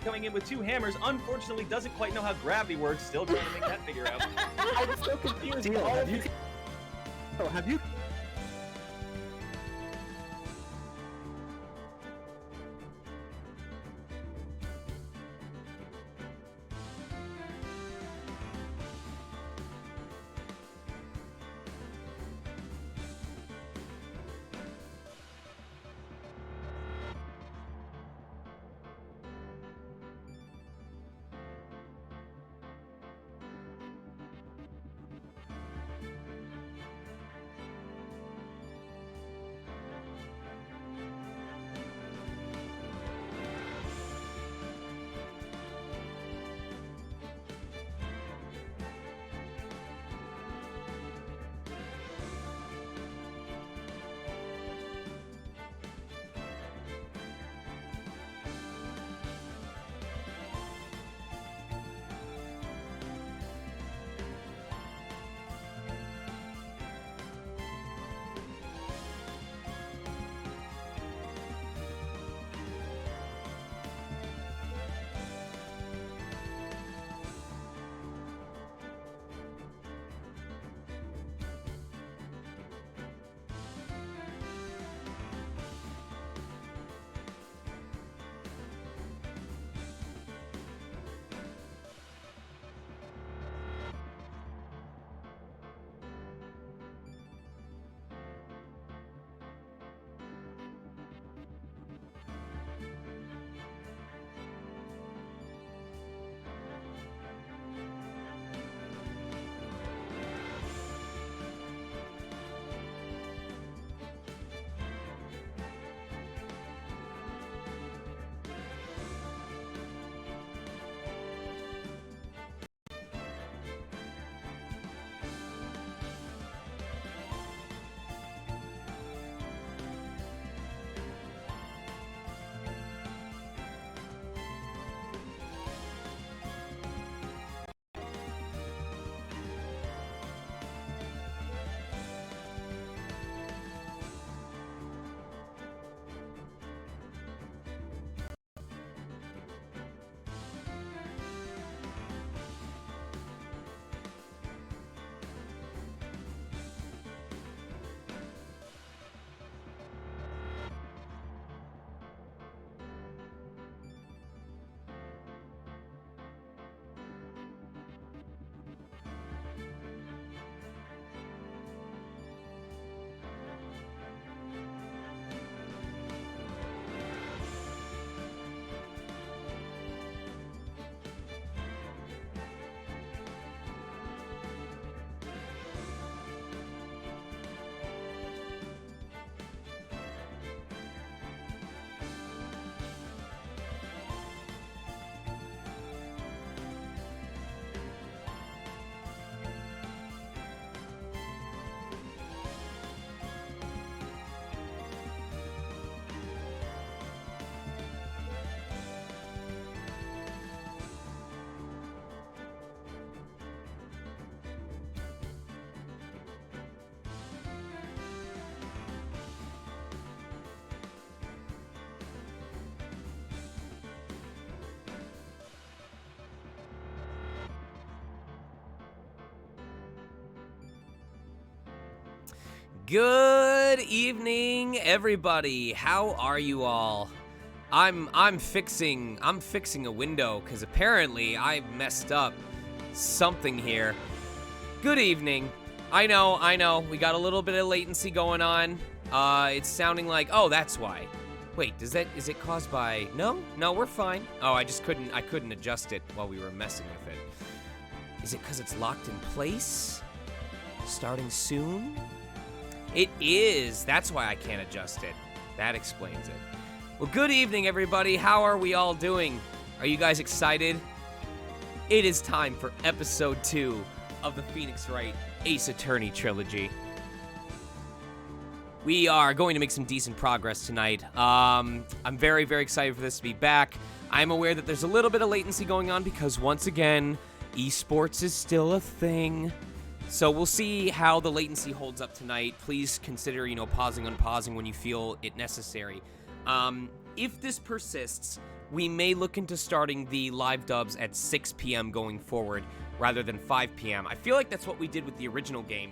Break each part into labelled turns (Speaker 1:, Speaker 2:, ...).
Speaker 1: coming in with 2 hammers. Unfortunately, doesn't quite know how gravity works. Still trying to make that figure out.
Speaker 2: I'm so confused.
Speaker 3: Deal,
Speaker 2: All
Speaker 3: have
Speaker 2: of
Speaker 3: you...
Speaker 2: these-
Speaker 3: Oh, have you...
Speaker 4: Good evening, everybody. How are you all? I'm fixing a window because apparently I messed up something here. Good evening. I know. We got a little bit of latency going on. It's sounding like, oh, that's why. Wait, is it caused by, no, we're fine. Oh, I couldn't adjust it while we were messing with it. Is it because it's locked in place? Starting soon? It is. That's why I can't adjust it. That explains it. Well, good evening, everybody. How are we all doing? Are you guys excited? It is time for episode 2 of the Phoenix Wright Ace Attorney trilogy. We are going to make some decent progress tonight. I'm very, very excited for this to be back. I'm aware that there's a little bit of latency going on because, once again, esports is still a thing. So we'll see how the latency holds up tonight. Please consider, pausing, unpausing when you feel it necessary. If this persists, we may look into starting the live dubs at 6 p.m. going forward rather than 5 p.m. I feel like that's what we did with the original game,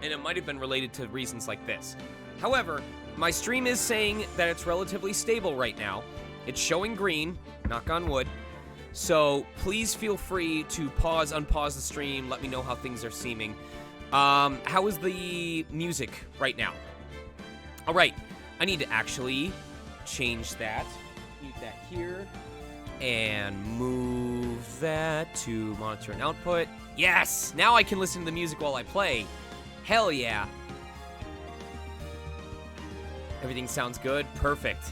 Speaker 4: and it might have been related to reasons like this. However, my stream is saying that it's relatively stable right now. It's showing green, knock on wood. So please feel free to pause, unpause the stream. Let me know how things are seeming. How is the music right now? All right, I need to actually change that. Mute that here. And move that to monitor and output. Yes! Now I can listen to the music while I play. Hell yeah. Everything sounds good. Perfect.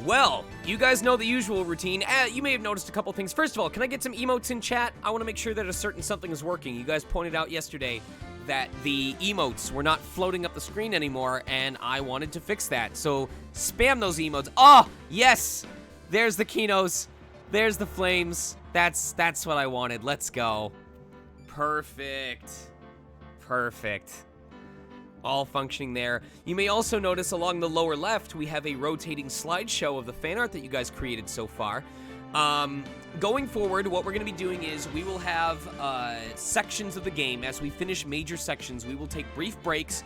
Speaker 4: Well, you guys know the usual routine. You may have noticed a couple things. First of all, can I get some emotes in chat? I want to make sure that a certain something is working. You guys pointed out yesterday that the emotes were not floating up the screen anymore, and I wanted to fix that. So spam those emotes. Oh, yes! There's the Kinos. There's the flames. That's what I wanted. Let's go. Perfect. Perfect. All functioning there. You may also notice along the lower left, we have a rotating slideshow of the fan art that you guys created so far. Going forward, what we're going to be doing is we will have sections of the game. As we finish major sections, we will take brief breaks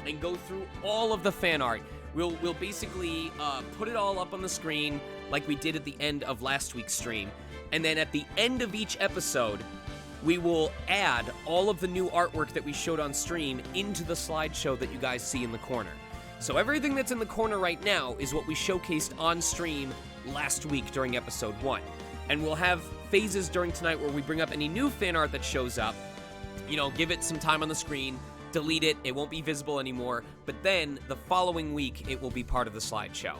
Speaker 4: and go through all of the fan art. We'll basically put it all up on the screen like we did at the end of last week's stream. And then at the end of each episode, we will add all of the new artwork that we showed on stream into the slideshow that you guys see in the corner. So everything that's in the corner right now is what we showcased on stream last week during episode 1. And we'll have phases during tonight where we bring up any new fan art that shows up, you know, give it some time on the screen, delete it, it won't be visible anymore, but then the following week it will be part of the slideshow.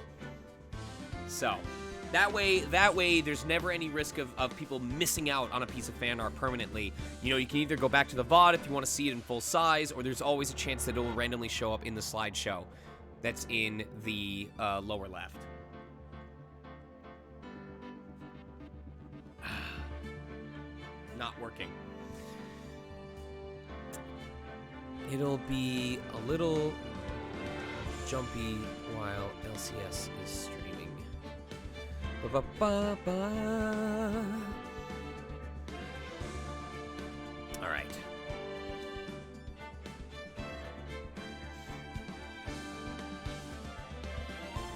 Speaker 4: So that way there's never any risk of people missing out on a piece of fan art permanently. You know, you can either go back to the VOD if you want to see it in full size, or there's always a chance that it will randomly show up in the slideshow that's in the lower left. Not working. It'll be a little jumpy while LCS is streaming. Ba-ba-ba-ba. All right.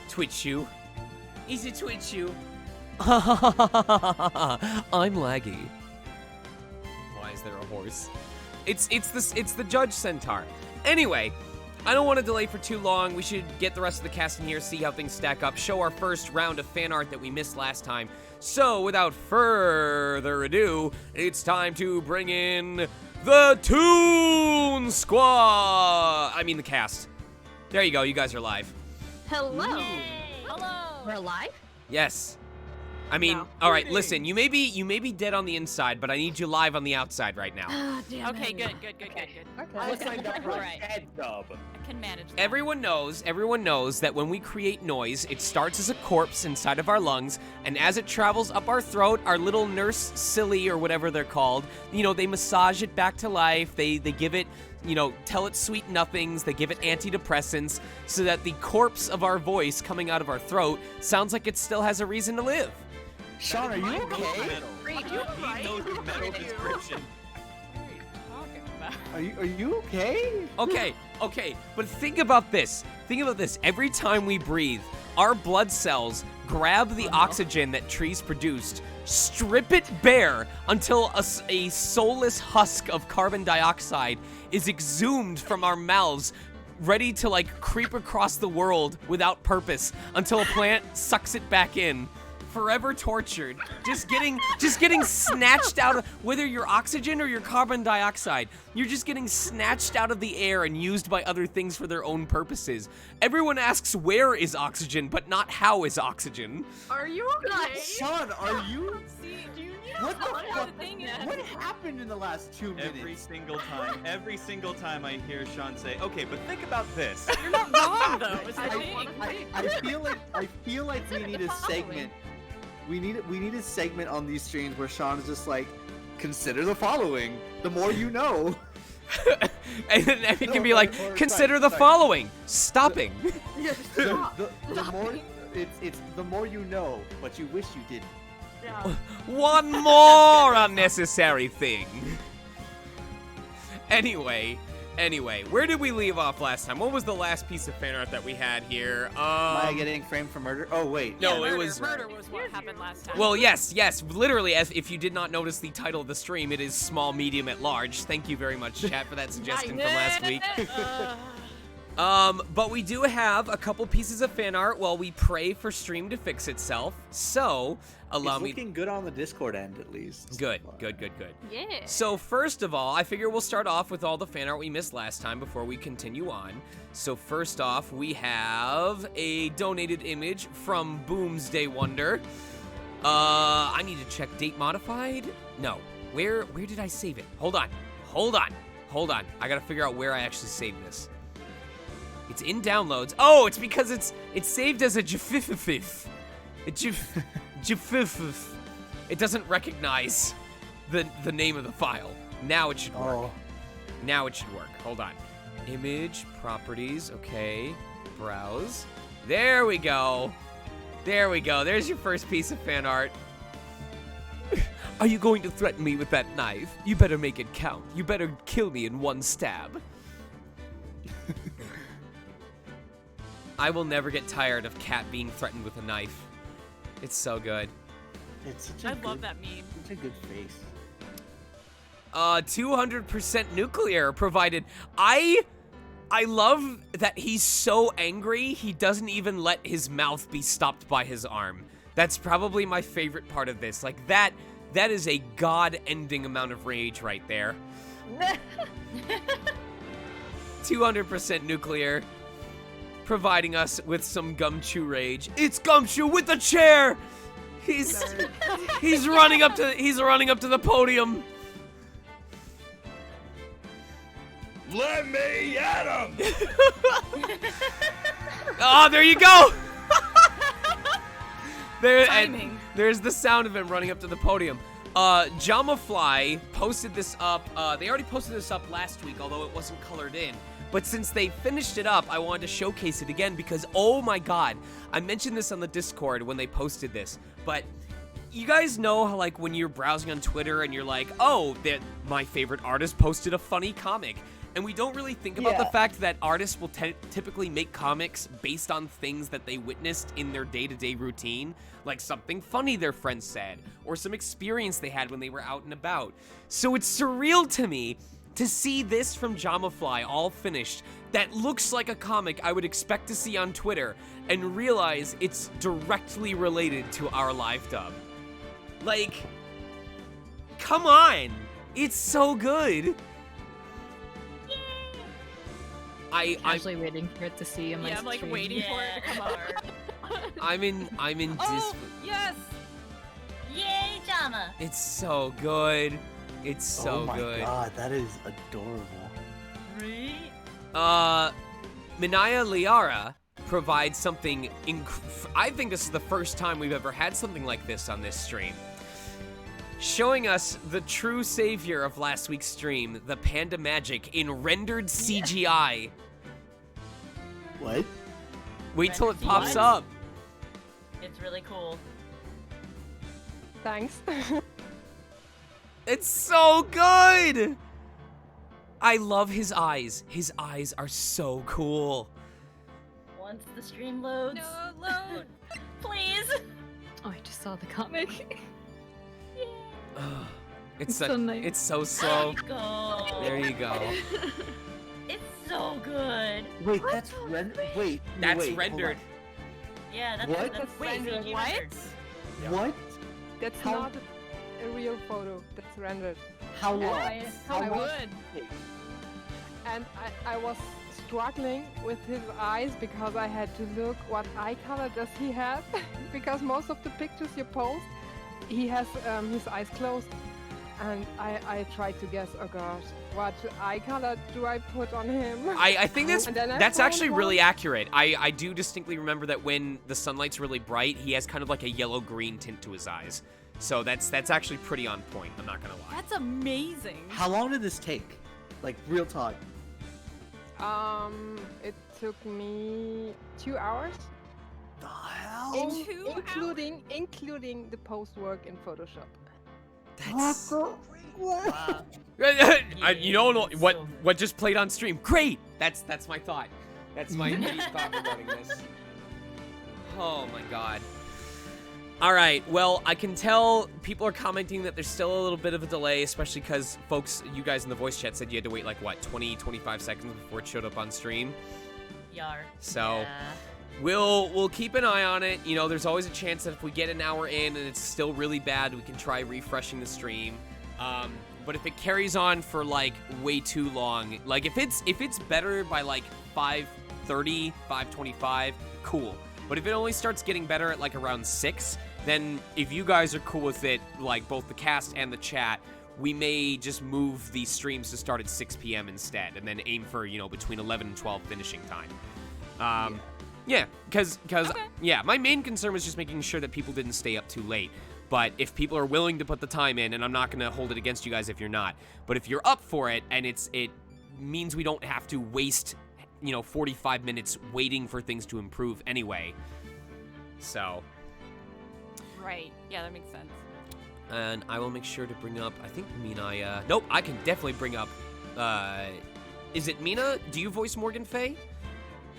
Speaker 4: Twitch you. Is it Twitch you? I'm laggy. Why is there a horse? It's the Judge Centaur. Anyway, I don't want to delay for too long. We should get the rest of the cast in here, see how things stack up, show our first round of fan art that we missed last time. So, without further ado, it's time to bring in the Toon Squad! I mean the cast. There you go, you guys are live.
Speaker 2: Hello.
Speaker 5: Yay.
Speaker 2: Hello. We're live?
Speaker 4: Yes. I mean,
Speaker 2: No.
Speaker 4: all right, listen, you may be dead on the inside, but I need you live on the outside right now.
Speaker 2: Ah, damn
Speaker 5: Okay,
Speaker 2: it.
Speaker 5: good.
Speaker 3: I signed up for a
Speaker 5: Alright.
Speaker 3: dead dub.
Speaker 5: I can manage that.
Speaker 4: Everyone knows that when we create noise, it starts as a corpse inside of our lungs, and as it travels up our throat, our little nurse silly or whatever they're called, you know, they massage it back to life, they give it, you know, tell it sweet nothings, they give it antidepressants, so that the corpse of our voice coming out of our throat sounds like it still has a reason to live.
Speaker 3: Sean, are you okay?
Speaker 2: Reed,
Speaker 1: He knows the metal description.
Speaker 5: What are you talking about?
Speaker 3: Are you okay?
Speaker 4: Okay, but think about this. Every time we breathe, our blood cells grab the oxygen that trees produced, strip it bare until a soulless husk of carbon dioxide is exhumed from our mouths, ready to like creep across the world without purpose until a plant sucks it back in. Forever tortured, just getting snatched out of, whether you're oxygen or your carbon dioxide, you're just getting snatched out of the air and used by other things for their own purposes. Everyone asks where is oxygen, but not how is oxygen.
Speaker 2: are you okay?
Speaker 3: Sean, are you?
Speaker 5: See, do you need
Speaker 3: What the
Speaker 5: to
Speaker 3: fuck?
Speaker 5: the thing is?
Speaker 3: What happened in the last 2 minutes?
Speaker 1: Every single time I hear Sean say, okay, but think about this.
Speaker 5: You're not wrong though. It's the
Speaker 2: I
Speaker 5: thing.
Speaker 2: wanna think.
Speaker 3: I feel like we need a segment. We need a segment on these streams where Sean is just like, consider the following. The more you know.
Speaker 4: And then it can be like,
Speaker 3: or
Speaker 4: consider
Speaker 3: sorry,
Speaker 4: the
Speaker 3: sorry.
Speaker 4: following, stopping.
Speaker 2: Yeah,
Speaker 3: The,
Speaker 2: stop.
Speaker 3: the more it's the more you know, but you wish you didn't.
Speaker 5: Yeah.
Speaker 4: One more unnecessary thing. Anyway, where did we leave off last time? What was the last piece of fan art that we had here?
Speaker 3: Am I getting framed for murder? Oh wait.
Speaker 4: No,
Speaker 5: Yeah,
Speaker 4: it was.
Speaker 5: murder was what happened last time.
Speaker 4: Well, yes. Literally, as if you did not notice the title of the stream, it is small, medium, at large. Thank you very much, chat, for that suggestion from last week. But we do have a couple pieces of fan art while we pray for stream to fix itself. So, allow
Speaker 3: It's
Speaker 4: me.
Speaker 3: looking good on the Discord end, at least.
Speaker 4: Good.
Speaker 2: Yeah.
Speaker 4: So first of all, I figure we'll start off with all the fan art we missed last time before we continue on. So first off, we have a donated image from Boomsday Wonder. I need to check date modified. No, where did I save it? Hold on. I gotta figure out where I actually saved this. It's in downloads. Oh, it's because it's saved as a GIF. GIF. It doesn't recognize the name of the file. Now it should work. Now it should work. Hold on. Image, properties, okay. Browse. There we go. There's your first piece of fan art. Are you going to threaten me with that knife? You better make it count. You better kill me in one stab. I will never get tired of Cat being threatened with a knife. It's so good.
Speaker 3: It's such a
Speaker 5: love that meme.
Speaker 3: Such a good face.
Speaker 4: 200% nuclear provided. I love that he's so angry he doesn't even let his mouth be stopped by his arm. That's probably my favorite part of this. Like that is a god-ending amount of rage right there. 200% nuclear, providing us with some Gumshoe rage. It's Gumshoe with the chair. He's running up to the podium.
Speaker 1: Let me at him!
Speaker 4: Oh, there you go.
Speaker 5: Timing.
Speaker 4: There's the sound of him running up to the podium. Jamafly posted this up. They already posted this up last week, although it wasn't colored in. But since they finished it up, I wanted to showcase it again because, oh my god, I mentioned this on the Discord when they posted this, but you guys know how, like, when you're browsing on Twitter and you're like, oh, my favorite artist posted a funny comic. And we don't really think about the fact that artists will typically make comics based on things that they witnessed in their day-to-day routine, like something funny their friends said, or some experience they had when they were out and about. So it's surreal to me to see this from Jamafly all finished that looks like a comic I would expect to see on Twitter and realize it's directly related to our live dub. Like, come on! It's so good! I'm
Speaker 2: actually waiting for it to see in my
Speaker 5: Yeah, I'm like
Speaker 2: stream.
Speaker 5: waiting for it to come up.
Speaker 4: I'm in
Speaker 5: Oh, yes!
Speaker 6: Yay, Jama!
Speaker 4: It's so good. It's so good.
Speaker 3: Oh my god, that is adorable.
Speaker 6: Right?
Speaker 4: Minaya Liara provides something I think this is the first time we've ever had something like this on this stream. Showing us the true savior of last week's stream, the Panda Magic, in rendered CGI.
Speaker 3: What?
Speaker 4: Wait till it
Speaker 6: Rendered
Speaker 4: pops
Speaker 6: CGI?
Speaker 4: up.
Speaker 6: It's really cool.
Speaker 7: Thanks.
Speaker 4: It's so good! I love his eyes. His eyes are so cool.
Speaker 6: Once the stream loads.
Speaker 5: No, load!
Speaker 6: Please!
Speaker 2: Oh, I just saw the comic.
Speaker 4: Ugh,
Speaker 2: It's so nice.
Speaker 4: It's so slow.
Speaker 6: Go.
Speaker 4: There you go.
Speaker 6: It's so good.
Speaker 3: Wait, that's rendered. Wait, no,
Speaker 4: That's
Speaker 3: wait, hold
Speaker 4: rendered.
Speaker 6: Yeah, that's
Speaker 3: What?
Speaker 6: That's
Speaker 5: Wait,
Speaker 6: CG
Speaker 5: what?
Speaker 6: rendered.
Speaker 3: on. What?
Speaker 7: That's
Speaker 3: How-
Speaker 7: not a real photo. That's rendered.
Speaker 3: How long?
Speaker 7: How
Speaker 3: How
Speaker 7: long?
Speaker 3: long?
Speaker 5: Good.
Speaker 7: And I was struggling with his eyes because I had to look what eye color does he have because most of the pictures you post, he has his eyes closed. And I tried to guess, oh gosh, what eye color do I put on him?
Speaker 4: I think
Speaker 7: And then I
Speaker 4: that's
Speaker 7: found
Speaker 4: actually
Speaker 7: one.
Speaker 4: really accurate. I do distinctly remember that when the sunlight's really bright, he has kind of like a yellow-green tint to his eyes. So that's actually pretty on point, I'm not gonna lie.
Speaker 5: That's amazing.
Speaker 3: How long did this take? Like, real talk.
Speaker 7: It took me 2 hours.
Speaker 3: The hell?
Speaker 7: In-
Speaker 5: 2
Speaker 7: including the post work in Photoshop.
Speaker 4: That's...
Speaker 6: Wow.
Speaker 4: you know
Speaker 6: Yeah,
Speaker 4: what?
Speaker 6: so-
Speaker 4: What just played on stream? Great. That's my thought. That's my immediate thought regarding this. Oh my god. All right. Well, I can tell people are commenting that there's still a little bit of a delay, especially because folks, you guys in the voice chat said you had to wait like what, 20, 25 seconds before it showed up on stream.
Speaker 6: Yar.
Speaker 4: So.
Speaker 6: Yeah.
Speaker 4: We'll keep an eye on it. You know, there's always a chance that if we get an hour in and it's still really bad, we can try refreshing the stream. But if it carries on for like way too long, like if it's better by like 5:30, 5:25, cool. But if it only starts getting better at like around 6, then if you guys are cool with it, like both the cast and the chat, we may just move the streams to start at 6 p.m. instead, and then aim for, you know, between 11 and 12 finishing time. Yeah, because yeah, my main concern was just making sure that people didn't stay up too late. But if people are willing to put the time in, and I'm not going to hold it against you guys if you're not, but if you're up for it, and it means we don't have to waste, you know, 45 minutes waiting for things to improve anyway. So.
Speaker 5: Right. Yeah, that makes sense.
Speaker 4: And I will make sure to bring up, I think Mina, nope, I can definitely bring up, is it Mina? Do you voice Morgan Fay?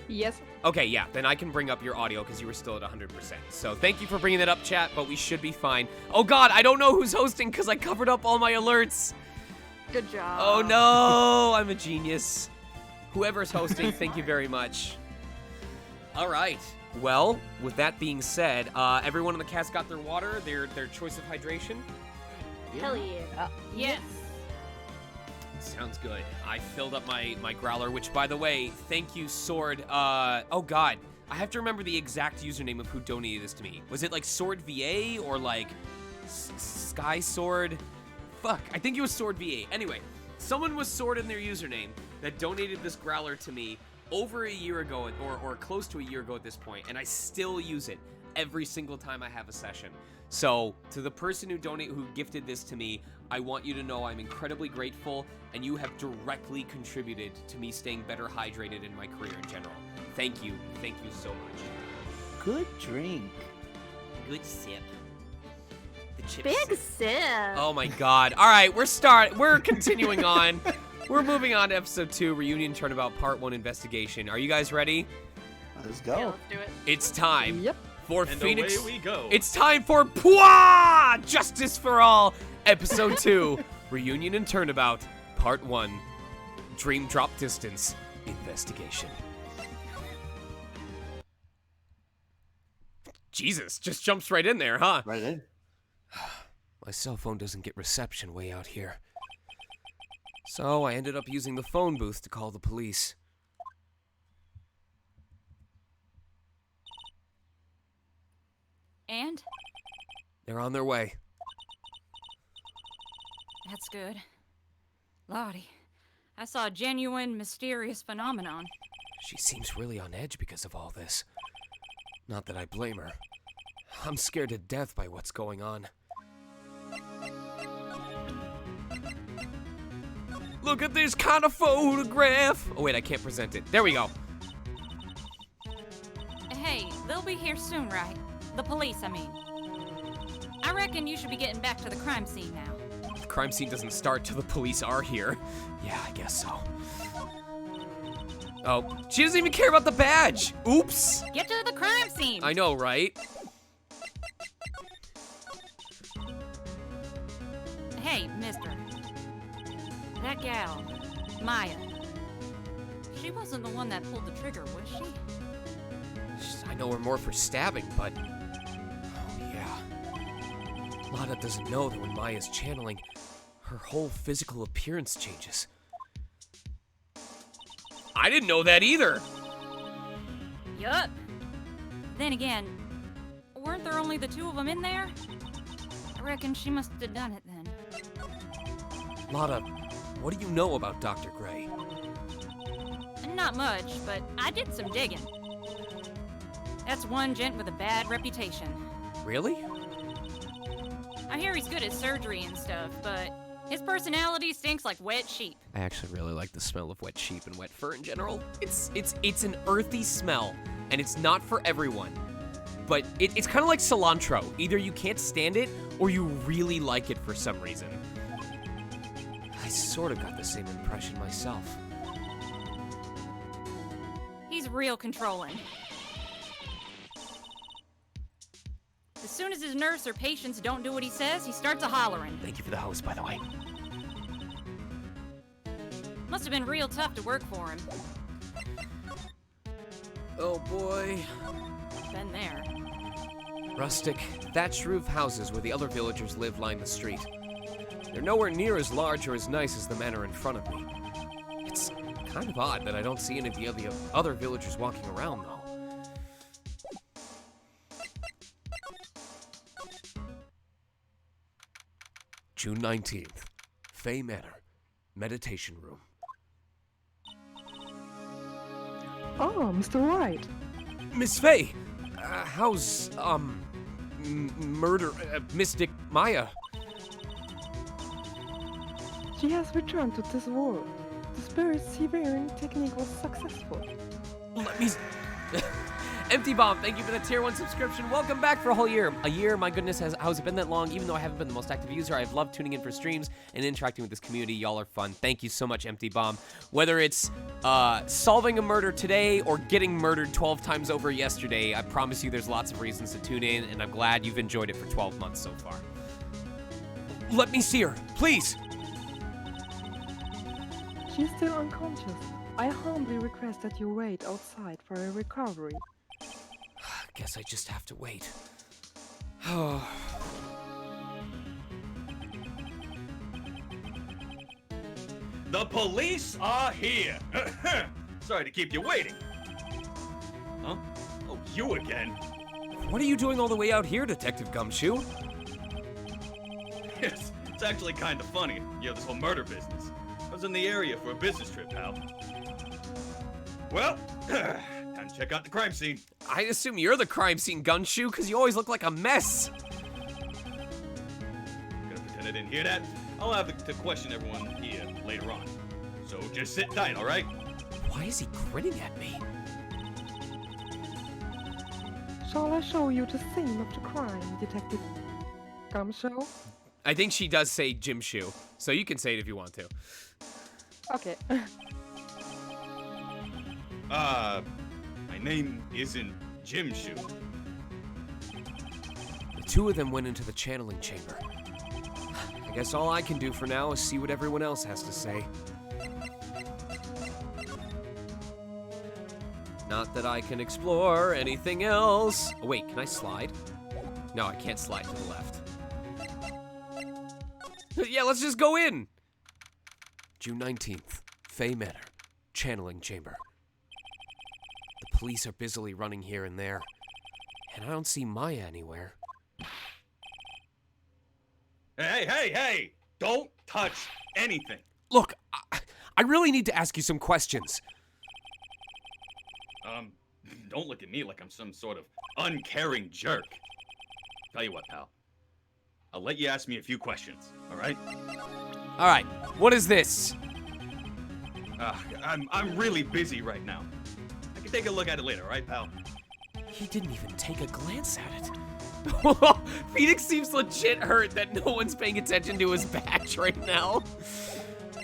Speaker 7: Yes.
Speaker 4: Okay, yeah, then I can bring up your audio because you were still at 100%. So thank you for bringing that up, chat, but we should be fine. Oh god, I don't know who's hosting because I covered up all my alerts.
Speaker 7: Good job.
Speaker 4: Oh no, I'm a genius. Whoever's hosting, thank you very much. All right. Well, with that being said, everyone in the cast got their water, their choice of hydration.
Speaker 6: Hell yeah.
Speaker 5: Yes.
Speaker 4: Sounds good. I filled up my growler, which, by the way, thank you, Sword. Oh god, I have to remember the exact username of who donated this to me. Was it like Sword VA or like Sky Sword? Fuck, I think it was Sword VA. Anyway, someone was Sword in their username that donated this growler to me over a year ago, or close to a year ago at this point, and I still use it every single time I have a session. So, to the person who gifted this to me, I want you to know I'm incredibly grateful, and you have directly contributed to me staying better hydrated in my career in general. Thank you so much.
Speaker 3: Good drink.
Speaker 4: Good sip. The chip
Speaker 8: Big
Speaker 4: sip.
Speaker 8: sip.
Speaker 4: Oh my god. Alright, we're continuing on. We're moving on to episode 2, Reunion Turnabout Part 1 Investigation. Are you guys ready?
Speaker 3: Let's go.
Speaker 5: Yeah, let's do it.
Speaker 4: It's time.
Speaker 7: Yep.
Speaker 4: For
Speaker 1: And
Speaker 4: Phoenix.
Speaker 1: away we go.
Speaker 4: It's time for Pwah! Justice for All, Episode 2, Reunion and Turnabout, Part 1, Dream Drop Distance, Investigation. Jesus, just jumps right in there, huh?
Speaker 3: Right in.
Speaker 4: My cell phone doesn't get reception way out here. So I ended up using the phone booth to call the police.
Speaker 5: And?
Speaker 4: They're on their way.
Speaker 5: That's good. Lottie, I saw a genuine, mysterious phenomenon.
Speaker 4: She seems really on edge because of all this. Not that I blame her. I'm scared to death by what's going on. Look at this kind of photograph! Oh wait, I can't present it. There we go.
Speaker 5: Hey, they'll be here soon, right? The police, I mean. I reckon you should be getting back to the crime scene now.
Speaker 4: The crime scene doesn't start till the police are here. Yeah, I guess so. Oh, she doesn't even care about the badge! Oops!
Speaker 5: Get to the crime scene!
Speaker 4: I know, right?
Speaker 5: Hey, mister. That gal, Maya. She wasn't the one that pulled the trigger, was she?
Speaker 4: I know her more for stabbing, but... Oh, yeah. Lada doesn't know that when Maya's channeling, her whole physical appearance changes. I didn't know that either!
Speaker 5: Yup. Then again, weren't there only the two of them in there? I reckon she must have done it then.
Speaker 4: Lada, what do you know about Dr. Gray?
Speaker 5: Not much, but I did some digging. That's one gent with a bad reputation.
Speaker 4: Really?
Speaker 5: I hear he's good at surgery and stuff, but his personality stinks like wet sheep.
Speaker 4: I actually really like the smell of wet sheep and wet fur in general. It's an earthy smell, and it's not for everyone. but it's kind of like cilantro. Either you can't stand it, or you really like it for some reason. I sort of got the same impression myself.
Speaker 5: He's real controlling. As soon as his nurse or patients don't do what he says, he starts a-hollering.
Speaker 4: Thank you for the hose, by the way.
Speaker 5: Must have been real tough to work for him.
Speaker 4: Oh boy.
Speaker 5: Been there.
Speaker 4: Rustic, thatched roof houses where the other villagers live line the street. They're nowhere near as large or as nice as the manor in front of me. It's kind of odd that I don't see any of the other villagers walking around, though. June 19th, Fay Manor, meditation room.
Speaker 7: Oh, Mr. Wright.
Speaker 4: Miss Fay, how's, Mystic Maya?
Speaker 7: She has returned to this world. The spirit seafaring technique was successful.
Speaker 4: Let me... Empty Bomb, thank you for the tier 1 subscription. Welcome back for a whole year. A year, my goodness, how's it been that long? Even though I haven't been the most active user, I've loved tuning in for streams and interacting with this community. Y'all are fun. Thank you so much, Empty Bomb. Whether it's solving a murder today or getting murdered 12 times over yesterday, I promise you there's lots of reasons to tune in, and I'm glad you've enjoyed it for 12 months so far. Let me see her, please.
Speaker 7: She's still unconscious. I humbly request that you wait outside for a recovery.
Speaker 4: Guess I just have to wait.
Speaker 1: The police are here. Sorry to keep you waiting. Huh? Oh, you again?
Speaker 4: What are you doing all the way out here, Detective Gumshoe?
Speaker 1: It's actually kind of funny. You know, this whole murder business. I was in the area for a business trip, pal. Well, time to check out the crime scene.
Speaker 4: I assume you're the crime scene, Gunshoe, because you always look like a mess.
Speaker 1: Gonna pretend I didn't hear that. I'll have to question everyone here later on. So just sit tight, all right?
Speaker 4: Why is he grinning at me?
Speaker 7: Shall I show you the scene of the crime, Detective Gumshoe?
Speaker 4: I think she does say Jim Shoe, so you can say it if you want to.
Speaker 7: Okay.
Speaker 1: My name isn't Jim Shoe.
Speaker 4: The two of them went into the channeling chamber. I guess all I can do for now is see what everyone else has to say. Not that I can explore anything else. Oh, wait, can I slide? No, I can't slide to the left. Yeah, let's just go in. June 19th, Fay Manor, channeling chamber. The police are busily running here and there, and I don't see Maya anywhere.
Speaker 1: Hey! Don't touch anything.
Speaker 4: Look, I really need to ask you some questions.
Speaker 1: Don't look at me like I'm some sort of uncaring jerk. Tell you what, pal. I'll let you ask me a few questions, all right?
Speaker 4: All right, what is this?
Speaker 1: I'm really busy right now. I can take a look at it later, all right, pal?
Speaker 4: He didn't even take a glance at it. Phoenix seems legit hurt that no one's paying attention to his badge right now.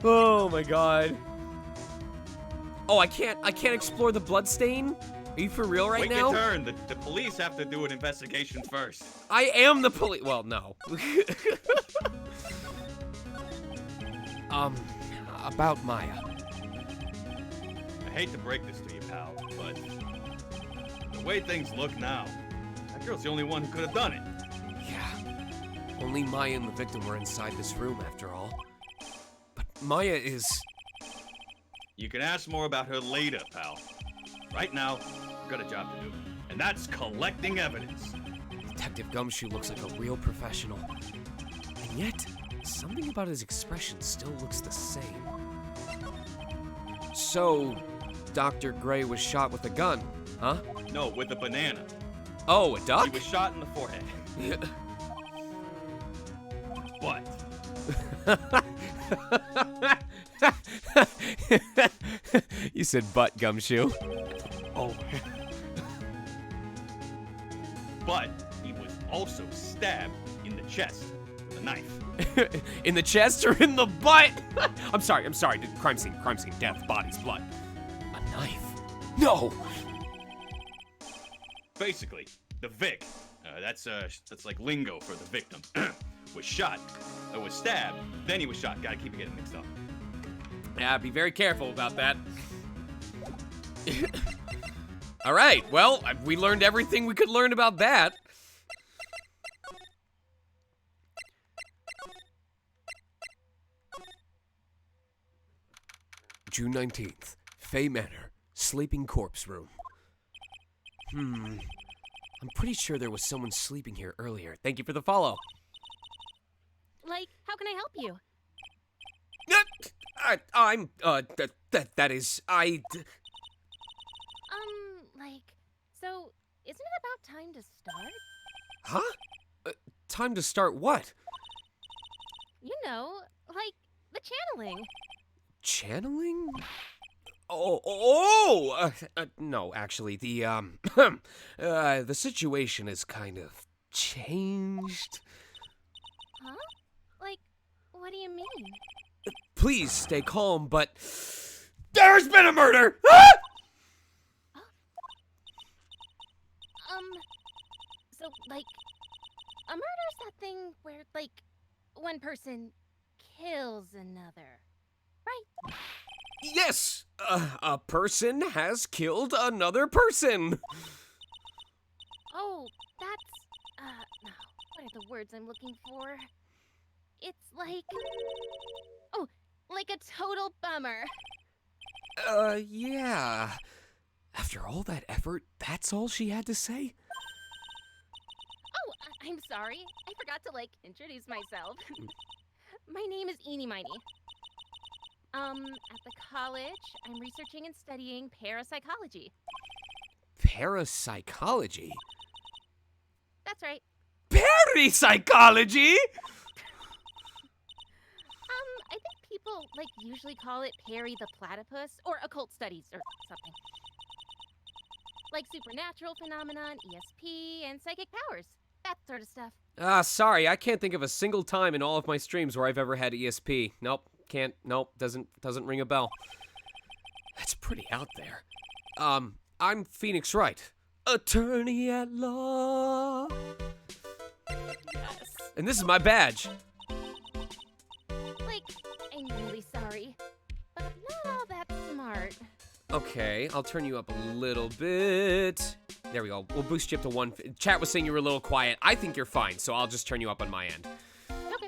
Speaker 4: Oh my god. Oh, I can't explore the bloodstain? Are you for real right now?
Speaker 1: Wait your turn. The police have to do an investigation first.
Speaker 4: I am the police. Well, no. About Maya.
Speaker 1: I hate to break this to you, pal, but the way things look now, that girl's the only one who could have done it.
Speaker 4: Yeah. Only Maya and the victim were inside this room, after all. But Maya is...
Speaker 1: You can ask more about her later, pal. Right now, I've got a job to do, and that's collecting evidence.
Speaker 4: Detective Gumshoe looks like a real professional. And yet, something about his expression still looks the same. So, Dr. Gray was shot with a gun, huh?
Speaker 1: No, with a banana.
Speaker 4: Oh, a duck?
Speaker 1: He was shot in the forehead. But...
Speaker 4: You said butt, Gumshoe.
Speaker 1: Oh. also stabbed in the chest with a knife.
Speaker 4: In the chest or in the butt? I'm sorry. Crime scene, death, bodies, blood. A knife? No!
Speaker 1: Basically, the Vic, that's like lingo for the victim, was shot, was stabbed, then he was shot. Gotta keep it getting mixed up.
Speaker 4: Yeah, be very careful about that. All right, well, we learned everything we could learn about that. June 19th, Fay Manor, sleeping corpse room. I'm pretty sure there was someone sleeping here earlier. Thank you for the follow.
Speaker 5: Like, how can I help you? So, isn't it about time to start?
Speaker 4: Huh? Time to start what?
Speaker 5: You know, like, the channeling.
Speaker 4: Channeling? No, actually, the the situation is kind of changed.
Speaker 5: Huh? Like, what do you mean?
Speaker 4: Please stay calm, but there's been a murder! Ah!
Speaker 5: So, like, a murder's that thing where, like, one person kills another, right?
Speaker 4: Yes! A person has killed another person!
Speaker 5: Oh, that's, no, what are the words I'm looking for? It's like, oh, like a total bummer.
Speaker 4: Yeah. After all that effort, that's all she had to say?
Speaker 5: Oh, I'm sorry. I forgot to, like, introduce myself. My name is Eenie Miney. At the college, I'm researching and studying parapsychology.
Speaker 4: Parapsychology?
Speaker 5: That's right.
Speaker 4: Parapsychology?
Speaker 5: I think people, like, usually call it Perry the Platypus, or occult studies, or something. Like supernatural phenomenon, ESP, and psychic powers. That sort of stuff.
Speaker 4: Sorry, I can't think of a single time in all of my streams where I've ever had ESP. Nope, can't, nope, doesn't ring a bell. That's pretty out there. I'm Phoenix Wright, attorney at law.
Speaker 5: Yes.
Speaker 4: And this is my badge.
Speaker 5: Like, I'm really sorry, but not all that smart.
Speaker 4: Okay, I'll turn you up a little bit. There we go. We'll boost you up to 1. Chat was saying you were a little quiet. I think you're fine, so I'll just turn you up on my end.
Speaker 5: Okay.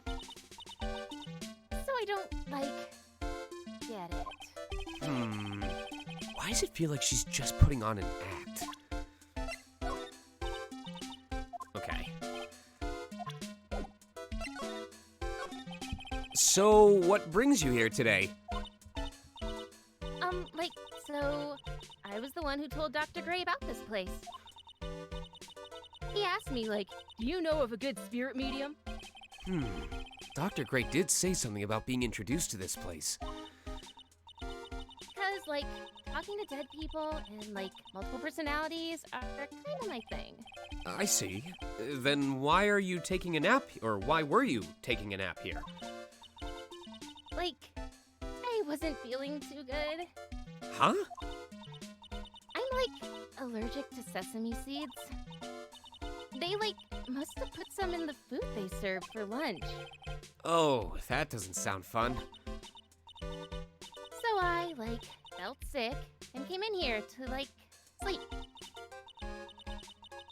Speaker 5: So I don't, like, get it.
Speaker 4: Why does it feel like she's just putting on an act? Okay. So, what brings you here today?
Speaker 5: So, I was the one who told Dr. Gray about this place. He asked me, like, do you know of a good spirit medium?
Speaker 4: Dr. Gray did say something about being introduced to this place.
Speaker 5: Because, like, talking to dead people and, like, multiple personalities are kind of my thing.
Speaker 4: I see. Then why are you taking a nap, or why were you taking a nap here?
Speaker 5: Like, I wasn't feeling too good.
Speaker 4: Huh?
Speaker 5: I'm, like, allergic to sesame seeds. They, like, must have put some in the food they served for lunch.
Speaker 4: Oh, that doesn't sound fun.
Speaker 5: So I, like, felt sick and came in here to, like, sleep.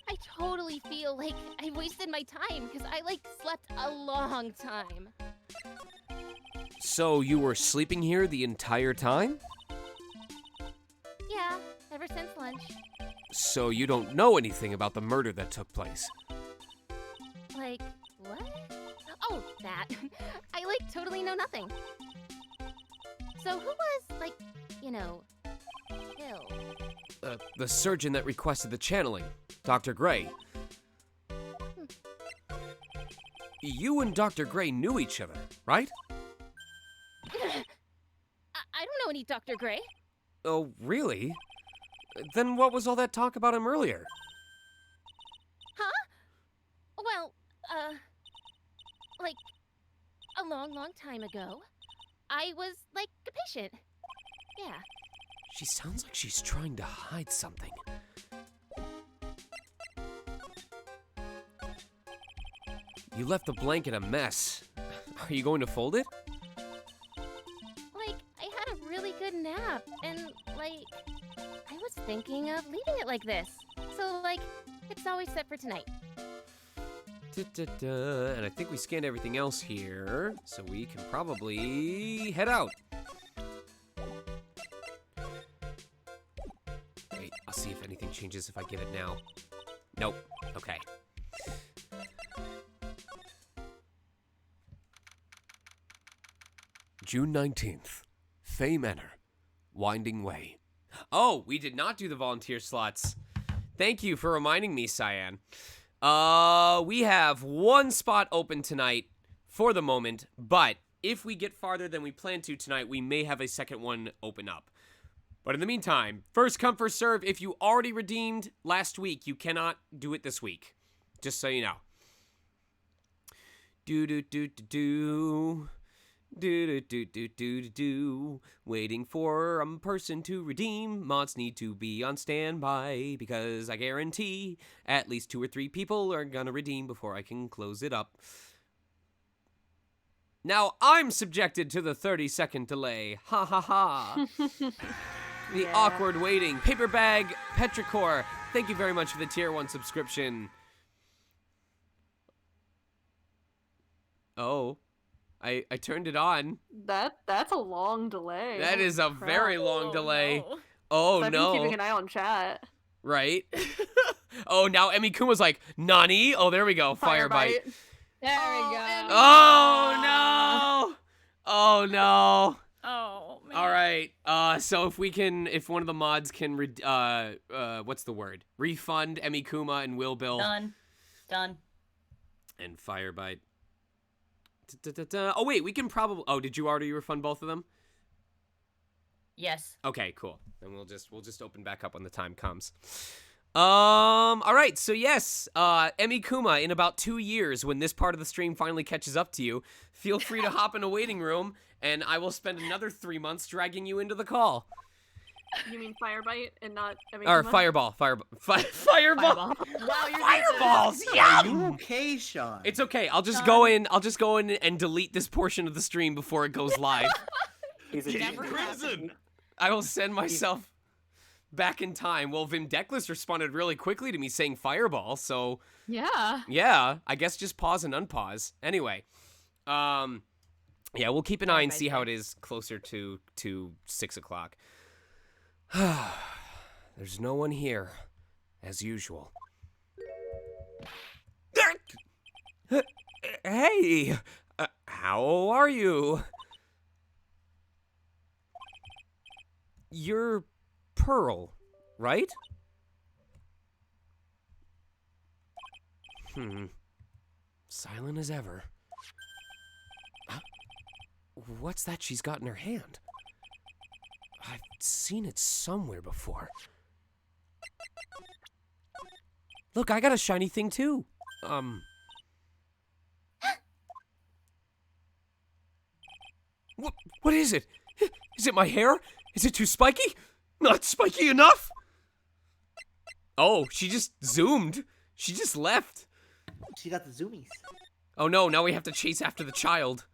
Speaker 5: I totally feel like I wasted my time because I, like, slept a long time.
Speaker 4: So you were sleeping here the entire time?
Speaker 5: Yeah, ever since lunch.
Speaker 4: So you don't know anything about the murder that took place?
Speaker 5: Like, what? Oh, that. I, like, totally know nothing. So who was, like, you know, killed?
Speaker 4: The surgeon that requested the channeling, Dr. Gray. You and Dr. Gray knew each other, right?
Speaker 5: I don't know any Dr. Gray.
Speaker 4: Oh, really? Then what was all that talk about him earlier?
Speaker 5: Huh? Well, like, a long, long time ago, I was, like, a patient. Yeah.
Speaker 4: She sounds like she's trying to hide something. You left the blanket a mess. Are you going to fold it?
Speaker 5: Like, I had a really good nap, and, like, I was thinking of leaving it like this. So, like, it's always set for tonight.
Speaker 4: And I think we scanned everything else here, so we can probably head out. Wait, I'll see if anything changes if I give it now. Nope. Okay. June 19th, Fay Manor, Winding Way. Oh, we did not do the volunteer slots. Thank you for reminding me, Cyan. We have one spot open tonight for the moment, but if we get farther than we plan to tonight, we may have a second one open up. But in the meantime, first come, first serve. If you already redeemed last week, you cannot do it this week. Just so you know. Waiting for a person to redeem. Mods need to be on standby because I guarantee at least 2 or 3 people are gonna redeem before I can close it up. Now I'm subjected to the 30-second delay. Ha ha ha. The awkward waiting. Paper Bag Petrichor, thank you very much for the tier 1 subscription. Oh. I turned it on.
Speaker 8: That's a long delay.
Speaker 4: That is a very long delay.
Speaker 6: No.
Speaker 4: Oh,
Speaker 8: I've
Speaker 4: no.
Speaker 8: been keeping an eye on chat.
Speaker 4: Right? Oh, now Emmy Kuma's like, Nani? Oh, there we go. Fire bite.
Speaker 2: There we go.
Speaker 4: Oh, no. Oh, no.
Speaker 6: Oh, man.
Speaker 4: All right. So if one of the mods can, what's the word? Refund Emmy Kuma and Will Bill.
Speaker 6: Done.
Speaker 4: And Firebite. Oh, wait, we can probably... Oh, did you already refund both of them?
Speaker 6: Yes.
Speaker 4: Okay, cool. Then we'll just open back up when the time comes. All right, so yes, Emmy Kuma, in about 2 years, when this part of the stream finally catches up to you, feel free to hop in a waiting room, and I will spend another 3 months dragging you into the call.
Speaker 8: You mean Firebite and not...
Speaker 4: Or Fireball. Fireball.
Speaker 6: Fireball.
Speaker 8: Wow, you're
Speaker 4: Fireballs!
Speaker 3: Are
Speaker 4: Yeah!
Speaker 3: you okay, Sean?
Speaker 4: It's okay. I'll just go in and delete this portion of the stream before it goes live.
Speaker 3: He's a
Speaker 1: Team
Speaker 3: demon.
Speaker 1: Crimson!
Speaker 4: I will send myself back in time. Well, Vindeclus responded really quickly to me saying Fireball, so...
Speaker 2: Yeah.
Speaker 4: Yeah, I guess just pause and unpause. Anyway, yeah, we'll keep an eye and see how it is closer to 6 o'clock. There's no one here, as usual. Hey, how are you? You're Pearl, right? Silent as ever. Huh? What's that she's got in her hand? I've seen it somewhere before. Look, I got a shiny thing too. What is it? Is it my hair? Is it too spiky? Not spiky enough? Oh, she just zoomed. She just left.
Speaker 3: She got the zoomies.
Speaker 4: Oh no, now we have to chase after the child.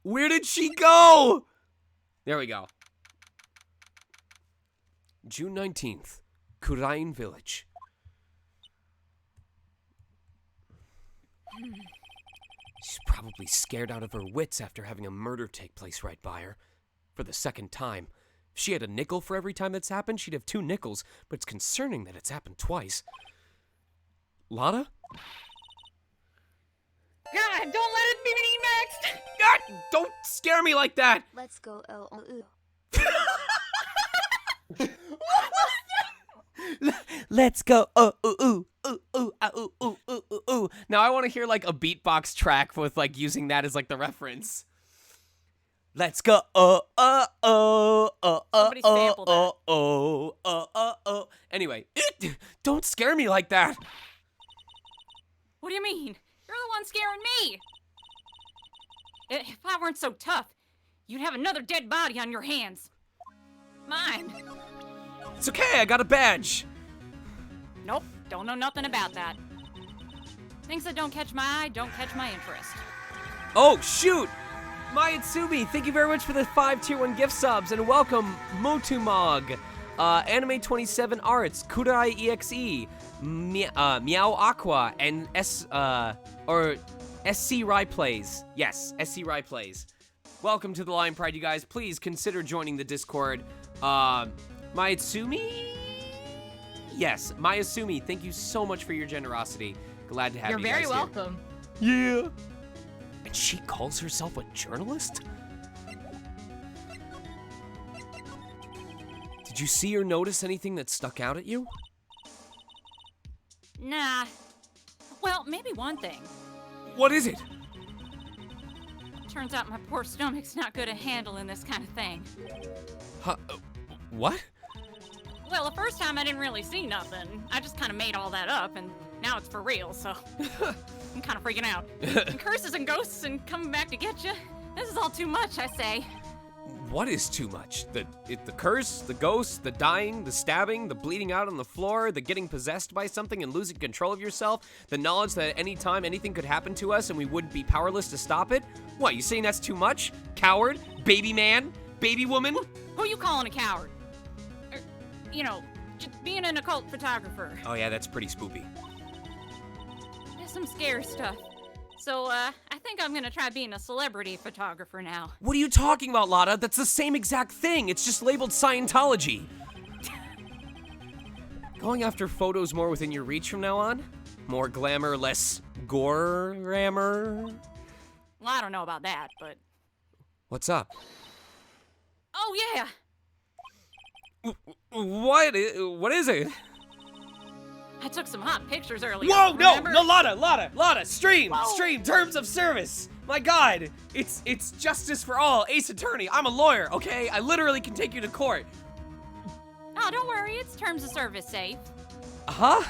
Speaker 4: Where did she go? There we go. June 19th, Kurain Village. She's probably scared out of her wits after having a murder take place right by her. For the second time. If she had a nickel for every time that's happened, she'd have 2 nickels, but it's concerning that it's happened twice. Lotta?
Speaker 2: God, don't let it be me next!
Speaker 4: God, don't scare me like that!
Speaker 9: Let's go.
Speaker 4: Let's go. Now I want to hear like a beatbox track with like using that as like the reference. Let's go.
Speaker 6: Somebody sample
Speaker 4: Anyway, don't scare me like that.
Speaker 6: What do you Hey! If I weren't so tough, you'd have another dead body on your hands. Mine.
Speaker 4: It's okay, I got a badge.
Speaker 6: Nope, don't know nothing about that. Things that don't catch my eye don't catch my interest.
Speaker 4: Oh, shoot! Mayatsumi, thank you very much for the 5 tier 1 gift subs, and welcome Motumog, Anime27 Arts, Kurai EXE, Meow Aqua, and SC Rai Plays. Yes, SC Rai Plays. Welcome to the Lion Pride, you guys. Please consider joining the Discord. Mayatsumi? Yes, Mayasumi, thank you so much for your generosity. Glad to have
Speaker 2: You're
Speaker 4: you guys
Speaker 2: very
Speaker 4: here.
Speaker 2: welcome.
Speaker 4: Yeah. And she calls herself a journalist? Did you see or notice anything that stuck out at you?
Speaker 6: Nah. Well, maybe one thing.
Speaker 4: What is it?
Speaker 6: Turns out my poor stomach's not good at handling this kind of thing.
Speaker 4: Huh, what?
Speaker 6: Well, the first time I didn't really see nothing. I just kind of made all that up, and now it's for real, so I'm kind of freaking out. And curses and ghosts and coming back to get you. This is all too much, I say.
Speaker 4: What is too much? The curse, the ghost, the dying, the stabbing, the bleeding out on the floor, the getting possessed by something and losing control of yourself, the knowledge that at any time anything could happen to us and we wouldn't be powerless to stop it? What, you saying that's too much? Coward? Baby man? Baby woman?
Speaker 6: Who you calling a coward? You know, just being an occult photographer.
Speaker 4: Oh yeah, that's pretty spoopy.
Speaker 6: There's some scary stuff. So, I think I'm gonna try being a celebrity photographer now.
Speaker 4: What are you talking about, Lotta? That's the same exact thing. It's just labeled Scientology. Going after photos more within your reach from now on? More glamour, less gore-rammer?
Speaker 6: Well, I don't know about that, but...
Speaker 4: What's up?
Speaker 6: Oh, yeah!
Speaker 4: What is it?
Speaker 6: I took some hot pictures earlier.
Speaker 4: Whoa,
Speaker 6: remember?
Speaker 4: no, Lotta, stream, terms of service. My God, it's justice for all. Ace Attorney, I'm a lawyer, okay? I literally can take you to court.
Speaker 6: Oh, don't worry, it's terms of service safe.
Speaker 4: Huh?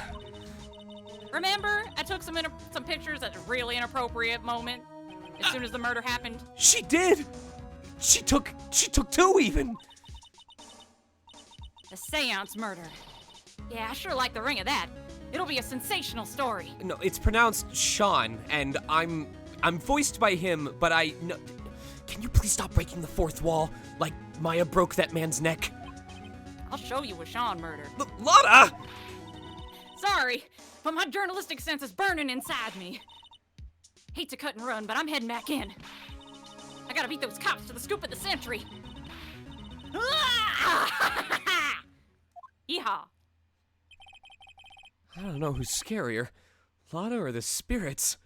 Speaker 6: Remember, I took some pictures at a really inappropriate moment, as soon as the murder happened.
Speaker 4: She did. She took 2 even.
Speaker 6: The seance murder. Yeah, I sure like the ring of that. It'll be a sensational story.
Speaker 4: No, it's pronounced Sean, and I'm voiced by him, but no. Can you please stop breaking the fourth wall, like Maya broke that man's neck?
Speaker 6: I'll show you a Sean murder.
Speaker 4: Lotta!
Speaker 6: Sorry, but my journalistic sense is burning inside me. Hate to cut and run, but I'm heading back in. I gotta beat those cops to the scoop of the century. Yeehaw.
Speaker 4: I don't know who's scarier, Lotta or the spirits.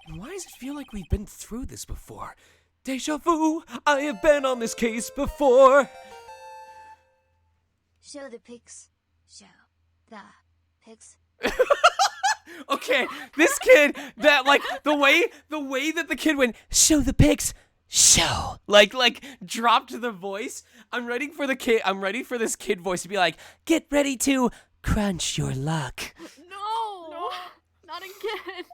Speaker 4: And why does it feel like we've been through this before? Deja vu, I have been on this case before.
Speaker 9: Show the pics. Show the pics.
Speaker 4: Okay, this kid, that like the way that the kid went, show the pics, show, like dropped the voice. I'm ready for this kid voice to be like, get ready to crunch your luck.
Speaker 8: No, not again.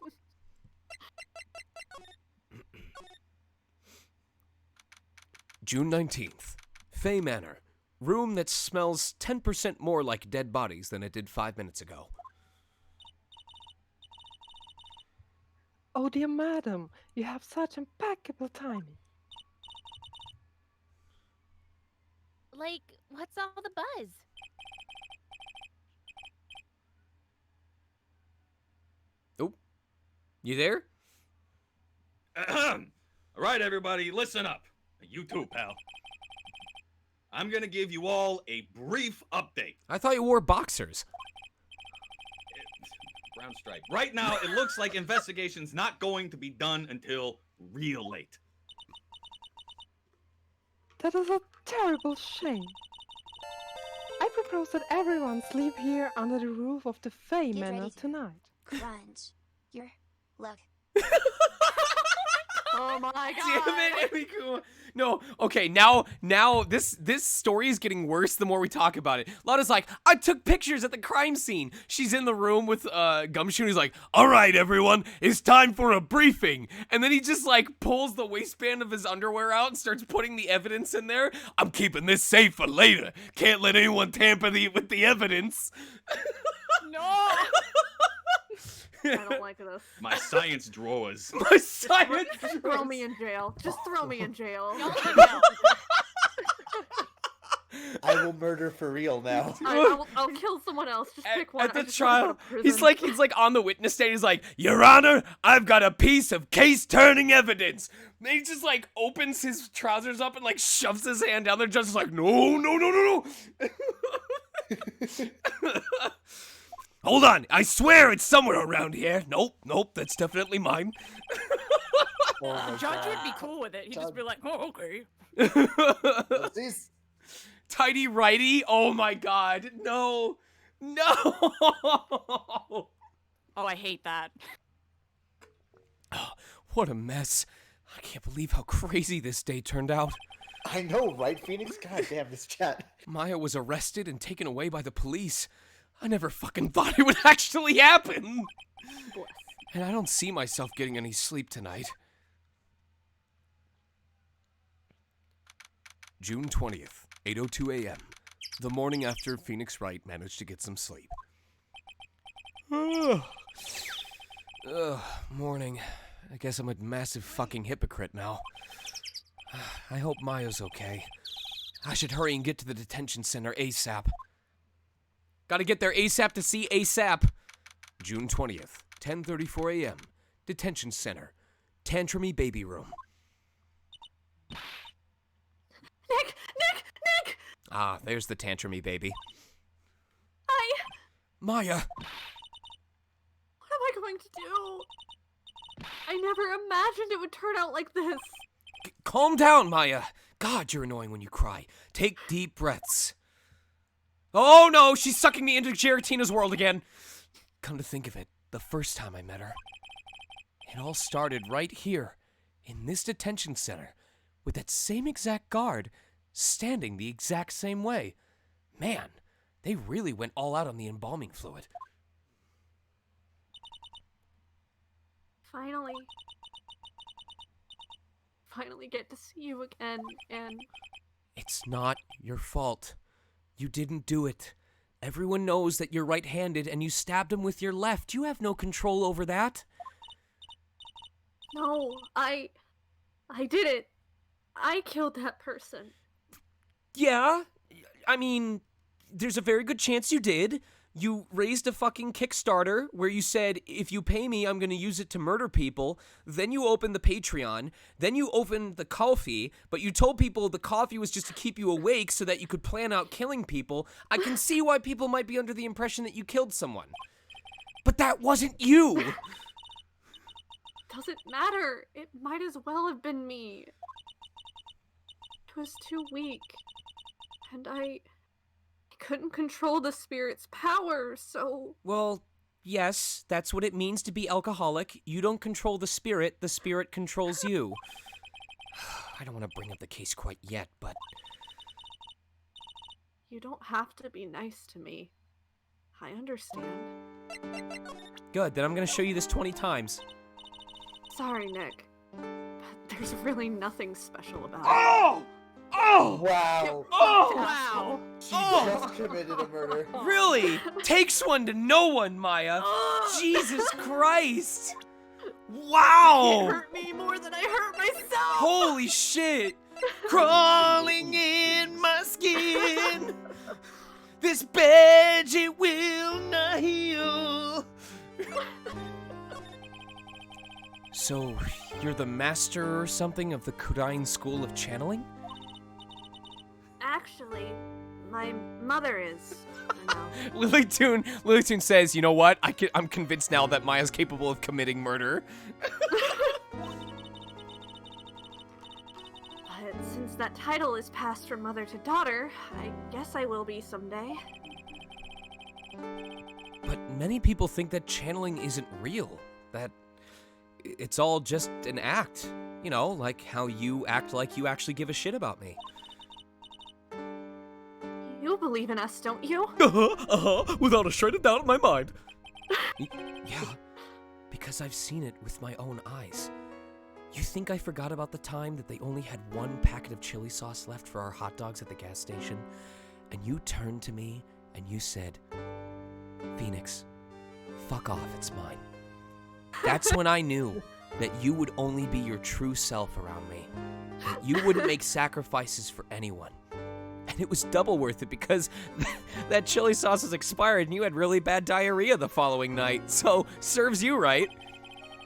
Speaker 4: June 19th, Fay Manor. Room that smells 10% more like dead bodies than it did 5 minutes ago.
Speaker 7: Oh dear madam, you have such impeccable timing.
Speaker 5: Like, what's all the buzz?
Speaker 4: Oh, you there?
Speaker 1: All right, everybody, listen up. You too, pal. I'm gonna give you all a brief update.
Speaker 4: I thought you wore boxers.
Speaker 1: Brown stripe. Right now, it looks like investigation's not going to be done until real late.
Speaker 7: That is a terrible shame. I propose that everyone sleep here under the roof of the Fay
Speaker 9: Get
Speaker 7: Manor
Speaker 9: ready to
Speaker 7: tonight.
Speaker 9: Crunch your luck.
Speaker 8: Oh my god.
Speaker 4: Damn it, Emiku. No, okay, now this story is getting worse the more we talk about it. Lana's like, I took pictures at the crime scene. She's in the room with Gumshoe and he's like, all right, everyone, it's time for a briefing. And then he just like pulls the waistband of his underwear out and starts putting the evidence in there. I'm keeping this safe for later. Can't let anyone tamper with the evidence.
Speaker 6: No.
Speaker 8: I don't like this.
Speaker 1: My science drawers.
Speaker 4: My science.
Speaker 8: Just throw me in jail. Just throw me in jail.
Speaker 3: I will murder for real now.
Speaker 8: I'll kill someone else. Just pick one.
Speaker 4: At the
Speaker 8: I just wanna go
Speaker 4: trial,
Speaker 8: to prison.
Speaker 4: he's like on the witness stand. He's like, Your Honor, I've got a piece of case-turning evidence. And he just like opens his trousers up and like shoves his hand down there. Judge is like, no. Hold on, I swear it's somewhere around here. Nope, that's definitely mine.
Speaker 3: Oh my
Speaker 6: Judge would
Speaker 3: God.
Speaker 6: be cool with it. He'd just be like, oh, okay.
Speaker 3: These-
Speaker 4: Tidy righty. Oh my God, no.
Speaker 6: Oh, I hate that.
Speaker 4: Oh, what a mess. I can't believe how crazy this day turned out.
Speaker 3: I know, right, Phoenix? God damn, this chat.
Speaker 4: Maya was arrested and taken away by the police. I never fucking thought it would actually happen. And I don't see myself getting any sleep tonight. June 20th, 8:02 a.m. The morning after Phoenix Wright managed to get some sleep. Morning. I guess I'm a massive fucking hypocrite now. I hope Maya's okay. I should hurry and get to the detention center ASAP. Gotta get there ASAP to see ASAP. June 20th, 10:34 a.m. Detention center. Tantrumy baby room.
Speaker 8: Nick!
Speaker 4: Ah, there's the tantrumy baby. Maya!
Speaker 8: What am I going to do? I never imagined it would turn out like this.
Speaker 4: Calm down, Maya. God, you're annoying when you cry. Take deep breaths. Oh no, she's sucking me into Geratina's world again. Come to think of it, the first time I met her, it all started right here, in this detention center, with that same exact guard, standing the exact same way. Man, they really went all out on the embalming fluid.
Speaker 8: Finally get to see you again, and
Speaker 4: It's not your fault. You didn't do it. Everyone knows that you're right-handed and you stabbed him with your left. You have no control over that.
Speaker 8: no, I did it. I killed that person.
Speaker 4: Yeah, I mean, there's a very good chance you did. You raised a fucking Kickstarter where you said, if you pay me, I'm going to use it to murder people. Then you opened the Patreon. Then you opened the coffee, but you told people the coffee was just to keep you awake so that you could plan out killing people. I can see why people might be under the impression that you killed someone. But that wasn't you!
Speaker 8: Doesn't matter. It might as well have been me. I was too weak. And I couldn't control the spirit's power, so...
Speaker 4: Well, yes, that's what it means to be alcoholic. You don't control the spirit controls you. I don't want to bring up the case quite yet, but...
Speaker 8: You don't have to be nice to me. I understand.
Speaker 4: Good, then I'm going to show you this 20 times.
Speaker 8: Sorry, Nick. But there's really nothing special about it.
Speaker 1: Oh! Oh!
Speaker 3: Wow.
Speaker 4: Oh!
Speaker 6: Wow.
Speaker 3: She just committed a murder.
Speaker 4: Really? Takes one to know one, Maya. Jesus Christ.
Speaker 8: It
Speaker 4: Wow.
Speaker 8: hurt me more than I hurt myself!
Speaker 4: Holy shit. Crawling in my skin. This badge, it will not heal. So, you're the master or something of the Kurain School of Channeling?
Speaker 8: Actually, my mother is. You know.
Speaker 4: Lilytoon says, you know what? I'm convinced now that Maya's capable of committing murder.
Speaker 8: But since that title is passed from mother to daughter, I guess I will be someday.
Speaker 4: But many people think that channeling isn't real, that it's all just an act, You know, like how you act like you actually give a shit about me.
Speaker 8: You believe in us, don't you?
Speaker 4: Without a shred of doubt in my mind. Yeah, because I've seen it with my own eyes. You think I forgot about the time that they only had one packet of chili sauce left for our hot dogs at the gas station? And you turned to me and you said, Phoenix, fuck off, it's mine. That's when I knew that you would only be your true self around me. You wouldn't make sacrifices for anyone. And it was double worth it because that chili sauce was expired and you had really bad diarrhea the following night. So, serves you right.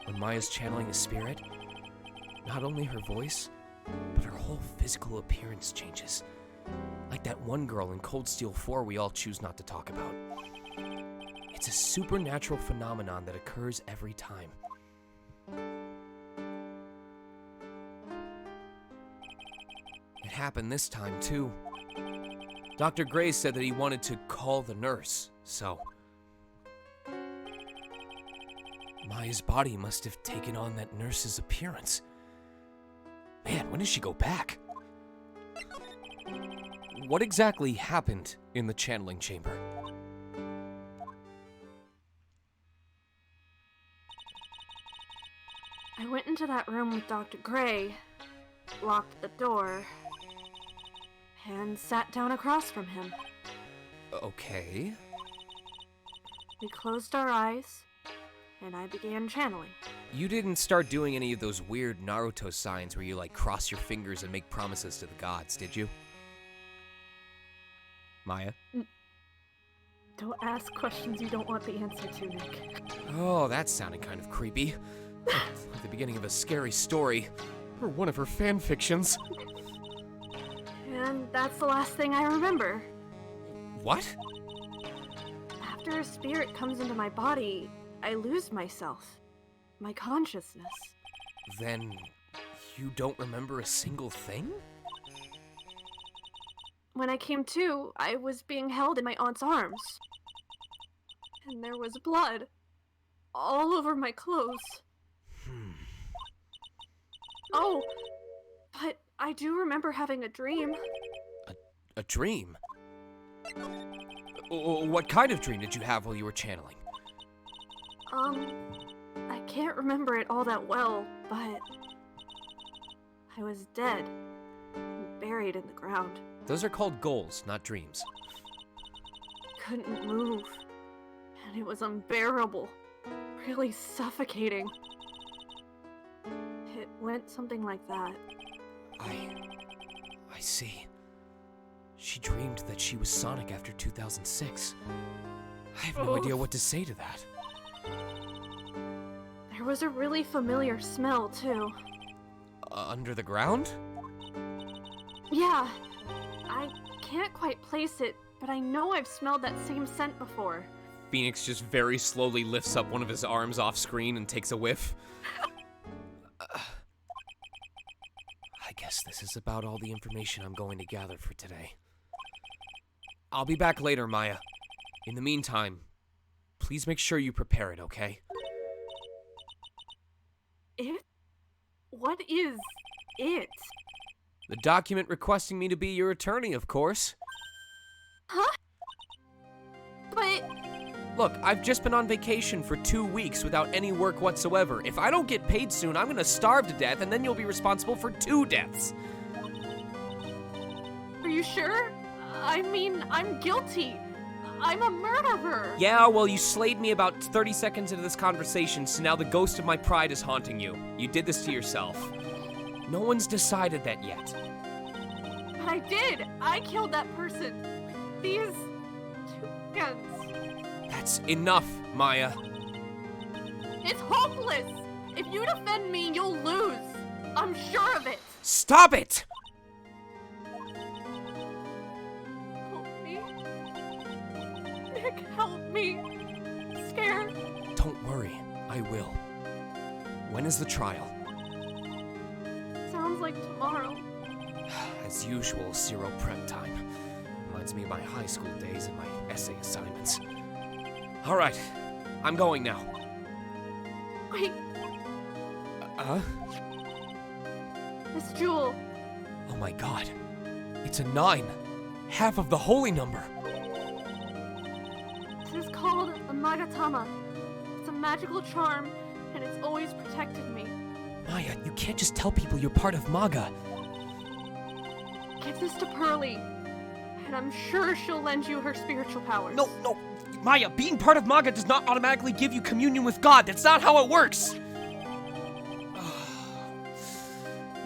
Speaker 4: When Maya's channeling a spirit, not only her voice, but her whole physical appearance changes. Like that one girl in Cold Steel 4 we all choose not to talk about. It's a supernatural phenomenon that occurs every time. It happened this time, too. Dr. Gray said that he wanted to call the nurse, so... Maya's body must have taken on that nurse's appearance. Man, when did she go back? What exactly happened in the channeling chamber?
Speaker 8: I went into that room with Dr. Gray, locked the door, and sat down across from him.
Speaker 4: Okay.
Speaker 8: We closed our eyes, and I began channeling.
Speaker 4: You didn't start doing any of those weird Naruto signs where you, like, cross your fingers and make promises to the gods, did you? Maya?
Speaker 8: Don't ask questions you don't want the answer to, Nick.
Speaker 4: Oh, that sounded kind of creepy. Like the beginning of a scary story. Or one of her fan fictions.
Speaker 8: And that's the last thing I remember.
Speaker 4: What?
Speaker 8: After a spirit comes into my body, I lose myself. My consciousness.
Speaker 4: Then you don't remember a single thing?
Speaker 8: When I came to, I was being held in my aunt's arms. And there was blood all over my clothes. Oh, but I do remember having a dream.
Speaker 4: A dream? What kind of dream did you have while you were channeling?
Speaker 8: I can't remember it all that well, but I was dead, and buried in the ground.
Speaker 4: Those are called goals, not dreams.
Speaker 8: Couldn't move, and it was unbearable, really suffocating. It went something like that.
Speaker 4: I see. She dreamed that she was Sonic after 2006. I have no idea what to say to that.
Speaker 8: There was a really familiar smell, too.
Speaker 4: Under the ground?
Speaker 8: Yeah. I can't quite place it, but I know I've smelled that same scent before.
Speaker 4: Phoenix just very slowly lifts up one of his arms off screen and takes a whiff. I guess this is about all the information I'm going to gather for today. I'll be back later, Maya. In the meantime, please make sure you prepare it, okay?
Speaker 8: It? What is it?
Speaker 4: The document requesting me to be your attorney, of course.
Speaker 8: Huh? But...
Speaker 4: Look, I've just been on vacation for 2 weeks without any work whatsoever. If I don't get paid soon, I'm gonna starve to death, and then you'll be responsible for 2 deaths.
Speaker 8: Are you sure? I mean, I'm guilty. I'm a murderer.
Speaker 4: Yeah, well, you slayed me about 30 seconds into this conversation, so now the ghost of my pride is haunting you. You did this to yourself. No one's decided that yet.
Speaker 8: But I did. I killed that person. These 2 hands.
Speaker 4: That's enough, Maya.
Speaker 8: It's hopeless. If you defend me, you'll lose. I'm sure of it.
Speaker 4: Stop it!
Speaker 8: Help me. Nick, help me. I'm scared.
Speaker 4: Don't worry, I will. When is the trial?
Speaker 8: Sounds like tomorrow.
Speaker 4: As usual, zero prep time. Reminds me of my high school days and my essay assignments. All right, I'm going now.
Speaker 8: Wait. This jewel.
Speaker 4: Oh my god. It's a 9. Half of the holy number.
Speaker 8: This is called a Magatama. It's a magical charm, and it's always protected me.
Speaker 4: Maya, you can't just tell people you're part of MAGA.
Speaker 8: Give this to Pearly, and I'm sure she'll lend you her spiritual powers.
Speaker 4: No. Maya, being part of MAGA does not automatically give you communion with God. That's not how it works.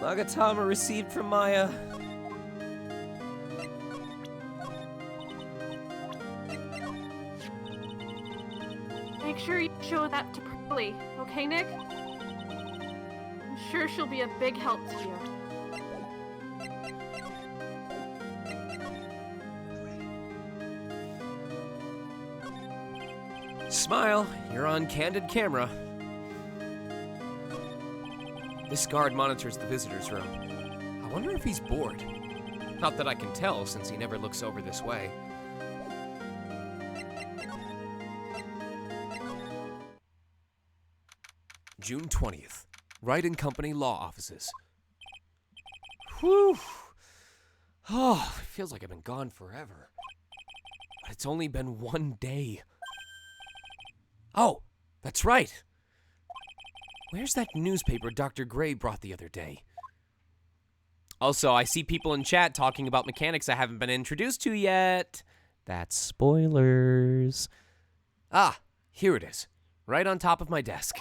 Speaker 4: Magatama received from Maya.
Speaker 8: Make sure you show that to Pearly, okay, Nick? I'm sure she'll be a big help to you.
Speaker 4: Smile, you're on candid camera. This guard monitors the visitor's room. I wonder if he's bored. Not that I can tell, since he never looks over this way. June 20th. Wright and Company Law Offices. Whew. Oh, it feels like I've been gone forever. But it's only been 1 day. Oh, that's right. Where's that newspaper Dr. Gray brought the other day? Also, I see people in chat talking about mechanics I haven't been introduced to yet. That's spoilers. Ah, here it is. Right on top of my desk.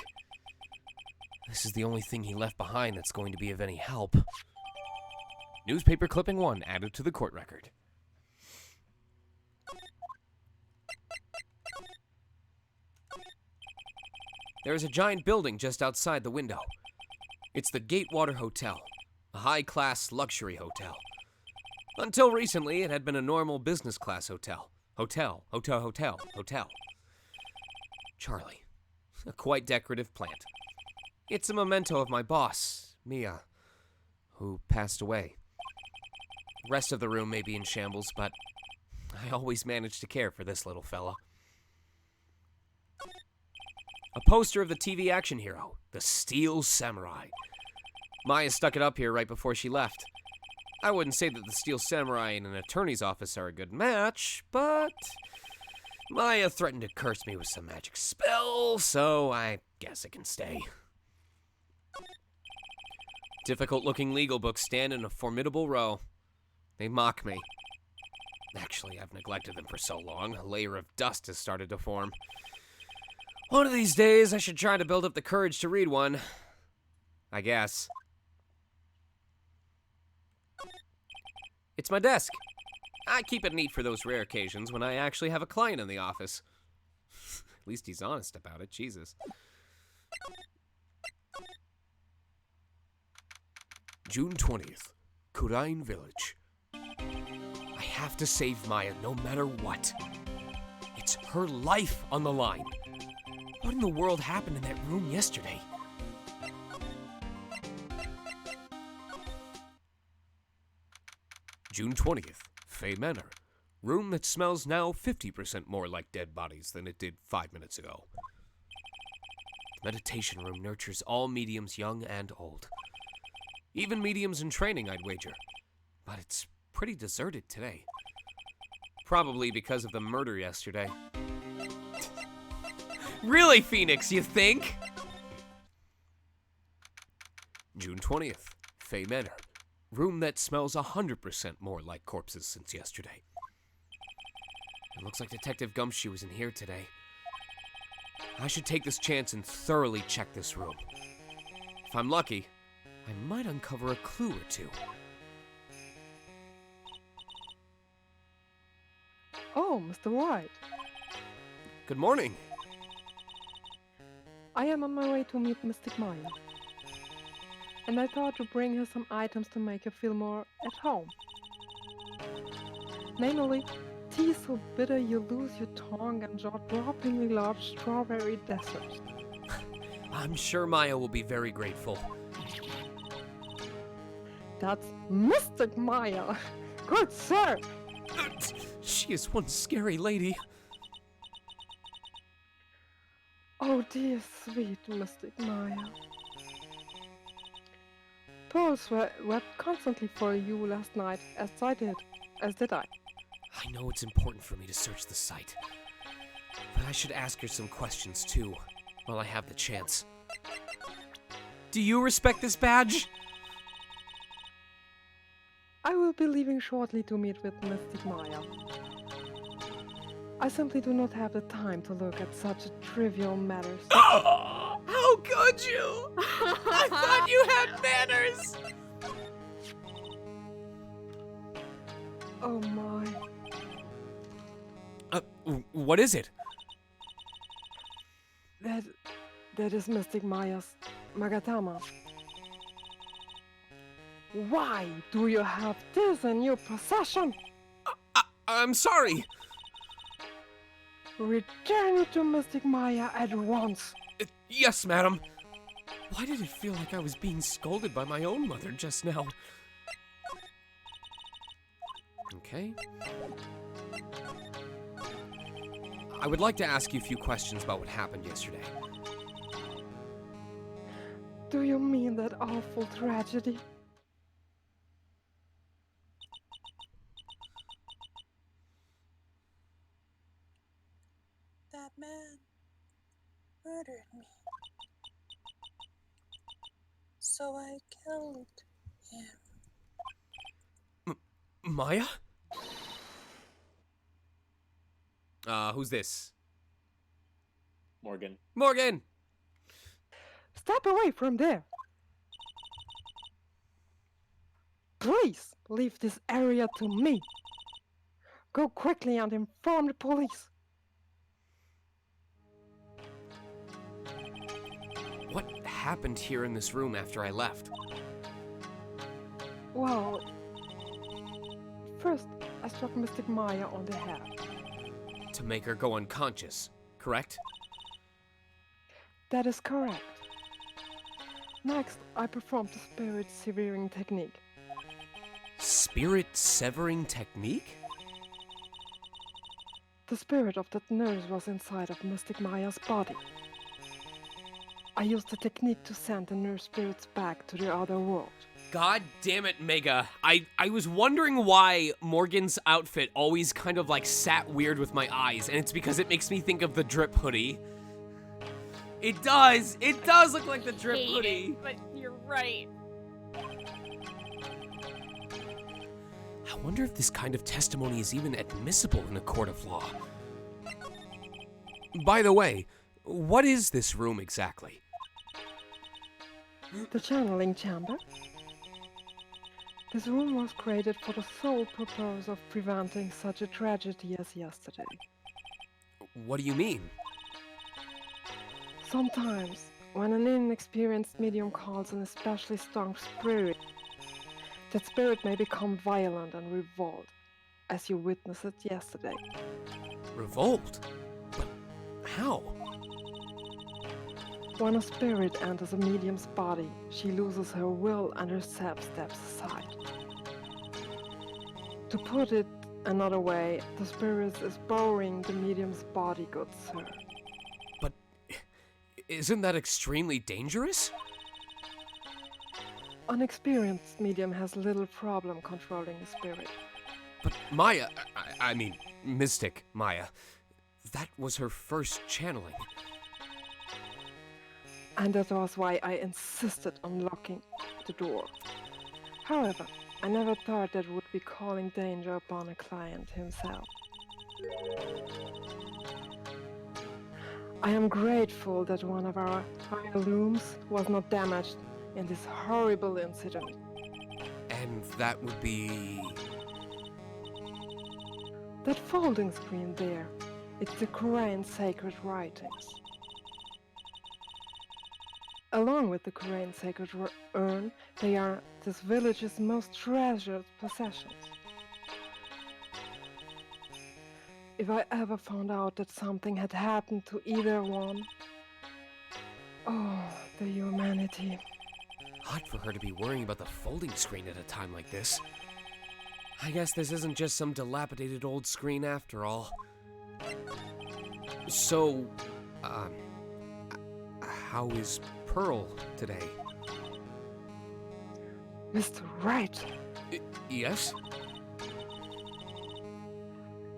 Speaker 4: This is the only thing he left behind that's going to be of any help. Newspaper clipping 1 added to the court record. There is a giant building just outside the window. It's the Gatewater Hotel, a high-class luxury hotel. Until recently, it had been a normal business-class hotel. Hotel. Charlie. A quite decorative plant. It's a memento of my boss, Mia, who passed away. The rest of the room may be in shambles, but I always manage to care for this little fella. A poster of the TV action hero, the Steel Samurai. Maya stuck it up here right before she left. I wouldn't say that the Steel Samurai and an attorney's office are a good match, but Maya threatened to curse me with some magic spell, so I guess it can stay. Difficult-looking legal books stand in a formidable row. They mock me. Actually, I've neglected them for so long, a layer of dust has started to form. One of these days, I should try to build up the courage to read one. I guess. It's my desk. I keep it neat for those rare occasions when I actually have a client in the office. At least he's honest about it, Jesus. June 20th, Kurain Village. I have to save Maya no matter what. It's her life on the line. What in the world happened in that room yesterday? June 20th, Fay Manor. Room that smells now 50% more like dead bodies than it did 5 minutes ago. The meditation room nurtures all mediums young and old. Even mediums in training, I'd wager. But it's pretty deserted today. Probably because of the murder yesterday. Really, Phoenix, you think? June 20th, Fay Manor. Room that smells 100% more like corpses since yesterday. It looks like Detective Gumshoe was in here today. I should take this chance and thoroughly check this room. If I'm lucky, I might uncover a clue or two.
Speaker 7: Oh, Mr. Wright.
Speaker 4: Good morning.
Speaker 7: I am on my way to meet Mystic Maya. And I thought to bring her some items to make her feel more at home. Namely, tea so bitter you lose your tongue and jaw-droppingly large strawberry desserts.
Speaker 4: I'm sure Maya will be very grateful.
Speaker 7: That's Mystic Maya! Good sir!
Speaker 4: She is one scary lady.
Speaker 7: Oh dear sweet Mystic Maya. Pearls were constantly for you last night, as did I.
Speaker 4: I know it's important for me to search the site, but I should ask her some questions too, while I have the chance. Do you respect this badge?
Speaker 7: I will be leaving shortly to meet with Mystic Maya. I simply do not have the time to look at such trivial matters.
Speaker 4: How could you? I thought you had manners!
Speaker 7: Oh my.
Speaker 4: What is it?
Speaker 7: That is Mystic Maya's Magatama. Why do you have this in your possession?
Speaker 4: I'm sorry.
Speaker 7: Return it to Mystic Maya at once.
Speaker 4: Yes, madam. Why did it feel like I was being scolded by my own mother just now? Okay. I would like to ask you a few questions about what happened yesterday.
Speaker 7: Do you mean that awful tragedy?
Speaker 10: That man murdered me. So I killed him.
Speaker 4: Maya? Who's this?
Speaker 11: Morgan.
Speaker 4: Morgan!
Speaker 7: Step away from there. Please leave this area to me. Go quickly and inform the police.
Speaker 4: What happened here in this room after I left?
Speaker 7: Well, first I struck Mystic Maya on the head.
Speaker 4: To make her go unconscious, correct?
Speaker 7: That is correct. Next, I performed the spirit severing technique.
Speaker 4: Spirit severing technique?
Speaker 7: The spirit of that nurse was inside of Mystic Maya's body. I used the technique to send the nurse spirits back to the other world.
Speaker 4: God damn it, Mega. I was wondering why Morgan's outfit always kind of like sat weird with my eyes, and it's because it makes me think of the drip hoodie. It does look like the drip hoodie.
Speaker 6: But you're right.
Speaker 4: I wonder if this kind of testimony is even admissible in a court of law. By the way, what is this room exactly?
Speaker 7: The channeling chamber. This room was created for the sole purpose of preventing such a tragedy as yesterday.
Speaker 4: What do you mean?
Speaker 7: Sometimes, when an inexperienced medium calls an especially strong spirit, that spirit may become violent and revolt, as you witnessed it yesterday.
Speaker 4: Revolt? But how?
Speaker 7: When a spirit enters a medium's body, she loses her will and her self steps aside. To put it another way, the spirit is borrowing the medium's body, good sir.
Speaker 4: But isn't that extremely dangerous?
Speaker 7: An experienced medium has little problem controlling the spirit.
Speaker 4: But Maya, I mean, Mystic Maya, that was her first channeling.
Speaker 7: And that was why I insisted on locking the door. However, I never thought that would be calling danger upon a client himself. I am grateful that one of our higher looms was not damaged in this horrible incident.
Speaker 4: And that would be...
Speaker 7: That folding screen there, it's the Korean sacred writings. Along with the Korean sacred urn, they are this village's most treasured possessions. If I ever found out that something had happened to either one... Oh, the humanity.
Speaker 4: Odd for her to be worrying about the folding screen at a time like this. I guess this isn't just some dilapidated old screen after all. So, how is Pearl today?
Speaker 7: Mr. Wright,
Speaker 4: Yes?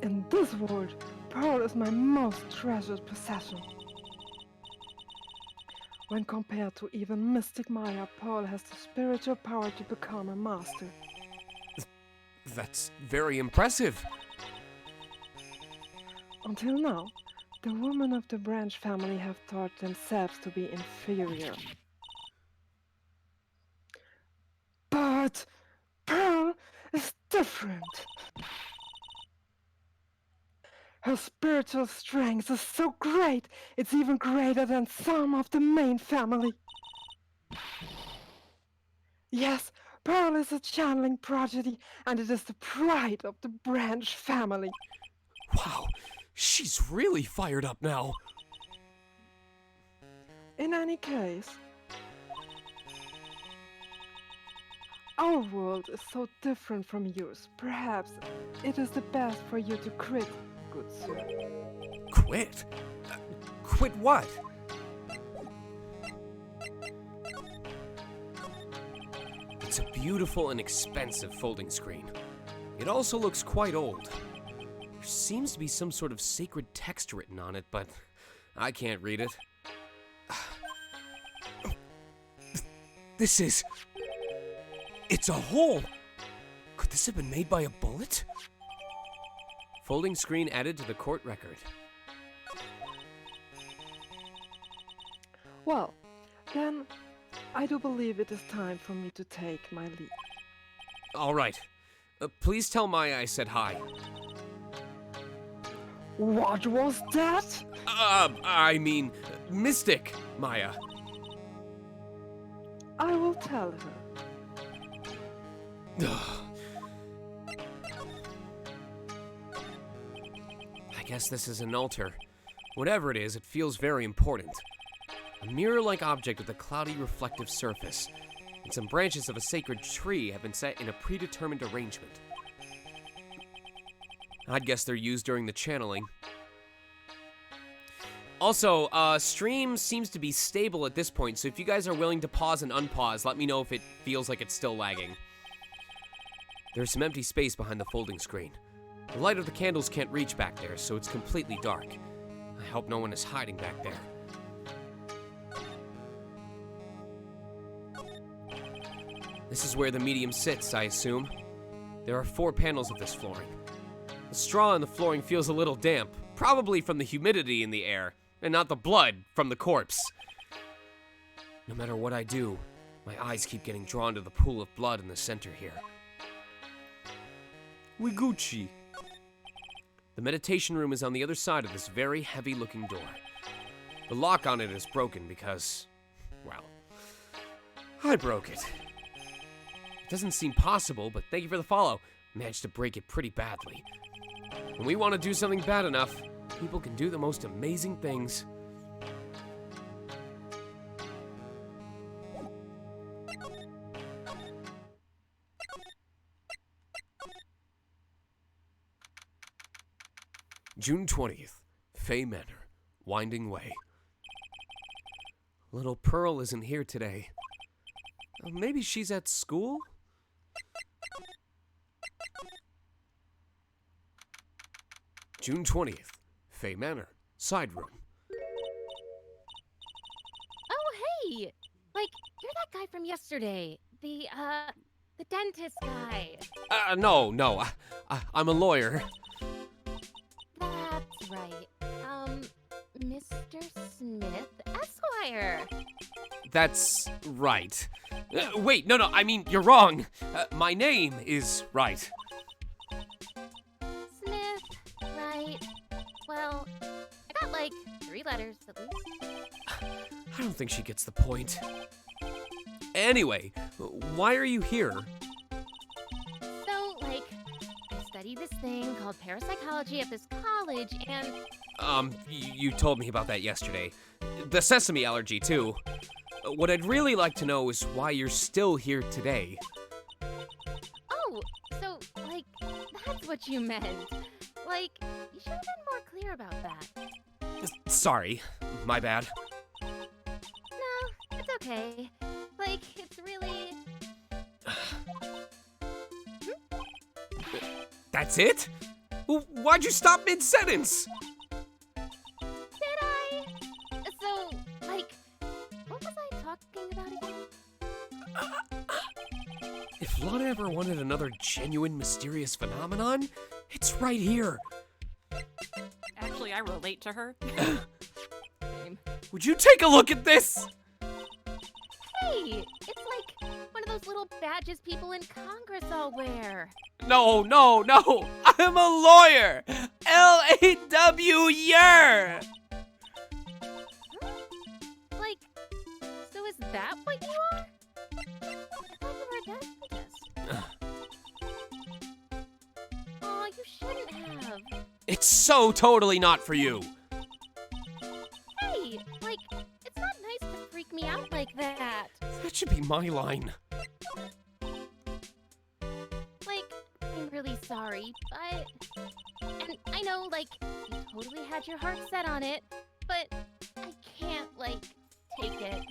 Speaker 7: in this world, Pearl is my most treasured possession. When compared to even Mystic Maya, Pearl has the spiritual power to become a master.
Speaker 4: That's very impressive.
Speaker 7: Until now, the women of the Branch family have thought themselves to be inferior. But Pearl is different. Her spiritual strength is so great, it's even greater than some of the main family. Yes, Pearl is a channeling prodigy, and it is the pride of the Branch family.
Speaker 4: Wow, she's really fired up now.
Speaker 7: In any case, our world is so different from yours. Perhaps it is the best for you to quit, good sir.
Speaker 4: Quit? Quit what? It's a beautiful and expensive folding screen. It also looks quite old. There seems to be some sort of sacred text written on it, but I can't read it. This is... It's a hole! Could this have been made by a bullet? Folding screen added to the court record.
Speaker 7: Well, then I do believe it is time for me to take my leave.
Speaker 4: All right. Please tell Maya I said hi.
Speaker 7: What was that?
Speaker 4: I mean, Mystic Maya.
Speaker 7: I will tell her.
Speaker 4: I guess this is an altar. Whatever it is, it feels very important. A mirror-like object with a cloudy reflective surface, and some branches of a sacred tree have been set in a predetermined arrangement. I'd guess they're used during the channeling. Also, stream seems to be stable at this point, so if you guys are willing to pause and unpause, let me know if it feels like it's still lagging. There's some empty space behind the folding screen. The light of the candles can't reach back there, so it's completely dark. I hope no one is hiding back there. This is where the medium sits, I assume. There are 4 panels of this flooring. The straw in the flooring feels a little damp, probably from the humidity in the air, and not the blood from the corpse. No matter what I do, my eyes keep getting drawn to the pool of blood in the center here. Wiguchi. The meditation room is on the other side of this very heavy-looking door. The lock on it is broken because, well, I broke it. It doesn't seem possible, but thank you for the follow. Managed to break it pretty badly. When we want to do something bad enough, people can do the most amazing things. June 20th, Fay Manor, Winding Way. Little Pearl isn't here today. Maybe she's at school? June 20th, Fay Manor, side room.
Speaker 5: Oh, hey! Like, you're that guy from yesterday. The dentist guy.
Speaker 4: No, I'm a lawyer.
Speaker 5: That's right. Mr. Smith, Esquire.
Speaker 4: That's right. Wait, no, I mean, you're wrong. My name is Wright.
Speaker 5: Smith, right. Well, I got like 3 letters at least.
Speaker 4: I don't think she gets the point. Anyway, why are you here?
Speaker 5: So, like, I studied this thing called parapsychology at this college, and...
Speaker 4: You told me about that yesterday. The sesame allergy, too. What I'd really like to know is why you're still here today.
Speaker 5: Oh, so, like, that's what you meant. Like, you should have been more clear about that.
Speaker 4: Sorry, my bad.
Speaker 5: No, it's okay. Like, it's really...
Speaker 4: That's it? Why'd you stop mid-sentence?
Speaker 5: Did I? So, like, what was I talking about again?
Speaker 4: If Lana ever wanted another genuine mysterious phenomenon, it's right here.
Speaker 6: Actually, I relate to her.
Speaker 5: Same.
Speaker 4: Would you take a look at this?
Speaker 5: Hey, it's like one of those little badges people in Congress all wear.
Speaker 4: No. I'm a lawyer. LAW-yer.
Speaker 5: Like, so is that what you are? I thought you were a dentist. Aw, you shouldn't have.
Speaker 4: It's so totally not for you.
Speaker 5: Hey, like, it's not nice to freak me out like that.
Speaker 4: That should be my line.
Speaker 5: Like, I'm really sorry, but... And I know, like, you totally had your heart set on it, but I can't, like, take it.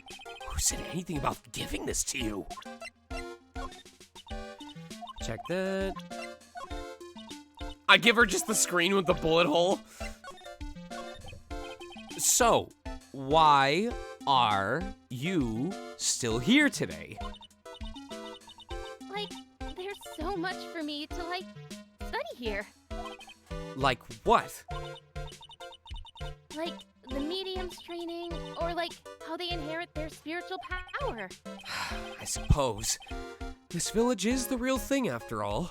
Speaker 4: Who said anything about giving this to you? Check that. I give her just the screen with the bullet hole. So, why are you still here today?
Speaker 5: Like, there's so much for me to, like, study here.
Speaker 4: Like what?
Speaker 5: Like, the medium's training, or, like, how they inherit their spiritual power.
Speaker 4: I suppose. This village is the real thing after all.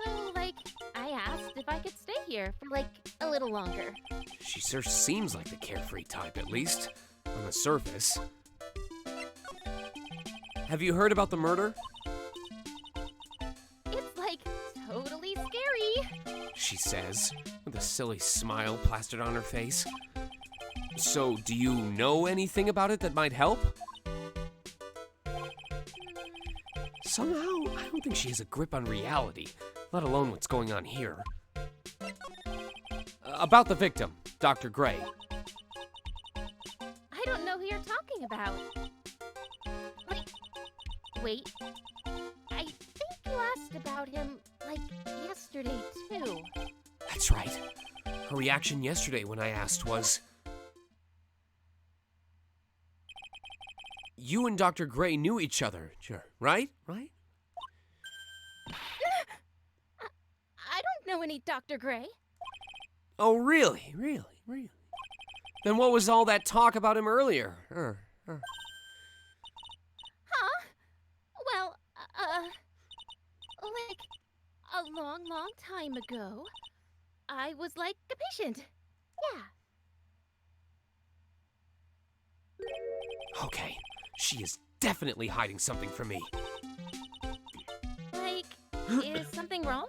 Speaker 5: So, like, I asked if I could stay here for, like, a little longer.
Speaker 4: She sure seems like the carefree type, at least, on the surface. Have you heard about the murder?
Speaker 5: It's, like, totally scary.
Speaker 4: She says, with a silly smile plastered on her face. So, do you know anything about it that might help? Somehow, I don't think she has a grip on reality, let alone what's going on here. About the victim, Dr. Gray.
Speaker 5: I don't know who you're talking about. Like, wait. I think you asked about him, like, yesterday, too.
Speaker 4: That's right. Her reaction yesterday when I asked was... You and Dr. Gray knew each other, right? Right?
Speaker 5: I don't know any Dr. Gray.
Speaker 4: Oh, really? Really? Then what was all that talk about him earlier?
Speaker 5: Huh? Well, like, a long, long time ago, I was like a patient. Yeah.
Speaker 4: Okay, she is definitely hiding something from me.
Speaker 5: Like, is something wrong?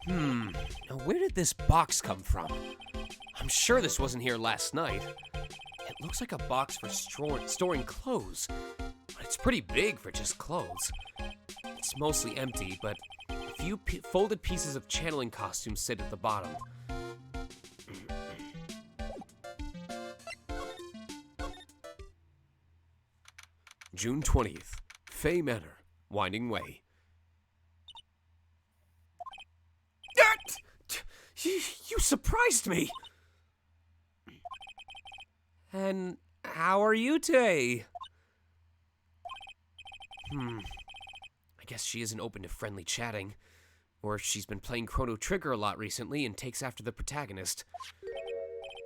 Speaker 4: Now where did this box come from? I'm sure this wasn't here last night. It looks like a box for storing clothes, but it's pretty big for just clothes. It's mostly empty, but a few folded pieces of channeling costumes sit at the bottom. June 20th, Fay Manor, Winding Way. You surprised me! And how are you today? I guess she isn't open to friendly chatting. Or she's been playing Chrono Trigger a lot recently and takes after the protagonist.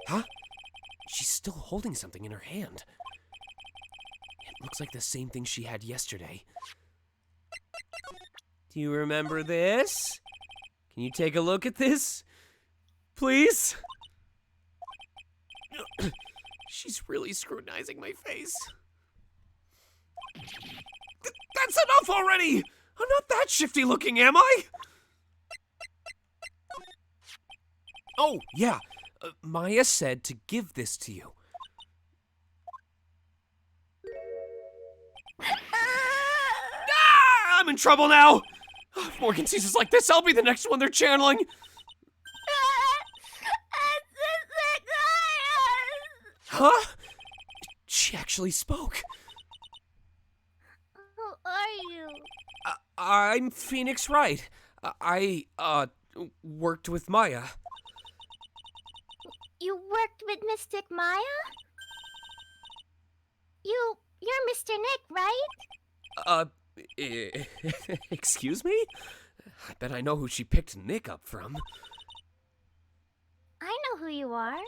Speaker 4: Huh? She's still holding something in her hand. It looks like the same thing she had yesterday. Do you remember this? Can you take a look at this? Please? She's really scrutinizing my face. That's enough already! I'm not that shifty looking, am I? Oh, yeah. Maya said to give this to you. I'm in trouble now! If Morgan sees us like this, I'll be the next one they're channeling. Huh? She actually spoke.
Speaker 5: Who are you?
Speaker 4: I'm Phoenix Wright. I worked with Maya.
Speaker 5: You worked with Mystic Maya? You're Mr. Nick, right?
Speaker 4: Excuse me? I bet I know who she picked Nick up from.
Speaker 5: I know who you are.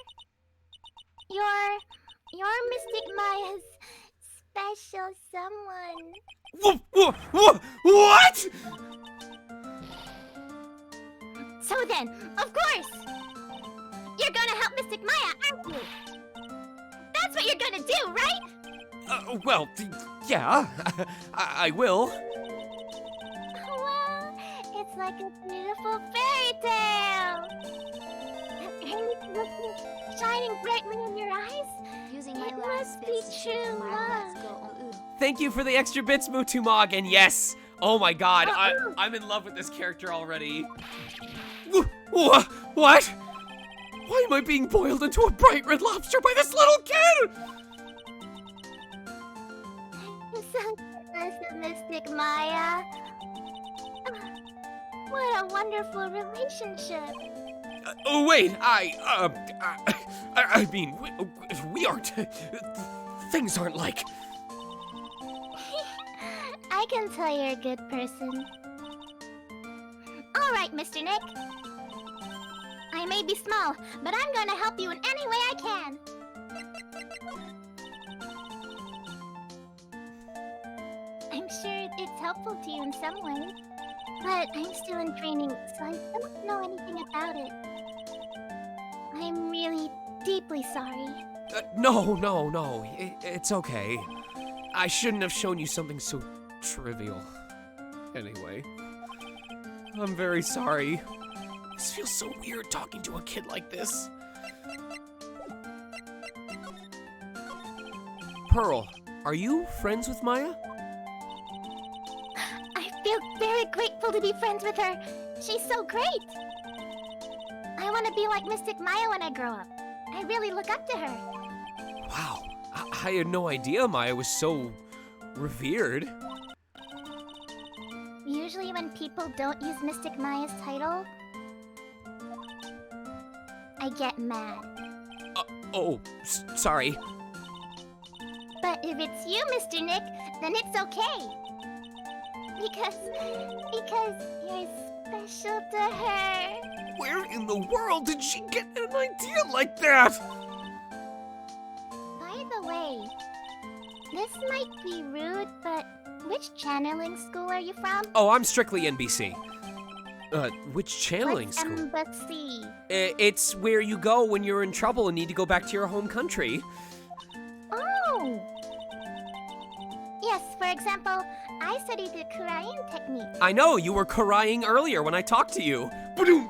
Speaker 5: You're Mystic Maya's special someone.
Speaker 4: What?
Speaker 5: So then, of course, you're gonna help Mystic Maya, aren't you? That's what you're gonna do, right?
Speaker 4: Well, yeah, I will.
Speaker 5: Well, it's like a beautiful fairy tale. Shining brightly in your eyes.
Speaker 9: Using
Speaker 5: It
Speaker 9: my
Speaker 5: must
Speaker 9: last
Speaker 5: be
Speaker 9: bits to
Speaker 5: true
Speaker 9: strengthen my
Speaker 5: love.
Speaker 9: let's go on
Speaker 4: Thank you for the extra bits, Mutumog, and yes! Oh my god, I'm in love with this character already. What? Why am I being boiled into a bright red lobster by this little kid?
Speaker 5: You sound like a Mystic Maya. What a wonderful relationship.
Speaker 4: Oh wait, I mean, we aren't. Things aren't like.
Speaker 5: I can tell you're a good person. All right, Mr. Nick. I may be small, but I'm gonna help you in any way I can. I'm sure it's helpful to you in some way, but I'm still in training, so I don't know anything about it. I'm really deeply sorry.
Speaker 4: No, it's okay. I shouldn't have shown you something so trivial. Anyway, I'm very sorry. This feels so weird talking to a kid like this. Pearl, are you friends with Maya?
Speaker 5: I feel very grateful to be friends with her. She's so great. I want to be like Mystic Maya when I grow up. I really look up to her.
Speaker 4: Wow, I had no idea Maya was so revered.
Speaker 5: Usually when people don't use Mystic Maya's title, I get mad.
Speaker 4: Sorry.
Speaker 5: But if it's you, Mr. Nick, then it's okay. Because you're special to her.
Speaker 4: Where in the world did she get an idea like that?
Speaker 5: By the way, this might be rude, but which channeling school are you from?
Speaker 4: Oh, I'm strictly NBC. Which channeling
Speaker 5: What's
Speaker 4: school?
Speaker 5: embassy?
Speaker 4: It's where you go when you're in trouble and need to go back to your home country.
Speaker 5: Oh! Yes, for example, I studied the Kurain technique.
Speaker 4: I know, you were crying earlier when I talked to you. Ba-doom.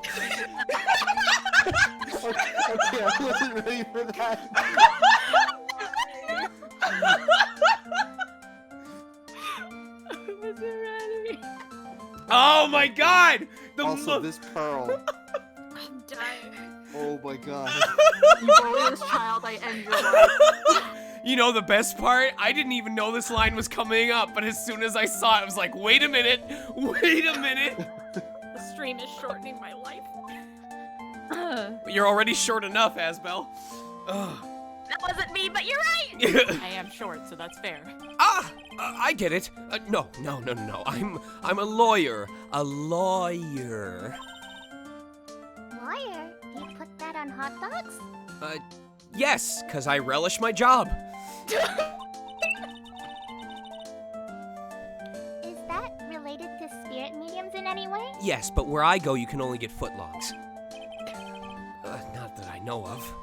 Speaker 3: Okay, I wasn't ready for that.
Speaker 4: Oh my god!
Speaker 3: Also, this Pearl.
Speaker 8: I'm dying.
Speaker 3: Oh my god.
Speaker 8: You bully this child, I end your life.
Speaker 4: You know the best part? I didn't even know this line was coming up, but as soon as I saw it, I was like, wait a minute, wait a minute.
Speaker 6: The stream is shortening my life.
Speaker 4: You're already short enough, Asbel.
Speaker 6: That wasn't me, but you're right. I am short, so that's fair.
Speaker 4: I get it. No. I'm a lawyer. A lawyer.
Speaker 5: Lawyer? You put that on hot dogs?
Speaker 4: Yes, because I relish my job.
Speaker 5: Is that related to spirit mediums in any way?
Speaker 4: Yes, but where I go, you can only get footlongs. Not that I know of.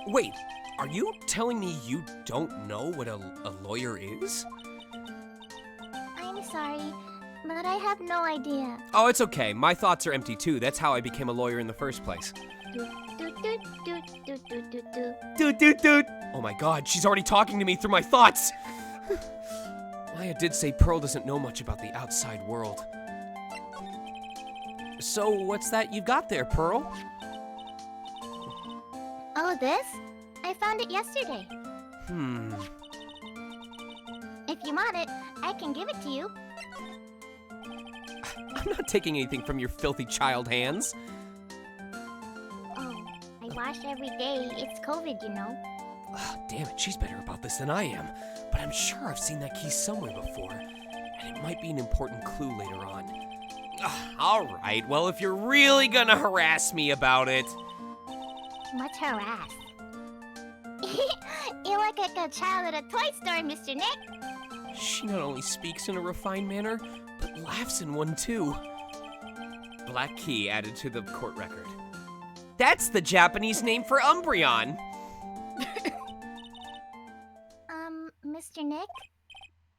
Speaker 4: Wait, are you telling me you don't know what a lawyer is?
Speaker 5: I'm sorry, but I have no idea.
Speaker 4: Oh, it's okay. My thoughts are empty too. That's how I became a lawyer in the first place. Doot. Oh my god, she's already talking to me through my thoughts! Maya did say Pearl doesn't know much about the outside world. So, what's that you've got there, Pearl?
Speaker 5: Oh, this? I found it yesterday.
Speaker 9: If you want it, I can give it to you.
Speaker 4: I'm not taking anything from your filthy child hands.
Speaker 9: Oh, I wash every day. It's COVID, you know.
Speaker 4: Damn it, she's better about this than I am. But I'm sure I've seen that key somewhere before, and it might be an important clue later on. All right, well, if you're really gonna harass me about it...
Speaker 9: What's harass? You're like a child at a toy store, Mr. Nick.
Speaker 4: She not only speaks in a refined manner, but laughs in one too. Black key added to the court record. That's the Japanese name for Umbreon.
Speaker 9: Mr. Nick?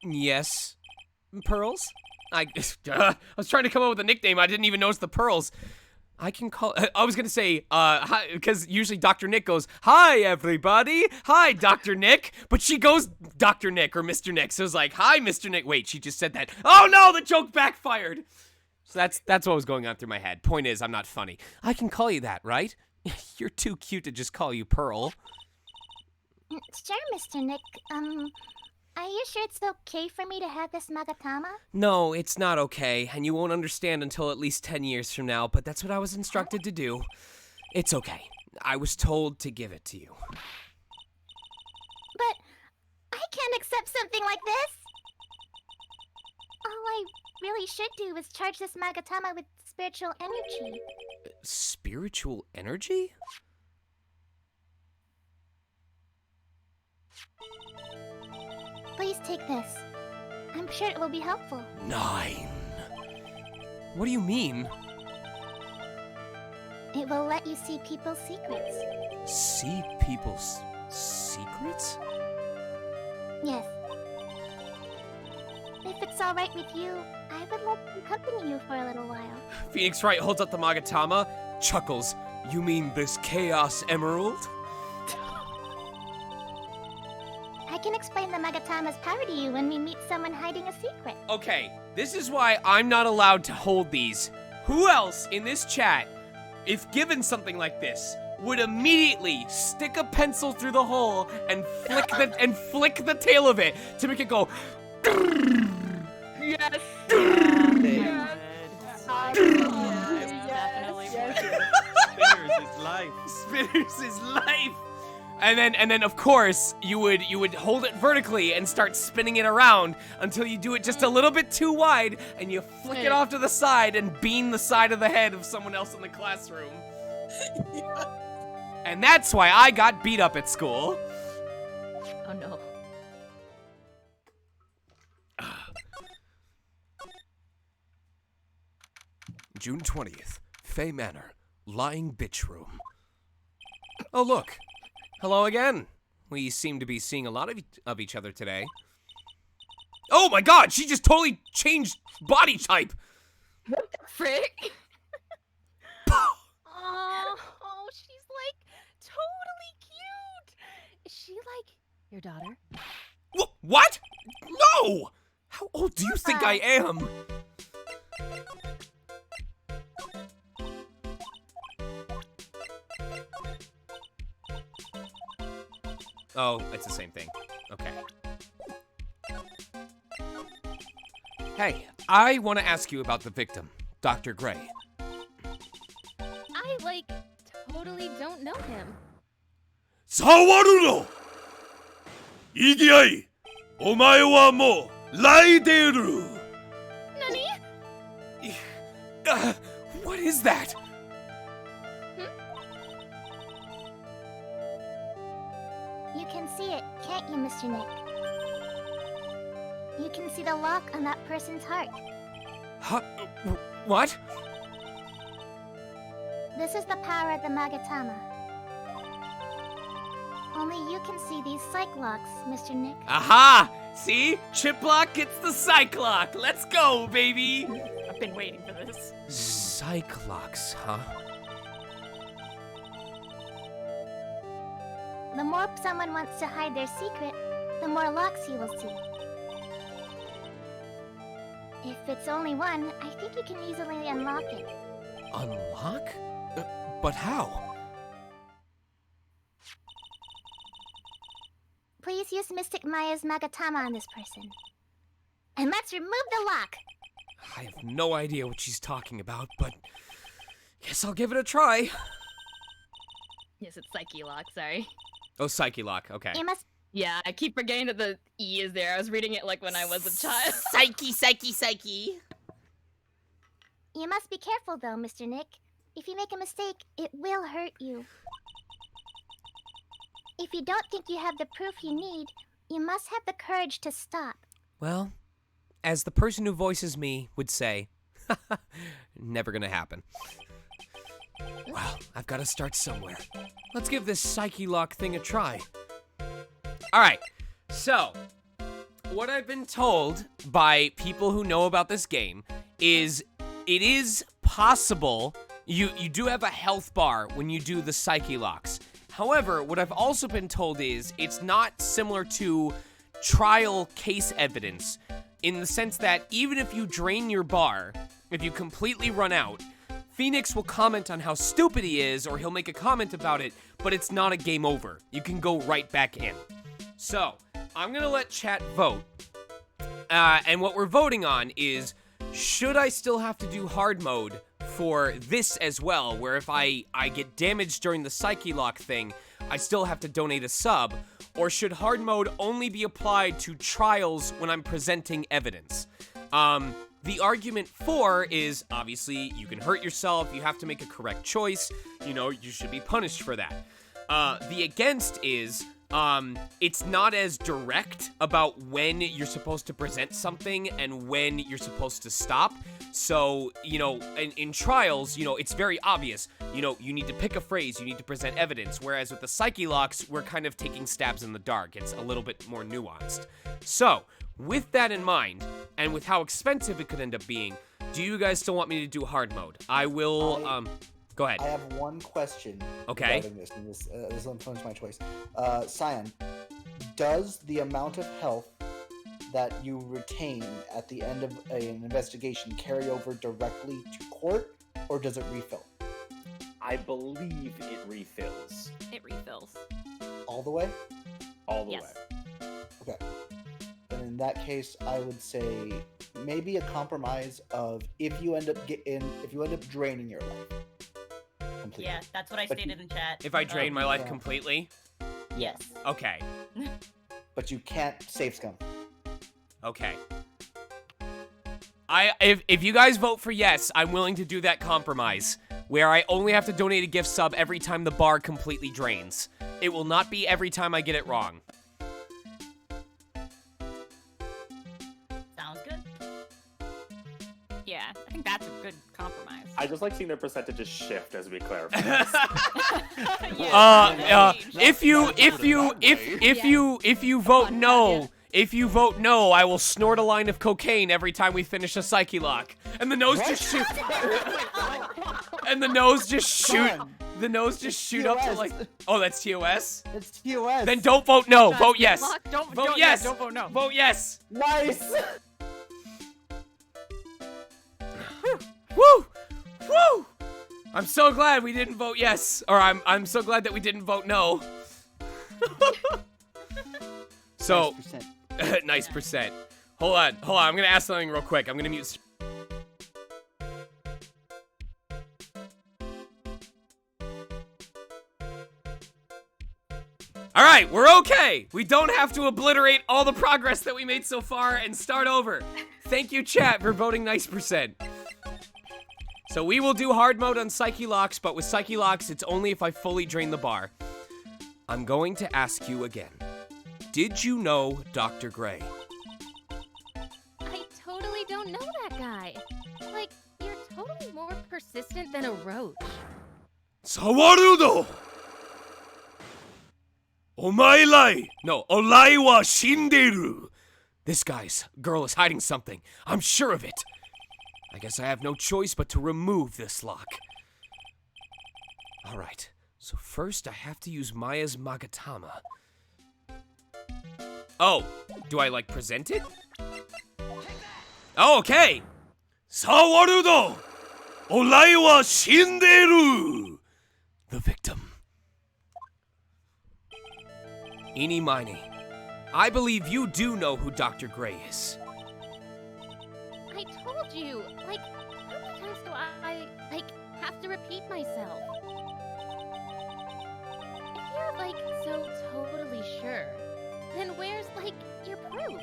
Speaker 4: Yes. Pearls? I was trying to come up with a nickname. I didn't even notice the pearls. I can call... I was going to say, hi, because usually Dr. Nick goes, "Hi, everybody. Hi, Dr. Nick." But she goes Dr. Nick or Mr. Nick. So it's like, "Hi, Mr. Nick." Wait, she just said that. Oh, no, the joke backfired. So that's what was going on through my head. Point is, I'm not funny. I can call you that, right? You're too cute to just call you Pearl.
Speaker 9: Sure, Mr. Nick. Are you sure it's okay for me to have this Magatama?
Speaker 4: No, it's not okay, and you won't understand until at least 10 years from now, but that's what I was instructed to do. It's okay. I was told to give it to you.
Speaker 9: But I can't accept something like this. All I really should do is charge this Magatama with spiritual energy.
Speaker 4: Spiritual energy?
Speaker 9: Please take this. I'm sure it will be helpful.
Speaker 4: 9. What do you mean?
Speaker 9: It will let you see people's secrets.
Speaker 4: See people's secrets?
Speaker 9: Yes. If it's all right with you, I would like to accompany you for a little while.
Speaker 4: Phoenix Wright holds up the Magatama, chuckles. You mean this Chaos Emerald?
Speaker 9: I can explain the Magatama's power to you when we meet someone hiding a secret.
Speaker 4: Okay, this is why I'm not allowed to hold these. Who else in this chat, if given something like this, would immediately stick a pencil through the hole and flick the tail of it to make it go?
Speaker 7: Yes.
Speaker 6: Yes.
Speaker 7: Definitely.
Speaker 1: Spinners is life.
Speaker 4: Spinners is life. And then of course you would hold it vertically and start spinning it around until you do it just a little bit too wide and you flick it off to the side and bean the side of the head of someone else in the classroom. And that's why I got beat up at school.
Speaker 2: Oh no.
Speaker 4: June 20th, Fay Manor, Lying Bitch Room. Oh look, hello again. We seem to be seeing a lot of each other today. Oh my god, she just totally changed body type.
Speaker 2: What the frick?
Speaker 5: Oh, she's like totally cute. Is she like your daughter?
Speaker 4: What? No! How old do you think I am? Oh, it's the same thing. Okay. Hey, I want to ask you about the victim, Dr. Gray.
Speaker 5: I like totally don't know him.
Speaker 1: 触るの異議あいお前はもうライデル
Speaker 5: Nani?
Speaker 4: What is that?
Speaker 9: You can see it, can't you, Mr. Nick? You can see the lock on that person's heart.
Speaker 4: Huh? What?
Speaker 9: This is the power of the Magatama. Only you can see these psych locks, Mr. Nick.
Speaker 4: Aha! See? Chiplock gets the Cyclock. Let's go, baby!
Speaker 6: I've been waiting for this.
Speaker 4: Cyclocks, huh?
Speaker 9: The more someone wants to hide their secret, the more locks you will see. If it's only one, I think you can easily unlock it.
Speaker 4: Unlock? But how?
Speaker 9: Please use Mystic Maya's Magatama on this person. And let's remove the lock.
Speaker 4: I have no idea what she's talking about, but guess I'll give it a try.
Speaker 2: Yes, it's Psyche Lock, sorry.
Speaker 4: Oh, Psyche Lock, okay.
Speaker 9: You must
Speaker 2: Yeah, I keep forgetting that the E is there. I was reading it like when I was a child.
Speaker 4: Psyche.
Speaker 9: You must be careful though, Mr. Nick. If you make a mistake, it will hurt you. If you don't think you have the proof you need, you must have the courage to stop.
Speaker 4: Well, as the person who voices me would say, never gonna happen. Well, I've got to start somewhere. Let's give this Psyche Lock thing a try. Alright, so, what I've been told by people who know about this game is it is possible you do have a health bar when you do the Psyche Locks. However, what I've also been told is it's not similar to trial case evidence in the sense that even if you drain your bar, if you completely run out, Phoenix will comment on how stupid he is, or he'll make a comment about it, but it's not a game over. You can go right back in. So, I'm gonna let chat vote. And what we're voting on is, should I still have to do hard mode for this as well, where if I get damaged during the Psyche Lock thing, I still have to donate a sub, or should hard mode only be applied to trials when I'm presenting evidence? The argument for is, obviously, you can hurt yourself, you have to make a correct choice, you should be punished for that. The against is, it's not as direct about when you're supposed to present something and when you're supposed to stop. So, in trials, it's very obvious. You need to pick a phrase, you need to present evidence, whereas with the Psyche Locks, we're kind of taking stabs in the dark. It's a little bit more nuanced. So, with that in mind, and with how expensive it could end up being, do you guys still want me to do hard mode? I will, go ahead.
Speaker 3: I have one question
Speaker 4: Okay.
Speaker 3: regarding this, and this influenced my choice. Cyan, does the amount of health that you retain at the end of an investigation carry over directly to court, or does it refill?
Speaker 11: I believe it refills.
Speaker 6: It refills.
Speaker 3: All the way?
Speaker 11: All the
Speaker 6: Yes.
Speaker 11: way.
Speaker 3: Okay. Then in that case, I would say maybe a compromise of if you end up draining your life completely.
Speaker 12: Yeah, that's what I
Speaker 3: But
Speaker 12: stated in chat.
Speaker 4: If I drain my life
Speaker 3: yeah.
Speaker 4: completely?
Speaker 12: Yes.
Speaker 4: Okay.
Speaker 3: But you can't save scum.
Speaker 4: Okay. If you guys vote for yes, I'm willing to do that compromise, where I only have to donate a gift sub every time the bar completely drains. It will not be every time I get it wrong.
Speaker 12: Sounds good.
Speaker 6: Yeah, I think that's a good compromise.
Speaker 11: I just like seeing their percentages shift as we clarify this.
Speaker 4: If you vote no, if you vote no, I will snort a line of cocaine every time we finish a Psyche Lock. And the nose just shoot. And the nose just shoot. The nose just shoot up to like. Oh, that's TOS?
Speaker 3: It's TOS.
Speaker 4: Then don't vote no. Vote yes.
Speaker 6: Don't
Speaker 4: Vote
Speaker 6: don't,
Speaker 4: yes.
Speaker 6: Yeah, don't vote no.
Speaker 4: Vote yes.
Speaker 3: Nice.
Speaker 4: Woo! Woo! I'm so glad we didn't vote yes. Or I'm so glad that we didn't vote no. So, nice percent. Hold on. I'm gonna ask something real quick. I'm gonna mute. All right, we're okay. We don't have to obliterate all the progress that we made so far and start over. Thank you, chat, for voting nice percent. So we will do hard mode on Psyche Locks, but with Psyche Locks, it's only if I fully drain the bar. I'm going to ask you again. Did you know Dr. Gray?
Speaker 5: I totally don't know that guy. Like, you're totally more persistent than a roach.
Speaker 4: Sawarudo! Omae No, Olai wa shinderu. This girl is hiding something. I'm sure of it. I guess I have no choice but to remove this lock. Alright, so first I have to use Maya's Magatama. Oh, do I, present it? Oh, okay! Sawarudo! Olai wa shinderu! The victim. Eeny Miny, I believe you do know who Dr. Gray is.
Speaker 5: told you. Like, how many times do I, like, have to repeat myself? If you're, like, so totally sure, then where's, like, your proof?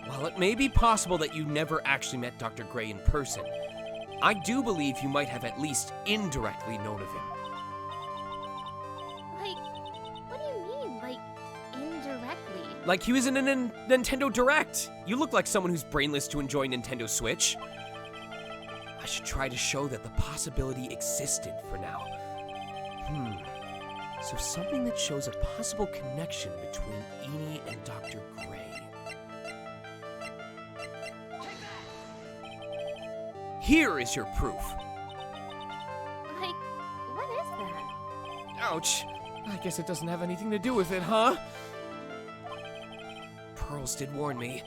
Speaker 4: While it may be possible that you never actually met Dr. Gray in person, I do believe you might have at least indirectly known of him.
Speaker 5: Like, what do you mean, like, indirectly?
Speaker 4: Like he was in a Nintendo Direct. You look like someone who's brainless to enjoy Nintendo Switch. I should try to show that the possibility existed for now. So something that shows a possible connection between Eni and Dr. Gray. Here is your proof.
Speaker 5: Like, what is that?
Speaker 4: Ouch. I guess it doesn't have anything to do with it, huh? Pearls did warn me.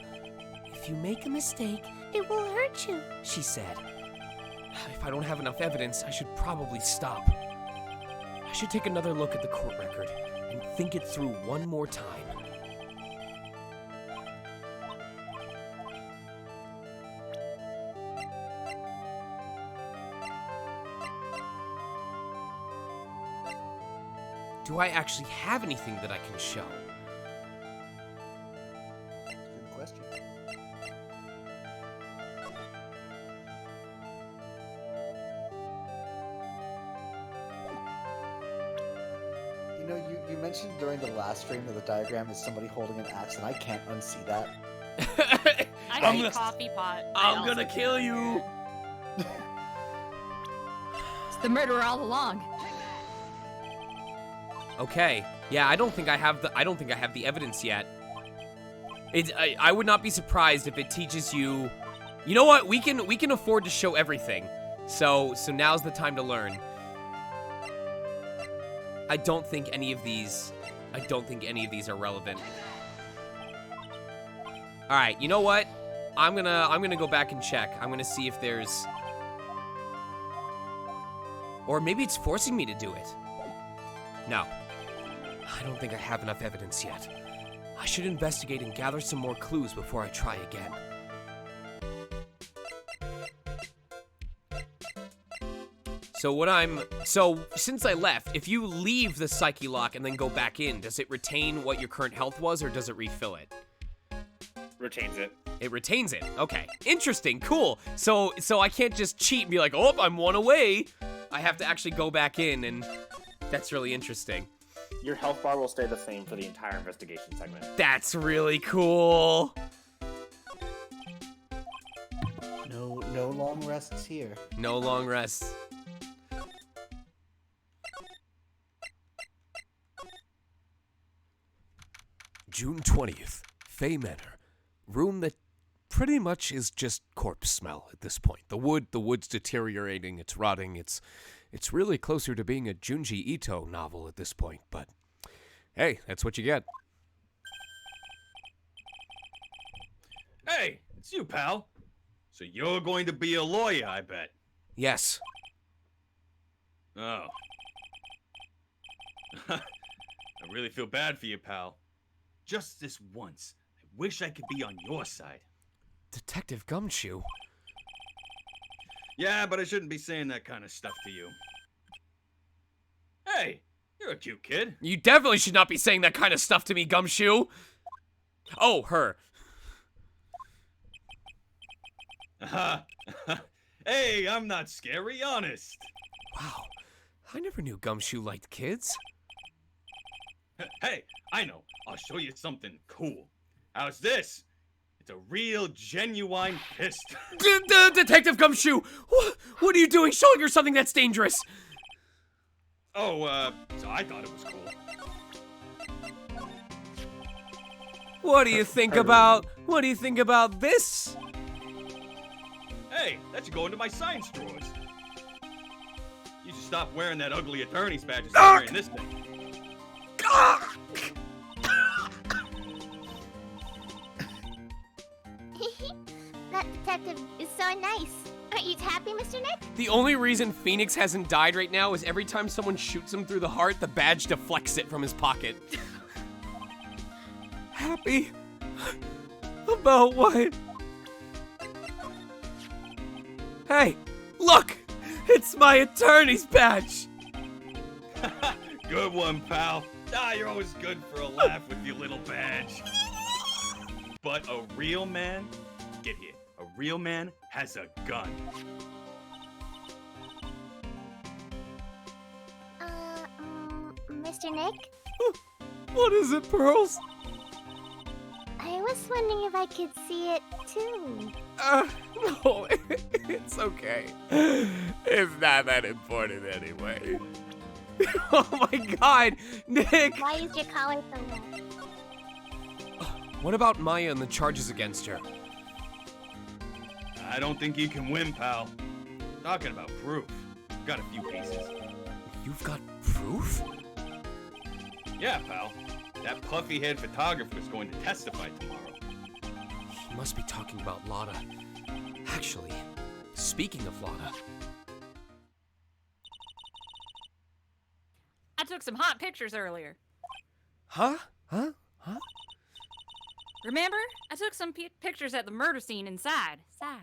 Speaker 4: If you make a mistake,
Speaker 9: It will hurt you.
Speaker 4: she said. If I don't have enough evidence, I should probably stop. I should take another look at the court record and think it through one more time. Do I actually have anything that I can show?
Speaker 3: Good question. You know, you mentioned during the last stream that the diagram is somebody holding an axe, and I can't unsee that.
Speaker 6: I
Speaker 4: I'm
Speaker 6: see
Speaker 4: gonna-
Speaker 6: coffee pot.
Speaker 4: I'm gonna kill you!
Speaker 2: It's the murderer all along.
Speaker 4: Okay. Yeah, I don't think I have the evidence yet. I would not be surprised if it teaches you. You know what? We can afford to show everything. So now's the time to learn. I don't think any of these are relevant. All right, you know what? I'm gonna go back and check. I'm gonna see if there's, or maybe it's forcing me to do it. No, I don't think I have enough evidence yet. I should investigate and gather some more clues before I try again. So since I left, if you leave the Psyche Lock and then go back in, does it retain what your current health was, or does it refill it?
Speaker 11: Retains it.
Speaker 4: It retains it. Okay. Interesting. Cool. So I can't just cheat and be like, oh, I'm one away. I have to actually go back in, and that's really interesting.
Speaker 11: Your health bar will stay the same for the entire investigation segment.
Speaker 4: That's really cool.
Speaker 3: No long rests here.
Speaker 4: No long rests. June 20th, Fay Manor. Room that pretty much is just corpse smell at this point. The wood's deteriorating, it's rotting, it's really closer to being a Junji Ito novel at this point, but hey, that's what you get.
Speaker 1: Hey, it's you, pal. So you're going to be a lawyer, I bet.
Speaker 4: Yes.
Speaker 1: Oh. I really feel bad for you, pal. Just this once, I wish I could be on your side.
Speaker 4: Detective Gumshoe?
Speaker 1: Yeah, but I shouldn't be saying that kind of stuff to you. Hey, you're a cute kid.
Speaker 4: You definitely should not be saying that kind of stuff to me, Gumshoe. Oh, her.
Speaker 1: Hey, I'm not scary, honest.
Speaker 4: Wow, I never knew Gumshoe liked kids.
Speaker 1: Hey, I know. I'll show you something cool. How's this? It's a real, genuine pistol.
Speaker 4: Detective Gumshoe! What are you doing showing her something that's dangerous?
Speaker 1: Oh, so I thought it was cool.
Speaker 4: What do you think about this?
Speaker 1: Hey, that should go into my science drawers. You should stop wearing that ugly attorney's badge and start wearing this thing.
Speaker 9: That detective is so nice. Aren't you happy, Mr. Nick?
Speaker 4: The only reason Phoenix hasn't died right now is every time someone shoots him through the heart, the badge deflects it from his pocket. Happy? About what? Hey, look! It's my attorney's badge!
Speaker 1: Good one, pal. You're always good for a laugh with your little badge. But a real man, get here, a real man has a gun.
Speaker 9: Mr. Nick?
Speaker 4: What is it, Pearls?
Speaker 9: I was wondering if I could see it too.
Speaker 4: No, it's okay. It's not that important anyway. Oh my god, Nick!
Speaker 9: Why is your collar so wet?
Speaker 4: What about Maya and the charges against her?
Speaker 1: I don't think you can win, pal. Talking about proof. Got a few pieces.
Speaker 4: You've got proof?
Speaker 1: Yeah, pal. That puffy-head photographer is going to testify tomorrow.
Speaker 4: He must be talking about Lotta. Actually, speaking of Lotta...
Speaker 6: I took some hot pictures earlier.
Speaker 4: Huh?
Speaker 6: Remember? I took some pictures at the murder scene inside. Side.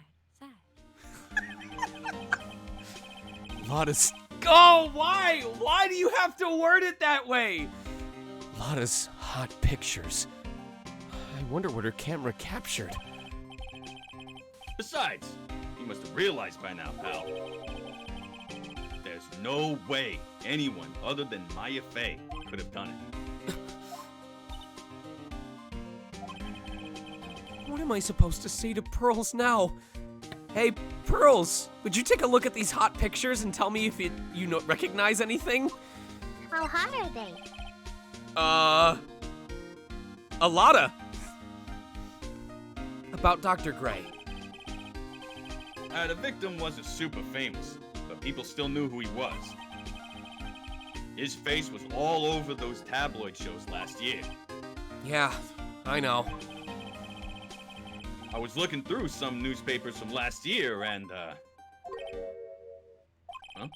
Speaker 4: Lotta's... Oh, why? Why do you have to word it that way? Lotta's hot pictures. I wonder what her camera captured.
Speaker 1: Besides, you must have realized by now, pal. There's no way anyone other than Maya Fey could have done it.
Speaker 4: What am I supposed to say to Pearls now? Hey, Pearls, would you take a look at these hot pictures and tell me if you recognize anything?
Speaker 9: How hot are they?
Speaker 4: A lotta. About Dr. Gray.
Speaker 1: The victim wasn't super famous, but people still knew who he was. His face was all over those tabloid shows last year.
Speaker 4: Yeah, I know.
Speaker 1: I was looking through some newspapers from last year and, Huh?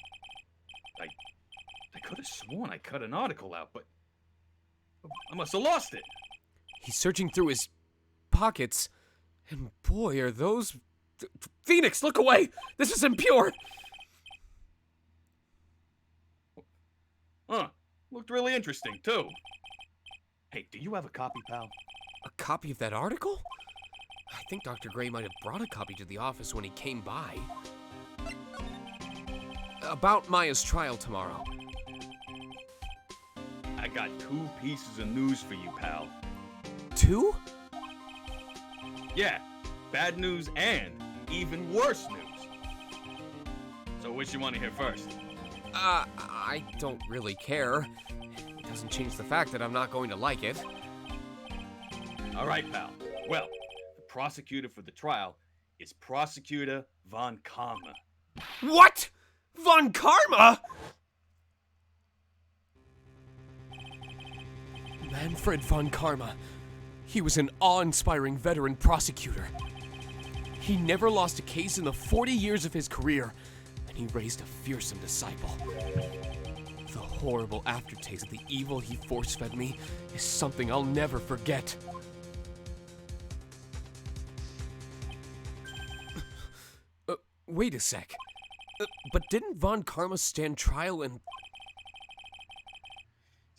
Speaker 1: I could have sworn I cut an article out, but I must have lost it.
Speaker 4: He's searching through his pockets, and boy, are those... Phoenix, look away! This is impure!
Speaker 1: Huh. Looked really interesting, too. Hey, do you have a copy, pal?
Speaker 4: A copy of that article? I think Dr. Gray might have brought a copy to the office when he came by. About Maya's trial tomorrow.
Speaker 1: I got 2 pieces of news for you, pal.
Speaker 4: 2?
Speaker 1: Yeah, bad news and even worse news. So which you want to hear first?
Speaker 4: I don't really care. It doesn't change the fact that I'm not going to like it.
Speaker 1: All right, pal. Well, the prosecutor for the trial is Prosecutor Von Karma.
Speaker 4: What? Von Karma? Manfred Von Karma. He was an awe-inspiring veteran prosecutor. He never lost a case in the 40 years of his career, and he raised a fearsome disciple. The horrible aftertaste of the evil he force-fed me is something I'll never forget. Wait a sec. But didn't Von Karma stand trial in...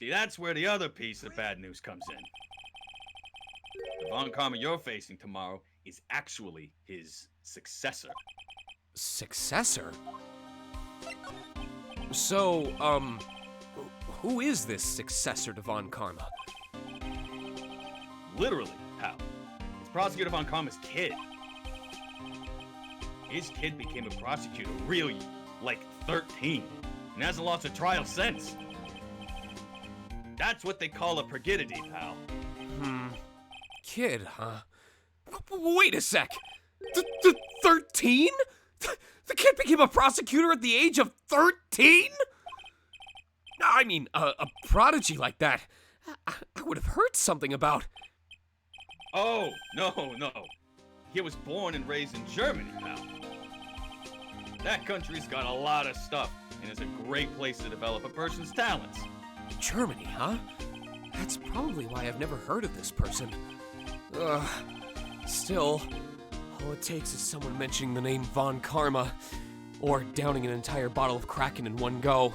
Speaker 1: See, that's where the other piece of bad news comes in. The Von Karma you're facing tomorrow is actually his successor.
Speaker 4: Successor? So, who is this successor to Von Karma?
Speaker 1: Literally, pal. It's Prosecutor Von Karma's kid. His kid became a prosecutor really, like, 13, and hasn't lost a trial since. That's what they call a prodigy, pal.
Speaker 4: Kid, huh? Wait a sec! 13? The kid became a prosecutor at the age of 13? I mean, a prodigy like that, I would have heard something about.
Speaker 1: Oh, no. He was born and raised in Germany, pal. That country's got a lot of stuff, and is a great place to develop a person's talents.
Speaker 4: Germany, huh? That's probably why I've never heard of this person. Still, All it takes is someone mentioning the name Von Karma, or downing an entire bottle of Kraken in one go.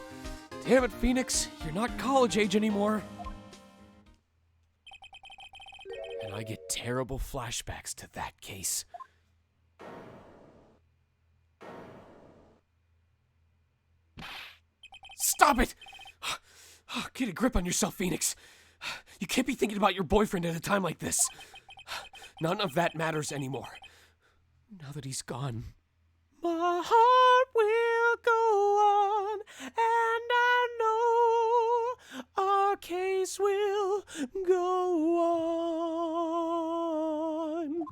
Speaker 4: Damn it, Phoenix, you're not college age anymore. And I get terrible flashbacks to that case. Stop it! Get a grip on yourself, Phoenix. You can't be thinking about your boyfriend at a time like this. None of that matters anymore. Now that he's gone, my heart will go on, and I know our case will go on.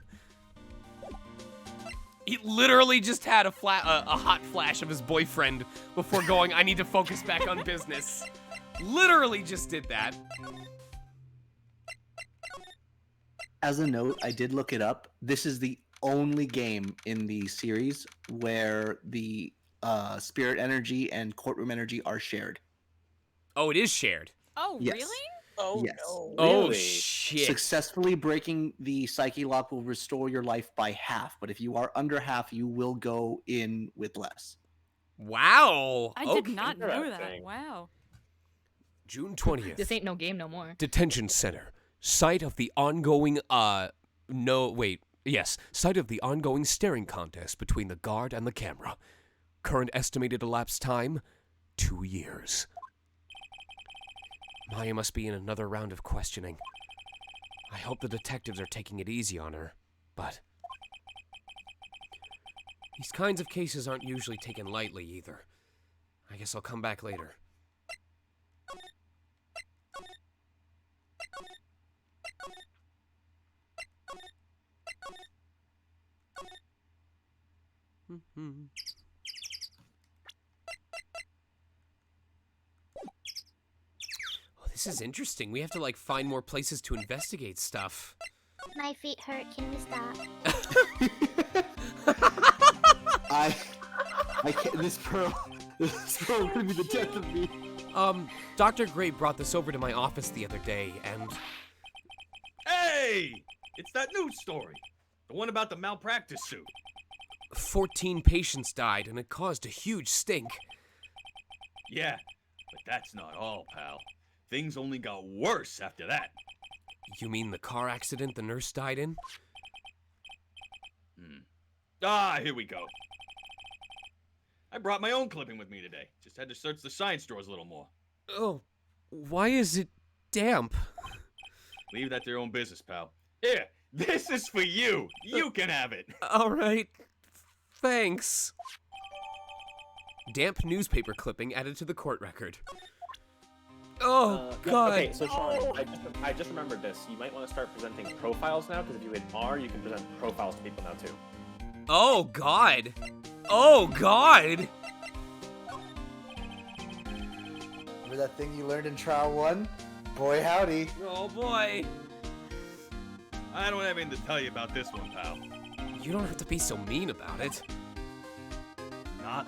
Speaker 4: He literally just had a hot flash of his boyfriend before going, I need to focus back on business. Literally just did that.
Speaker 3: As a note, I did look it up. This is the only game in the series where the spirit energy and courtroom energy are shared.
Speaker 4: Oh, it is shared.
Speaker 6: Oh,
Speaker 3: Yes.
Speaker 6: really?
Speaker 11: Oh,
Speaker 3: Yes.
Speaker 11: no.
Speaker 4: Oh,
Speaker 11: Really?
Speaker 4: shit.
Speaker 3: Successfully breaking the psyche lock will restore your life by half, but if you are under half, you will go in with less.
Speaker 4: Wow.
Speaker 6: I did
Speaker 4: Okay.
Speaker 6: not know that.
Speaker 11: Interesting.
Speaker 6: Wow.
Speaker 4: June 20th.
Speaker 2: This ain't no game no more.
Speaker 4: Detention Center. Site of the ongoing, site of the ongoing staring contest between the guard and the camera. Current estimated elapsed time, 2 years. Maya must be in another round of questioning. I hope the detectives are taking it easy on her, but these kinds of cases aren't usually taken lightly either. I guess I'll come back later. Oh, this is interesting. We have to, like, find more places to investigate stuff.
Speaker 9: My feet hurt. Can we stop?
Speaker 3: I can't. This pearl is gonna be the death of me.
Speaker 4: Dr. Gray brought this over to my office the other day, and
Speaker 1: Hey! It's that news story. The one about the malpractice suit.
Speaker 4: 14 patients died, and it caused a huge stink.
Speaker 1: Yeah, but that's not all, pal. Things only got worse after that.
Speaker 4: You mean the car accident the nurse died in?
Speaker 1: Here we go. I brought my own clipping with me today. Just had to search the science drawers a little more.
Speaker 4: Oh, why is it damp?
Speaker 1: Leave that to your own business, pal. Here, this is for you. You can have it.
Speaker 4: All right, thanks. Damp newspaper clipping added to the court record. Oh, God.
Speaker 11: Okay, so Sean, I just remembered this. You might want to start presenting profiles now, because if you hit R, you can present profiles to people now, too.
Speaker 4: Oh, God. Oh, God.
Speaker 3: Remember that thing you learned in trial 1? Boy, howdy.
Speaker 4: Oh, boy.
Speaker 1: I don't have anything to tell you about this one, pal.
Speaker 4: You don't have to be so mean about it.
Speaker 1: Not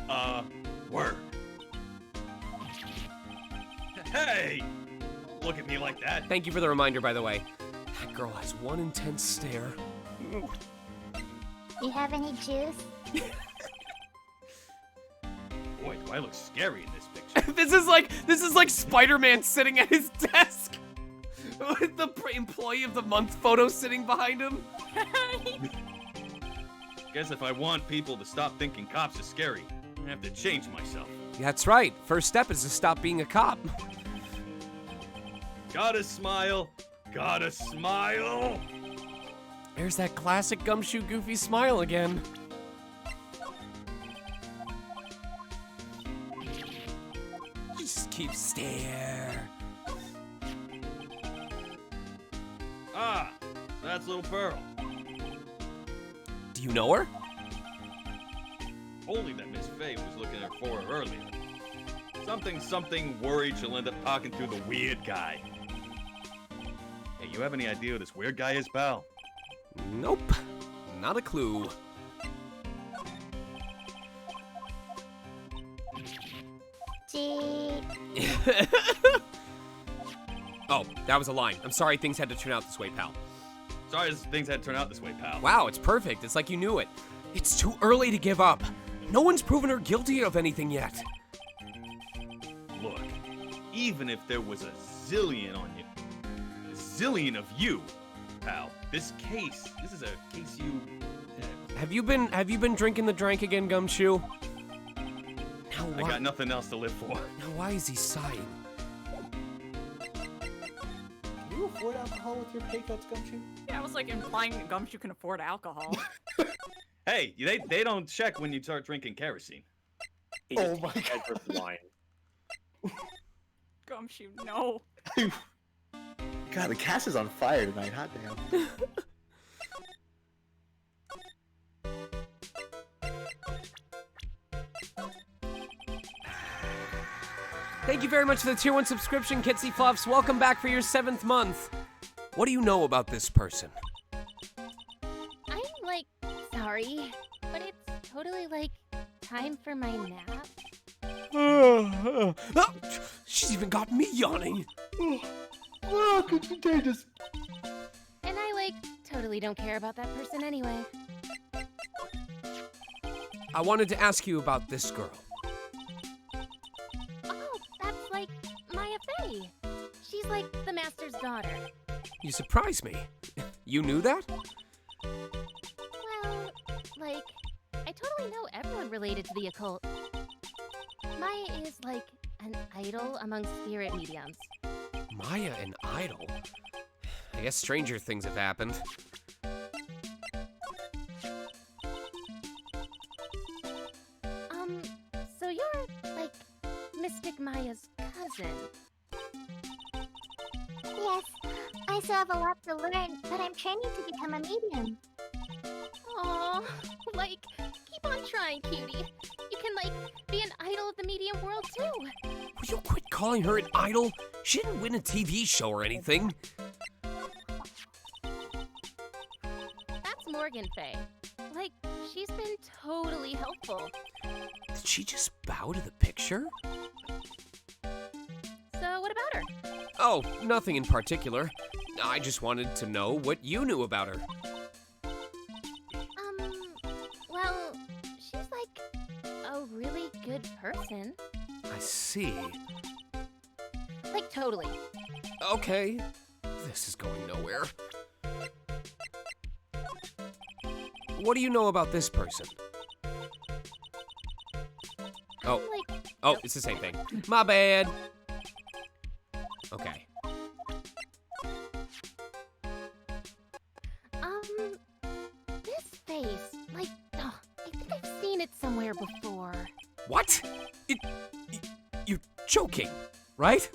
Speaker 1: a word. Hey! Look at me like that.
Speaker 4: Thank you for the reminder, by the way. That girl has one intense stare.
Speaker 9: You have any juice?
Speaker 1: Boy, do I look scary in this picture.
Speaker 4: This is like Spider-Man sitting at his desk with the employee of the month photo sitting behind him.
Speaker 1: Guess if I want people to stop thinking cops are scary, I have to change myself.
Speaker 4: That's right. First step is to stop being a cop.
Speaker 1: Gotta smile. Gotta smile.
Speaker 4: There's that classic gumshoe goofy smile again. Just keep stare.
Speaker 1: Ah, that's little Pearl.
Speaker 4: Do you know her?
Speaker 1: Only that Miss Faye was looking at for her earlier. Something worried she'll end up talking to the weird guy. Hey, you have any idea who this weird guy is, pal?
Speaker 4: Nope. Not a clue.
Speaker 9: Gee.
Speaker 4: Oh, that was a line. I'm sorry things had to turn out this way, pal.
Speaker 1: Sorry things had to turn out this way, pal.
Speaker 4: Wow, it's perfect. It's like you knew it. It's too early to give up. No one's proven her guilty of anything yet.
Speaker 1: Look, even if there was a zillion on you, a zillion of you, pal, this is a case you...
Speaker 4: Have you been drinking the drink again, Gumshoe?
Speaker 1: I got nothing else to live for.
Speaker 4: Now why is he sighing?
Speaker 3: Can you afford alcohol with your pay cuts, Gumshoe?
Speaker 6: Yeah, I was like implying that Gumshoe can afford alcohol.
Speaker 1: Hey, they don't check when you start drinking kerosene.
Speaker 11: Oh my god. Wine.
Speaker 6: Gumshoe, no.
Speaker 3: God, the cast is on fire tonight. Hot damn.
Speaker 4: Thank you very much for the tier 1 subscription, Kitsy Fluffs. Welcome back for your 7th month. What do you know about this person?
Speaker 5: I'm like sorry, but it's totally like time for my nap.
Speaker 4: She's even got me yawning.
Speaker 3: It's contagious.
Speaker 5: And I like totally don't care about that person anyway.
Speaker 4: I wanted to ask you about this girl.
Speaker 5: Oh, that's like Maya Fey. She's like the master's daughter.
Speaker 4: You surprised me. You knew that?
Speaker 5: Well, like, I totally know everyone related to the occult. Maya is like an idol among spirit mediums.
Speaker 4: Maya an idol? I guess stranger things have happened.
Speaker 5: So you're like Mystic Maya's cousin.
Speaker 9: Yes, I still have a lot to learn, but I'm training to become a medium.
Speaker 5: Aw, like, keep on trying, cutie. You can, like, be an idol of the medium world, too.
Speaker 4: Will you quit calling her an idol? She didn't win a TV show or anything.
Speaker 5: That's Morgan Fey. Like, she's been totally helpful.
Speaker 4: Did she just bow to the picture?
Speaker 5: So, what about her?
Speaker 4: Oh, nothing in particular. I just wanted to know what you knew about her.
Speaker 5: Well, she's like a really good person.
Speaker 4: I see.
Speaker 5: Like, totally.
Speaker 4: Okay. This is going nowhere. What do you know about this person? Oh. Oh, it's the same thing. My bad. Okay.
Speaker 5: This face, like, I think I've seen it somewhere before.
Speaker 4: What? You're joking, right?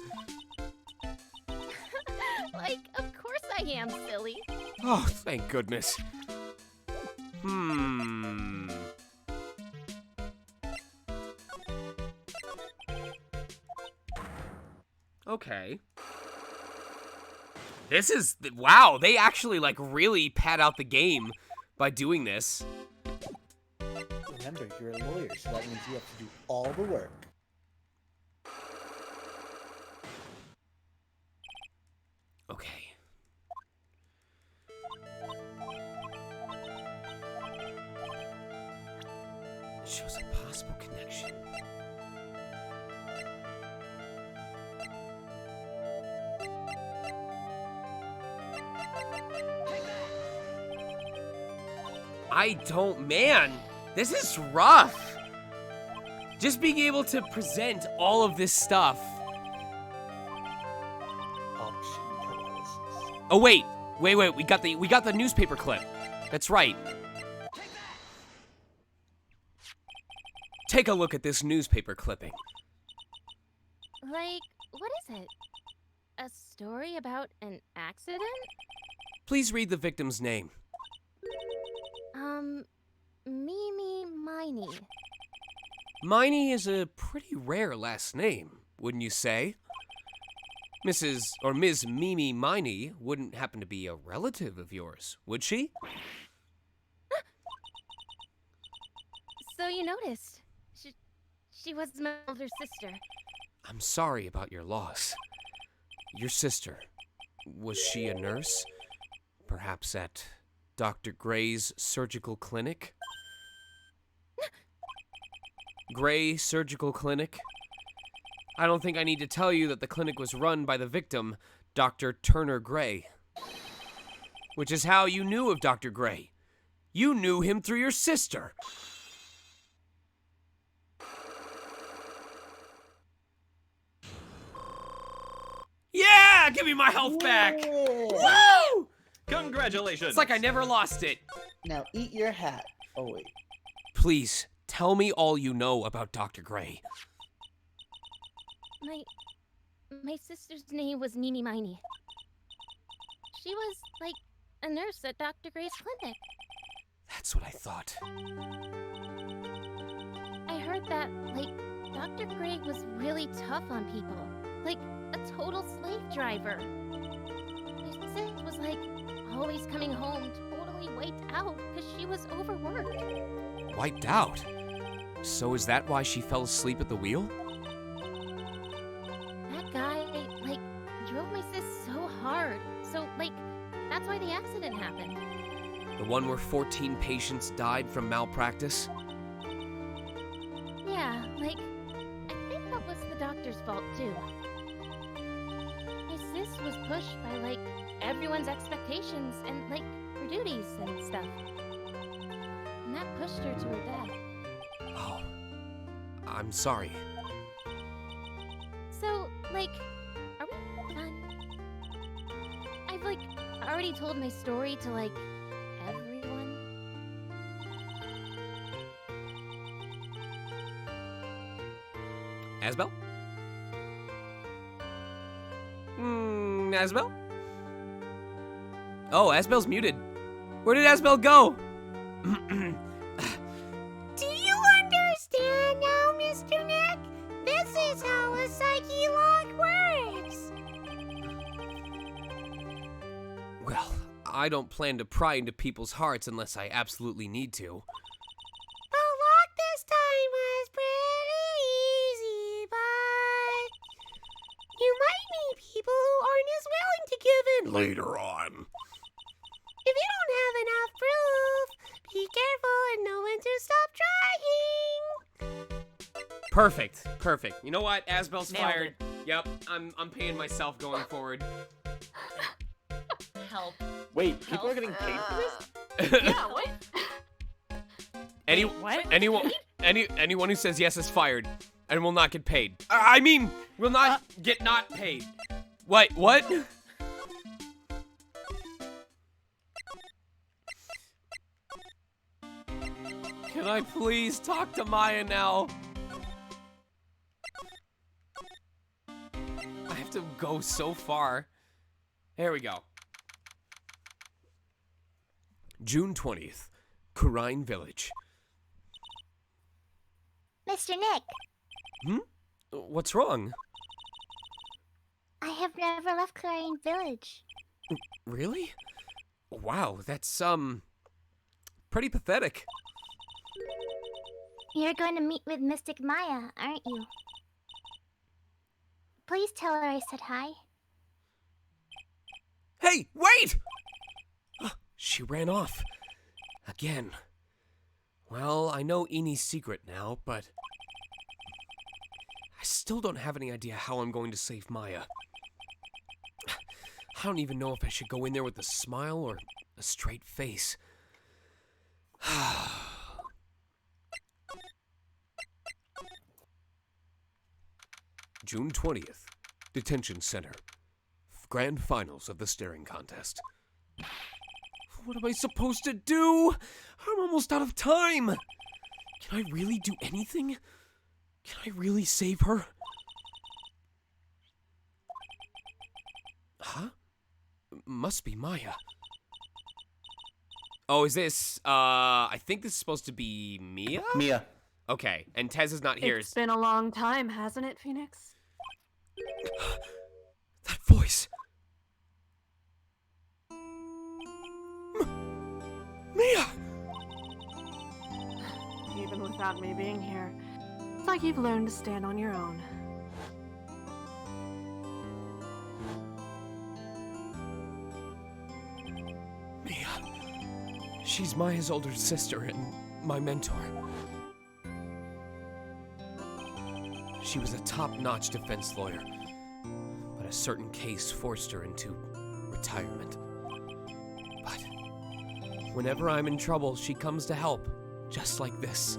Speaker 5: Like, of course I am, silly.
Speaker 4: Oh, thank goodness. Okay. This is, wow, they actually like really pad out the game by doing this.
Speaker 3: Remember, you're a lawyer, so that means you have to do all the work.
Speaker 4: Okay. It shows a possible connection. Man, this is rough. Just being able to present all of this stuff. Oh wait, we got the newspaper clip. That's right. Take a look at this newspaper clipping.
Speaker 5: Like, what is it? A story about an accident?
Speaker 4: Please read the victim's name.
Speaker 5: Mimi Miney.
Speaker 4: Miney is a pretty rare last name, wouldn't you say? Mrs. or Ms. Mimi Miney wouldn't happen to be a relative of yours, would she?
Speaker 5: So you noticed. She was my older sister.
Speaker 4: I'm sorry about your loss. Your sister, was she a nurse? perhaps at Dr. Gray's surgical clinic? Gray Surgical Clinic? I don't think I need to tell you that the clinic was run by the victim, Dr. Turner Gray. Which is how you knew of Dr. Gray. You knew him through your sister. Yeah! Give me my health back! Woo!
Speaker 1: Congratulations!
Speaker 4: It's like I never lost it.
Speaker 3: Now eat your hat. Oh wait.
Speaker 4: Please, tell me all you know about Dr. Gray.
Speaker 5: My sister's name was Nini Miney. She was, like, a nurse at Dr. Gray's clinic.
Speaker 4: That's what I thought.
Speaker 5: I heard that, like, Dr. Gray was really tough on people. Like, a total slave driver. My sister was, like, always coming home totally wiped out because she was overworked.
Speaker 4: Wiped out? So is that why she fell asleep at the wheel?
Speaker 5: That guy, like, drove my sis so hard. So, like, that's why the accident happened.
Speaker 4: The one where 14 patients died from malpractice?
Speaker 5: Yeah, like, I think that was the doctor's fault, too. My sis was pushed by, like, everyone's expectations and, like, her duties and stuff. And that pushed her to her death.
Speaker 4: Oh, I'm sorry.
Speaker 5: So, like, are we done? I've, like, already told my story to, like, everyone.
Speaker 4: Asbel? Asbel? Oh, Asbel's muted. Where did Asbel go?
Speaker 9: Do you understand now, Mr. Nick? This is how a psyche lock works.
Speaker 4: Well, I don't plan to pry into people's hearts unless I absolutely need to.
Speaker 9: The lock this time was pretty easy, but you might meet people who aren't as willing to give in
Speaker 4: Later on.
Speaker 9: If you don't have enough proof, be careful and know when to stop trying.
Speaker 4: Perfect, perfect. You know what? Asbel's
Speaker 6: Nailed
Speaker 4: fired. Yep, I'm paying myself going forward.
Speaker 6: Help.
Speaker 11: Wait, people are getting paid for this?
Speaker 6: Yeah, what?
Speaker 4: Anyone who says yes is fired and will not get paid. I mean, will not get not paid. What? Can I please talk to Maya now? I have to go so far. There we go. June 20th, Kurine Village.
Speaker 9: Mr. Nick,
Speaker 4: What's wrong?
Speaker 9: I have never left Clarion Village.
Speaker 4: Really? Wow, that's, pretty pathetic.
Speaker 9: You're going to meet with Mystic Maya, aren't you? Please tell her I said hi.
Speaker 4: Hey, wait! She ran off. Again. Well, I know Eni's secret now, but I still don't have any idea how I'm going to save Maya. I don't even know if I should go in there with a smile or a straight face. June 20th, Detention Center. Grand Finals of the Staring Contest. What am I supposed to do? I'm almost out of time. Can I really do anything? Can I really save her? Huh? Must be Maya. Oh, is this, I think this is supposed to be Mia?
Speaker 3: Mia.
Speaker 4: Okay, and Tez is not here.
Speaker 8: It's been a long time, hasn't it, Phoenix?
Speaker 4: That voice. Mia!
Speaker 8: Even without me being here, it's like you've learned to stand on your own.
Speaker 4: She's Maya's older sister and my mentor. She was a top-notch defense lawyer, but a certain case forced her into retirement. But whenever I'm in trouble, she comes to help, just like this.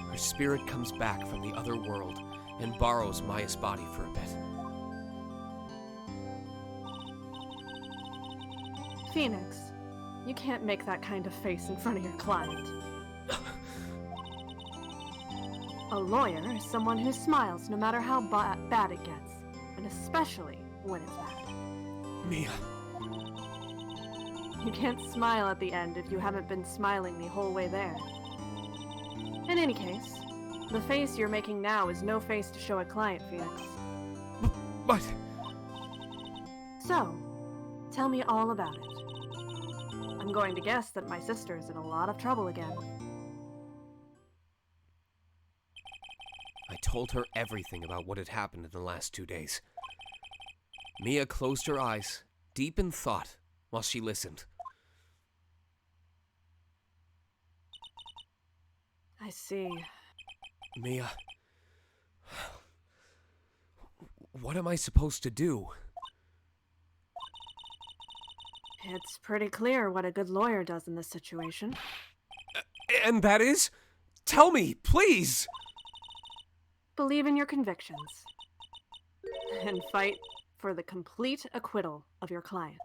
Speaker 4: Her spirit comes back from the other world and borrows Maya's body for a bit.
Speaker 8: Phoenix, you can't make that kind of face in front of your client. A lawyer is someone who smiles no matter how bad it gets, and especially when it's bad.
Speaker 4: Mia.
Speaker 8: You can't smile at the end if you haven't been smiling the whole way there. In any case, the face you're making now is no face to show a client, Phoenix.
Speaker 4: But...
Speaker 8: So, tell me all about it. I'm going to guess that my sister's in a lot of trouble again.
Speaker 4: I told her everything about what had happened in the last 2 days. Mia closed her eyes, deep in thought, while she listened.
Speaker 8: I see.
Speaker 4: Mia... What am I supposed to do?
Speaker 8: It's pretty clear what a good lawyer does in this situation.
Speaker 4: And that is? Tell me, please!
Speaker 8: Believe in your convictions. And fight for the complete acquittal of your client.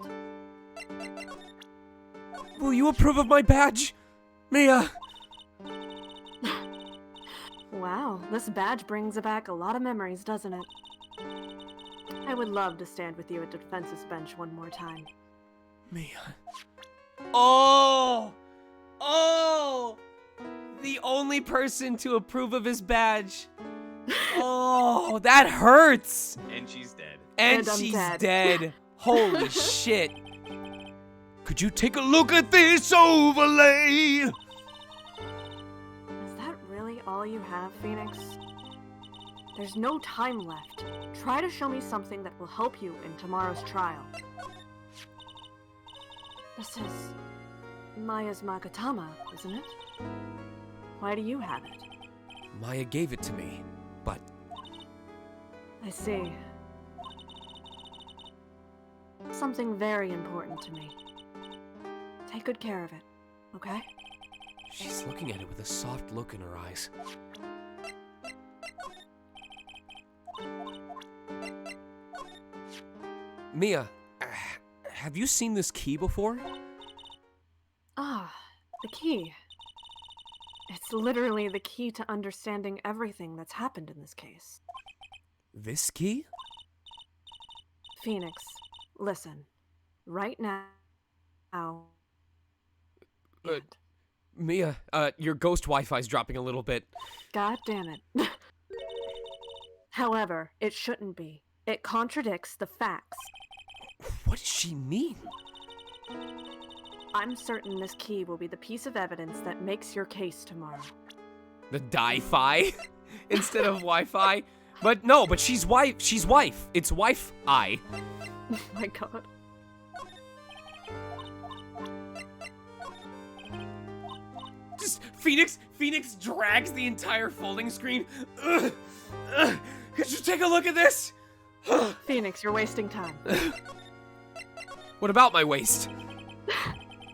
Speaker 4: Will you approve of my badge? Mia!
Speaker 8: Wow, this badge brings back a lot of memories, doesn't it? I would love to stand with you at the defense's bench one more time.
Speaker 4: Mia. Oh! Oh! The only person to approve of his badge. Oh, that hurts!
Speaker 1: And she's dead.
Speaker 4: And
Speaker 8: I'm
Speaker 4: she's
Speaker 8: dead.
Speaker 4: dead. Holy shit. Could you take a look at this overlay?
Speaker 8: Is that really all you have, Phoenix? There's no time left. Try to show me something that will help you in tomorrow's trial. This is Maya's Magatama, isn't it? Why do you have it?
Speaker 4: Maya gave it to me, but
Speaker 8: I see. Something very important to me. Take good care of it, okay?
Speaker 4: she's looking at it with a soft look in her eyes. Mia, have you seen this key before?
Speaker 8: Ah, the key. It's literally the key to understanding everything that's happened in this case.
Speaker 4: This key?
Speaker 8: Phoenix, listen. Right now...
Speaker 4: Mia, your ghost Wi-Fi's dropping a little bit.
Speaker 8: God damn it. However, it shouldn't be. It contradicts the facts.
Speaker 4: What does she mean?
Speaker 8: I'm certain this key will be the piece of evidence that makes your case tomorrow.
Speaker 4: The Di-Fi instead of Wi-Fi? But no, but she's wife. It's wife-I.
Speaker 8: Oh my god.
Speaker 4: Just Phoenix drags the entire folding screen. Could you take a look at this?
Speaker 8: Phoenix, you're wasting time.
Speaker 4: What about my waist?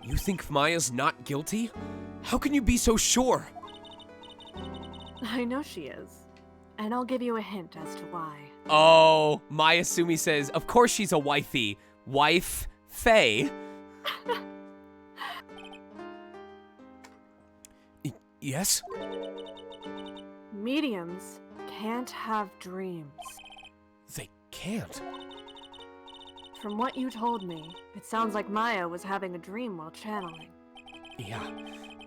Speaker 4: You think Maya's not guilty? How can you be so sure?
Speaker 8: I know she is. And I'll give you a hint as to why.
Speaker 4: Oh, Maya Sumi says, of course she's a wifey. Wife Faye. Yes?
Speaker 8: Mediums can't have dreams.
Speaker 4: They can't.
Speaker 8: From what you told me, it sounds like Maya was having a dream while channeling.
Speaker 4: Yeah.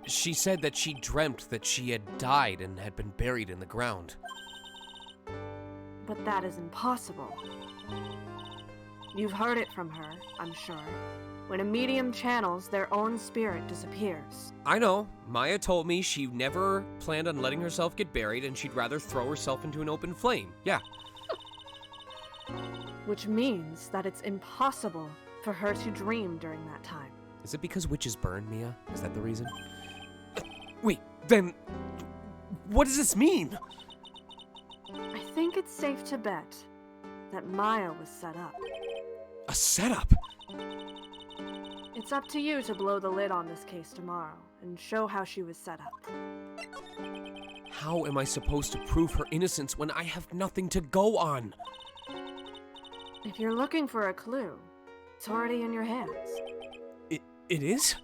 Speaker 4: She said that she dreamt that she had died and had been buried in the ground.
Speaker 8: But that is impossible. You've heard it from her, I'm sure. When a medium channels, their own spirit disappears.
Speaker 4: I know. Maya told me she never planned on letting herself get buried and she'd rather throw herself into an open flame. Yeah.
Speaker 8: Which means that it's impossible
Speaker 12: for her to dream during that time.
Speaker 4: Is it because witches burn, Mia? Is that the reason? Wait, then what does this mean?
Speaker 12: I think it's safe to bet that Maya was set up.
Speaker 4: A setup?
Speaker 12: It's up to you to blow the lid on this case tomorrow and show how she was set up.
Speaker 4: How am I supposed to prove her innocence when I have nothing to go on?
Speaker 12: If you're looking for a clue, it's already in your hands.
Speaker 4: It is?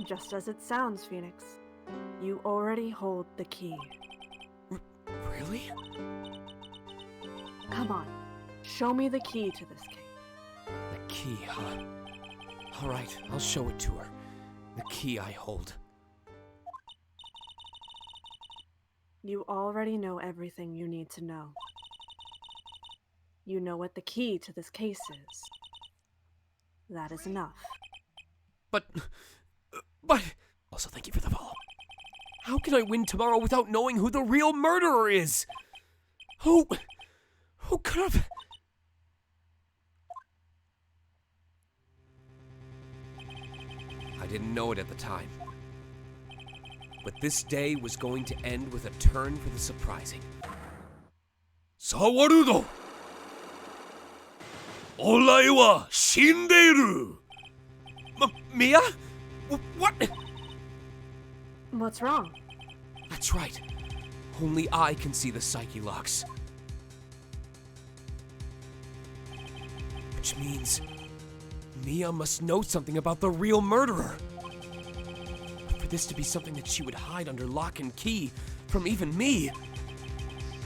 Speaker 12: Just as it sounds, Phoenix. You already hold the key.
Speaker 4: Really?
Speaker 12: Come on, show me the key to this case.
Speaker 4: The key, huh? All right, I'll show it to her. The key I hold.
Speaker 12: You already know everything you need to know. You know what the key to this case is. That is enough.
Speaker 4: But... Also, thank you for the follow. How can I win tomorrow without knowing who the real murderer is? Who could have... I didn't know it at the time. But this day was going to end with a turn for the surprising. Sawarudo! Orai wa shindeiru! Mia? What?
Speaker 12: What's wrong?
Speaker 4: That's right. Only I can see the psyche locks. Which means Mia must know something about the real murderer. But for this to be something that she would hide under lock and key from even me,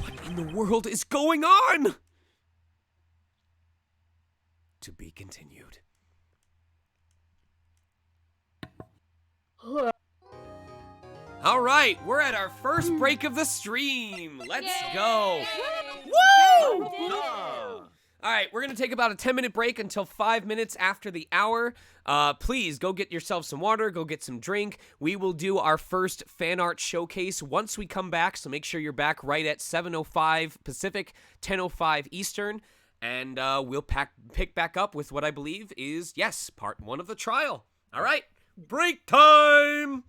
Speaker 4: what in the world is going on? To be continued. All right, we're at our first break of the stream. Let's go. Woo! All right, we're going to take about a 10-minute break until 5 minutes after the hour. Please go get yourself some water, go get some drink. We will do our first fan art showcase once we come back, so make sure you're back right at 7:05 Pacific, 10:05 Eastern, and we'll pick back up with what I believe is, yes, part 1 of the trial. All right, break time!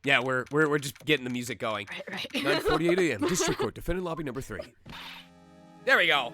Speaker 4: Yeah, we're just getting the music going.
Speaker 2: Right.
Speaker 4: 9:48 a.m. District Court, defendant lobby number 3. There we go.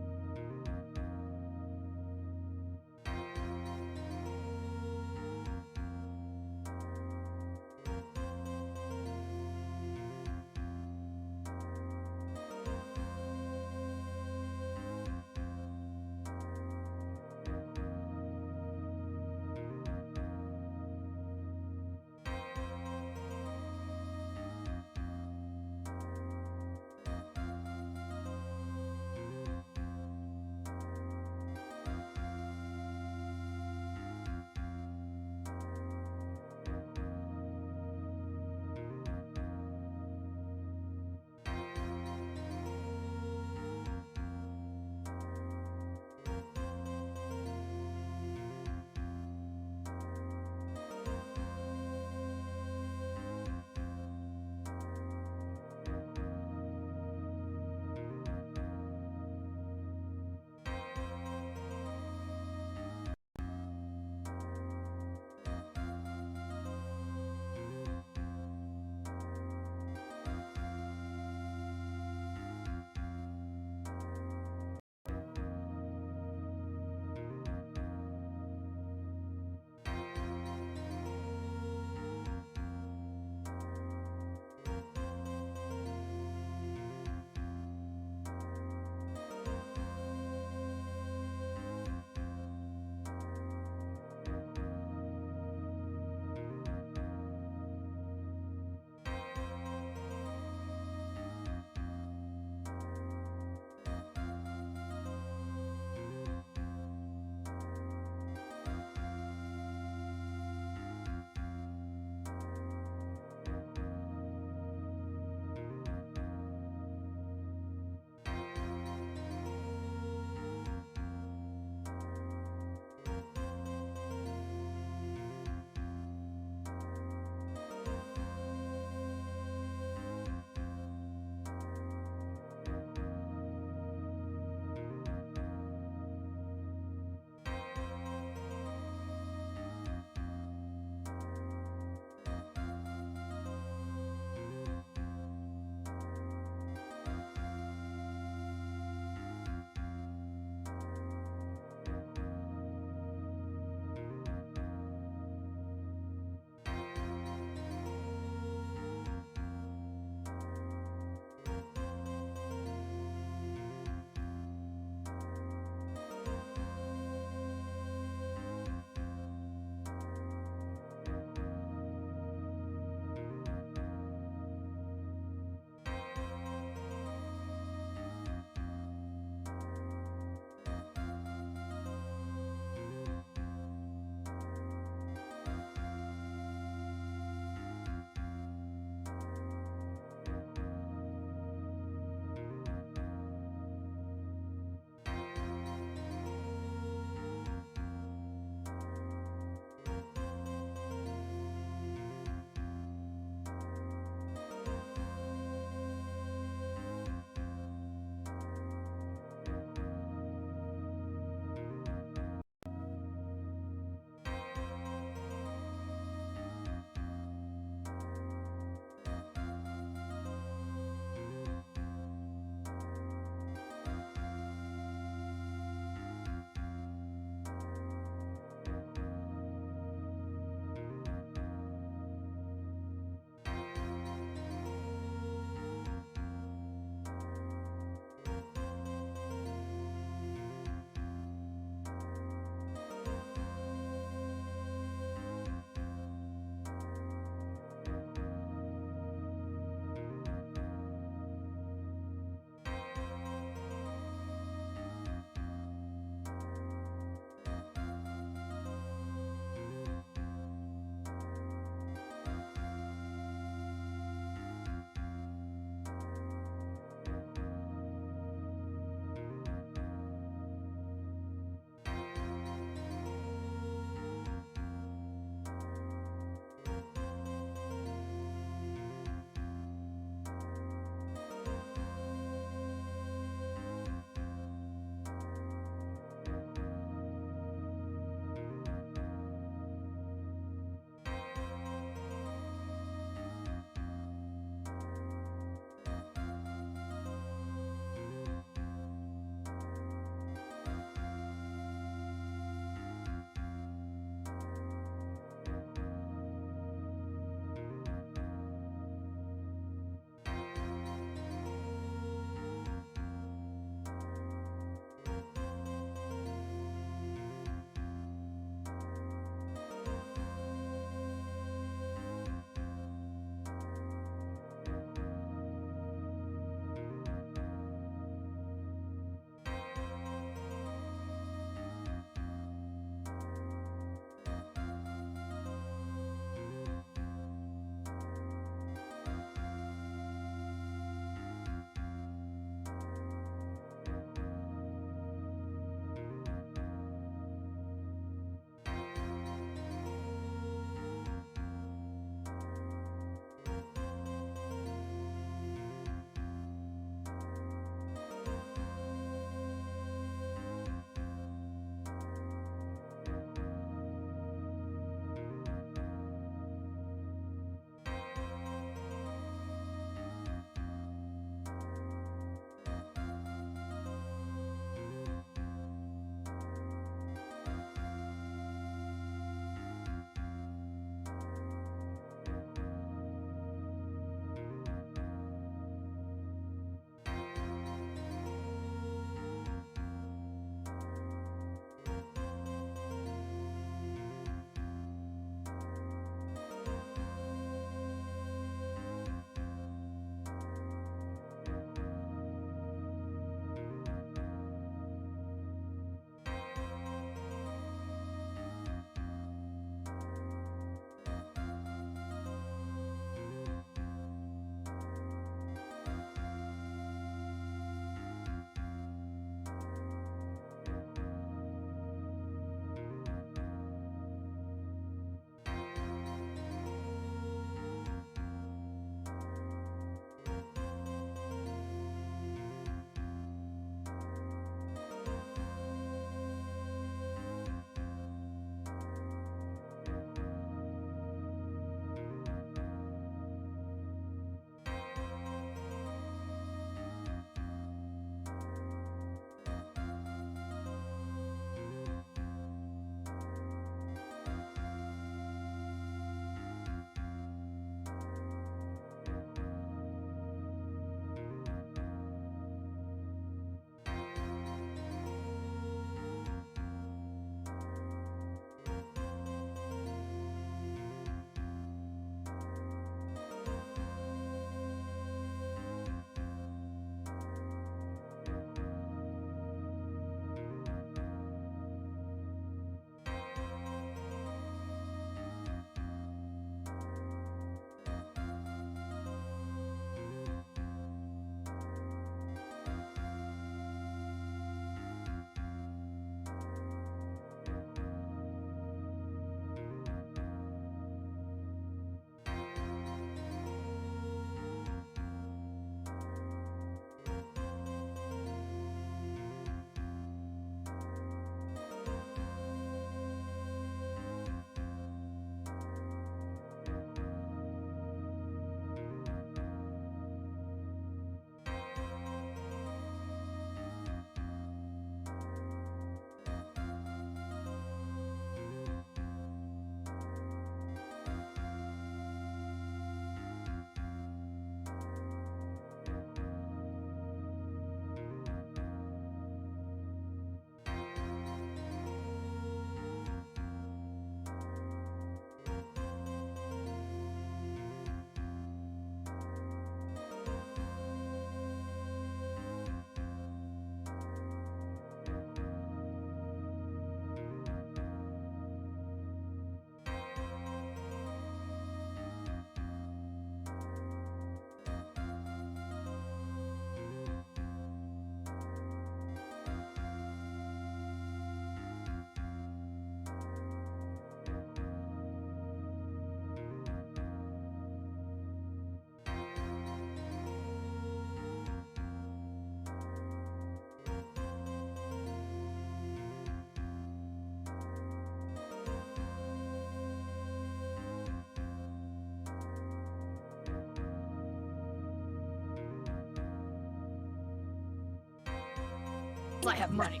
Speaker 2: I have money.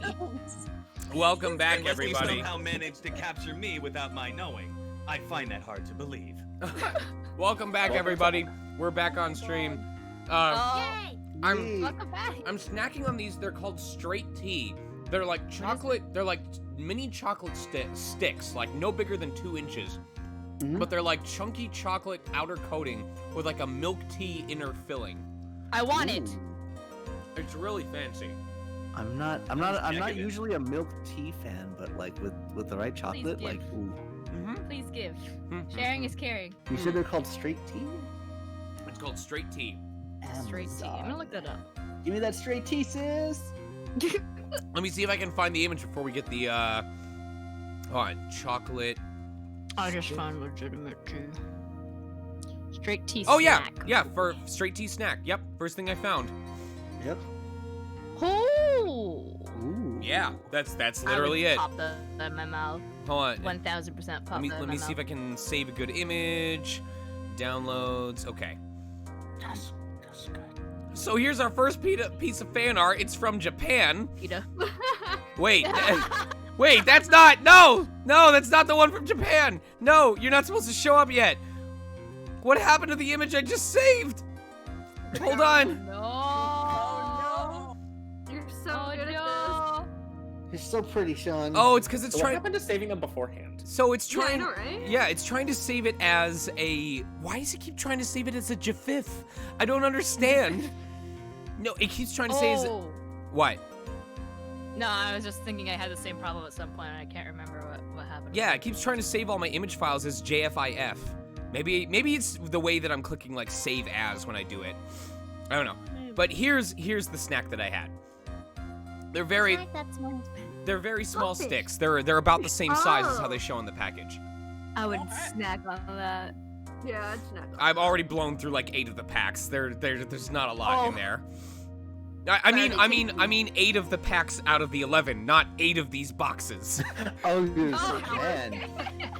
Speaker 4: Welcome back,
Speaker 1: Unless you
Speaker 4: everybody.
Speaker 1: somehow managed to capture me without my knowing. I find that hard to believe.
Speaker 4: Welcome back, everybody. We're back on stream.
Speaker 5: Yay!
Speaker 4: I'm
Speaker 5: Welcome back.
Speaker 4: I'm snacking on these. They're called straight tea. They're like chocolate. They're like mini chocolate sticks, like no bigger than 2 inches. But they're like chunky chocolate outer coating with like a milk tea inner filling.
Speaker 2: I want it.
Speaker 4: It's really fancy.
Speaker 13: I'm not usually a milk tea fan, but like with the right chocolate,
Speaker 2: give.
Speaker 13: like ooh.
Speaker 2: Please give. Sharing is caring.
Speaker 13: You said they're called straight tea?
Speaker 4: It's called straight tea.
Speaker 2: Straight tea. I'm gonna look that up.
Speaker 13: Give me that straight tea, sis.
Speaker 4: Let me see if I can find the image before we get the hold on, chocolate.
Speaker 2: I just found legitimate tea. Straight tea.
Speaker 4: Oh
Speaker 2: snack.
Speaker 4: yeah, for straight tea snack. Yep, first thing I found.
Speaker 13: Yep.
Speaker 2: Oh.
Speaker 13: Ooh.
Speaker 4: Yeah, that's
Speaker 2: I
Speaker 4: literally
Speaker 2: would
Speaker 4: it.
Speaker 2: Pop that in my mouth.
Speaker 4: Hold on.
Speaker 2: 1000% pop.
Speaker 4: Let me see if I can save a good image. Downloads. Okay.
Speaker 13: That's good.
Speaker 4: So here's our first piece of fan art. It's from Japan.
Speaker 2: Pita.
Speaker 4: Wait. Wait, that's not. No, that's not the one from Japan. No, you're not supposed to show up yet. What happened to the image I just saved? Hold on.
Speaker 2: No.
Speaker 8: You're so
Speaker 2: Oh,
Speaker 8: good
Speaker 2: no.
Speaker 3: You're so pretty, Sean.
Speaker 4: Oh, it's because it's
Speaker 11: So what
Speaker 4: trying.
Speaker 11: happened to saving them beforehand?
Speaker 4: So it's
Speaker 8: Yeah, I
Speaker 4: trying.
Speaker 8: know, right?
Speaker 4: Yeah, it's trying to save it as a. Why does it keep trying to save it as a GIF? I don't understand. No, it keeps trying to say as.
Speaker 2: Oh.
Speaker 4: What?
Speaker 2: No, I was just thinking I had the same problem at some point and I can't remember what happened.
Speaker 4: Yeah, it keeps trying to save all my image files as JFIF. Maybe it's the way that I'm clicking like save as when I do it. I don't know. But here's the snack that I had. They're very small
Speaker 8: Fluffy.
Speaker 4: sticks. They're about the same size as how they show on the package.
Speaker 2: I would snack on that.
Speaker 8: Yeah, it's not.
Speaker 4: I've already blown through like 8 of the packs. There's not a lot in there. I mean 8 of the packs out of the 11, not 8 of these boxes.
Speaker 3: Oh, dude,
Speaker 2: Oh,
Speaker 3: man.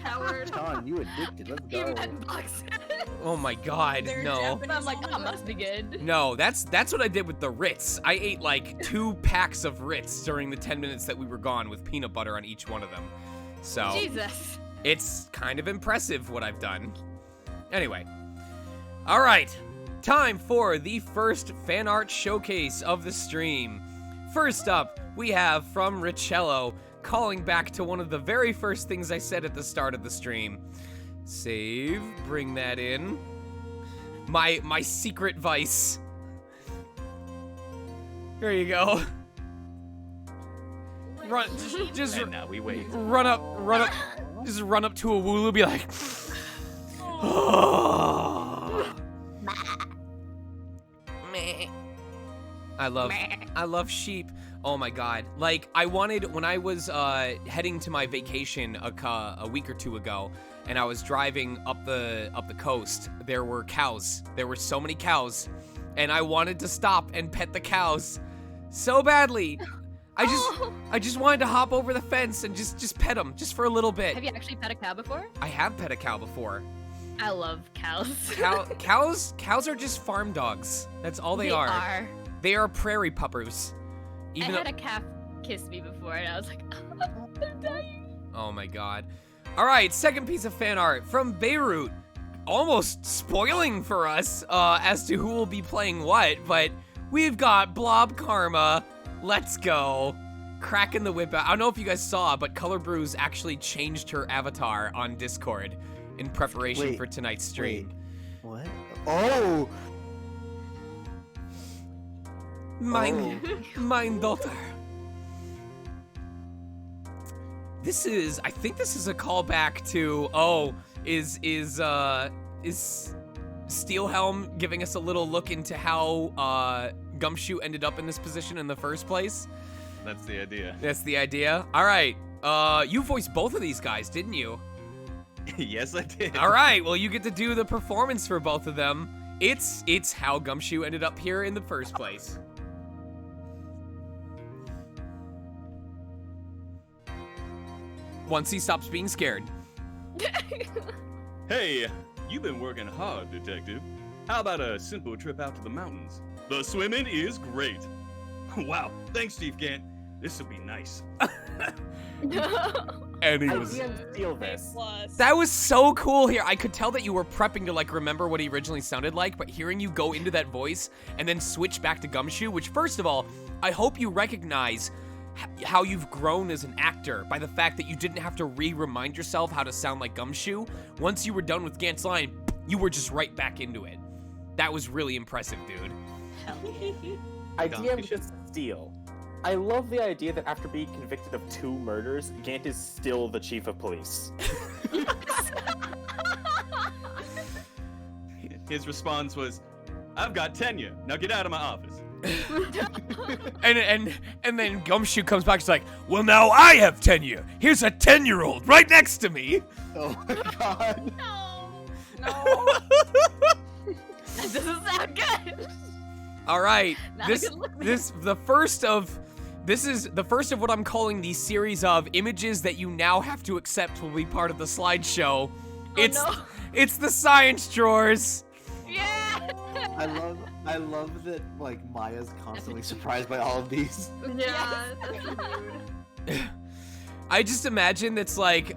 Speaker 8: Howard.
Speaker 3: Sean, you addicted. Let's
Speaker 2: You
Speaker 3: go.
Speaker 2: meant box.
Speaker 4: Oh my god, no.
Speaker 2: I'm like, oh, must be good.
Speaker 4: No, that's what I did with the Ritz. I ate like 2 packs of Ritz during the 10 minutes that we were gone with peanut butter on each one of them. So
Speaker 2: Jesus.
Speaker 4: it's kind of impressive what I've done. Anyway. All right. Time for the first fan art showcase of the stream. First up, we have from Richello, calling back to one of the very first things I said at the start of the stream. Save, bring that in. My secret vice. There you go. Run, just
Speaker 1: And now we wait.
Speaker 4: run up, just run up to a Wooloo, be like, I love sheep. Oh my god. Like, I wanted, when I was heading to my vacation a week or 2 ago, and I was driving up the coast, there were cows. There were so many cows, and I wanted to stop and pet the cows so badly. I just wanted to hop over the fence and just pet them, just for a little bit.
Speaker 2: Have you actually pet a cow before?
Speaker 4: I have pet a cow before.
Speaker 2: I love cows.
Speaker 4: Cows are just farm dogs. That's all they are. They are prairie puppers.
Speaker 2: I had a calf kiss me before, and I was like, I'm dying.
Speaker 4: Oh my god. All right, second piece of fan art from Beirut. Almost spoiling for us as to who will be playing what, but we've got Blob Karma. Let's go. Cracking the whip out. I don't know if you guys saw, but Color Brews actually changed her avatar on Discord in preparation for tonight's stream.
Speaker 3: What? Oh!
Speaker 4: Mine daughter. I think this is a callback to, is Steelhelm giving us a little look into how Gumshoe ended up in this position in the first place?
Speaker 1: That's the idea.
Speaker 4: That's the idea. All right. You voiced both of these guys, didn't you?
Speaker 1: Yes, I did.
Speaker 4: All right. Well, you get to do the performance for both of them. It's how Gumshoe ended up here in the first place. Once he stops being scared.
Speaker 1: Hey, you've been working hard, detective. How about a simple trip out to the mountains? The swimming is great. Wow, thanks, Chief Gant. This would be nice.
Speaker 4: And he
Speaker 11: I
Speaker 4: was.
Speaker 11: didn't steal this.
Speaker 4: That was so cool here. I could tell that you were prepping to like remember what he originally sounded like, but hearing you go into that voice and then switch back to Gumshoe, which first of all, I hope you recognize how you've grown as an actor by the fact that you didn't have to remind yourself how to sound like Gumshoe. Once you were done with Gant's line, you were just right back into it. That was really impressive, dude.
Speaker 11: I DM'd this steal. I love the idea that after being convicted of 2 murders, Gant is still the chief of police.
Speaker 1: His response was, "I've got tenure. Now get out of my office."
Speaker 4: and then Gumshoe comes back. He's like, "Well, now I have tenure. Here's a 10-year-old right next to me."
Speaker 3: Oh my god.
Speaker 2: No. That doesn't sound good.
Speaker 4: All right,
Speaker 2: Not a
Speaker 4: this
Speaker 2: good look, man.
Speaker 4: this is the first of what I'm calling the series of images that you now have to accept will be part of the slideshow. It's the science drawers.
Speaker 2: Yeah.
Speaker 13: I love that like Maya's constantly surprised by all of these.
Speaker 8: Yeah, that's rude.
Speaker 4: I just imagine that's like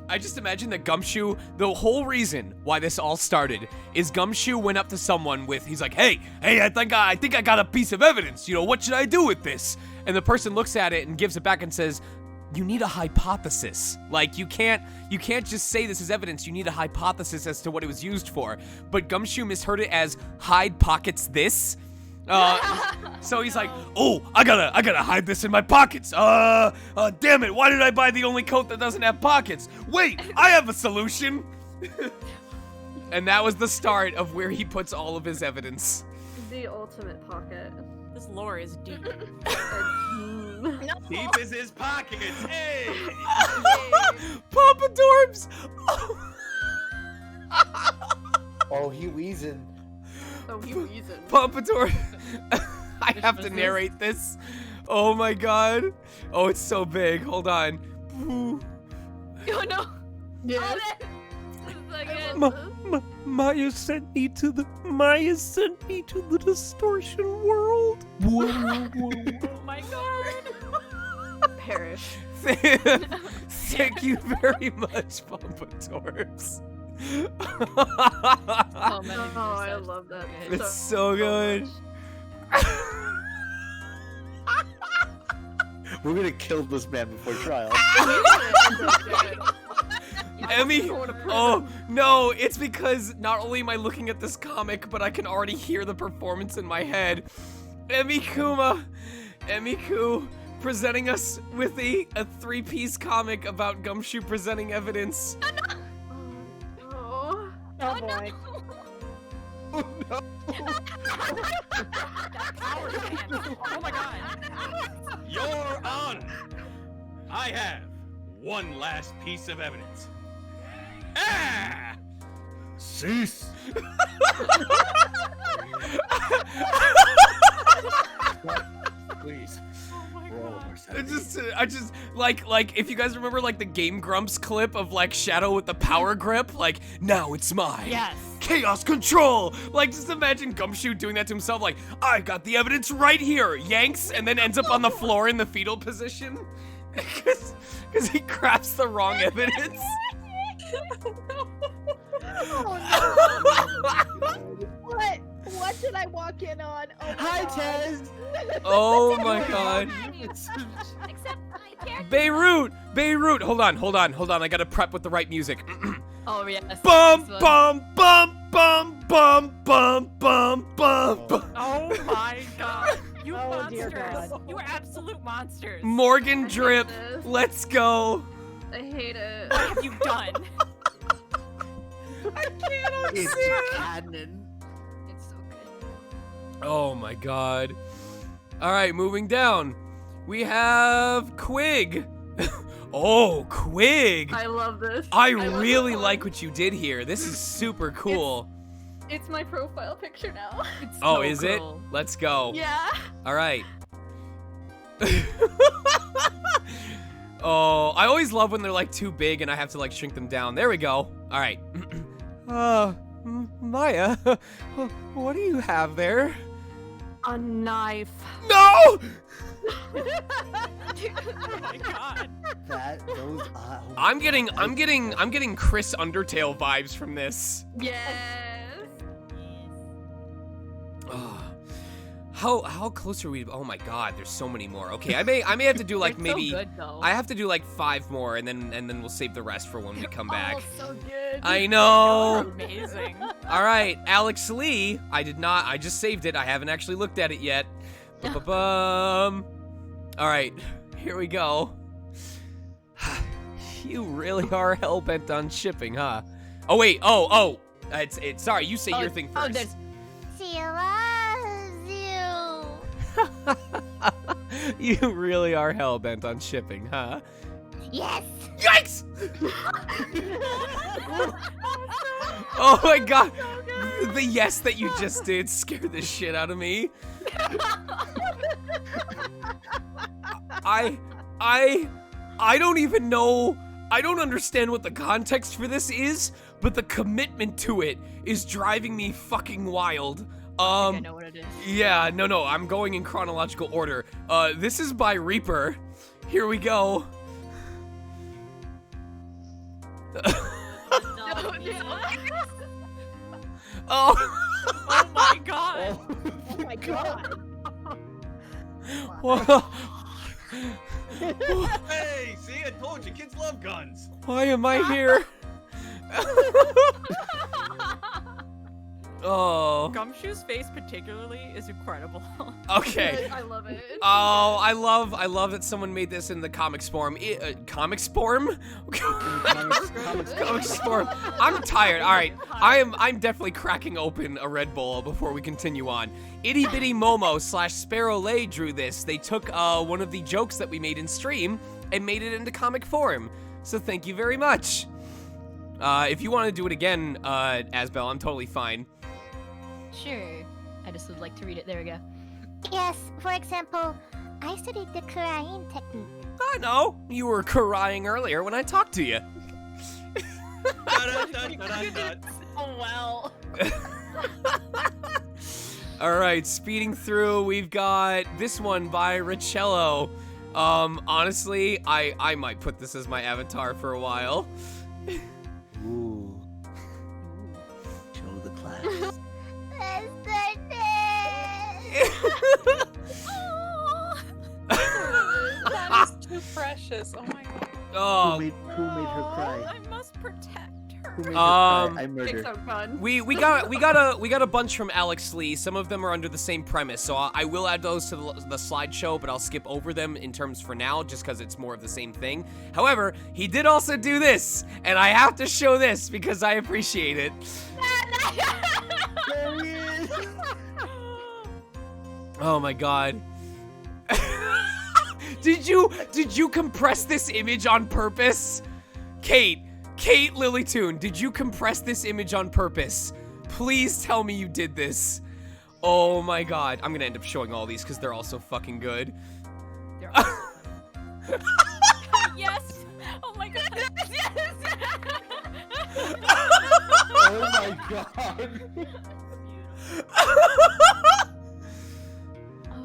Speaker 4: I just imagine that Gumshoe, the whole reason why this all started is Gumshoe went up to someone he's like, hey, I think I got a piece of evidence. You know, what should I do with this? And the person looks at it and gives it back and says, you need a hypothesis. Like, you can't just say this is evidence. You need a hypothesis as to what it was used for. But Gumshoe misheard it as hide pockets this. So he's like, oh, I gotta hide this in my pockets. Damn it, why did I buy the only coat that doesn't have pockets? Wait, I have a solution. And that was the start of where he puts all of his evidence.
Speaker 8: The ultimate pocket.
Speaker 6: This lore is deep.
Speaker 1: Deep is his pockets. Hey!
Speaker 4: Papa Dorbs!
Speaker 3: Oh, he wheezing.
Speaker 8: Oh, he wheezing.
Speaker 4: Papa Dorb. I have to narrate this. Oh my god. Oh, it's so big. Hold on.
Speaker 2: Oh no.
Speaker 8: Yes.
Speaker 4: Maya sent me to the distortion world.
Speaker 6: Oh my god.
Speaker 8: Perish.
Speaker 4: Thank you very much, Papa Dorbs.
Speaker 2: Oh, man,
Speaker 8: Oh, I love that.
Speaker 4: It's so good.
Speaker 13: We're gonna kill this man before trial.
Speaker 4: Emmy, oh no, it's because not only am I looking at this comic, but I can already hear the performance in my head. Emmy Ku presenting us with a 3-piece comic about Gumshoe presenting evidence.
Speaker 8: Oh,
Speaker 2: Oh boy.
Speaker 6: Oh my god.
Speaker 1: Your Honor, I have one last piece of evidence. Ah! Cease. Please.
Speaker 4: I just like if you guys remember like the Game Grumps clip of like Shadow with the power grip, like now it's mine.
Speaker 6: Yes.
Speaker 4: Chaos control. Like just imagine Gumshoe doing that to himself. Like I got the evidence right here. Yanks and then ends up on the floor in the fetal position because he crafts the wrong evidence.
Speaker 14: What did I walk in on? Oh my
Speaker 3: Hi,
Speaker 14: God.
Speaker 3: Tez.
Speaker 4: Oh my god.
Speaker 5: Except my character.
Speaker 4: Beirut. Hold on. I gotta prep with the right music.
Speaker 2: Oh yes.
Speaker 4: Bum
Speaker 2: this one.
Speaker 4: bum bum bum bum bum bum bum.
Speaker 6: Oh my god. You
Speaker 14: Oh, dear
Speaker 6: monsters.
Speaker 14: God.
Speaker 6: You are absolute monsters.
Speaker 4: Morgan Drip,
Speaker 8: this.
Speaker 4: let's go.
Speaker 8: I hate it.
Speaker 6: What have you done?
Speaker 4: I cannot
Speaker 13: It's
Speaker 4: see it.
Speaker 13: canon.
Speaker 2: It's so good.
Speaker 4: Oh my god. All right, moving down. We have Quig. Oh, Quig.
Speaker 8: I love this.
Speaker 4: I
Speaker 8: love
Speaker 4: really
Speaker 8: this
Speaker 4: like
Speaker 8: one.
Speaker 4: what you did here. This is super cool.
Speaker 8: It's my profile picture now.
Speaker 2: It's
Speaker 4: Oh,
Speaker 2: so
Speaker 4: is
Speaker 2: cool.
Speaker 4: it? Let's go.
Speaker 8: Yeah.
Speaker 4: All right. Oh, I always love when they're like too big and I have to like shrink them down. There we go. All right. Maya, what do you have there?
Speaker 12: A knife.
Speaker 4: No!
Speaker 6: Oh my god.
Speaker 13: Those
Speaker 4: I'm getting Chris Undertale vibes from this.
Speaker 6: Yes.
Speaker 4: Oh. How close are we? Oh my god, there's so many more. Okay, I may have to do like
Speaker 2: They're so
Speaker 4: maybe
Speaker 2: good, though.
Speaker 4: I have to do like 5 more and then we'll save the rest for when we come back.
Speaker 6: Oh, so good.
Speaker 4: I know.
Speaker 6: Amazing.
Speaker 4: All right, Alex Lee. I just saved it. I haven't actually looked at it yet. Ba-ba-bum. All right, here we go. You really are hell-bent on shipping, huh? Oh wait, oh. It's sorry, you say your thing first.
Speaker 2: Oh, there's...
Speaker 9: She loves you.
Speaker 4: You really are hell-bent on shipping, huh?
Speaker 9: Yes.
Speaker 4: Yikes! Oh my god! The yes that you just did scared the shit out of me. I don't even know. I don't understand what the context for this is, but the commitment to it is driving me fucking wild.
Speaker 2: I know what it is.
Speaker 4: Yeah, no, I'm going in chronological order. This is by Reaper. Here we go. Oh.
Speaker 6: Oh my god.
Speaker 14: Oh my god.
Speaker 4: Whoa.
Speaker 1: Hey, see, I told you, kids love guns.
Speaker 4: Why am I here? Oh.
Speaker 6: Gumshoe's face particularly is incredible.
Speaker 4: Okay.
Speaker 6: I love it.
Speaker 4: Oh, I love that someone made this in the comics form. Comics form? Comics form. I'm tired. All right, I'm definitely cracking open a Red Bull before we continue on. Itty Bitty Momo / Sparrow Lay drew this. They took one of the jokes that we made in stream and made it into comic form. So thank you very much. If you want to do it again, Asbel, I'm totally fine.
Speaker 2: Sure. I just would like to read it. There we go.
Speaker 9: Yes, for example, I studied the crying technique.
Speaker 4: I know. You were crying earlier when I talked to you.
Speaker 2: Oh, well.
Speaker 4: All right, speeding through, we've got this one by Richello. Honestly, I might put this as my avatar for a while.
Speaker 13: Ooh. Show the class.
Speaker 10: That is too precious. Oh my god.
Speaker 4: Oh.
Speaker 13: Who made her cry?
Speaker 6: I must protect her.
Speaker 13: Who made her cry? I
Speaker 6: It's
Speaker 13: murdered.
Speaker 6: so fun.
Speaker 4: We got a bunch from Alex Lee. Some of them are under the same premise, so I will add those to the slideshow, but I'll skip over them in terms for now, just because it's more of the same thing. However, he did also do this, and I have to show this because I appreciate it.
Speaker 13: There he is.
Speaker 4: Oh my god. Did you compress this image on purpose? Kate Lilytoon, did you compress this image on purpose? Please tell me you did this. Oh my god. I'm gonna end up showing all these because they're all so fucking good.
Speaker 6: Yes. Oh my god. Yes.
Speaker 13: Oh my god.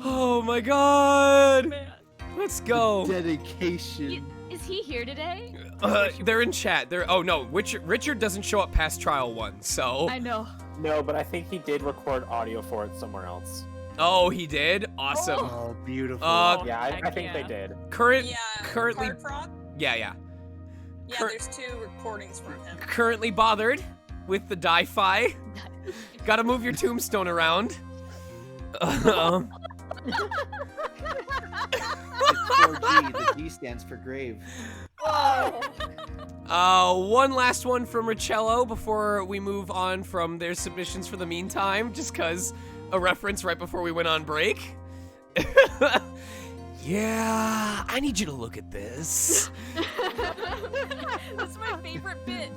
Speaker 4: Oh my god.
Speaker 6: Man.
Speaker 4: Let's go.
Speaker 13: Dedication.
Speaker 2: Is he here today?
Speaker 4: They're in chat. Oh no, Richard doesn't show up past trial 1, so.
Speaker 2: I know.
Speaker 11: No, but I think he did record audio for it somewhere else.
Speaker 4: Oh, he did? Awesome.
Speaker 13: Oh, beautiful.
Speaker 11: Yeah, I think they did.
Speaker 4: Currently.
Speaker 10: Card fraud?
Speaker 4: Yeah.
Speaker 10: Yeah, there's 2 recordings from him.
Speaker 4: Currently bothered with the die-fi. Gotta move your tombstone around.
Speaker 3: It's 4G. The G stands for grave.
Speaker 4: One last one from Richello before we move on from their submissions for the meantime, just cause a reference right before we went on break. Yeah, I need you to look at this.
Speaker 6: That's my favorite bit.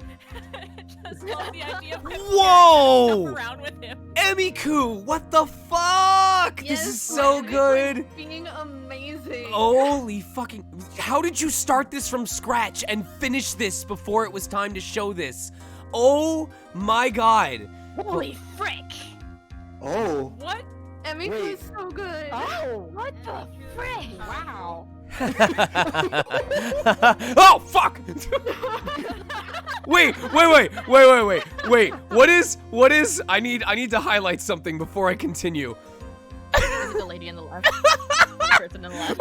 Speaker 6: Just love the idea of him
Speaker 4: Whoa!
Speaker 6: around with him.
Speaker 4: Emiku, what the fuck? This is so good.
Speaker 12: Being amazing.
Speaker 4: Holy fucking... How did you start this from scratch and finish this before it was time to show this? Oh my god.
Speaker 2: Holy frick.
Speaker 3: Oh.
Speaker 6: What?
Speaker 8: Emmy was so good.
Speaker 14: Oh, what the frick?
Speaker 7: Wow.
Speaker 4: Oh fuck! Wait. What is? I need to highlight something before I continue.
Speaker 2: The lady on the left. The person on the left.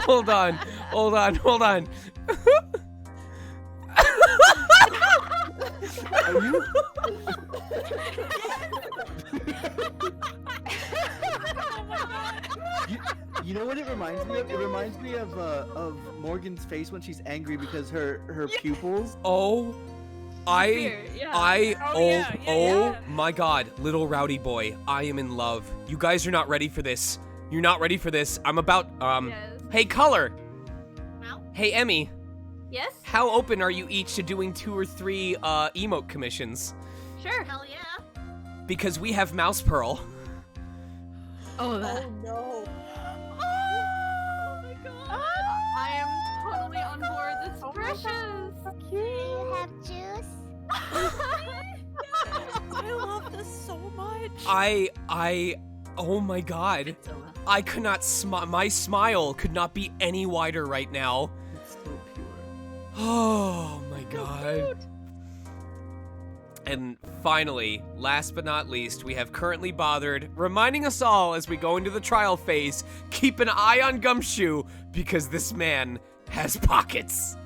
Speaker 4: Hold on.
Speaker 13: Are you? You know what it reminds me of? It reminds me of Morgan's face when she's angry because her pupils.
Speaker 4: Oh my god, little rowdy boy, I am in love. You guys are not ready for this. You're not ready for this. I'm about,
Speaker 8: Yes.
Speaker 4: Hey, Color.
Speaker 5: Well?
Speaker 4: Hey, Emmy.
Speaker 5: Yes?
Speaker 4: How open are you each to doing 2 or 3, emote commissions?
Speaker 5: Sure. Hell yeah.
Speaker 4: Because we have Mouse Pearl.
Speaker 2: Oh, that.
Speaker 10: Oh no.
Speaker 8: Oh my god. I am totally on board. This is precious.
Speaker 14: Do you have juice?
Speaker 6: I love this so much.
Speaker 4: Oh my god. I could not my smile could not be any wider right now.
Speaker 13: It's so pure.
Speaker 4: Oh my god. And finally, last but not least, we have Currently Bothered, reminding us all as we go into the trial phase, keep an eye on Gumshoe, because this man has pockets.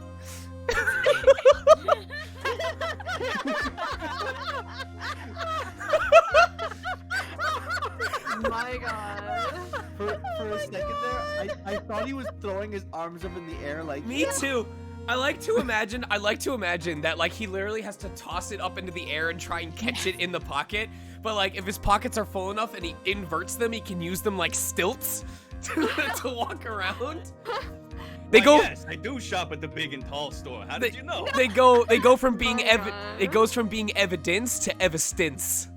Speaker 8: My god.
Speaker 13: For a second there, I thought he was throwing his arms up in the air like.
Speaker 4: Me too. I like to imagine that like he literally has to toss it up into the air and try and catch it in the pocket. But like if his pockets are full enough and he inverts them, he can use them like stilts to walk around.
Speaker 1: Yes, I do shop at the big and tall store. How did you know?
Speaker 4: They go from being
Speaker 8: God.
Speaker 4: it goes from being evidence to evistince.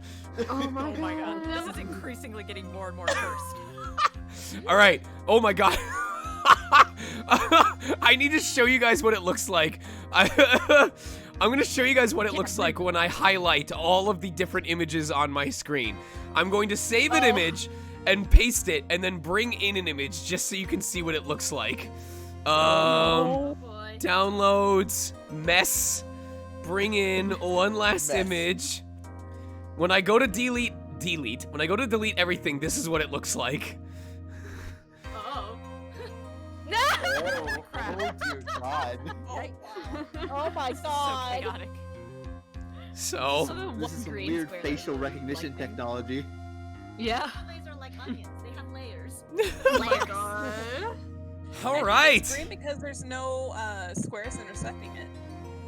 Speaker 8: Oh my
Speaker 6: Oh my god, this is increasingly getting more and more cursed.
Speaker 4: All right. Oh my god. I need to show you guys what it looks like. I'm going to show you guys what it looks like when I highlight all of the different images on my screen. I'm going to save an image and paste it and then bring in an image just so you can see what it looks like. Downloads, mess, bring in one last image. When I go to delete, when I go to delete everything, this is what it looks like.
Speaker 3: Oh dear God.
Speaker 14: Oh my god.
Speaker 6: So chaotic.
Speaker 4: So
Speaker 13: This is some weird facial recognition technology.
Speaker 2: Yeah.
Speaker 5: Lays are like onions. They have layers.
Speaker 8: Oh my god.
Speaker 4: all right.
Speaker 10: It's green because there's no squares intersecting it.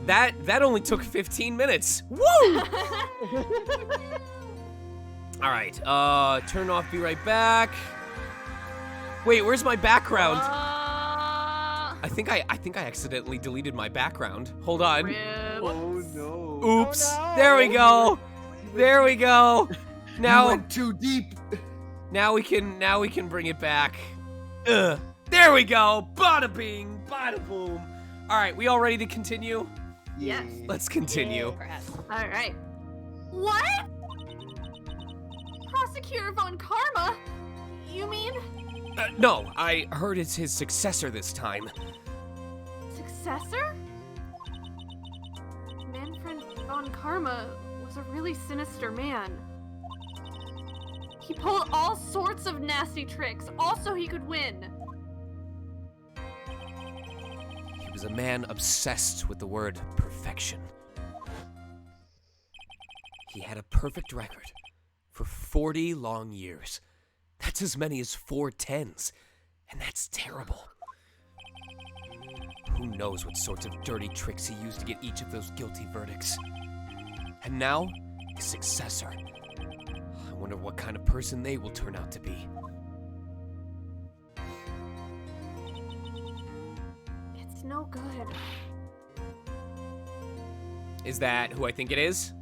Speaker 4: That only took 15 minutes. Woo! All right. Turn off. Be right back. Wait, where's my background? I think I accidentally deleted my background. Hold on.
Speaker 13: Oh no.
Speaker 4: Oops.
Speaker 14: Oh, no.
Speaker 4: There we go. There we go.
Speaker 13: You
Speaker 4: Now
Speaker 13: went too deep.
Speaker 4: now we can bring it back. Ugh. There we go. Bada bing, bada boom. All right, we all ready to continue?
Speaker 8: Yes.
Speaker 4: Let's continue.
Speaker 8: All right. What? Prosecutor Von Karma? You mean
Speaker 4: No, I heard it's his successor this time.
Speaker 8: successor? Manfred Von Karma was a really sinister man. He pulled all sorts of nasty tricks, also he could win.
Speaker 4: He was a man obsessed with the word perfection. He had a perfect record for 40 long years. That's as many as 4 10s, and that's terrible. Who knows what sorts of dirty tricks he used to get each of those guilty verdicts. And now, his successor. I wonder what kind of person they will turn out to be.
Speaker 8: It's no good.
Speaker 4: Is that who I think it is?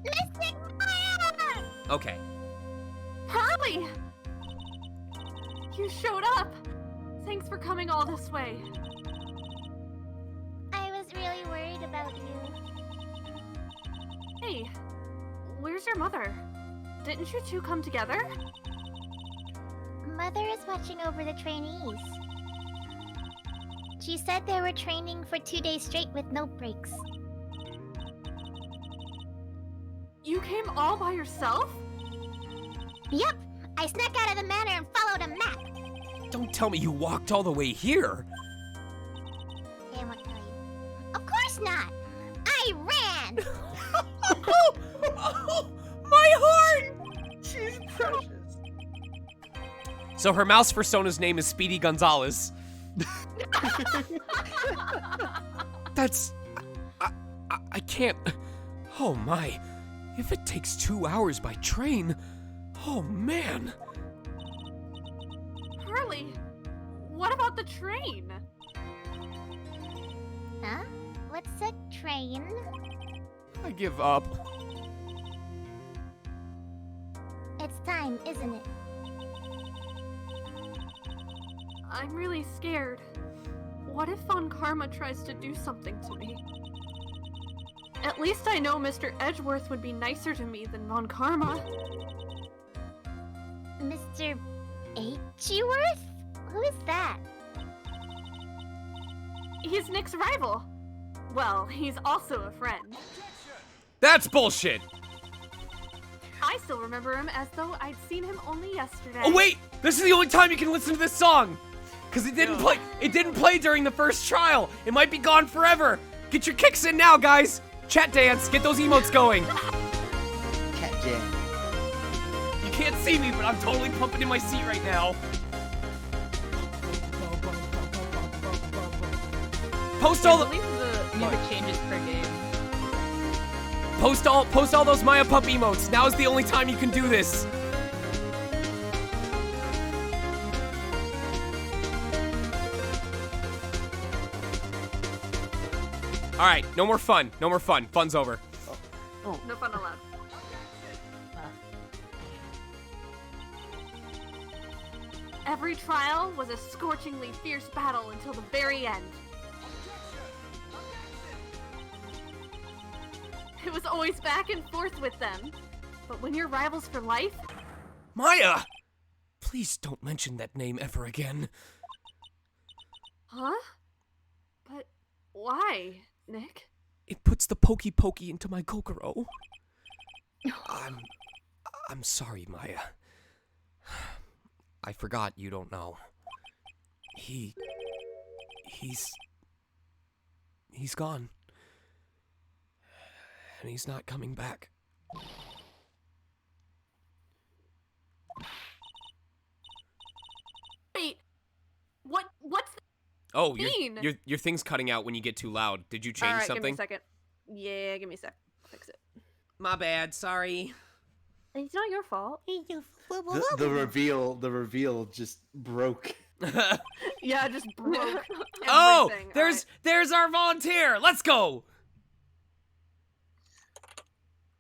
Speaker 4: Okay.
Speaker 8: Pearly! You showed up! Thanks for coming all this way.
Speaker 5: I was really worried about you.
Speaker 8: Hey, where's your mother? Didn't you two come together?
Speaker 5: Mother is watching over the trainees. She said they were training for 2 days straight with no breaks.
Speaker 8: You came all by yourself?
Speaker 5: Yep, I snuck out of the manor and followed a map.
Speaker 4: Don't tell me you walked all the way here.
Speaker 5: I won't tell you. Of course not. I ran.
Speaker 4: Oh, my heart!
Speaker 3: She's precious.
Speaker 4: So her mouse persona's name is Speedy Gonzalez. That's... I can't... Oh my. If it takes 2 hours by train... Oh man.
Speaker 8: Hurley, what about the train?
Speaker 5: Huh? What's a train?
Speaker 4: I give up.
Speaker 5: It's time, isn't it?
Speaker 8: I'm really scared. What if Von Karma tries to do something to me? At least I know Mr. Edgeworth would be nicer to me than Von Karma.
Speaker 5: Mr. Edgeworth? Who is that?
Speaker 8: He's Nick's rival. Well, he's also a friend.
Speaker 4: That's bullshit!
Speaker 8: I still remember him as though I'd seen him only yesterday.
Speaker 4: Oh wait! This is the only time you can listen to this song! Cause it didn't play during the first trial! It might be gone forever! Get your kicks in now, guys! Chat dance, get those emotes going!
Speaker 3: Cat jam.
Speaker 4: You can't see me, but I'm totally pumping in my seat right now. Post all
Speaker 2: I believe the music changes per game.
Speaker 4: Post all those Maya Pup emotes. Now is the only time you can do this. All right, no more fun. No more fun. Fun's over.
Speaker 8: Oh. No fun allowed. Every trial was a scorchingly fierce battle until the very end. It was always back and forth with them. But when you're rivals for life...
Speaker 4: Maya! Please don't mention that name ever again.
Speaker 8: Huh? But why, Nick?
Speaker 4: It puts the pokey pokey into my Kokoro. I'm sorry, Maya. I forgot you don't know. He's gone. And he's not coming back.
Speaker 8: Wait, what's the
Speaker 4: Oh,
Speaker 8: mean?
Speaker 4: your thing's cutting out when you get too loud. Did you change
Speaker 8: All right,
Speaker 4: something?
Speaker 8: give me a second. Yeah, give me a sec. I'll fix it.
Speaker 4: My bad, sorry.
Speaker 8: It's not your fault.
Speaker 13: The reveal just broke.
Speaker 8: Yeah, just broke.
Speaker 4: Oh,
Speaker 8: everything.
Speaker 4: there's our volunteer. Let's go.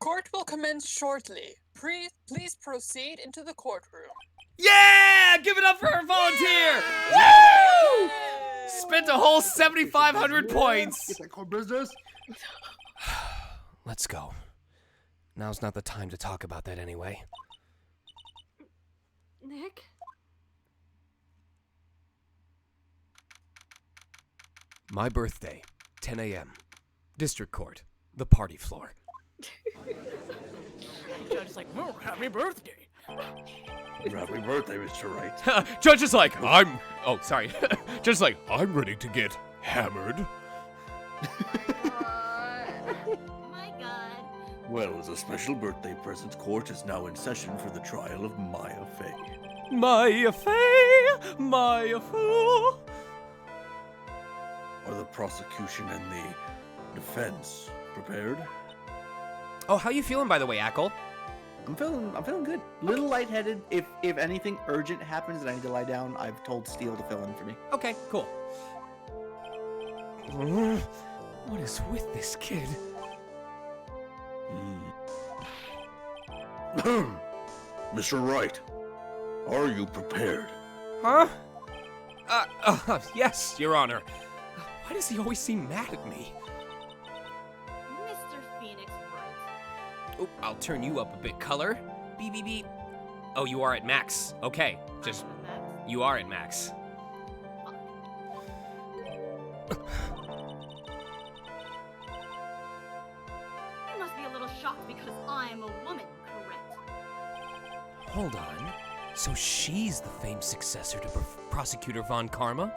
Speaker 10: Court will commence shortly. Please proceed into the courtroom.
Speaker 4: Yeah! Give it up for our volunteer! Woo! Spent a whole 7,500 points.
Speaker 13: Get that core business.
Speaker 4: Let's go. Now's not the time to talk about that anyway.
Speaker 8: Nick?
Speaker 4: My birthday, 10 a.m. District Court, the party floor.
Speaker 6: Judge is like, oh, happy birthday.
Speaker 15: Happy birthday, Mr. Wright.
Speaker 4: Judge is like, oh, sorry. Judge is like, I'm ready to get hammered.
Speaker 5: My God.
Speaker 15: Well, as a special birthday present, court is now in session for the trial of Maya Fey.
Speaker 4: Maya Fey, Maya Foo.
Speaker 15: Are the prosecution and the defense prepared?
Speaker 4: Oh, how you feeling, by the way, Ackle?
Speaker 3: I'm feeling good. Little lightheaded. If anything urgent happens and I need to lie down, I've told Steele to fill in for me.
Speaker 4: Okay, cool. What is with this kid?
Speaker 15: Mr. Wright, are you prepared?
Speaker 4: Huh? Yes, Your Honor. Why does he always seem mad at me?
Speaker 6: Mr. Phoenix Wright.
Speaker 4: Oh, I'll turn you up a bit, color. Beep, beep, beep. Oh, you are at max. Okay, just... You are at max.
Speaker 6: You must be a little shocked because I'm a woman, correct?
Speaker 4: Hold on. So she's the famed successor to Prosecutor Von Karma?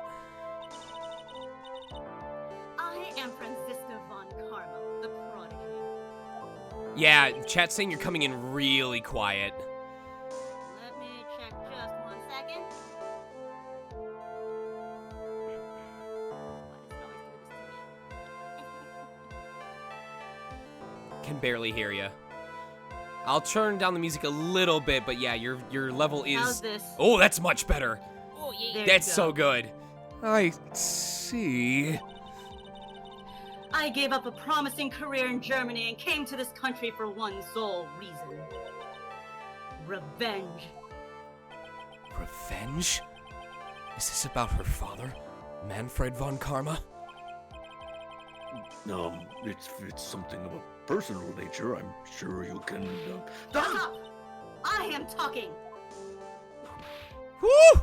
Speaker 6: I am Franziska Von Karma, the prodigy.
Speaker 4: Yeah, chat's saying you're coming in really quiet.
Speaker 6: Let me check just 1 second.
Speaker 4: Can barely hear you. I'll turn down the music a little bit, but yeah, your level is...
Speaker 6: How's this?
Speaker 4: Oh, that's much better.
Speaker 6: Oh, yeah. There
Speaker 4: That's
Speaker 6: you
Speaker 4: so
Speaker 6: go.
Speaker 4: good. I see.
Speaker 16: I gave up a promising career in Germany and came to this country for one sole reason. Revenge.
Speaker 4: Revenge? Is this about her father, Manfred von Karma?
Speaker 15: It's something of a personal nature. I'm sure you can.
Speaker 16: Stop! I am talking.
Speaker 4: Woo!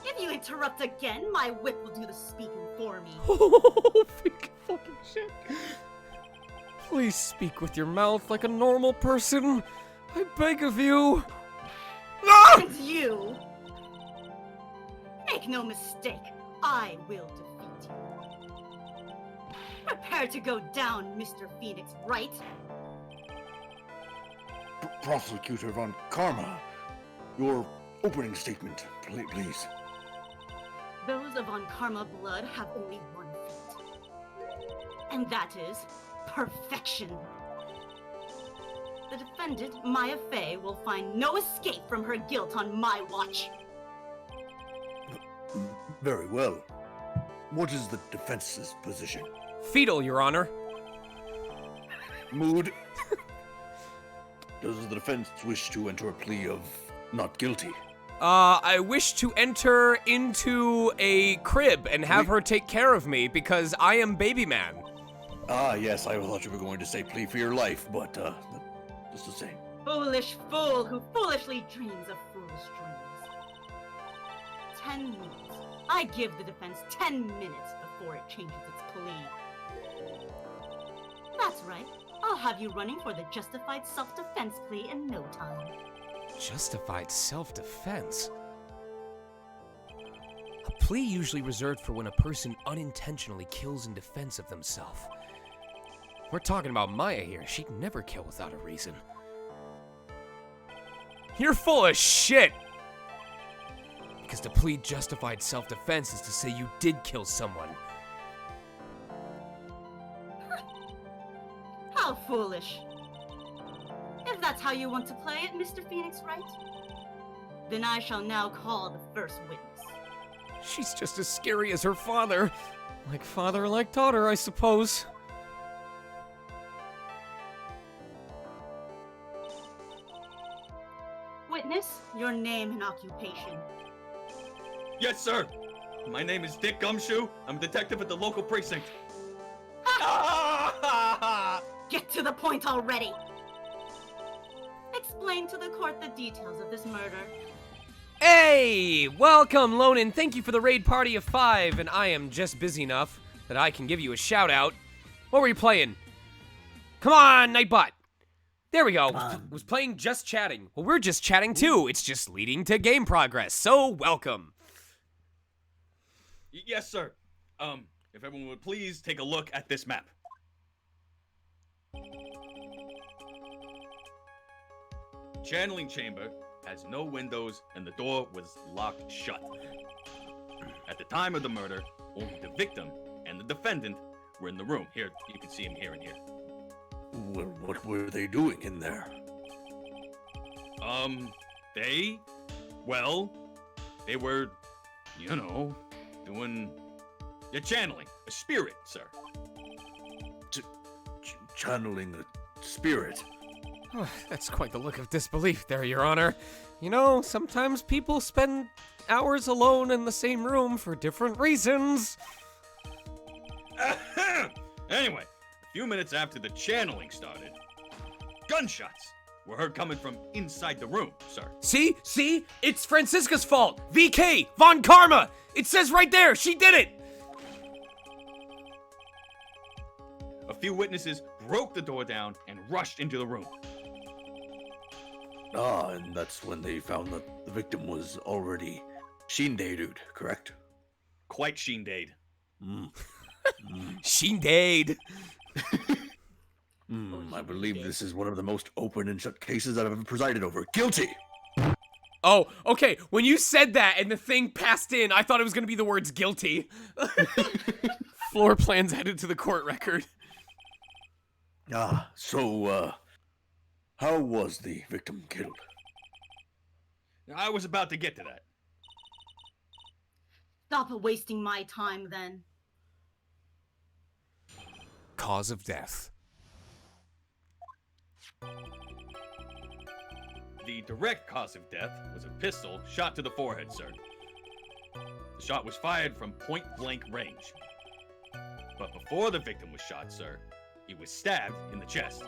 Speaker 16: If you interrupt again, my whip will do the speaking for me.
Speaker 4: Oh, fucking shit. Please speak with your mouth like a normal person. I beg of you. Ah!
Speaker 16: And you! Make no mistake, I will defeat you. Prepare to go down, Mr. Phoenix Wright.
Speaker 15: Prosecutor Von Karma, your opening statement, please.
Speaker 16: Those of Von Karma blood have only one fate. And that is perfection. The defendant, Maya Fey, will find no escape from her guilt on my watch.
Speaker 15: Very well. What is the defense's position?
Speaker 4: Fetal, Your Honor.
Speaker 15: Mood. Does the defense wish to enter a plea of not guilty?
Speaker 4: I wish to enter into a crib and have her take care of me because I am baby man.
Speaker 15: Ah, yes, I thought you were going to say plea for your life, but, just the same.
Speaker 16: Foolish fool who foolishly dreams of foolish dreams. 10 minutes. I give the defense 10 minutes before it changes its plea. That's right. I'll have you running for the justified self-defense plea in no time.
Speaker 4: Justified self-defense? A plea usually reserved for when a person unintentionally kills in defense of themselves. We're talking about Maya here. She'd never kill without a reason. You're full of shit! Because to plead justified self-defense is to say you did kill someone.
Speaker 16: How foolish. If that's how you want to play it, Mr. Phoenix Wright, then I shall now call the first witness.
Speaker 4: She's just as scary as her father. Like father, like daughter, I suppose.
Speaker 16: Witness, your name and occupation.
Speaker 1: Yes, sir. My name is Dick Gumshoe. I'm a detective at the local precinct.
Speaker 16: Get to the point already. Explain to the court the details of this murder.
Speaker 4: Hey! Welcome, Lonan. Thank you for the raid party of 5, and I am just busy enough that I can give you a shout out. What were you playing? Come on, Nightbot. There we go. Was playing Just Chatting. Well, we're just chatting too. It's just leading to game progress. So, welcome.
Speaker 1: Yes, sir. If everyone would please take a look at this map. Channeling chamber has no windows and the door was locked shut. At the time of the murder, only the victim and the defendant were in the room. Here, you can see him here and here.
Speaker 15: Well, what were they doing in there?
Speaker 1: They were, doing... You're channeling a spirit, sir.
Speaker 15: Channeling a spirit?
Speaker 4: Oh, that's quite the look of disbelief there, Your Honor. You know, sometimes people spend hours alone in the same room for different reasons.
Speaker 1: Anyway, a few minutes after the channeling started, gunshots were heard coming from inside the room, sir.
Speaker 4: See? It's Francisca's fault. VK, Von Karma. It says right there, she did it.
Speaker 1: A few witnesses broke the door down and rushed into the room.
Speaker 15: Ah, and that's when they found that the victim was already shinderu'd, correct?
Speaker 1: Quite shindered.
Speaker 4: Shindered.
Speaker 15: I believe this is one of the most open and shut cases I've ever presided over. Guilty!
Speaker 4: Oh, okay. When you said that and the thing passed in, I thought it was going to be the words guilty. Floor plans added to the court record.
Speaker 15: Ah, so, how was the victim killed?
Speaker 1: I was about to get to that.
Speaker 16: Stop wasting my time then.
Speaker 4: Cause of death.
Speaker 1: The direct cause of death was a pistol shot to the forehead, sir. The shot was fired from point-blank range. But before the victim was shot, sir, he was stabbed in the chest.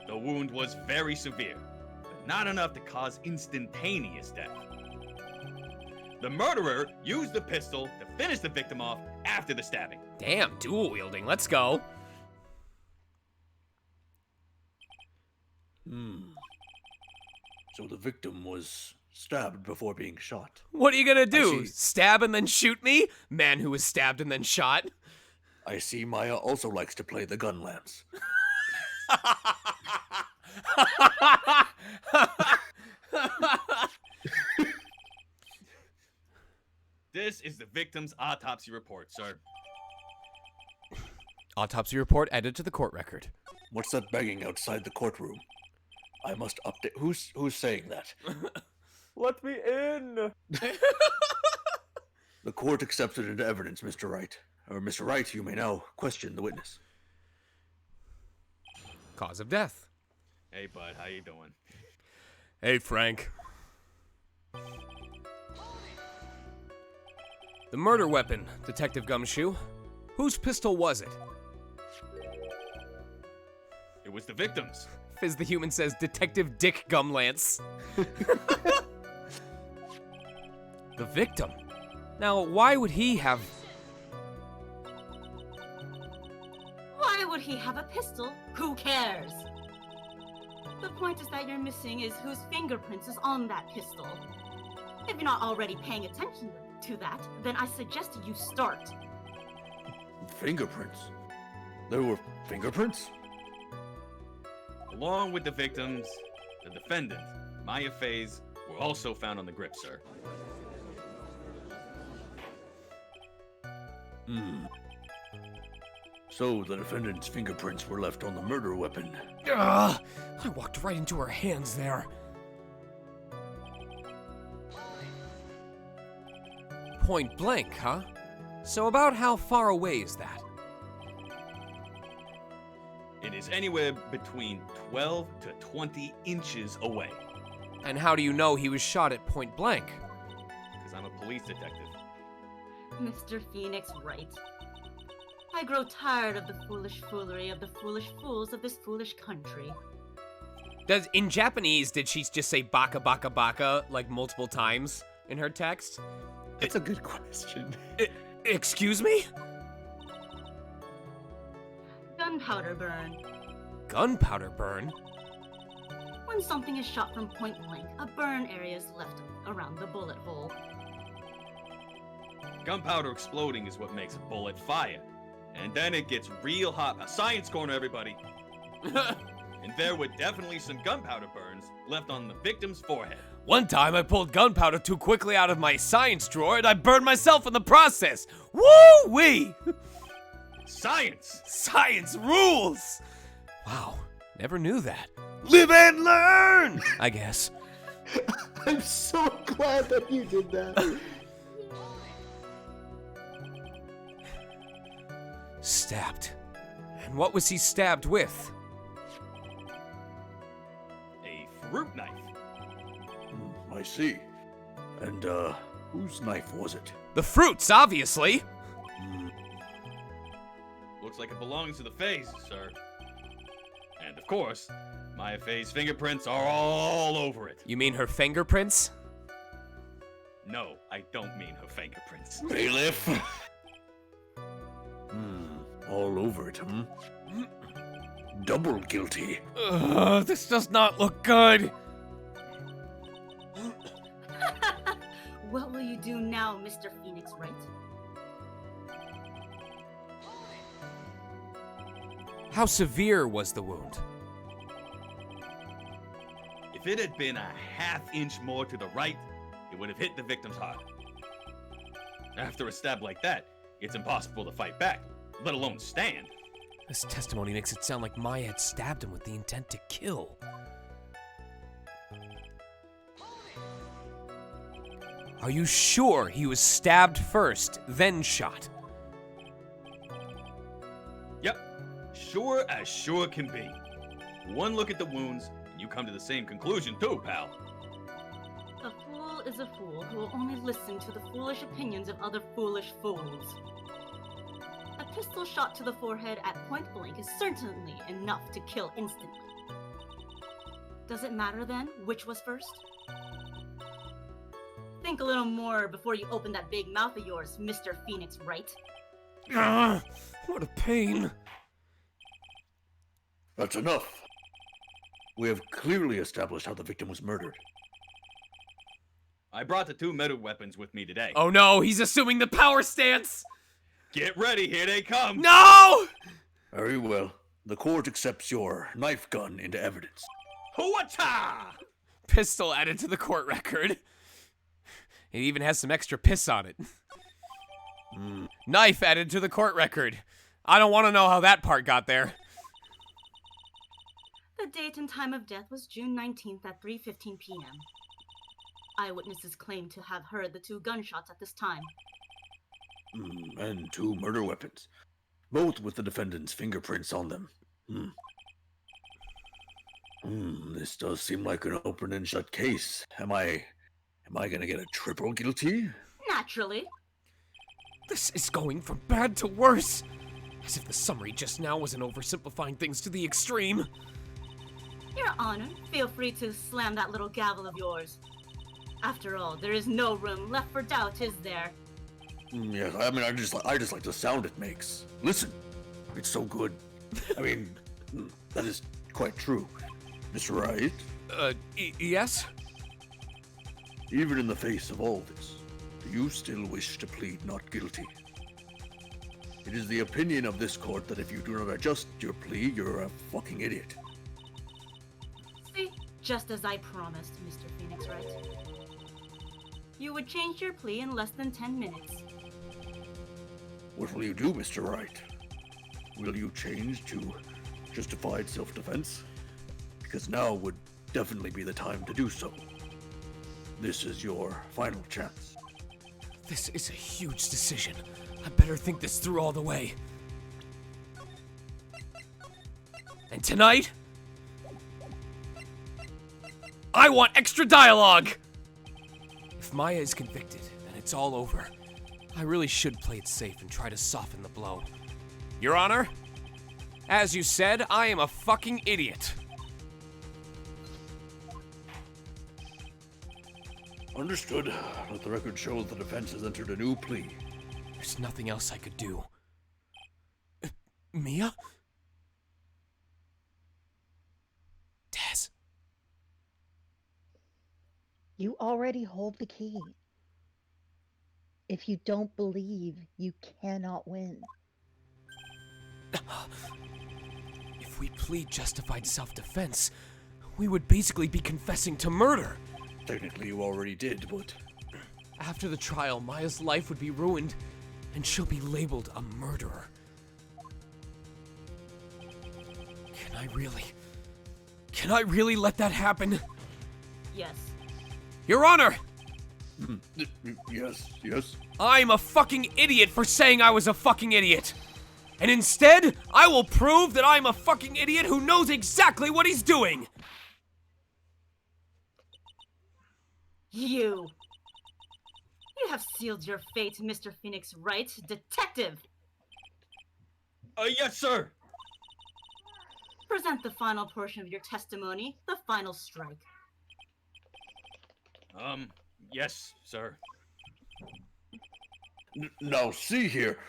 Speaker 1: The wound was very severe, but not enough to cause instantaneous death. The murderer used the pistol to finish the victim off after the stabbing.
Speaker 4: Damn, dual wielding. Let's go.
Speaker 15: So the victim was stabbed before being shot.
Speaker 4: What are you gonna do?
Speaker 15: I see.
Speaker 4: Stab and then shoot me? Man who was stabbed and then shot.
Speaker 15: I see Maya also likes to play the gun lance.
Speaker 1: This is the victim's autopsy report, sir.
Speaker 4: Autopsy report added to the court record.
Speaker 15: What's that banging outside the courtroom? I must update. Who's saying that?
Speaker 11: Let me in!
Speaker 15: The court accepts it into evidence, Mr. Wright. Or Mr. Wright, you may now question the witness.
Speaker 4: Cause of death.
Speaker 1: Hey, bud, how you doing?
Speaker 4: Hey, Frank. The murder weapon, Detective Gumshoe. Whose pistol was it?
Speaker 1: It was the victim's.
Speaker 4: Fizz the Human says Detective Dick Gumlance. The victim? Now, why would he have...
Speaker 16: Why would he have a pistol? Who cares? The point is that you're missing is whose fingerprints is on that pistol. If you're not already paying attention to that, then I suggest you start.
Speaker 15: Fingerprints? There were fingerprints?
Speaker 1: Along with the victims, the defendant, Maya Faze, were also found on the grip, sir.
Speaker 15: So the defendant's fingerprints were left on the murder weapon.
Speaker 4: Ugh, I walked right into her hands there. Point blank, huh? So about how far away is that?
Speaker 1: It is anywhere between 12 to 20 inches away.
Speaker 4: And how do you know he was shot at point blank?
Speaker 1: Because I'm a police detective.
Speaker 16: Mr. Phoenix Wright. I grow tired of the foolish foolery of the foolish fools of this foolish country.
Speaker 4: In Japanese, did she just say baka baka baka like multiple times in her text?
Speaker 15: That's a good question.
Speaker 4: Excuse me?
Speaker 16: Gunpowder burn.
Speaker 4: Gunpowder burn?
Speaker 16: When something is shot from point blank, a burn area is left around the bullet hole.
Speaker 1: Gunpowder exploding is what makes a bullet fire. And then it gets real hot. A science corner, everybody. And there were definitely some gunpowder burns left on the victim's forehead.
Speaker 4: One time I pulled gunpowder too quickly out of my science drawer and I burned myself in the process. Woo-wee!
Speaker 1: Science!
Speaker 4: Science rules! Wow, never knew that. Live and learn! I guess.
Speaker 3: I'm so glad that you did that.
Speaker 4: Stabbed. And what was he stabbed with?
Speaker 1: A fruit knife.
Speaker 15: I see. And, whose knife was it?
Speaker 4: The fruits, obviously.
Speaker 1: Looks like it belongs to the Fays, sir. And of course, Maya Fey's fingerprints are all over it.
Speaker 4: You mean her fingerprints?
Speaker 1: No, I don't mean her fingerprints.
Speaker 15: Bailiff? All over it, Double guilty.
Speaker 4: This does not look good.
Speaker 16: What will you do now, Mr. Phoenix Wright?
Speaker 4: How severe was the wound?
Speaker 1: If it had been a half-inch more to the right, it would have hit the victim's heart. After a stab like that, it's impossible to fight back, let alone stand.
Speaker 4: This testimony makes it sound like Maya had stabbed him with the intent to kill. Are you sure he was stabbed first, then shot?
Speaker 1: Yep, sure as sure can be. One look at the wounds, and you come to the same conclusion too, pal.
Speaker 16: A fool is a fool who will only listen to the foolish opinions of other foolish fools. A pistol shot to the forehead at point blank is certainly enough to kill instantly. Does it matter then which was first? Think a little more before you open that big mouth of yours, Mr. Phoenix Wright.
Speaker 4: What a pain.
Speaker 15: That's enough. We have clearly established how the victim was murdered.
Speaker 1: I brought the two metal weapons with me today.
Speaker 4: Oh no, he's assuming the power stance!
Speaker 1: Get ready, here they come!
Speaker 4: No!
Speaker 15: Very well. The court accepts your knife gun into evidence.
Speaker 1: Hooah-cha!
Speaker 4: Pistol added to the court record. It even has some extra piss on it. Knife added to the court record. I don't want to know how that part got there.
Speaker 16: The date and time of death was June 19th at 3:15 p.m. Eyewitnesses claim to have heard the two gunshots at this time.
Speaker 15: And two murder weapons. Both with the defendant's fingerprints on them. This does seem like an open and shut case. Am I gonna get a triple guilty?
Speaker 16: Naturally.
Speaker 4: This is going from bad to worse. As if the summary just now wasn't oversimplifying things to the extreme.
Speaker 16: Your Honor, feel free to slam that little gavel of yours. After all, there is no room left for doubt, is there?
Speaker 15: Yes, I mean, I just like the sound it makes. Listen, it's so good. I mean, that is quite true. Mr. Wright?
Speaker 4: Yes?
Speaker 15: Even in the face of all this, do you still wish to plead not guilty? It is the opinion of this court that if you do not adjust your plea, you're a fucking idiot.
Speaker 16: See, just as I promised, Mr. Phoenix Wright. You would change your plea in less than 10 minutes.
Speaker 15: What will you do, Mr. Wright? Will you change to justified self-defense? Because now would definitely be the time to do so. This is your final chance.
Speaker 4: This is a huge decision. I better think this through all the way. And tonight, I want extra dialogue! If Maya is convicted, then it's all over. I really should play it safe and try to soften the blow. Your Honor, as you said, I am a fucking idiot.
Speaker 15: Understood. Let the record show the defense has entered a new plea.
Speaker 4: There's nothing else I could do. Mia? Taz.
Speaker 14: You already hold the key. If you don't believe, you cannot win.
Speaker 4: If we plead justified self-defense, we would basically be confessing to murder.
Speaker 15: Technically, you already did, but...
Speaker 4: After the trial, Maya's life would be ruined, and she'll be labeled a murderer. Can I really let that happen?
Speaker 16: Yes.
Speaker 4: Your Honor!
Speaker 15: Yes?
Speaker 4: I'm a fucking idiot for saying I was a fucking idiot. And instead, I will prove that I'm a fucking idiot who knows exactly what he's doing.
Speaker 16: You! You have sealed your fate, Mr. Phoenix Wright, detective!
Speaker 1: Yes, sir!
Speaker 16: Present the final portion of your testimony, the final strike.
Speaker 1: Yes, sir.
Speaker 15: Now, see here.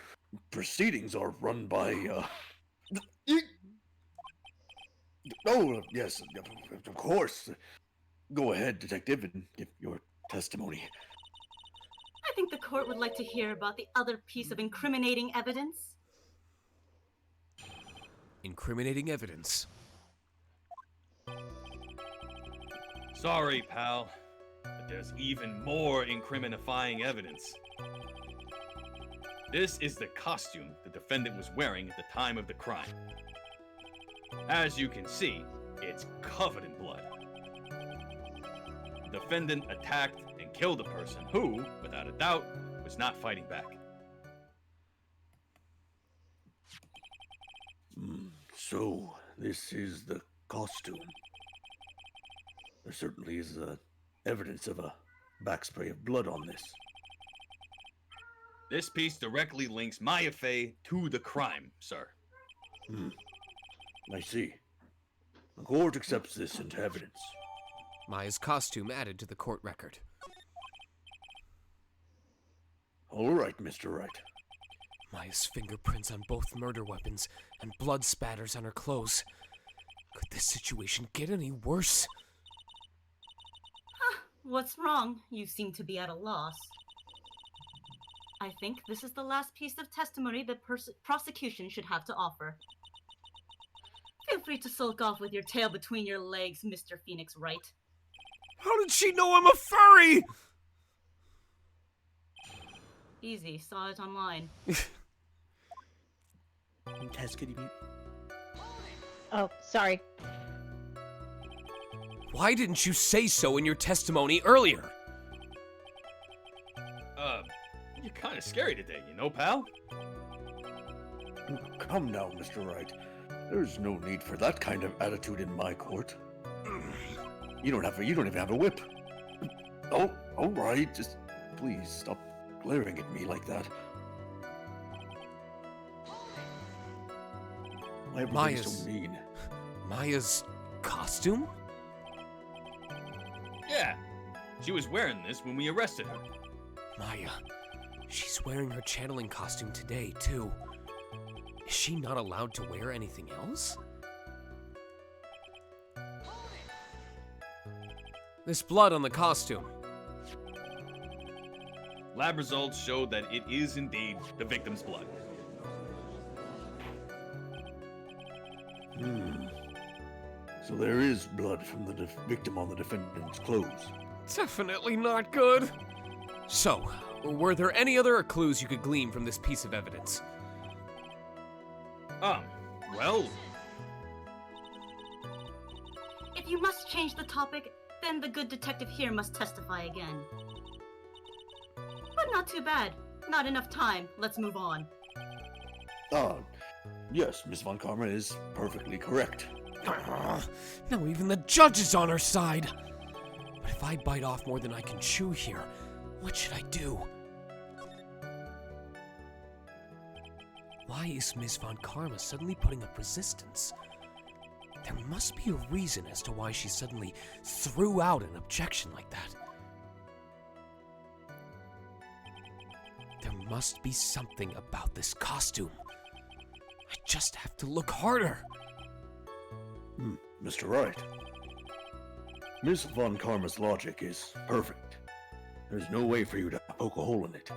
Speaker 15: Proceedings are run by, Oh, yes, of course. Go ahead, detective, and give your testimony.
Speaker 16: I think the court would like to hear about the other piece of incriminating evidence.
Speaker 4: Incriminating evidence.
Speaker 1: Sorry, pal, but there's even more incriminating evidence. This is the costume the defendant was wearing at the time of the crime. As you can see, it's covered in blood. The defendant attacked and killed a person who, without a doubt, was not fighting back.
Speaker 15: So, this is the costume. There certainly is evidence of a backspray of blood on this.
Speaker 1: This piece directly links Maya Fey to the crime, sir.
Speaker 15: I see. The court accepts this into evidence.
Speaker 4: Maya's costume added to the court record.
Speaker 15: All right, Mr. Wright.
Speaker 4: Maya's fingerprints on both murder weapons and blood spatters on her clothes. Could this situation get any worse?
Speaker 16: What's wrong? You seem to be at a loss. I think this is the last piece of testimony the prosecution should have to offer. Feel free to sulk off with your tail between your legs, Mr. Phoenix Wright.
Speaker 4: How did she know I'm a furry?
Speaker 16: Easy, saw it online.
Speaker 13: Tess, could you mute?
Speaker 14: Oh, sorry.
Speaker 4: Why didn't you say so in your testimony earlier?
Speaker 1: You're kind of scary today, you know, pal?
Speaker 15: Come now, Mr. Wright. There's no need for that kind of attitude in my court. You don't even have a whip. Oh, all right. Just please stop glaring at me like that. Why everything so mean?
Speaker 4: Maya's costume?
Speaker 1: Yeah. She was wearing this when we arrested her.
Speaker 4: Maya. She's wearing her channeling costume today, too. Is she not allowed to wear anything else? There's blood on the costume.
Speaker 1: Lab results showed that it is indeed the victim's blood.
Speaker 15: So there is blood from the victim on the defendant's clothes.
Speaker 4: Definitely not good. So, were there any other clues you could glean from this piece of evidence?
Speaker 1: Well...
Speaker 16: If you must change the topic, then the good detective here must testify again. But not too bad. Not enough time. Let's move on.
Speaker 15: Yes, Miss Von Karma is perfectly correct.
Speaker 4: Now even the judge is on her side. But if I bite off more than I can chew here, what should I do? Why is Ms. Von Karma suddenly putting up resistance? There must be a reason as to why she suddenly threw out an objection like that. There must be something about this costume. I just have to look harder.
Speaker 15: Mr. Wright. Miss Von Karma's logic is perfect. There's no way for you to poke a hole in it.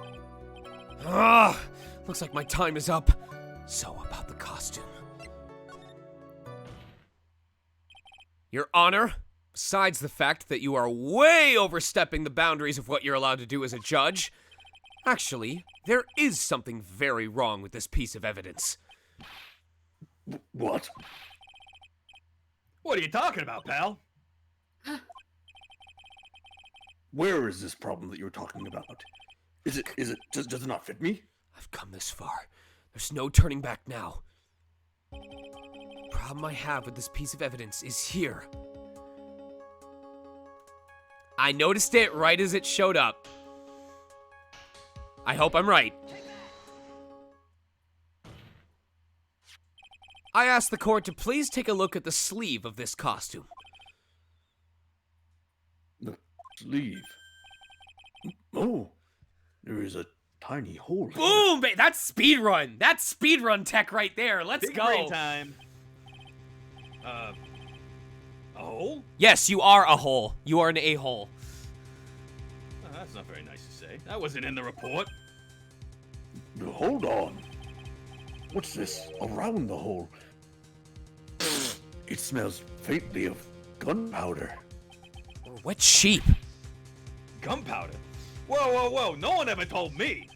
Speaker 4: Looks like my time is up. So about the costume. Your Honor, besides the fact that you are way overstepping the boundaries of what you're allowed to do as a judge, actually, there is something very wrong with this piece of evidence.
Speaker 15: What?
Speaker 1: What are you talking about, pal?
Speaker 15: Where is this problem that you're talking about? Does it not fit me?
Speaker 4: I've come this far. There's no turning back now. The problem I have with this piece of evidence is here. I noticed it right as it showed up. I hope I'm right. I ask the court to please take a look at the sleeve of this costume.
Speaker 15: The sleeve. Oh, there is a tiny hole here.
Speaker 4: Boom! That's speedrun. That's speedrun tech right there. Let's
Speaker 1: Big
Speaker 4: go.
Speaker 1: brain time. A hole?
Speaker 4: Yes, you are a hole. You are an a-hole.
Speaker 1: Oh, that's not very nice to say. That wasn't in the report.
Speaker 15: Hold on. What's this around the hole? It smells faintly of gunpowder.
Speaker 4: Or wet sheep.
Speaker 1: Gunpowder? Whoa. No one ever told me.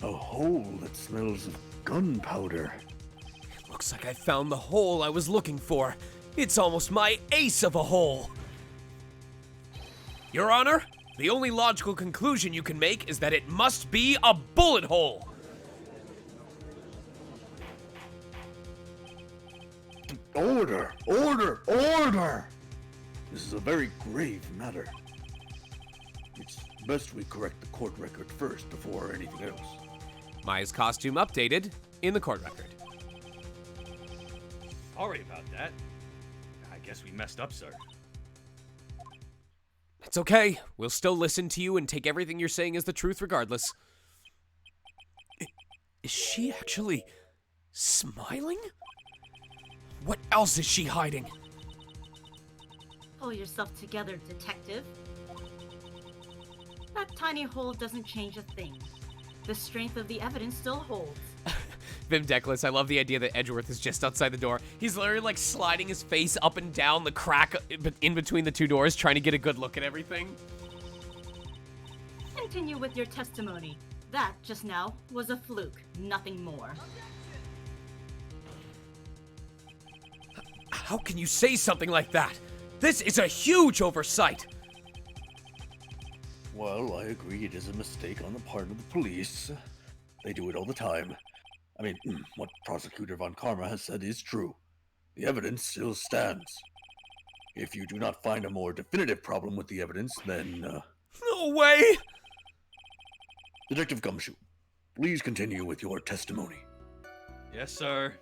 Speaker 15: A hole that smells of gunpowder.
Speaker 4: Looks like I found the hole I was looking for. It's almost my ace of a hole. Your Honor, the only logical conclusion you can make is that it must be a bullet hole.
Speaker 15: Order! Order! Order! This is a very grave matter. It's best we correct the court record first before anything else.
Speaker 4: Maya's costume updated in the court record.
Speaker 1: Sorry about that. I guess we messed up, sir.
Speaker 4: It's okay. We'll still listen to you and take everything you're saying as the truth regardless. Is she actually smiling? What else is she hiding?
Speaker 16: Pull yourself together, detective. That tiny hole doesn't change a thing. The strength of the evidence still holds.
Speaker 4: Vim Deckless, I love the idea that Edgeworth is just outside the door. He's literally like sliding his face up and down the crack in between the two doors, trying to get a good look at everything.
Speaker 16: Continue with your testimony. That, just now, was a fluke, nothing more.
Speaker 4: How can you say something like that? This is a huge oversight.
Speaker 15: Well, I agree it is a mistake on the part of the police. They do it all the time. I mean, what Prosecutor Von Karma has said is true. The evidence still stands. If you do not find a more definitive problem with the evidence, then,
Speaker 4: No way!
Speaker 15: Detective Gumshoe, please continue with your testimony.
Speaker 1: Yes, sir.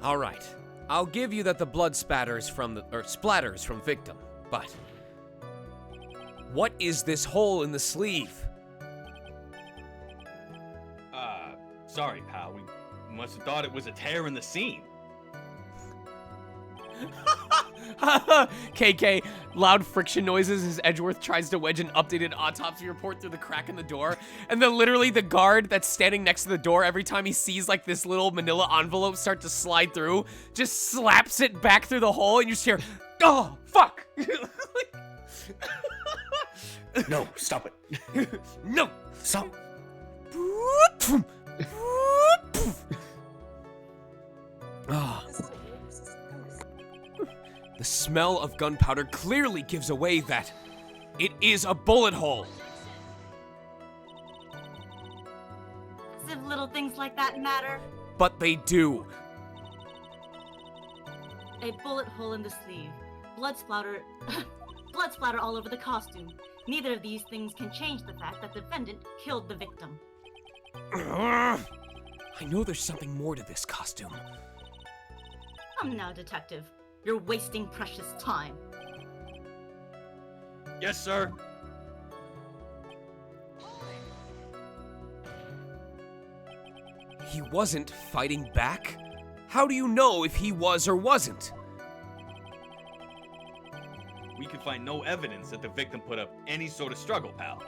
Speaker 4: All right. I'll give you that the blood splatters from victim, but what is this hole in the sleeve?
Speaker 1: Sorry, pal. We must have thought it was a tear in the seam.
Speaker 4: KK, loud friction noises as Edgeworth tries to wedge an updated autopsy report through the crack in the door. And then literally the guard that's standing next to the door, every time he sees like this little manila envelope start to slide through, just slaps it back through the hole and you just hear, oh, fuck.
Speaker 11: No, stop it.
Speaker 4: No.
Speaker 11: Stop.
Speaker 4: Ah. The smell of gunpowder clearly gives away that it is a bullet hole.
Speaker 16: As if little things like that matter.
Speaker 4: But they do.
Speaker 16: A bullet hole in the sleeve. Blood splatter all over the costume. Neither of these things can change the fact that the defendant killed the victim.
Speaker 4: I know there's something more to this costume.
Speaker 16: Come now, detective. You're wasting precious time.
Speaker 1: Yes, sir.
Speaker 4: He wasn't fighting back? How do you know if he was or wasn't?
Speaker 1: We can find no evidence that the victim put up any sort of struggle, pal.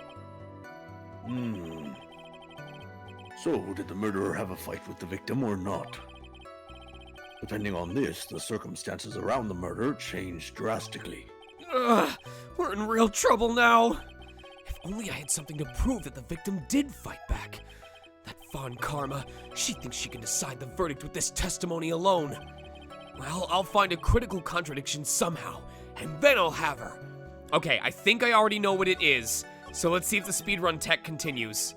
Speaker 15: So, did the murderer have a fight with the victim or not? Depending on this, the circumstances around the murder changed drastically.
Speaker 4: Ugh, we're in real trouble now. If only I had something to prove that the victim did fight back. That Von Karma, she thinks she can decide the verdict with this testimony alone. Well, I'll find a critical contradiction somehow, and then I'll have her. Okay, I think I already know what it is, so let's see if the speedrun tech continues.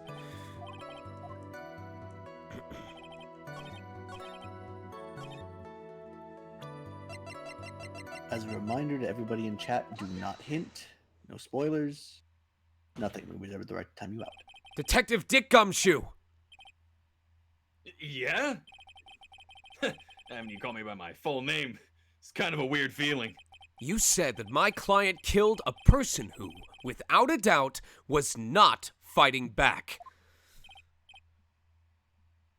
Speaker 13: As a reminder to everybody in chat, do not hint. No spoilers. Nothing. We reserve the right to time you out.
Speaker 4: Detective Dick Gumshoe!
Speaker 1: Yeah? Having you call me by my full name, it's kind of a weird feeling.
Speaker 4: You said that my client killed a person who, without a doubt, was not fighting back.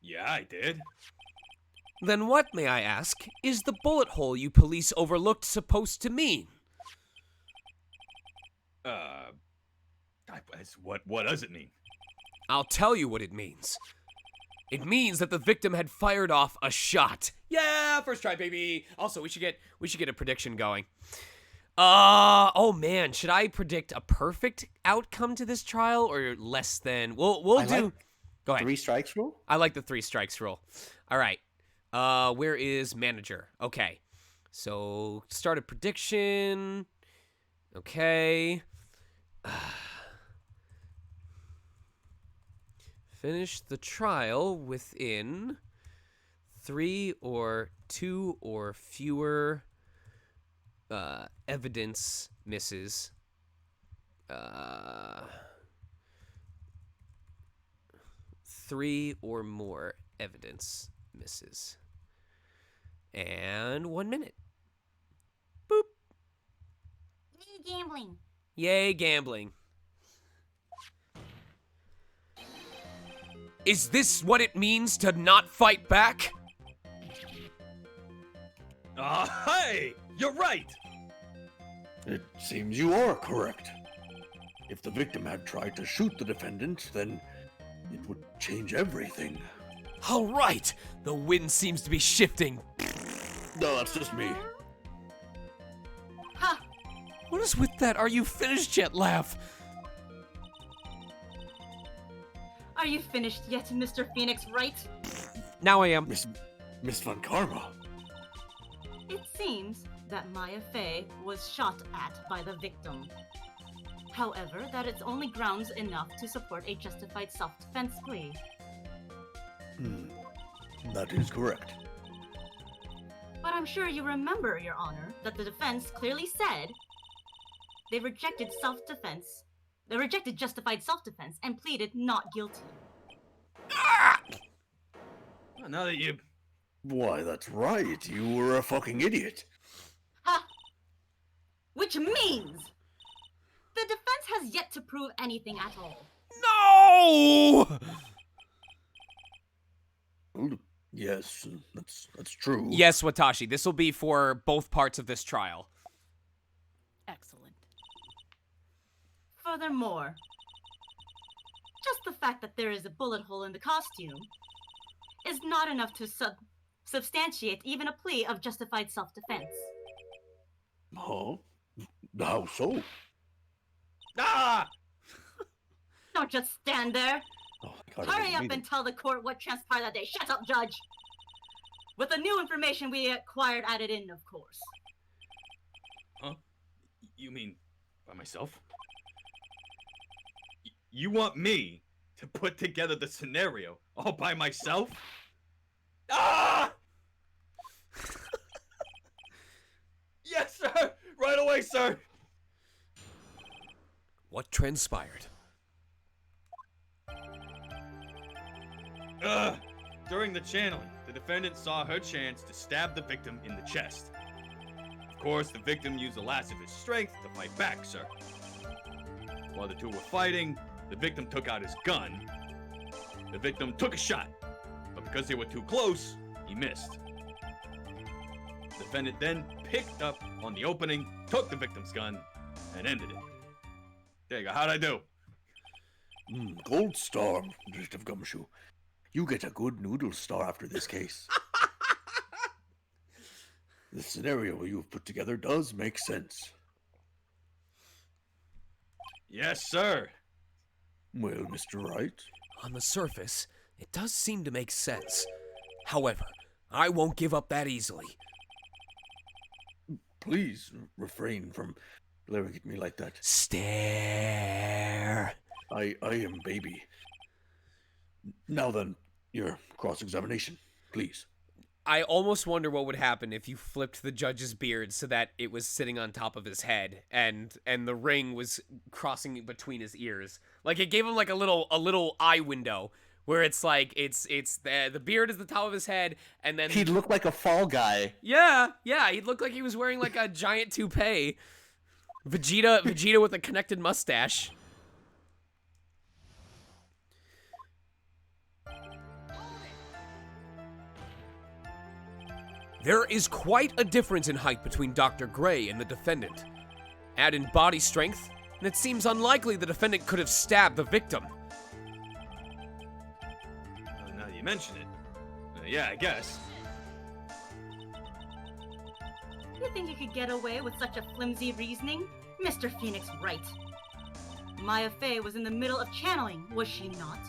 Speaker 1: Yeah, I did.
Speaker 4: Then what, may I ask, is the bullet hole you police overlooked supposed to mean?
Speaker 1: What does it mean?
Speaker 4: I'll tell you what it means. It means that the victim had fired off a shot. Yeah, first try, baby. Also, we should get a prediction going. Oh man, should I predict a perfect outcome to this trial or less than? We'll do.
Speaker 13: Like
Speaker 4: Go ahead.
Speaker 13: 3 strikes rule?
Speaker 4: I like the 3 strikes rule. All right. Where is manager? Okay. So, start a prediction. Okay. Finish the trial within 3 or 2 or fewer evidence misses. 3 or more evidence misses. And 1 minute. Boop.
Speaker 16: Gambling.
Speaker 4: Yay, gambling. Is this what it means to not fight back?
Speaker 1: Hey! You're right!
Speaker 15: It seems you are correct. If the victim had tried to shoot the defendant, then it would change everything.
Speaker 4: All right, the wind seems to be shifting.
Speaker 15: No, that's just me.
Speaker 16: Ha!
Speaker 4: What is with that "are you finished yet" laugh?
Speaker 16: Are you finished yet, Mr. Phoenix Wright?
Speaker 4: Now I am.
Speaker 15: Miss Von Karma.
Speaker 16: It seems that Maya Fey was shot at by the victim. However, that is only grounds enough to support a justified self-defense plea.
Speaker 15: That is correct.
Speaker 16: But I'm sure you remember, Your Honor, that the defense clearly said they rejected self-defense. They rejected justified self-defense and pleaded not guilty.
Speaker 1: Well, now that you...
Speaker 15: Why, that's right. You were a fucking idiot.
Speaker 16: Ha! Which means the defense has yet to prove anything at all.
Speaker 4: No!
Speaker 15: Well, yes, that's true.
Speaker 4: Yes, Watashi, this will be for both parts of this trial.
Speaker 6: Excellent.
Speaker 16: Furthermore, just the fact that there is a bullet hole in the costume is not enough to substantiate even a plea of justified self-defense.
Speaker 15: Huh? How so?
Speaker 1: Ah!
Speaker 16: Don't just stand there.
Speaker 15: Oh, God,
Speaker 16: Hurry up and tell the court what transpired that day. Shut up, Judge! With the new information we acquired added in, of course.
Speaker 1: Huh? You mean by myself? You want me to put together the scenario all by myself? Ah! Yes, sir! Right away, sir!
Speaker 4: What transpired?
Speaker 1: During the channeling, the defendant saw her chance to stab the victim in the chest. Of course, the victim used the last of his strength to fight back, sir. While the two were fighting, the victim took out his gun. The victim took a shot, but because they were too close, he missed. The defendant then picked up on the opening, took the victim's gun, and ended it. There you go. How'd I do?
Speaker 15: Gold star, Detective Gumshoe. You get a good noodle star after this case. The scenario you've put together does make sense.
Speaker 1: Yes, sir.
Speaker 15: Well, Mr. Wright?
Speaker 4: On the surface, it does seem to make sense. However, I won't give up that easily.
Speaker 15: Please refrain from glaring at me like that.
Speaker 4: Stare.
Speaker 15: I am baby. Now then, your cross-examination, please.
Speaker 4: I almost wonder what would happen if you flipped the judge's beard so that it was sitting on top of his head and the ring was crossing between his ears. Like it gave him like a little eye window where it's like it's the beard is the top of his head and then
Speaker 13: He'd look like a fall guy.
Speaker 4: Yeah, he'd look like he was wearing like a giant toupee. Vegeta with a connected mustache. There is quite a difference in height between Dr. Gray and the defendant. Add in body strength, and it seems unlikely the defendant could have stabbed the victim.
Speaker 1: Well, now that you mention it. Yeah, I guess.
Speaker 16: You think you could get away with such a flimsy reasoning? Mr. Phoenix Wright. Maya Fey was in the middle of channeling, was she not?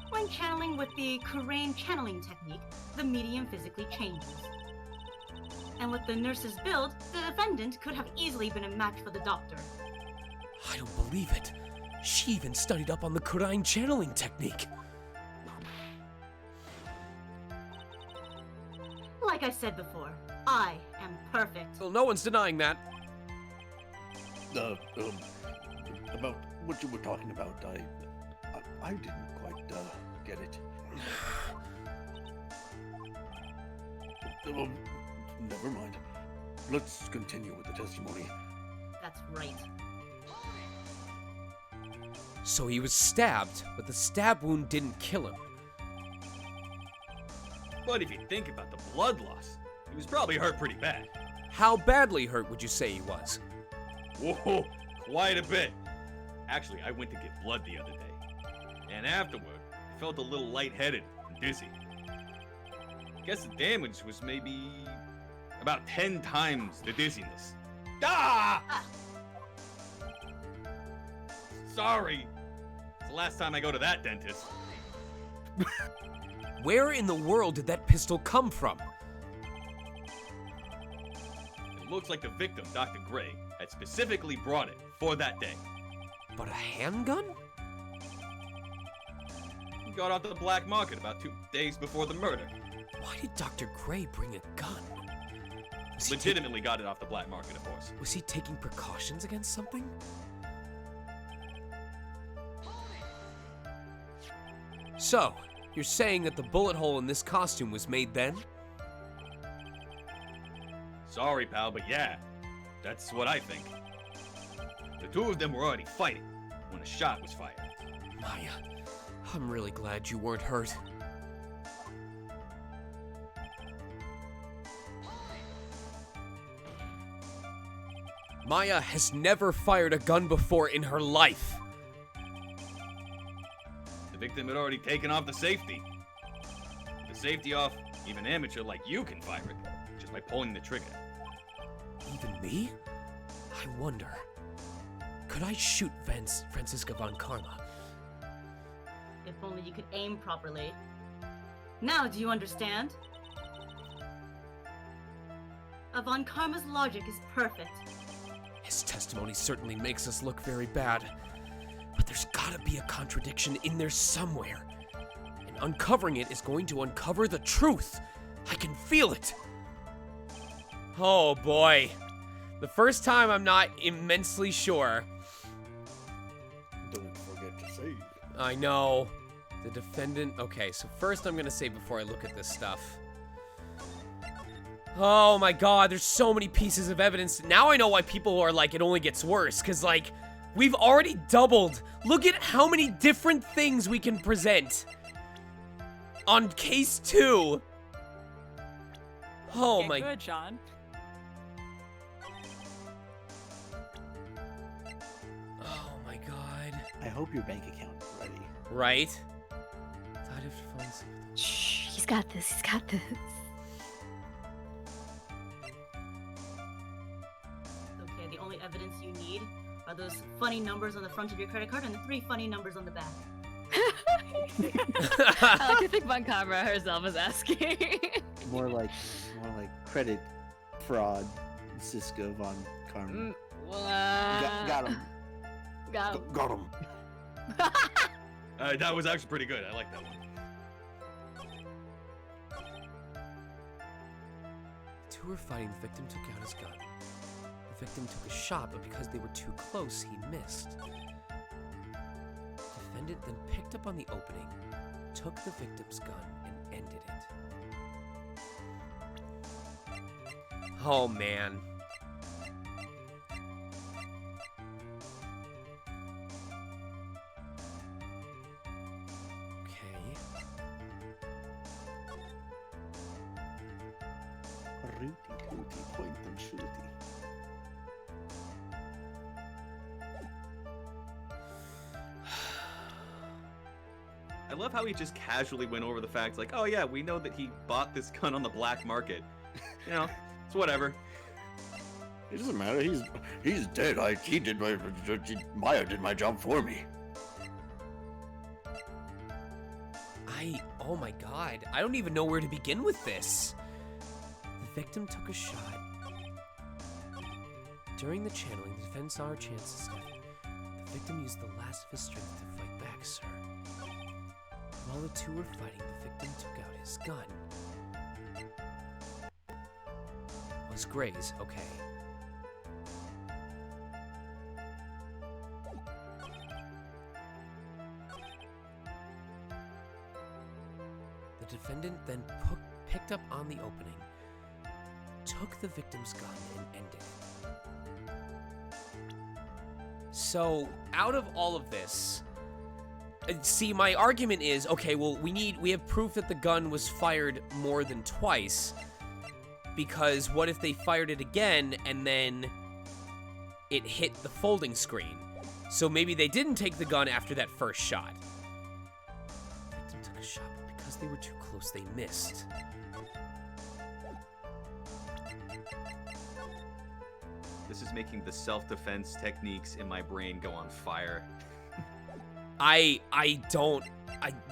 Speaker 16: When channeling with the Kurain channeling technique, the medium physically changes. And with the nurse's build, the defendant could have easily been a match for the doctor.
Speaker 4: I don't believe it. She even studied up on the Kurain channeling technique.
Speaker 16: Like I said before, I am perfect.
Speaker 4: Well, no one's denying that.
Speaker 15: About what you were talking about, I didn't quite get it. Never mind. Let's continue with the testimony.
Speaker 16: That's right.
Speaker 4: So he was stabbed, but the stab wound didn't kill him.
Speaker 1: But if you think about the blood loss, he was probably hurt pretty bad.
Speaker 4: How badly hurt would you say he was?
Speaker 1: Whoa, quite a bit. Actually, I went to get blood the other day. And afterward, I felt a little lightheaded and dizzy. I guess the damage was maybe about 10 times the dizziness. Ah! Sorry. It's the last time I go to that dentist.
Speaker 4: Where in the world did that pistol come from?
Speaker 1: It looks like the victim, Dr. Gray, had specifically brought it for that day.
Speaker 4: But a handgun?
Speaker 1: He got off the black market about 2 days before the murder.
Speaker 4: Why did Dr. Gray bring a gun?
Speaker 1: Legitimately got it off the black market, of course.
Speaker 4: Was he taking precautions against something? So, you're saying that the bullet hole in this costume was made then?
Speaker 1: Sorry, pal, but yeah, that's what I think. The two of them were already fighting when a shot was fired.
Speaker 4: Maya, I'm really glad you weren't hurt. Maya has never fired a gun before in her life.
Speaker 1: The victim had already taken off the safety. With the safety off, even an amateur like you can fire it, just by pulling the trigger.
Speaker 4: Even me? I wonder. Could I shoot Franziska von Karma?
Speaker 16: If only you could aim properly. Now do you understand? Von Karma's logic is perfect.
Speaker 4: His testimony certainly makes us look very bad. But there's gotta be a contradiction in there somewhere. And uncovering it is going to uncover the truth. I can feel it. Oh boy. The first time I'm not immensely sure.
Speaker 15: Don't forget to save.
Speaker 4: I know. The defendant... Okay, so first I'm gonna say before I look at this stuff. Oh my god, there's so many pieces of evidence. Now I know why people are like, it only gets worse. Because, like, we've already doubled. Look at how many different things we can present on case 2. Oh
Speaker 6: Okay,
Speaker 4: my...
Speaker 6: Good, Sean.
Speaker 4: Oh my god.
Speaker 13: I hope your bank account is ready.
Speaker 4: Right?
Speaker 2: Shh, he's got this, he's got this.
Speaker 16: Okay, the only evidence you need are those funny numbers on the front of your credit card and the 3 funny numbers on the back.
Speaker 2: I like to think Von Karma herself is asking.
Speaker 13: More like credit fraud, Siska von Karma. Got him.
Speaker 2: Got him.
Speaker 1: That was actually pretty good. I like that one.
Speaker 4: two were fighting, the victim took out his gun. The victim took a shot, but because they were too close, he missed. The defendant then picked up on the opening, took the victim's gun, and ended it. Oh, man.
Speaker 15: Rooty, point and shooty.
Speaker 1: I love how he just casually went over the facts, like, oh yeah, we know that he bought this gun on the black market. You know, it's whatever.
Speaker 15: It doesn't matter. He's dead. Maya did my job for me.
Speaker 4: Oh my god, I don't even know where to begin with this. The victim took a shot. During the channeling, the defense saw her chances death. The victim used the last of his strength to fight back, sir. While the two were fighting, the victim took out his gun. Was Gray's okay? The defendant then picked up on the opening, took the victim's gun, and ended it. So, out of all of this, see, my argument is, okay, well, we have proof that the gun was fired more than twice, because what if they fired it again and then it hit the folding screen? So maybe they didn't take the gun after that first shot. The victim took a shot, but because they were too close, they missed.
Speaker 1: This is making the self-defense techniques in my brain go on fire.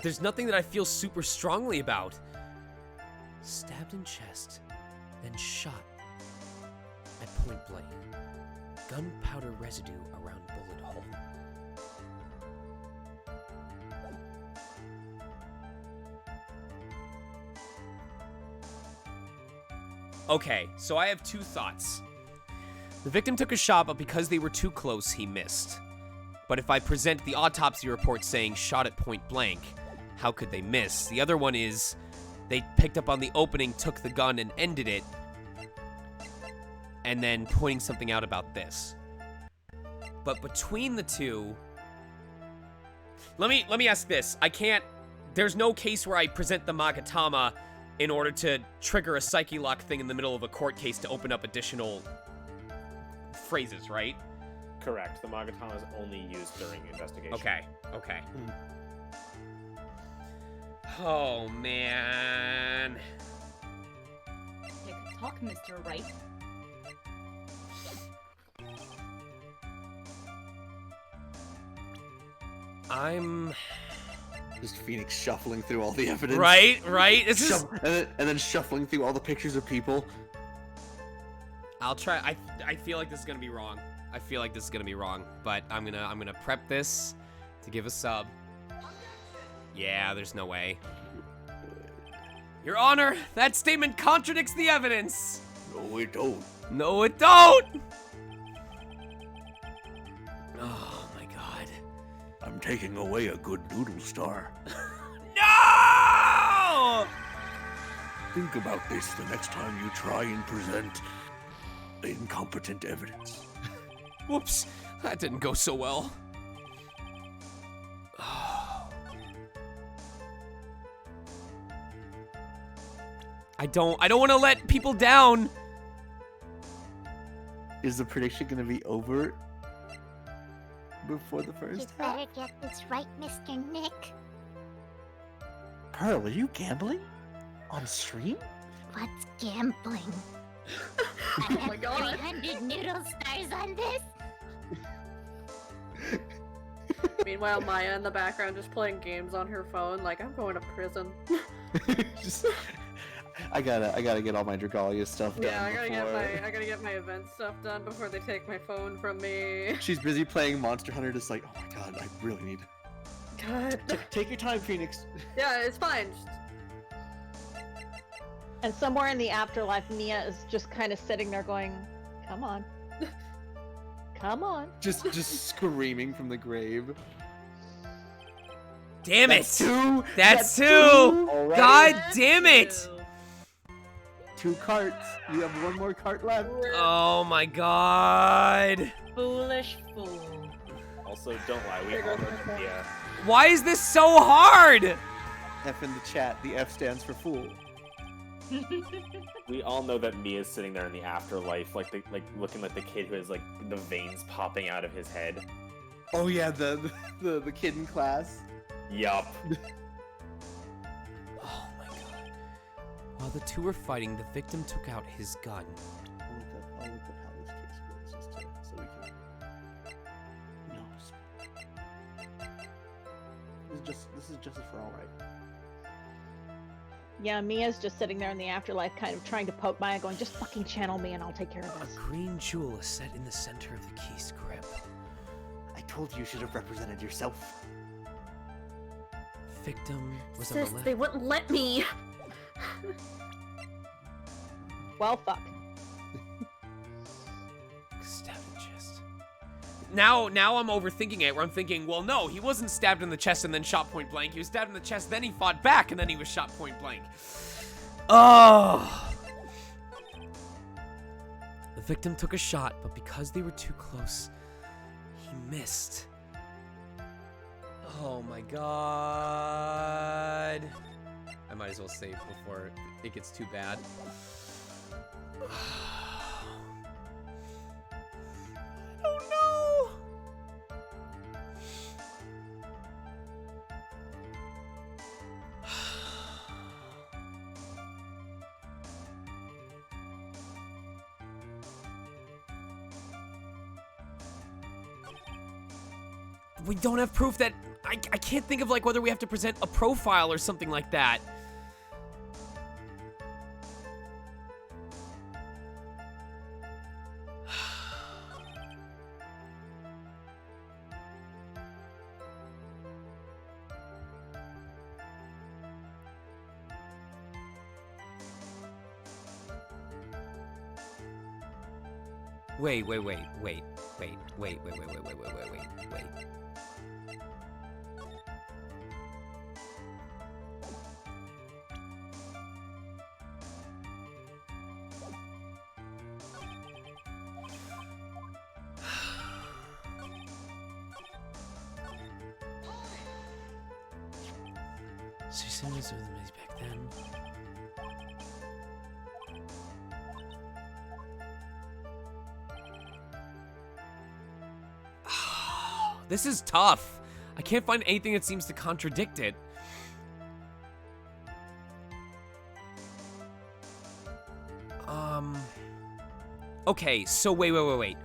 Speaker 4: There's nothing that I feel super strongly about. Stabbed in chest, then shot at point blank. Gunpowder residue around bullet hole. Okay, so I have two thoughts. The victim took a shot, but because they were too close, he missed. But if I present the autopsy report saying shot at point blank, how could they miss? The other one is they picked up on the opening, took the gun, and ended it, and then pointing something out about this. But between the two, let me ask this. There's no case where I present the Magatama in order to trigger a psyche lock thing in the middle of a court case to open up additional phrases, right?
Speaker 11: Correct. The Magatama is only used during investigation.
Speaker 4: Okay. Oh, man.
Speaker 2: You can talk, Mr. Wright.
Speaker 4: I'm...
Speaker 13: Just Phoenix shuffling through all the evidence.
Speaker 4: Right?
Speaker 13: And then shuffling through all the pictures of people.
Speaker 4: I'll try. I feel like this is gonna be wrong. But I'm gonna prep this to give a sub. Yeah, there's no way. Your Honor, that statement contradicts the evidence.
Speaker 15: No, it don't.
Speaker 4: No, it don't. Oh my god.
Speaker 15: I'm taking away a good noodle star.
Speaker 4: No!
Speaker 15: Think about this the next time you try and present incompetent evidence.
Speaker 4: Whoops, that didn't go so well. I don't want to let people down.
Speaker 13: Is the prediction going to be over before the first half?
Speaker 9: You better get this right, Mr. Nick.
Speaker 13: Pearl, are you gambling? On stream?
Speaker 9: What's gambling? I have 300 noodle stars on this.
Speaker 12: Meanwhile, Maya in the background just playing games on her phone, like, I'm going to prison.
Speaker 13: I gotta get all my Dragalia stuff done.
Speaker 12: Yeah, I gotta get my event stuff done before they take my phone from me.
Speaker 13: She's busy playing Monster Hunter, just like, oh my god, I really need.
Speaker 12: God.
Speaker 13: Take your time, Phoenix.
Speaker 12: Yeah, it's fine.
Speaker 14: And somewhere in the afterlife, Mia is just kind of sitting there going, "Come on, come on."
Speaker 13: Just screaming from the grave.
Speaker 4: Damn it!
Speaker 13: That's two.
Speaker 4: That's two.
Speaker 13: Already.
Speaker 4: God damn it!
Speaker 13: 2 carts. You have 1 more cart left.
Speaker 4: Oh my god.
Speaker 16: Foolish fool.
Speaker 11: Also, don't lie. We all know that
Speaker 4: Why is this so hard?
Speaker 13: F in the chat. The F stands for fool.
Speaker 11: we all know that Mia's sitting there in the afterlife, like looking like the kid who has like the veins popping out of his head.
Speaker 13: Oh yeah, the kid in class.
Speaker 11: Yup.
Speaker 4: Oh my god. While the two were fighting, the victim took out his gun.
Speaker 13: I'll look up how this case goes, just so we can know. This is justice for all, right?
Speaker 14: Yeah, Mia's just sitting there in the afterlife, kind of trying to poke Maya, going, "Just fucking channel me and I'll take care of
Speaker 4: A
Speaker 14: this."
Speaker 4: green jewel is set in the center of the key's grip.
Speaker 13: I told you should have represented yourself.
Speaker 4: Victim was on
Speaker 8: Sis,
Speaker 4: the left.
Speaker 8: they wouldn't let me.
Speaker 14: Well, fuck.
Speaker 4: Stabbed in the chest. Now I'm overthinking it, where I'm thinking, well, no, he wasn't stabbed in the chest and then shot point blank. He was stabbed in the chest, then he fought back, and then he was shot point blank. Oh! The victim took a shot, but because they were too close, he missed. Oh my god. I might as well save before it gets too bad. Oh no! We don't have proof that... I can't think of, like, whether we have to present a profile or something like that. Wait. So you're saying this was the maze back then? This is tough. I can't find anything that seems to contradict it. Okay, so wait. The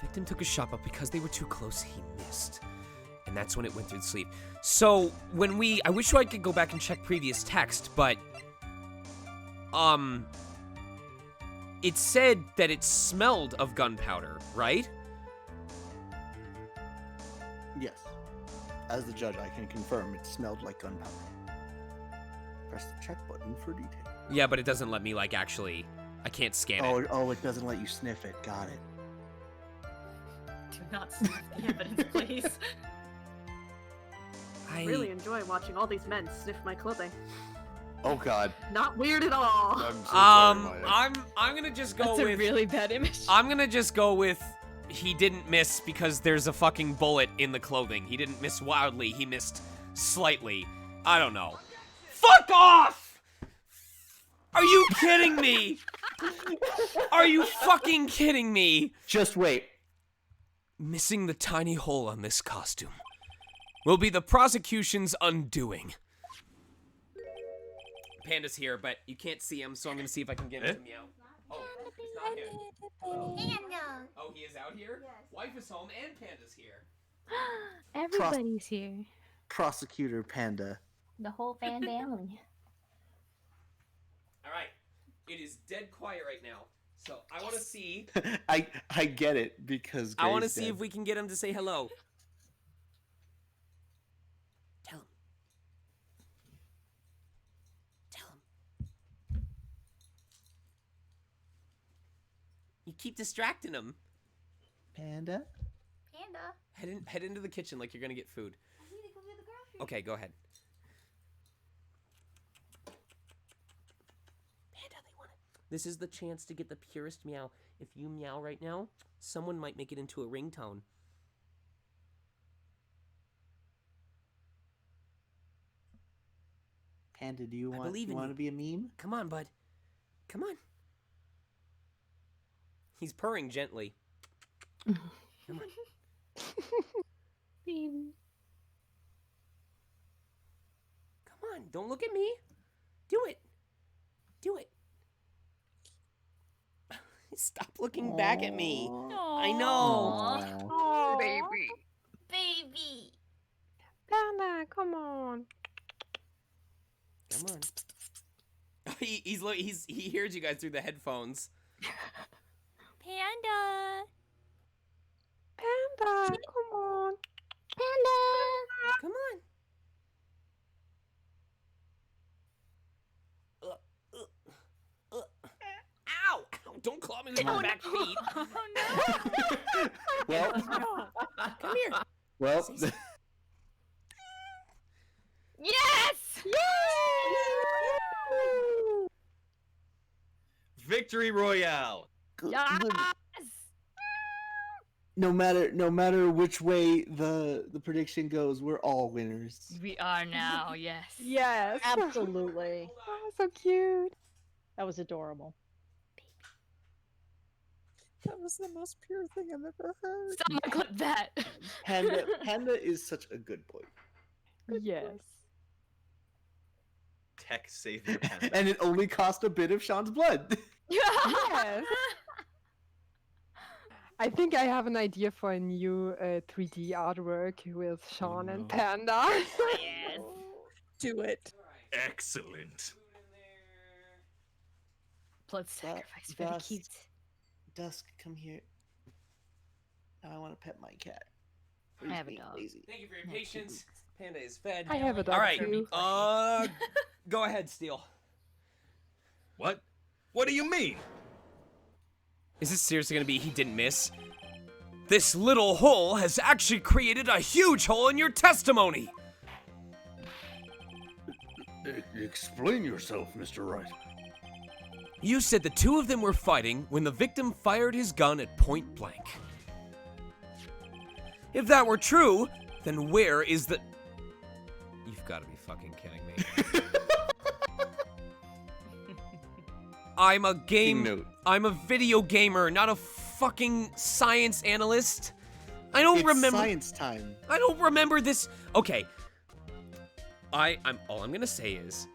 Speaker 4: victim took a shot, but because they were too close, he missed. And that's when it went through the sleeve. So, when I wish I could go back and check previous text, but... It said that it smelled of gunpowder, right?
Speaker 13: Yes. As the judge, I can confirm it smelled like gunpowder. Press the check button for detail.
Speaker 4: Yeah, but it doesn't let me, like, actually... I can't scan it.
Speaker 13: Oh, it doesn't let you sniff it. Got it.
Speaker 6: Do not sniff the evidence, please.
Speaker 12: I really enjoy watching all these men sniff my clothing.
Speaker 13: Oh god.
Speaker 12: Not weird at all.
Speaker 13: I'm so sorry, Maya.
Speaker 4: I'm gonna just go
Speaker 2: That's
Speaker 4: with...
Speaker 2: a really bad image.
Speaker 4: I'm gonna just go with... He didn't miss because there's a fucking bullet in the clothing. He didn't miss wildly, he missed slightly. I don't know. Fuck off! Are you kidding me? Are you fucking kidding me?
Speaker 13: Just wait.
Speaker 4: Missing the tiny hole on this costume will be the prosecution's undoing. Panda's here, but you can't see him, so I'm gonna see if I can get him to meow. Oh, he's not here.
Speaker 9: Panda.
Speaker 4: Oh, he is out here? Yes. Wife is home and Panda's here.
Speaker 2: Everybody's here.
Speaker 13: Prosecutor Panda.
Speaker 5: The whole fan family.
Speaker 4: Alright. It is dead quiet right now. So I want to see...
Speaker 13: I get it, because
Speaker 4: I want to
Speaker 13: Gray's
Speaker 4: see
Speaker 13: dead.
Speaker 4: if we can get him to say hello. Tell him. keep distracting him.
Speaker 3: Panda?
Speaker 5: Panda.
Speaker 4: Head into the kitchen like you're gonna get food.
Speaker 5: I need to go get the groceries.
Speaker 4: Okay, go ahead. Panda, they want it. This is the chance to get the purest meow. If you meow right now, someone might make it into a ringtone.
Speaker 3: Panda, do you want
Speaker 4: believe in
Speaker 3: to
Speaker 4: you.
Speaker 3: be a meme?
Speaker 4: Come on, bud. Come on. He's purring gently. Come on.
Speaker 7: Bean.
Speaker 4: Come on, don't look at me. Do it. Do it. Stop looking back at me. I know.
Speaker 7: Oh,
Speaker 2: Baby.
Speaker 5: Baby.
Speaker 7: Panda, come on.
Speaker 4: Come on. He hears you guys through the headphones.
Speaker 5: Panda.
Speaker 7: Panda, come on.
Speaker 5: Panda.
Speaker 4: Come on. Ow! Ow! Don't claw me with my back feet.
Speaker 2: Oh no.
Speaker 3: Well,
Speaker 4: Come here.
Speaker 3: well.
Speaker 2: Yes!
Speaker 1: Victory Royale.
Speaker 2: Yes!
Speaker 3: No matter which way the prediction goes, we're all winners.
Speaker 2: We are now, yes.
Speaker 14: Yes, absolutely.
Speaker 7: Oh, so cute.
Speaker 14: That was adorable.
Speaker 10: That was the most pure thing I've ever heard.
Speaker 2: Someone clip that.
Speaker 3: Panda is such a good boy.
Speaker 7: Yes.
Speaker 1: Tech savior Panda.
Speaker 3: And it only cost a bit of Sean's blood.
Speaker 7: Yes. I think I have an idea for a new 3D artwork with Sean and Panda.
Speaker 2: Yes.
Speaker 10: Do it.
Speaker 1: Excellent.
Speaker 2: Blood sacrifice for the
Speaker 3: Dust.
Speaker 2: cute.
Speaker 3: Dusk, come here. Now I want to pet my cat.
Speaker 2: I have a
Speaker 3: Being
Speaker 2: dog.
Speaker 3: lazy.
Speaker 4: Thank you for your patience. Panda is fed.
Speaker 7: I have a dog
Speaker 4: All right.
Speaker 7: too.
Speaker 4: Go ahead, Steel.
Speaker 1: What? What do you mean?
Speaker 4: Is this seriously gonna be he didn't miss? This little hole has actually created a huge hole in your testimony.
Speaker 15: Explain yourself, Mr. Wright.
Speaker 4: You said the two of them were fighting when the victim fired his gun at point blank. If that were true, then where is the... You've got to be fucking kidding me. I'm a video gamer, not a fucking science analyst. I don't remember.
Speaker 3: Science time.
Speaker 4: I don't remember this. Okay. All I'm gonna say is,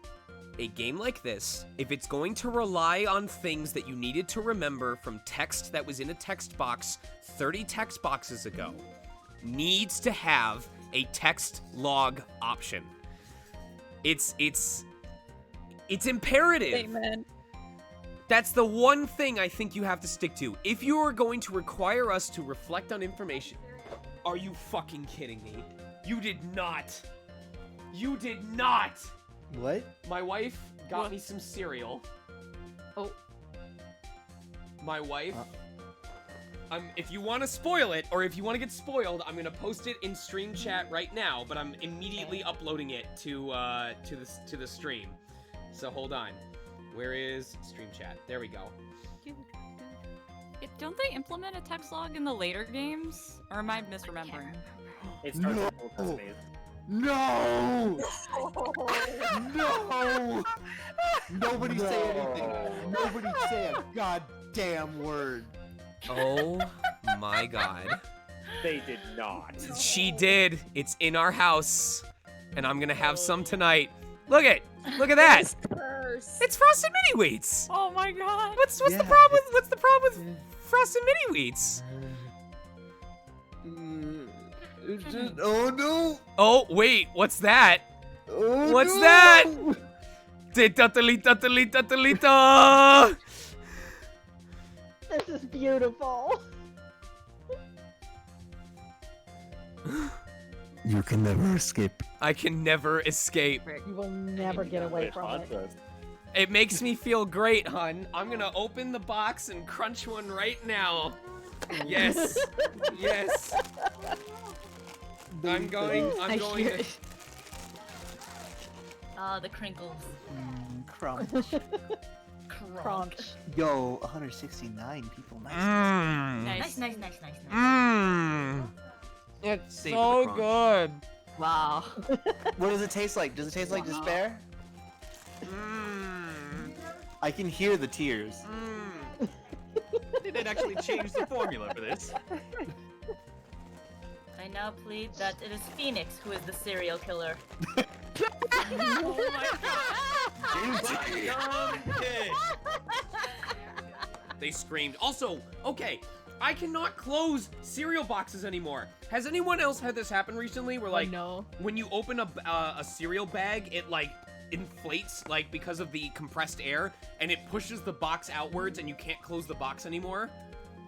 Speaker 4: a game like this, if it's going to rely on things that you needed to remember from text that was in a text box 30 text boxes ago, needs to have a text log option. It's imperative.
Speaker 10: Amen.
Speaker 4: That's the one thing I think you have to stick to. If you are going to require us to reflect on information... Are you fucking kidding me? You did not. You did not.
Speaker 3: What?
Speaker 4: My wife got me some cereal.
Speaker 2: Oh.
Speaker 4: My wife... if you want to spoil it, or if you want to get spoiled, I'm gonna post it in stream chat right now, but I'm immediately uploading it to the stream. So hold on. Where is stream chat? There we go.
Speaker 6: Don't they implement a text log in the later games? Or am I misremembering?
Speaker 11: It starts
Speaker 3: No.
Speaker 11: with Destiny.
Speaker 3: No! No! Nobody say anything. Nobody say a goddamn word.
Speaker 4: Oh my god.
Speaker 11: They did not.
Speaker 4: She did. It's in our house. And I'm gonna have some tonight. Look at that. It's Frosted Mini Wheats.
Speaker 6: Oh my god.
Speaker 4: What's the problem with Frosted Mini Wheats?
Speaker 3: Oh no!
Speaker 4: Oh wait, what's that?
Speaker 3: Oh,
Speaker 4: What's
Speaker 3: no!
Speaker 4: that? Tatalita.
Speaker 14: This is beautiful.
Speaker 15: You can never escape.
Speaker 4: I can never escape.
Speaker 14: You will never get away from it.
Speaker 4: It makes me feel great, hun. I'm gonna open the box and crunch one right now. Yes. Yes. I'm going to...
Speaker 17: Ah, the crinkles.
Speaker 13: Crunch.
Speaker 17: Crunch.
Speaker 13: Yo, 169 people. Nice.
Speaker 17: Nice, nice, nice, nice, nice.
Speaker 4: Mmm. It's
Speaker 13: Save
Speaker 4: so
Speaker 13: the crunch.
Speaker 4: good.
Speaker 2: Wow.
Speaker 3: What does it taste like? Does it taste like despair? I can hear the tears.
Speaker 1: They didn't actually change the formula for this.
Speaker 17: I now plead that it is Phoenix who is the serial killer.
Speaker 1: Oh my god!
Speaker 4: They screamed. Also, okay, I cannot close cereal boxes anymore. Has anyone else had this happen recently? Where like,
Speaker 2: no.
Speaker 4: When you open a cereal bag, it like inflates like because of the compressed air, and it pushes the box outwards, and you can't close the box anymore.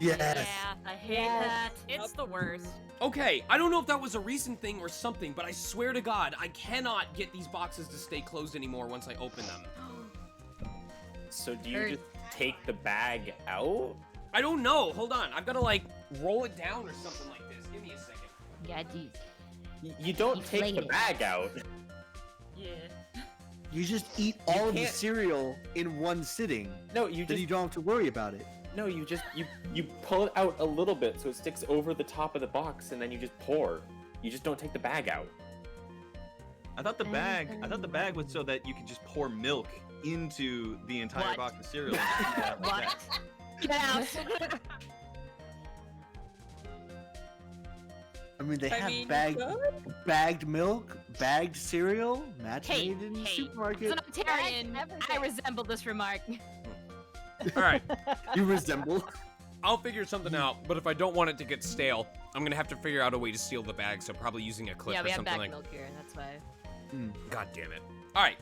Speaker 13: Yes.
Speaker 6: Yeah, I hate that. It's the worst.
Speaker 4: Okay, I don't know if that was a recent thing or something, but I swear to God, I cannot get these boxes to stay closed anymore once I open them.
Speaker 11: So do you just take the bag out?
Speaker 4: I don't know. Hold on. I've got to like roll it down or something like this. Give me a second.
Speaker 2: Yeah, dude.
Speaker 11: You don't take the bag out.
Speaker 17: Yeah.
Speaker 3: You just eat all of the cereal in one sitting.
Speaker 11: No, you
Speaker 3: then
Speaker 11: just
Speaker 3: you don't have to worry about it.
Speaker 11: No, you just you pull it out a little bit so it sticks over the top of the box, and then you just pour. You just don't take the bag out.
Speaker 1: I thought the bag was so that you could just pour milk into the entire box of cereal. And just eat that like
Speaker 2: What?
Speaker 1: that.
Speaker 2: Get out.
Speaker 3: I mean, they
Speaker 10: I
Speaker 3: have
Speaker 10: mean,
Speaker 3: bagged milk, bagged cereal, match
Speaker 2: Hey,
Speaker 3: made in the
Speaker 2: hey.
Speaker 3: supermarket.
Speaker 2: As an Ontarian, I resemble this remark.
Speaker 4: All right.
Speaker 3: You resemble.
Speaker 4: I'll figure something out, but if I don't want it to get stale, I'm gonna have to figure out a way to seal the bag, so probably using a clip
Speaker 2: Yeah,
Speaker 4: or
Speaker 2: we have
Speaker 4: something
Speaker 2: back
Speaker 4: like.
Speaker 2: milk here, and that's why.
Speaker 4: God damn it. All right.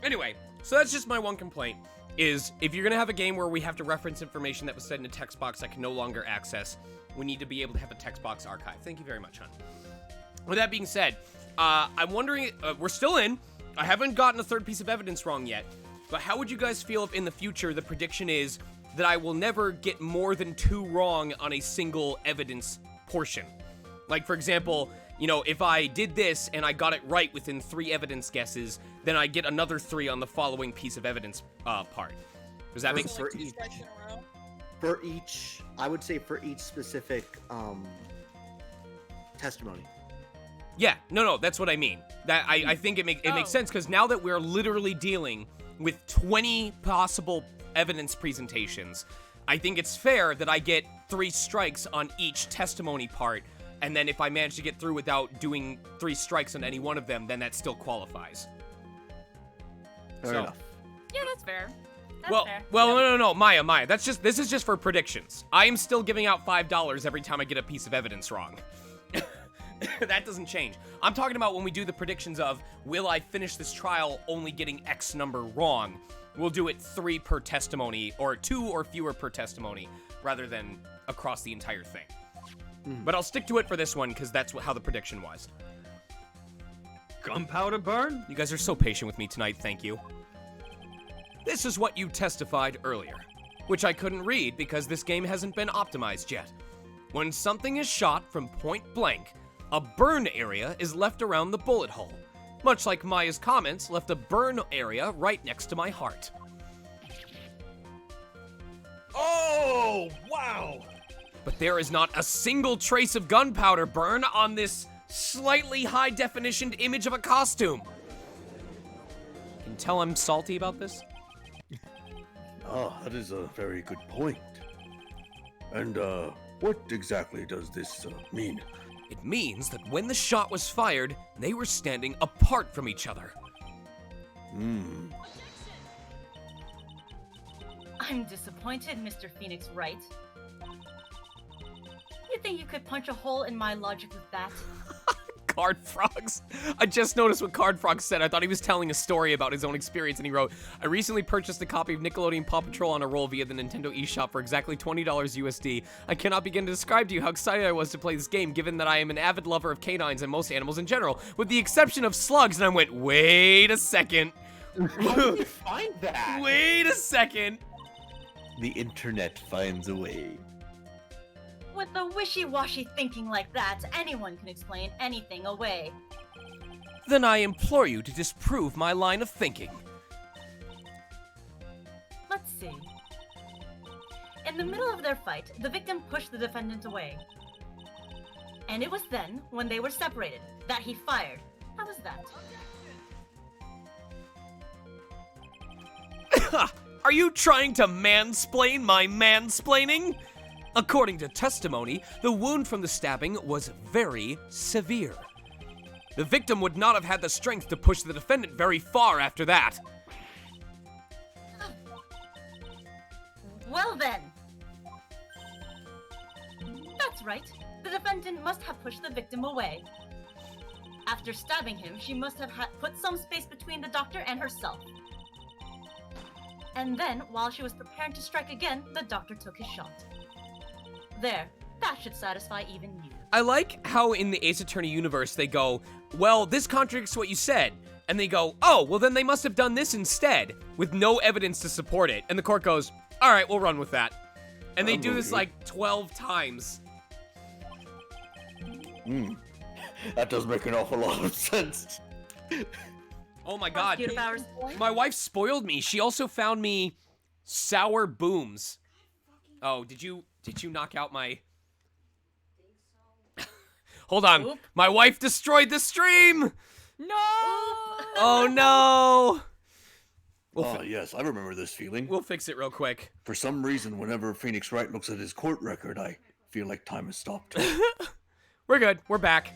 Speaker 4: Anyway, so that's just my one complaint, is if you're gonna have a game where we have to reference information that was said in a text box I can no longer access, we need to be able to have a text box archive. Thank you very much, hon. With that being said, I'm wondering, we're still in. I haven't gotten a third piece of evidence wrong yet, but how would you guys feel if in the future the prediction is that I will never get more than 2 wrong on a single evidence portion? Like, for example, you know, if I did this and I got it right within 3 evidence guesses, then I get another 3 on the following piece of evidence part. Does that make sense?
Speaker 13: For each, I would say for each specific testimony.
Speaker 4: Yeah, no, that's what I mean. That I think it makes sense, because now that we're literally dealing with 20 possible evidence presentations, I think it's fair that I get 3 strikes on each testimony part, and then if I manage to get through without doing 3 strikes on any one of them, then that still qualifies.
Speaker 13: Fair enough.
Speaker 6: Yeah, that's fair. That's
Speaker 4: Well,
Speaker 6: fair.
Speaker 4: no, Maya. This is just for predictions. I am still giving out $5 every time I get a piece of evidence wrong. That doesn't change. I'm talking about when we do the predictions of, will I finish this trial only getting X number wrong? We'll do it 3 per testimony, or 2 or fewer per testimony, rather than across the entire thing. But I'll stick to it for this one, because that's how the prediction was.
Speaker 1: Gunpowder burn?
Speaker 4: You guys are so patient with me tonight, thank you. This is what you testified earlier, which I couldn't read because this game hasn't been optimized yet. When something is shot from point blank, a burn area is left around the bullet hole, much like Maya's comments left a burn area right next to my heart.
Speaker 1: Oh, wow!
Speaker 4: But there is not a single trace of gunpowder burn on this slightly high-definition image of a costume. Can you tell I'm salty about this?
Speaker 15: Ah, that is a very good point. And, what exactly does this, mean?
Speaker 4: It means that when the shot was fired, they were standing apart from each other.
Speaker 17: I'm disappointed, Mr. Phoenix Wright. You think you could punch a hole in my logic with that?
Speaker 4: Card Frogs. I just noticed what Card Frog said. I thought he was telling a story about his own experience, and he wrote, I recently purchased a copy of Nickelodeon Paw Patrol on a roll via the Nintendo eShop for exactly $20 USD. I cannot begin to describe to you how excited I was to play this game, given that I am an avid lover of canines and most animals in general, with the exception of slugs. And I went, wait a second.
Speaker 11: How did they find that?
Speaker 4: Wait a second.
Speaker 15: The internet finds a way.
Speaker 17: With the wishy-washy thinking like that, anyone can explain anything away.
Speaker 4: Then I implore you to disprove my line of thinking.
Speaker 17: Let's see. In the middle of their fight, the victim pushed the defendant away. And it was then, when they were separated, that he fired. How was that?
Speaker 4: Are you trying to mansplain my mansplaining? According to testimony, the wound from the stabbing was very severe. The victim would not have had the strength to push the defendant very far after that.
Speaker 17: Well then. That's right. The defendant must have pushed the victim away. After stabbing him, she must have put some space between the doctor and herself. And then, while she was preparing to strike again, the doctor took his shot. There. That should satisfy even you.
Speaker 4: I like how in the Ace Attorney universe they go, well, this contradicts what you said. And they go, oh, well then they must have done this instead, with no evidence to support it. And the court goes, all right, we'll run with that. And they do this like 12 times.
Speaker 15: That does make an awful lot of sense.
Speaker 4: Oh my god, my wife spoiled me. She also found me sour booms. Oh, did you knock out my... Hold on.
Speaker 6: Oop.
Speaker 4: My wife destroyed the stream!
Speaker 6: No!
Speaker 4: Oh no!
Speaker 15: Yes, I remember this feeling.
Speaker 4: We'll fix it real quick.
Speaker 15: For some reason, whenever Phoenix Wright looks at his court record, I feel like time has stopped.
Speaker 4: We're good. We're back.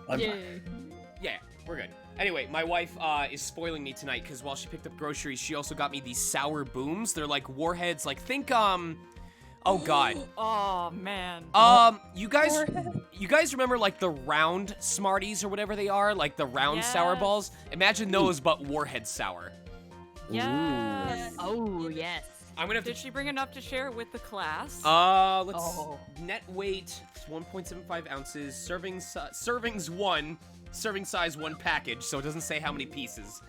Speaker 15: I'm
Speaker 4: Yeah, we're good. Anyway, my wife is spoiling me tonight because while she picked up groceries, she also got me these sour booms. They're like warheads. Like think oh god.
Speaker 6: Oh man.
Speaker 4: You guys remember like the round Smarties or whatever they are, like the round sour
Speaker 6: Yes.
Speaker 4: balls? Imagine those, but warhead sour.
Speaker 6: Yes.
Speaker 2: Oh, yes.
Speaker 4: I'm gonna have
Speaker 6: Did she bring enough to share with the class?
Speaker 4: Let's net weight 1.75 ounces, servings 1, serving size 1 package, so it doesn't say how many pieces.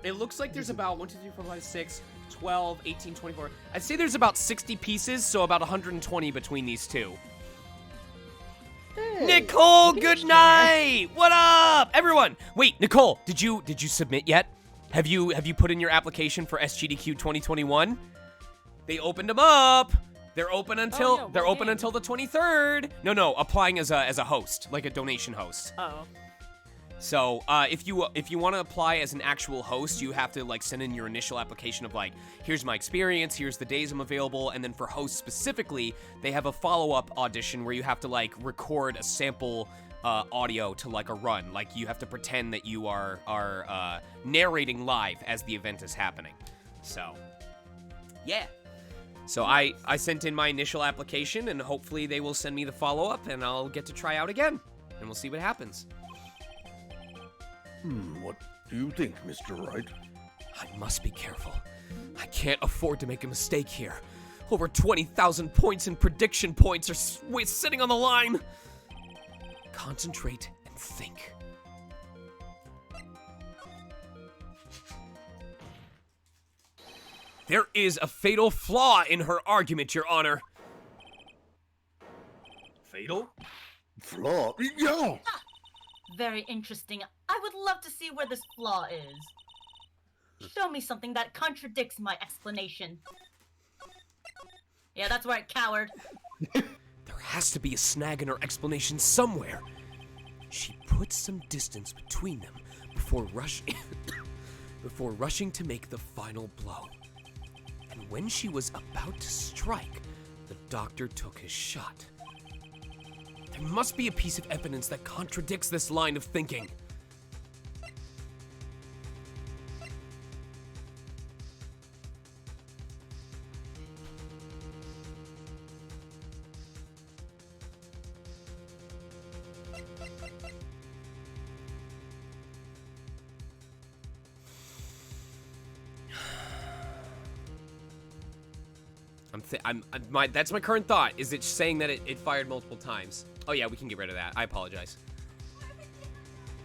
Speaker 4: It looks like there's about 1, 2, 3, 4, 5, 6, 12, 18, 24. I'd say there's about 60 pieces, so about 120 between these two.
Speaker 3: Hey,
Speaker 4: Nicole, good night. What up, everyone? Wait, Nicole, did you submit yet? Have you put in your application for SGDQ 2021? They opened them up. They're open until until the 23rd. No, applying as a host, like a donation host.
Speaker 6: Oh.
Speaker 4: So if you want to apply as an actual host, you have to like send in your initial application of like, here's my experience, here's the days I'm available, and then for hosts specifically, they have a follow-up audition where you have to like record a sample audio to like a run. Like you have to pretend that you are narrating live as the event is happening. So yeah. So I sent in my initial application and hopefully they will send me the follow-up and I'll get to try out again and we'll see what happens.
Speaker 15: What do you think, Mr. Wright?
Speaker 4: I must be careful. I can't afford to make a mistake here. Over 20,000 points in prediction points are sitting on the line. Concentrate and think. There is a fatal flaw in her argument, Your Honor.
Speaker 1: Fatal?
Speaker 15: Flaw? Yeah!
Speaker 17: Very interesting. I would love to see where this flaw is. Show me something that contradicts my explanation. Yeah, that's right, coward.
Speaker 4: There has to be a snag in her explanation somewhere. She put some distance between them before rushing to make the final blow. And when she was about to strike, the doctor took his shot. There must be a piece of evidence that contradicts this line of thinking. That's my current thought. Is it saying that it fired multiple times? Oh yeah, we can get rid of that. I apologize.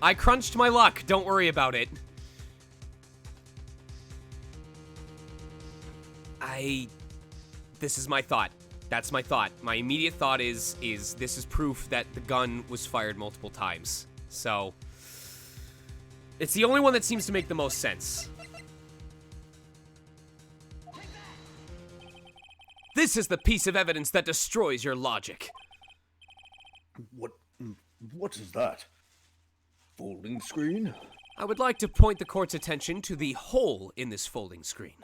Speaker 4: I crunched my luck. Don't worry about it. This is my thought. That's my thought. My immediate thought is this is proof that the gun was fired multiple times. So, it's the only one that seems to make the most sense. This is the piece of evidence that destroys your logic.
Speaker 15: What is that? Folding screen?
Speaker 4: I would like to point the court's attention to the hole in this folding screen.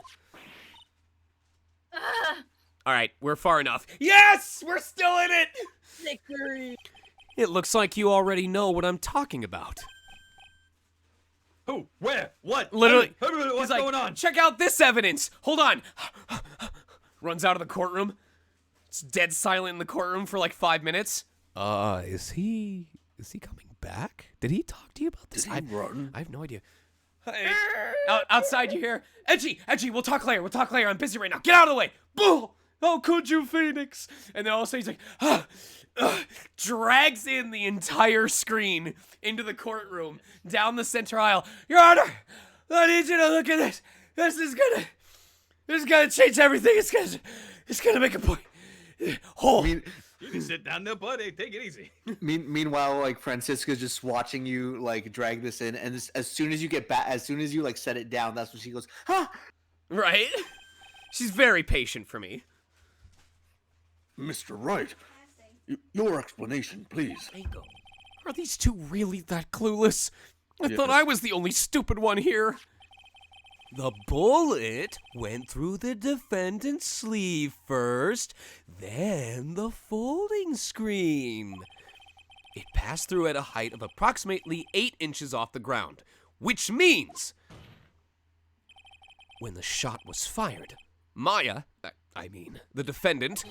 Speaker 4: All right, we're far enough. Yes, we're still in it!
Speaker 10: Victory!
Speaker 4: It looks like you already know what I'm talking about.
Speaker 1: Who? Where? What?
Speaker 4: Literally,
Speaker 1: What's
Speaker 4: he's like,
Speaker 1: going on?
Speaker 4: Check out this evidence. Hold on. Runs out of the courtroom. It's dead silent in the courtroom for like 5 minutes. Is he coming back? Did he talk to you about this?
Speaker 15: Did he run?
Speaker 4: I have no idea. Hey, outside you hear, Edgy, we'll talk later. I'm busy right now. Get out of the way. Boo! How could you, Phoenix? And then all of a sudden he's like, drags in the entire screen into the courtroom, down the center aisle. Your Honor, I need you to look at this. This is gonna change everything. It's gonna make a point.
Speaker 1: You can sit down there, buddy. Take it easy.
Speaker 3: Meanwhile, like Francisca's just watching you like drag this in, and as soon as you get back, as soon as you like set it down, that's when she goes, "Huh."
Speaker 4: Right? She's very patient for me.
Speaker 15: Mr. Wright, your explanation, please.
Speaker 4: Are these two really that clueless? I thought I was the only stupid one here. The bullet went through the defendant's sleeve first, then the folding screen. It passed through at a height of approximately 8 inches off the ground, which means when the shot was fired, the defendant,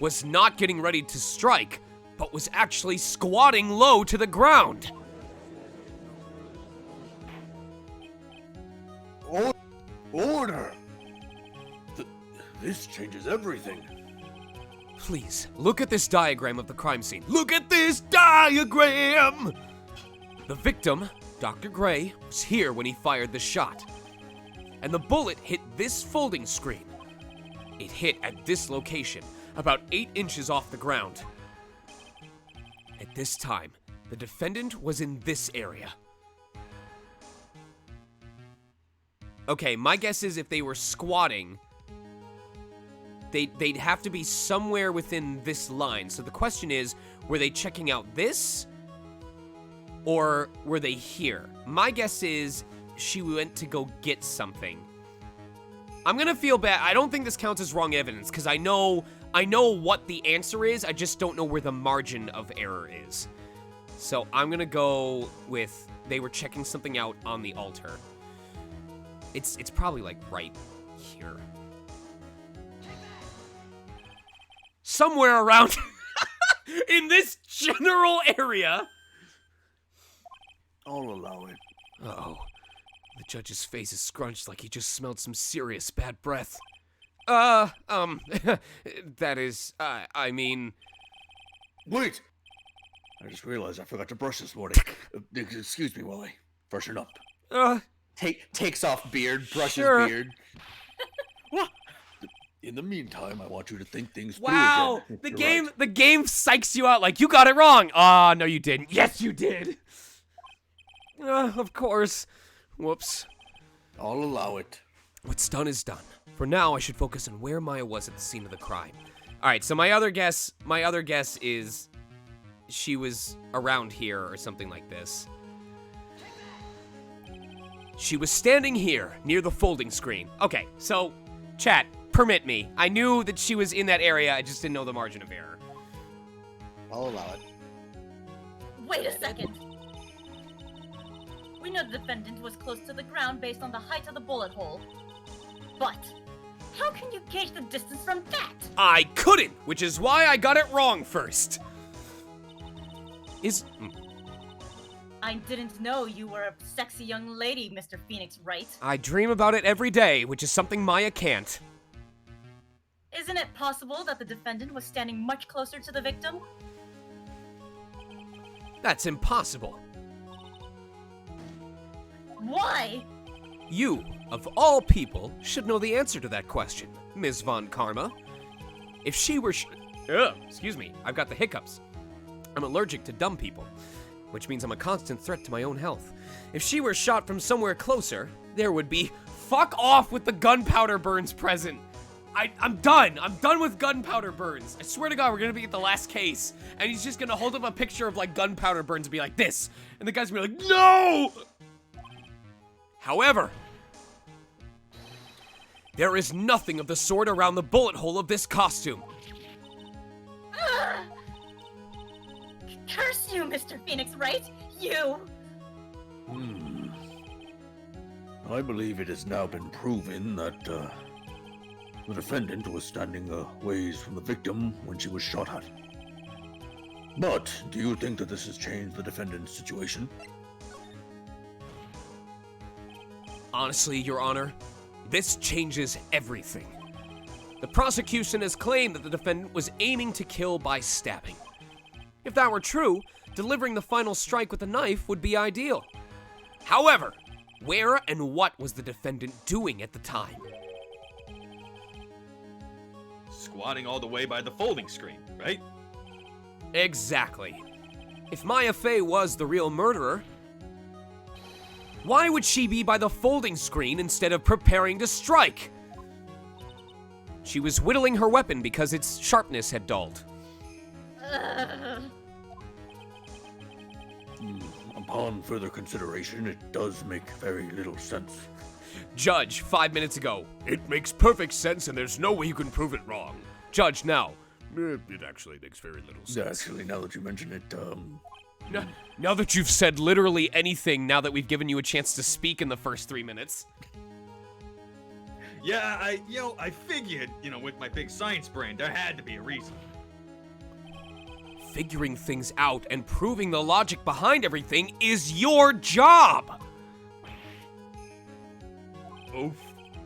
Speaker 4: was not getting ready to strike, but was actually squatting low to the ground.
Speaker 15: Order! This changes everything.
Speaker 4: Please, look at this diagram of the crime scene. Look at this diagram! The victim, Dr. Gray, was here when he fired the shot. And the bullet hit this folding screen. It hit at this location, about 8 inches off the ground. At this time, the defendant was in this area. Okay, my guess is if they were squatting, they'd have to be somewhere within this line. So the question is, were they checking out this? Or were they here? My guess is she went to go get something. I'm gonna feel bad. I don't think this counts as wrong evidence, because I know what the answer is, I just don't know where the margin of error is. So I'm gonna go with they were checking something out on the altar. It's probably like right here. Somewhere around in this general area.
Speaker 15: I'll allow it.
Speaker 4: Uh-oh. The judge's face is scrunched like he just smelled some serious bad breath. That is, I mean...
Speaker 15: Wait! I just realized I forgot to brush this morning. Excuse me while I freshen up.
Speaker 3: Takes off beard, brushes
Speaker 4: Sure.
Speaker 3: beard.
Speaker 15: In the meantime, I want you to think things
Speaker 4: Wow!
Speaker 15: through again.
Speaker 4: The game psychs you out like, you got it wrong! Ah, no you didn't. Yes, you did! Of course. Whoops.
Speaker 15: I'll allow it.
Speaker 4: What's done is done. For now, I should focus on where Maya was at the scene of the crime. Alright, so my other guess is she was around here or something like this. She was standing here, near the folding screen. Okay, so, chat, permit me. I knew that she was in that area, I just didn't know the margin of error.
Speaker 3: I'll allow it.
Speaker 17: Wait a second. We know the defendant was close to the ground based on the height of the bullet hole. But how can you gauge the distance from that?
Speaker 4: I couldn't, which is why I got it wrong first.
Speaker 17: I didn't know you were a sexy young lady, Mr. Phoenix Wright.
Speaker 4: I dream about it every day, which is something Maya can't.
Speaker 17: Isn't it possible that the defendant was standing much closer to the victim?
Speaker 4: That's impossible.
Speaker 17: Why?
Speaker 4: You, of all people, should know the answer to that question, Ms. Von Karma. If she were excuse me, I've got the hiccups. I'm allergic to dumb people, which means I'm a constant threat to my own health. If she were shot from somewhere closer, there would be fuck off with the gunpowder burns present. I'm done. I'm done with gunpowder burns. I swear to God, we're gonna be at the last case, and he's just gonna hold up a picture of like gunpowder burns and be like this, and the guy's gonna be like, no! However, there is nothing of the sort around the bullet hole of this costume.
Speaker 17: Curse you, Mr. Phoenix Wright! You!
Speaker 15: I believe it has now been proven that the defendant was standing a ways from the victim when she was shot at. But do you think that this has changed the defendant's situation?
Speaker 4: Honestly, Your Honor, this changes everything. The prosecution has claimed that the defendant was aiming to kill by stabbing. If that were true, delivering the final strike with a knife would be ideal. However, where and what was the defendant doing at the time?
Speaker 1: Squatting all the way by the folding screen, right?
Speaker 4: Exactly. If Maya Fey was the real murderer, why would she be by the folding screen instead of preparing to strike? She was whittling her weapon because its sharpness had dulled.
Speaker 15: Upon further consideration, it does make very little sense.
Speaker 4: Judge, 5 minutes ago. It makes perfect sense and there's no way you can prove it wrong. Judge, now. It actually makes very little sense.
Speaker 15: Actually, now that you mention it,
Speaker 4: Now that you've said literally anything, now that we've given you a chance to speak in the first 3 minutes.
Speaker 1: Yeah, I figured, with my big science brain, there had to be a reason.
Speaker 4: Figuring things out and proving the logic behind everything is your job!
Speaker 1: Oof,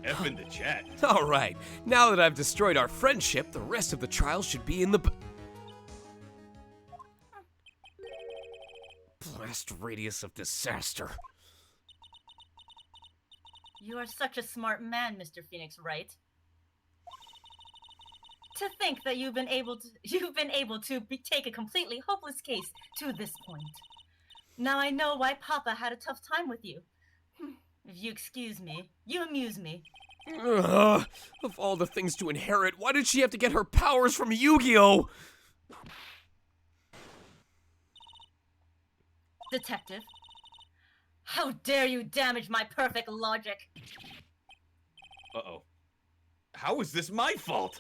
Speaker 1: F in the chat.
Speaker 4: Alright, now that I've destroyed our friendship, the rest of the trial should be in the... Blast radius of disaster.
Speaker 17: You are such a smart man, Mr. Phoenix Wright. To think that you've been able to take a completely hopeless case to this point. Now I know why Papa had a tough time with you. If you excuse me, you amuse me.
Speaker 4: Of all the things to inherit, why did she have to get her powers from Yu-Gi-Oh?
Speaker 17: Detective, how dare you damage my perfect logic?
Speaker 1: Uh-oh. How is this my fault?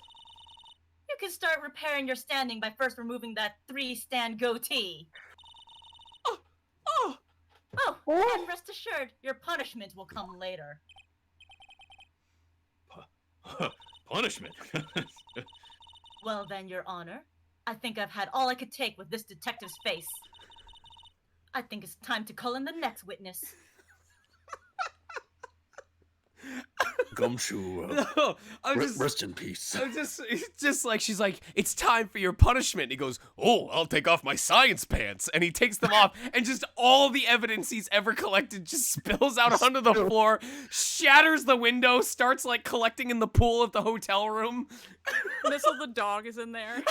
Speaker 17: You can start repairing your standing by first removing that 3-stand goatee. Oh, and rest assured, your punishment will come later.
Speaker 1: Punishment?
Speaker 17: Well then, Your Honor, I think I've had all I could take with this detective's face. I think it's time to call in the next witness.
Speaker 15: Gumshoe,
Speaker 4: No,
Speaker 15: rest in peace.
Speaker 4: It's just like, she's like, it's time for your punishment. He goes, oh, I'll take off my science pants. And he takes them off, and just all the evidence he's ever collected just spills out onto the floor, shatters the window, starts like collecting in the pool of the hotel room.
Speaker 6: Missile the dog is in there.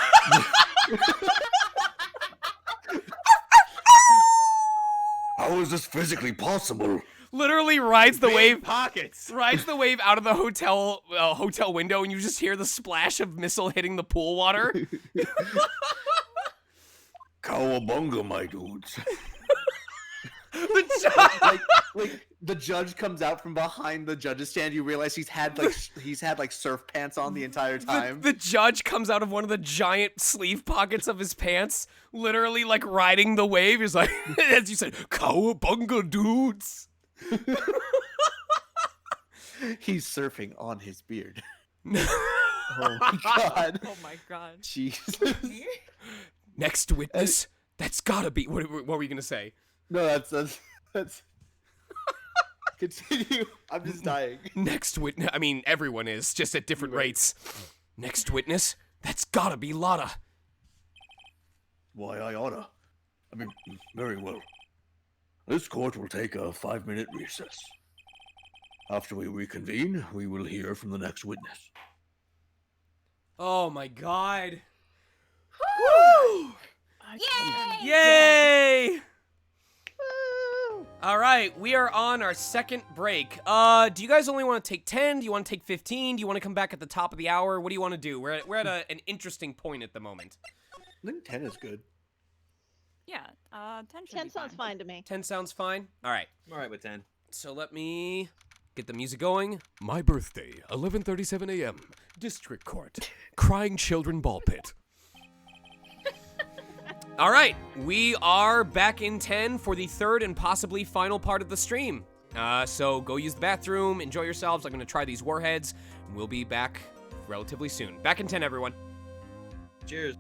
Speaker 15: How is this physically possible?
Speaker 4: Literally rides the wave
Speaker 1: pockets.
Speaker 4: Rides the wave out of the hotel window, and you just hear the splash of Missile hitting the pool water.
Speaker 15: Cowabunga, my dudes.
Speaker 3: The judge, like the judge comes out from behind the judge's stand. You realize he's had like surf pants on the entire time.
Speaker 4: The judge comes out of one of the giant sleeve pockets of his pants, literally like riding the wave. He's like, as you said, cowabunga, dudes.
Speaker 3: He's surfing on his beard. Oh my god.
Speaker 6: Oh my god.
Speaker 3: Jesus.
Speaker 4: Next witness. That's gotta be. What were you gonna say?
Speaker 3: No, that's. Continue. I'm just dying.
Speaker 4: Next witness. I mean, everyone is, just at different rates. Next witness. That's gotta be Lotta.
Speaker 15: Why, I oughta. I mean, very well. This court will take a 5-minute recess. After we reconvene, we will hear from the next witness.
Speaker 4: Oh my god.
Speaker 6: Woo! Yay!
Speaker 4: Yay! All right, we are on our second break. Do you guys only want to take 10? Do you want to take 15? Do you want to come back at the top of the hour? What do you want to do? We're at an interesting point at the moment.
Speaker 13: I think 10 is good.
Speaker 6: Yeah, 10 should
Speaker 14: 10
Speaker 6: be
Speaker 14: sounds fine to me.
Speaker 4: 10 sounds fine? All right.
Speaker 1: I'm all right with 10.
Speaker 4: So let me get the music going. My birthday, 11:37 a.m. District Court. Crying Children Ball Pit. All right, we are back in 10 for the third and possibly final part of the stream. So go use the bathroom, enjoy yourselves. I'm going to try these warheads. We'll be back relatively soon. Back in 10, everyone.
Speaker 1: Cheers.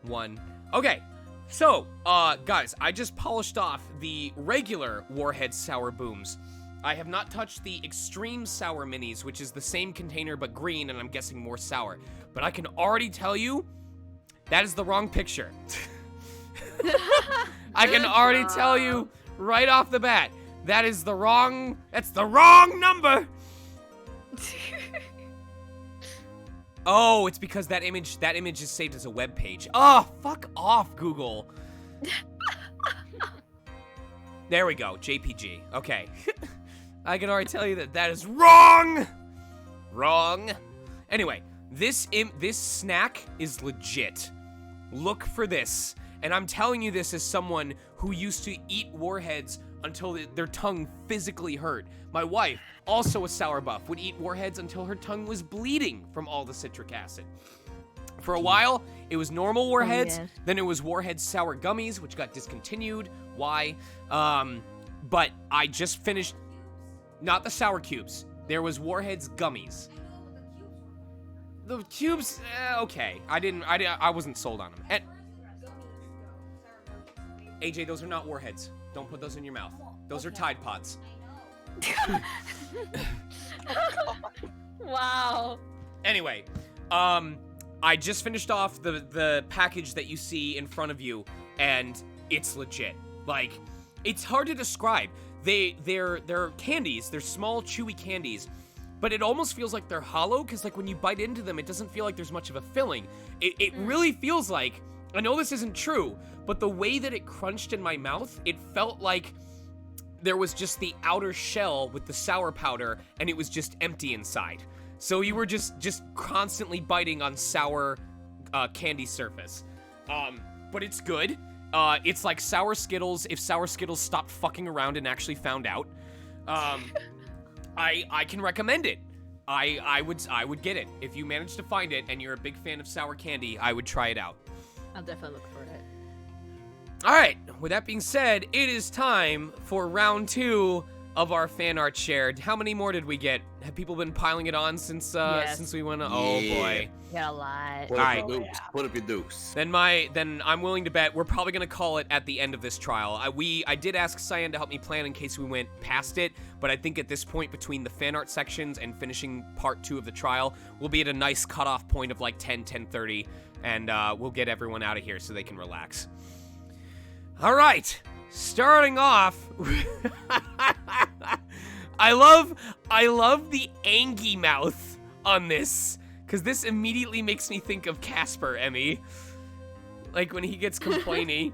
Speaker 4: 1. Okay, so, guys, I just polished off the regular Warhead Sour Booms. I have not touched the Extreme Sour Minis, which is the same container but green, and I'm guessing more sour. But I can already tell you, that is the wrong picture. I can already tell you right off the bat, that's the wrong number! Oh, it's because that image is saved as a web page. Oh, fuck off, Google. There we go, JPG. Okay. I can already tell you that is wrong! Wrong. Anyway, this snack is legit. Look for this. And I'm telling you this as someone who used to eat warheads until their tongue physically hurt. My wife, also a sour buff, would eat warheads until her tongue was bleeding from all the citric acid. For a while, it was normal warheads,
Speaker 2: yes.
Speaker 4: Then it was warheads sour gummies, which got discontinued. Why? But I just finished, not the sour cubes. There was warheads gummies. The cubes, okay. I wasn't sold on them. And AJ, those are not warheads. Don't put those in your mouth. Those are Tide Pods.
Speaker 2: Wow.
Speaker 4: Anyway, I just finished off the package that you see in front of you, and it's legit. Like, it's hard to describe. They're candies. They're small, chewy candies, but it almost feels like they're hollow, because like when you bite into them, it doesn't feel like there's much of a filling. It really feels like, I know this isn't true, but the way that it crunched in my mouth, it felt like there was just the outer shell with the sour powder, and it was just empty inside. So you were just constantly biting on sour candy surface. But it's good. It's like Sour Skittles if Sour Skittles stopped fucking around and actually found out. I can recommend it. I would get it. If you manage to find it and you're a big fan of sour candy, I would try it out.
Speaker 2: I'll definitely look for it.
Speaker 4: All right, with that being said, it is time for round 2 of our fan art shared. How many more did we get? Have people been piling it on since we went? Oh boy,
Speaker 2: got a lot.
Speaker 15: Put
Speaker 4: All
Speaker 15: up
Speaker 4: right.
Speaker 15: your dukes. Put up your dukes.
Speaker 4: Then I'm willing to bet we're probably gonna call it at the end of this trial. I did ask Cyan to help me plan in case we went past it, but I think at this point between the fan art sections and finishing part 2 of the trial, we'll be at a nice cutoff point of like 10:30, and we'll get everyone out of here so they can relax. All right, starting off. I love the Angie mouth on this, because this immediately makes me think of Casper, Emmy. Like when he gets complainy.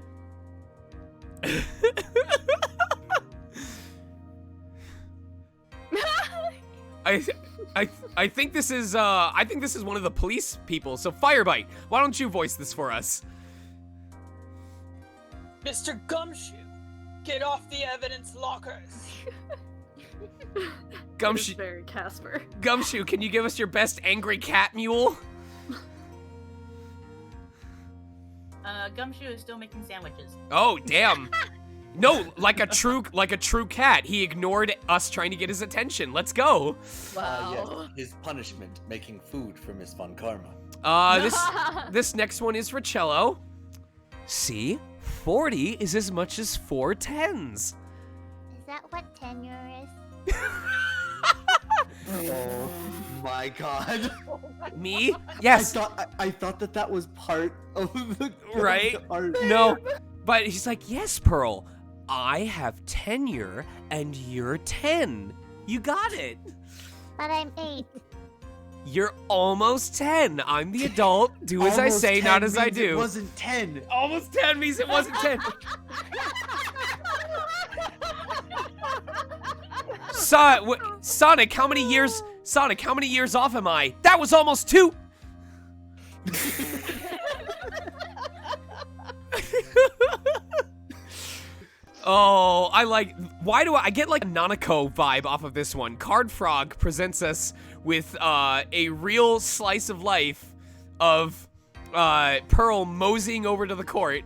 Speaker 4: I think this is one of the police people. So Firebite, why don't you voice this for us?
Speaker 10: Mr. Gumshoe, get off the evidence lockers.
Speaker 12: That is very Casper.
Speaker 4: Gumshoe, can you give us your best angry cat mule?
Speaker 17: Gumshoe is still making sandwiches.
Speaker 4: Oh, damn. No, like a true cat. He ignored us trying to get his attention. Let's go.
Speaker 2: Wow.
Speaker 13: Yes, his punishment, making food for Miss Von Karma.
Speaker 4: This next one is for Cello. See? 40 is as much as 4 10s.
Speaker 9: Is that what tenure is?
Speaker 13: Oh my god.
Speaker 4: Me? Yes.
Speaker 13: I thought that was part of the
Speaker 4: right?
Speaker 13: art.
Speaker 4: No. But he's like, yes, Pearl. I have tenure and you're 10. You got it.
Speaker 9: But I'm 8.
Speaker 4: You're almost 10. I'm the adult. Do as I say, not as I do.
Speaker 13: It wasn't 10.
Speaker 4: Almost 10 means it wasn't 10. Sonic, how many years? Sonic, how many years off am I? That was almost 2. Oh, why do I get like a Nanako vibe off of this one? Card Frog presents us with a real slice of life of Pearl moseying over to the court.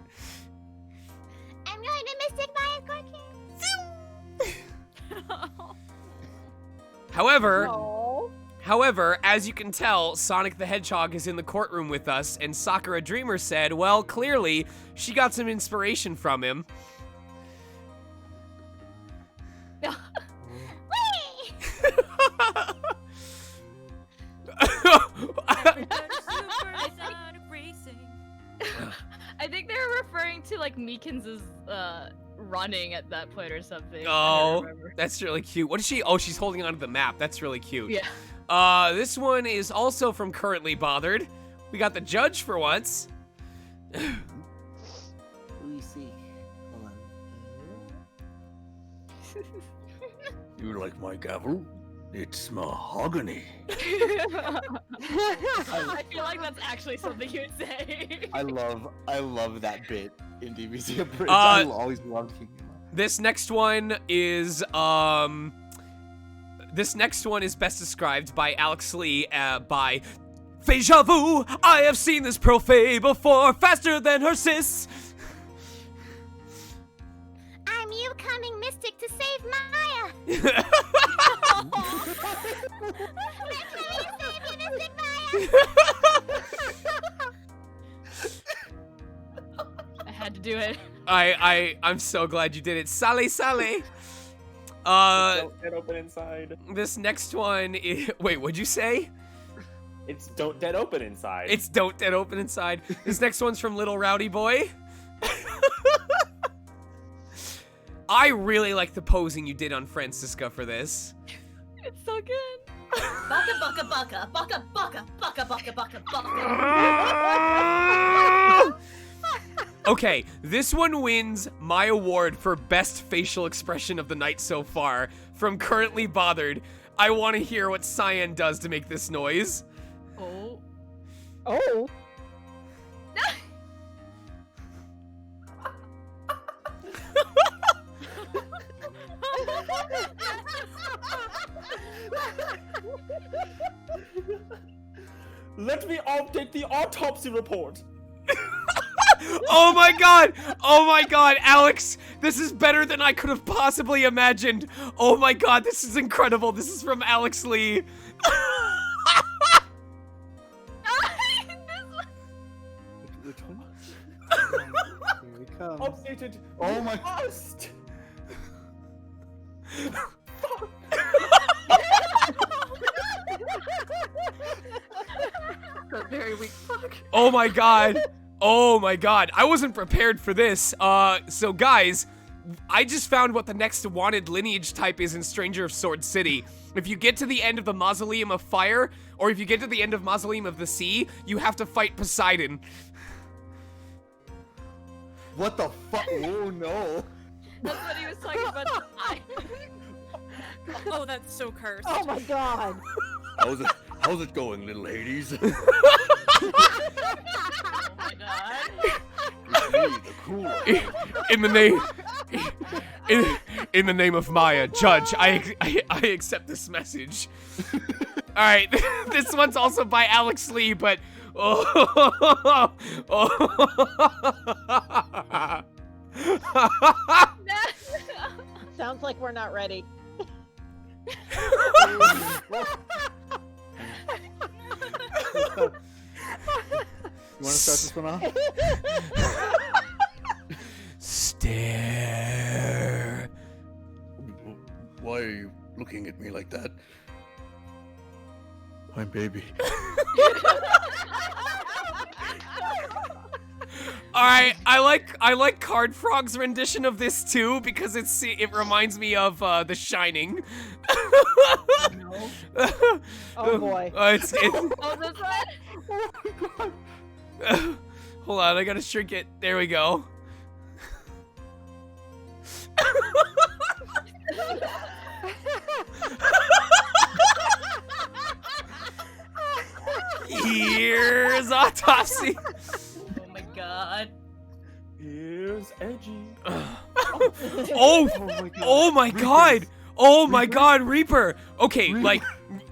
Speaker 9: I'm going to Mystic Maya's court.
Speaker 4: However, as you can tell, Sonic the Hedgehog is in the courtroom with us, and Sakura Dreamer said, well, clearly, she got some inspiration from him.
Speaker 2: I think they were referring to like Meekins' running at that point or something.
Speaker 4: Oh, that's really cute. What is she? Oh, she's holding onto the map. That's really cute.
Speaker 2: Yeah.
Speaker 4: This one is also from Currently Bothered. We got the judge for once.
Speaker 13: Let me see. Hold on.
Speaker 15: You like my gavel? It's mahogany.
Speaker 2: I feel like that's actually something you would say.
Speaker 13: I love that bit in DBZ. I always loved keeping it.
Speaker 4: This next one is best described by Alex Lee by Deja vu, I have seen this Profe before, faster than her sis.
Speaker 5: I'm you coming mystic to save Maya. I'm coming to save you, Mystic Maya.
Speaker 2: I had to do it.
Speaker 4: I'm so glad you did it. Sally.
Speaker 11: Don't dead open inside.
Speaker 4: This next one is, wait, what'd you say?
Speaker 11: It's don't dead open inside.
Speaker 4: It's don't dead open inside. This next one's from Little Rowdy Boy. I really like the posing you did on Francisca for this.
Speaker 2: It's so good.
Speaker 17: Baka baka baka baka baka baka baka baka baka.
Speaker 4: Okay, this one wins my award for best facial expression of the night so far from Currently Bothered. I want to hear what Cyan does to make this noise.
Speaker 12: Oh.
Speaker 11: Let me take the autopsy report.
Speaker 4: Oh my god! Oh my god, Alex! This is better than I could have possibly imagined. Oh my god, this is incredible. This is from Alex Lee.
Speaker 13: Which one? Here we come.
Speaker 11: Updated.
Speaker 13: Oh my.
Speaker 11: First.
Speaker 7: That very weak fuck.
Speaker 4: Oh my god. Oh my god. I wasn't prepared for this. So guys, I just found what the next wanted lineage type is in Stranger of Sword City. If you get to the end of the Mausoleum of Fire, or if you get to the end of Mausoleum of the Sea, you have to fight Poseidon.
Speaker 13: What the fuck? Oh no.
Speaker 2: That's what he was talking about.
Speaker 6: Oh, that's so cursed.
Speaker 12: Oh my god.
Speaker 15: How's it going, little Hades?
Speaker 2: Oh my god.
Speaker 15: It's me, the cool one.
Speaker 4: In the name of Maya, Judge, I accept this message. All right, this one's also by Alex Lee, but
Speaker 14: Sounds like we're not ready.
Speaker 13: You want to start this one off?
Speaker 4: Stare.
Speaker 15: Why are you looking at me like that? My baby.
Speaker 4: Alright, I like Card Frog's rendition of this too because it reminds me of The Shining.
Speaker 14: Oh boy.
Speaker 2: Oh, this one?
Speaker 4: Hold on, I gotta shrink it. There we go. Here's Autopsy.
Speaker 17: Oh my god.
Speaker 11: Here's Edgy.
Speaker 4: Oh my god. Oh my god, Reaper. Okay, like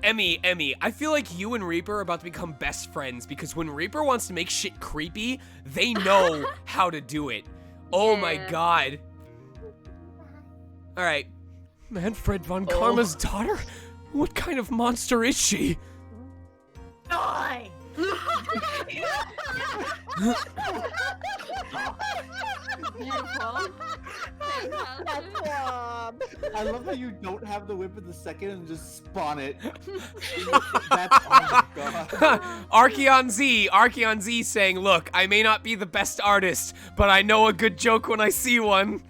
Speaker 4: Emmy, I feel like you and Reaper are about to become best friends because when Reaper wants to make shit creepy, they know how to do it. Oh my god. All right. Manfred von Karma's daughter? What kind of monster is she?
Speaker 17: Die!
Speaker 2: Beautiful.
Speaker 13: I love how you don't have the whip in the second and just spawn it. That's, oh my god.
Speaker 4: Archeon Z saying, look, I may not be the best artist, but I know a good joke when I see one.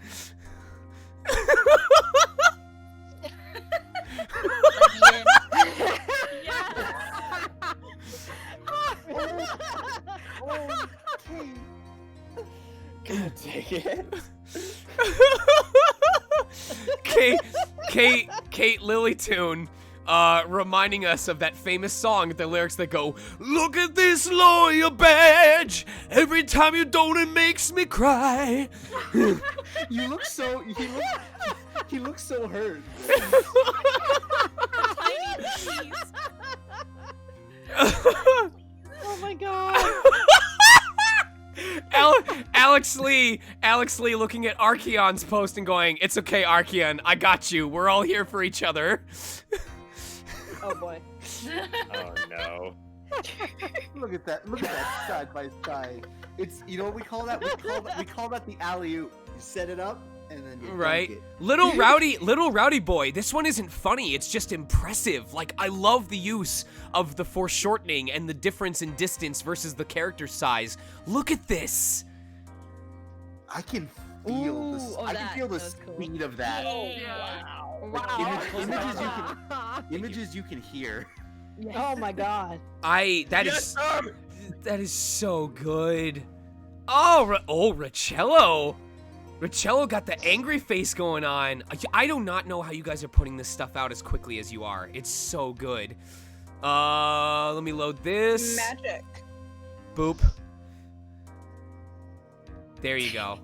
Speaker 11: God take it.
Speaker 4: Kate Lilytoon, reminding us of that famous song, the lyrics that go, look at this lawyer badge. Every time you don't, it makes me cry.
Speaker 13: You look so, he looks so hurt.
Speaker 14: Oh my god.
Speaker 4: Alex Lee looking at Archeon's post and going, it's okay, Archeon, I got you. We're all here for each other.
Speaker 14: Oh boy.
Speaker 11: Oh no.
Speaker 13: Look at that side by side. It's, you know what we call that? We call that the alley-oop. You set it up and then you
Speaker 4: right.
Speaker 13: dunk it.
Speaker 4: Little rowdy boy. This one isn't funny. It's just impressive. Like, I love the use of the foreshortening and the difference in distance versus the character size. Look at this.
Speaker 13: I can feel I can feel the speed of that.
Speaker 14: Wow.
Speaker 13: Images you can hear.
Speaker 14: Oh my god.
Speaker 4: That is so good. Oh, Richello. Richello got the angry face going on. I do not know how you guys are putting this stuff out as quickly as you are. It's so good. Let me load this.
Speaker 10: Magic.
Speaker 4: Boop. There you go.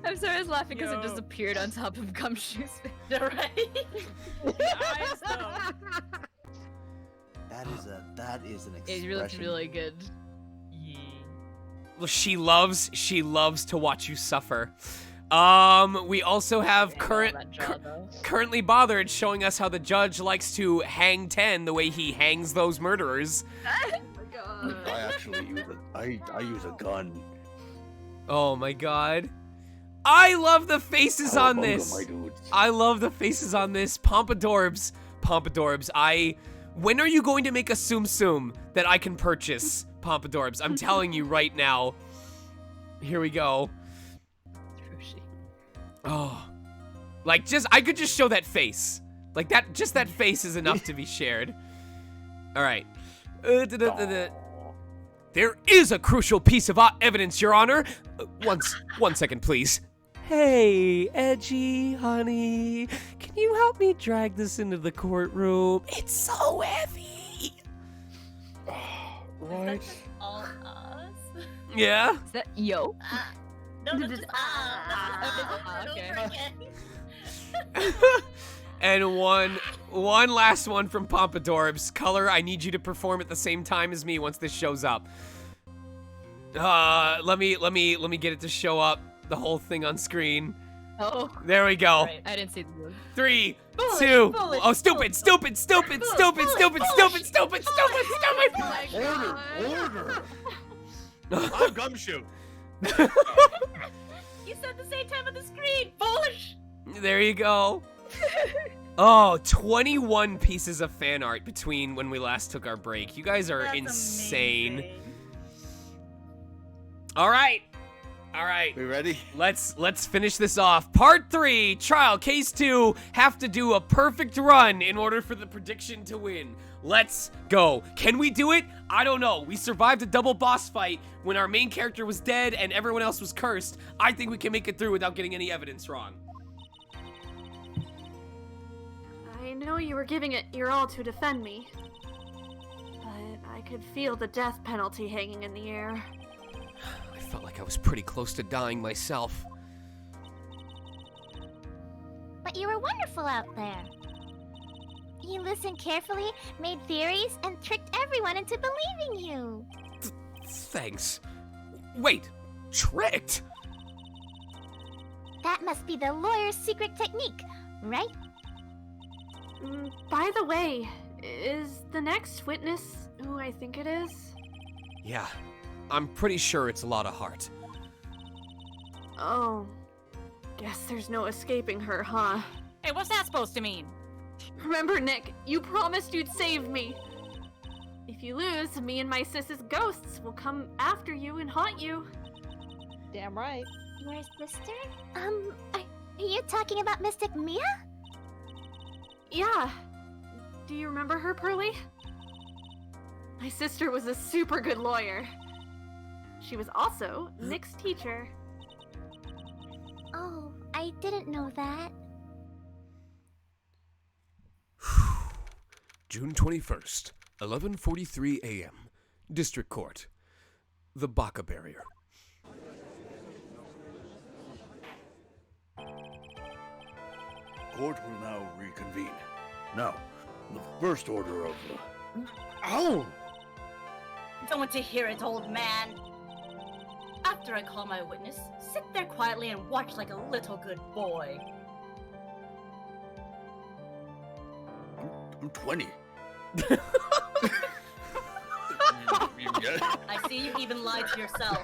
Speaker 2: I'm sorry, I was laughing because it just appeared on top of Gumshoe's face.
Speaker 17: Right?
Speaker 2: Eyes,
Speaker 13: That is an expression.
Speaker 2: It looks really good.
Speaker 4: Well, she loves to watch you suffer. We also have currently bothered showing us how the judge likes to hang 10 the way he hangs those murderers.
Speaker 15: I actually use a gun.
Speaker 4: Oh my god. I love the faces on this. I love the faces on this. Pompadorbs. When are you going to make a Tsum Tsum that I can purchase? Pompadorbs. I'm telling you right now. Here we go. Oh. Like, I could just show that face. Like, just that face is enough to be shared. Alright. There is a crucial piece of evidence, Your Honor. One second, please. Hey, Edgy, honey. Can you help me drag this into the courtroom? It's so heavy.
Speaker 17: Right. All us.
Speaker 4: Yeah?
Speaker 2: Is that yo?
Speaker 17: No, just
Speaker 2: okay.
Speaker 4: And one last one from Pompadorbs. Color, I need you to perform at the same time as me once this shows up. Let me get it to show up. The whole thing on screen.
Speaker 2: Oh.
Speaker 4: There we go.
Speaker 2: Right. I didn't see the move. 3, 2. Oh, stupid.
Speaker 1: Order. I'm Gumshoe.
Speaker 17: You said the same time on the screen. Foolish.
Speaker 4: There you go. Oh, 21 pieces of fan art between when we last took our break. You guys are insane.
Speaker 17: Amazing.
Speaker 4: All right.
Speaker 13: We ready?
Speaker 4: Let's finish this off. Part 3, trial, case 2, have to do a perfect run in order for the prediction to win. Let's go. Can we do it? I don't know. We survived a double boss fight when our main character was dead and everyone else was cursed. I think we can make it through without getting any evidence wrong.
Speaker 8: I know you were giving it your all to defend me, but I could feel the death penalty hanging in the air.
Speaker 4: I felt like I was pretty close to dying myself.
Speaker 9: But you were wonderful out there. You listened carefully, made theories, and tricked everyone into believing you.
Speaker 4: Thanks. Wait, tricked?
Speaker 9: That must be the lawyer's secret technique, right?
Speaker 8: By the way, is the next witness who I think it is?
Speaker 4: Yeah, I'm pretty sure it's Lotta Hart.
Speaker 8: Oh. Guess there's no escaping her, huh?
Speaker 6: Hey, what's that supposed to mean?
Speaker 8: Remember, Nick, you promised you'd save me. If you lose, me and my sis's ghosts will come after you and haunt you.
Speaker 14: Damn right.
Speaker 5: Your sister? Are you talking about Mystic Mia?
Speaker 8: Yeah. Do you remember her, Pearly? My sister was a super good lawyer. She was also Nick's teacher.
Speaker 5: Oh, I didn't know that.
Speaker 4: June 21st, 11:43 a.m. District Court. The Baca Barrier.
Speaker 15: Court will now reconvene. Now, the first order of...
Speaker 17: Ow! Don't want to hear it, old man. After I call my witness, sit there quietly and watch like a little good boy.
Speaker 15: I'm 20.
Speaker 17: I see you even lied to yourself.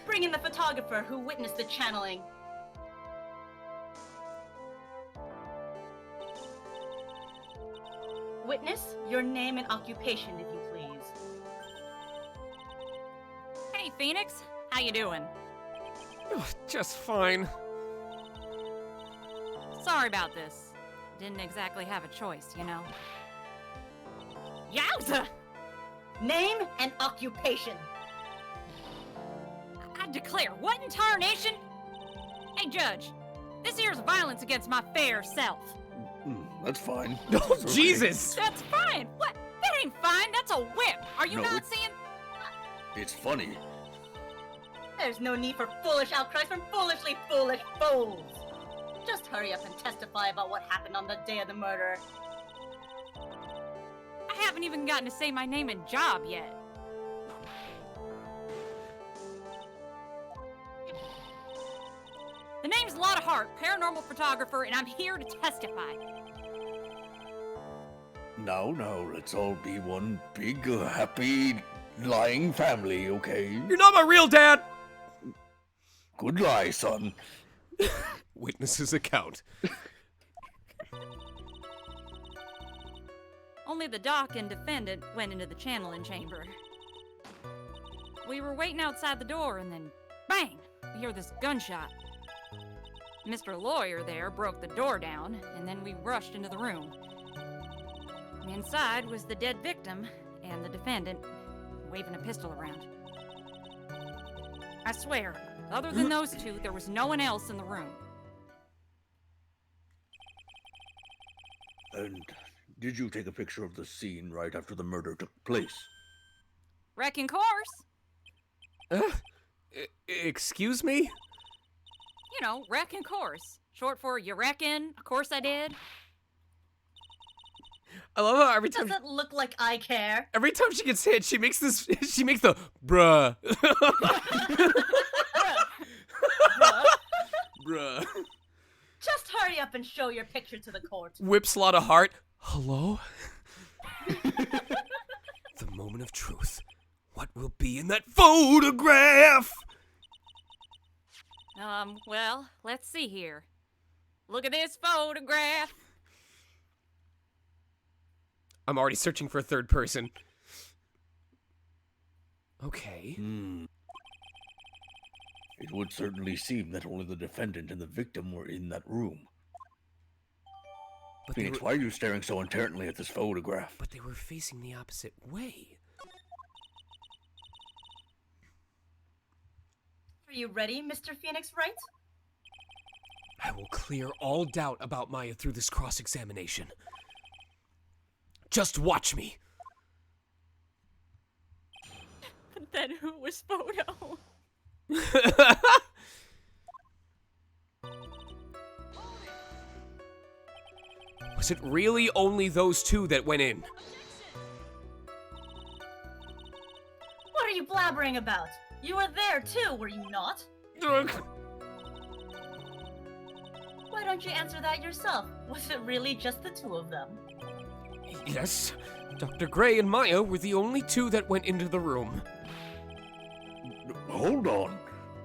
Speaker 17: Bring in the photographer who witnessed the channeling. Witness, your name and occupation, if you please.
Speaker 6: Hey, Phoenix. How you doing?
Speaker 4: Just fine.
Speaker 6: Sorry about this. Didn't exactly have a choice, you know. Yowza!
Speaker 17: Name and occupation.
Speaker 6: I declare, what in tarnation? Hey, Judge, this here's violence against my fair self.
Speaker 15: That's fine.
Speaker 4: Oh, Jesus!
Speaker 6: That's fine. What? That ain't fine. That's a whip. Are you
Speaker 15: No,
Speaker 6: not
Speaker 15: it-
Speaker 6: seeing?
Speaker 15: It's funny.
Speaker 17: There's no need for foolish outcries from foolishly foolish fools. Just hurry up and testify about what happened on the day of the murder.
Speaker 6: I haven't even gotten to say my name and job yet. The name's Lotta Hart, paranormal photographer, and I'm here to testify.
Speaker 15: Now, let's all be one big, happy, lying family, okay?
Speaker 4: You're not my real dad!
Speaker 15: Good lie, son.
Speaker 4: Witness's account.
Speaker 6: Only the doc and defendant went into the channeling chamber. We were waiting outside the door, and then bang! We hear this gunshot. Mr. Lawyer there broke the door down, and then we rushed into the room. Inside was the dead victim and the defendant waving a pistol around. I swear, other than those two, there was no one else in the room.
Speaker 15: And did you take a picture of the scene right after the murder took place?
Speaker 6: Wrecking course.
Speaker 4: Excuse me?
Speaker 6: You know, wrecking course. Short for you reckon? Of course I did.
Speaker 4: I love how every time
Speaker 17: Doesn't look like I care.
Speaker 4: every time she gets hit, she makes this. She makes the bruh. Bruh.
Speaker 17: Just hurry up and show your picture to the court.
Speaker 4: Whips Lotta Hart. Hello? The moment of truth. What will be in that photograph?
Speaker 6: Well, let's see here. Look at this photograph.
Speaker 4: I'm already searching for a third person. Okay.
Speaker 15: It would certainly seem that only the defendant and the victim were in that room.
Speaker 4: But
Speaker 15: Phoenix, why are you staring so intently at this photograph?
Speaker 4: But they were facing the opposite way.
Speaker 17: Are you ready, Mr. Phoenix Wright?
Speaker 4: I will clear all doubt about Maya through this cross-examination. Just watch me.
Speaker 6: But then who was photo?
Speaker 4: Was it really only those two that went in?
Speaker 17: What are you blabbering about? You were there too, were you not? Why Why don't you answer that yourself? Was it really just the two of them?
Speaker 4: Yes, Dr. Gray and Maya were the only two that went into the room.
Speaker 15: Hold on.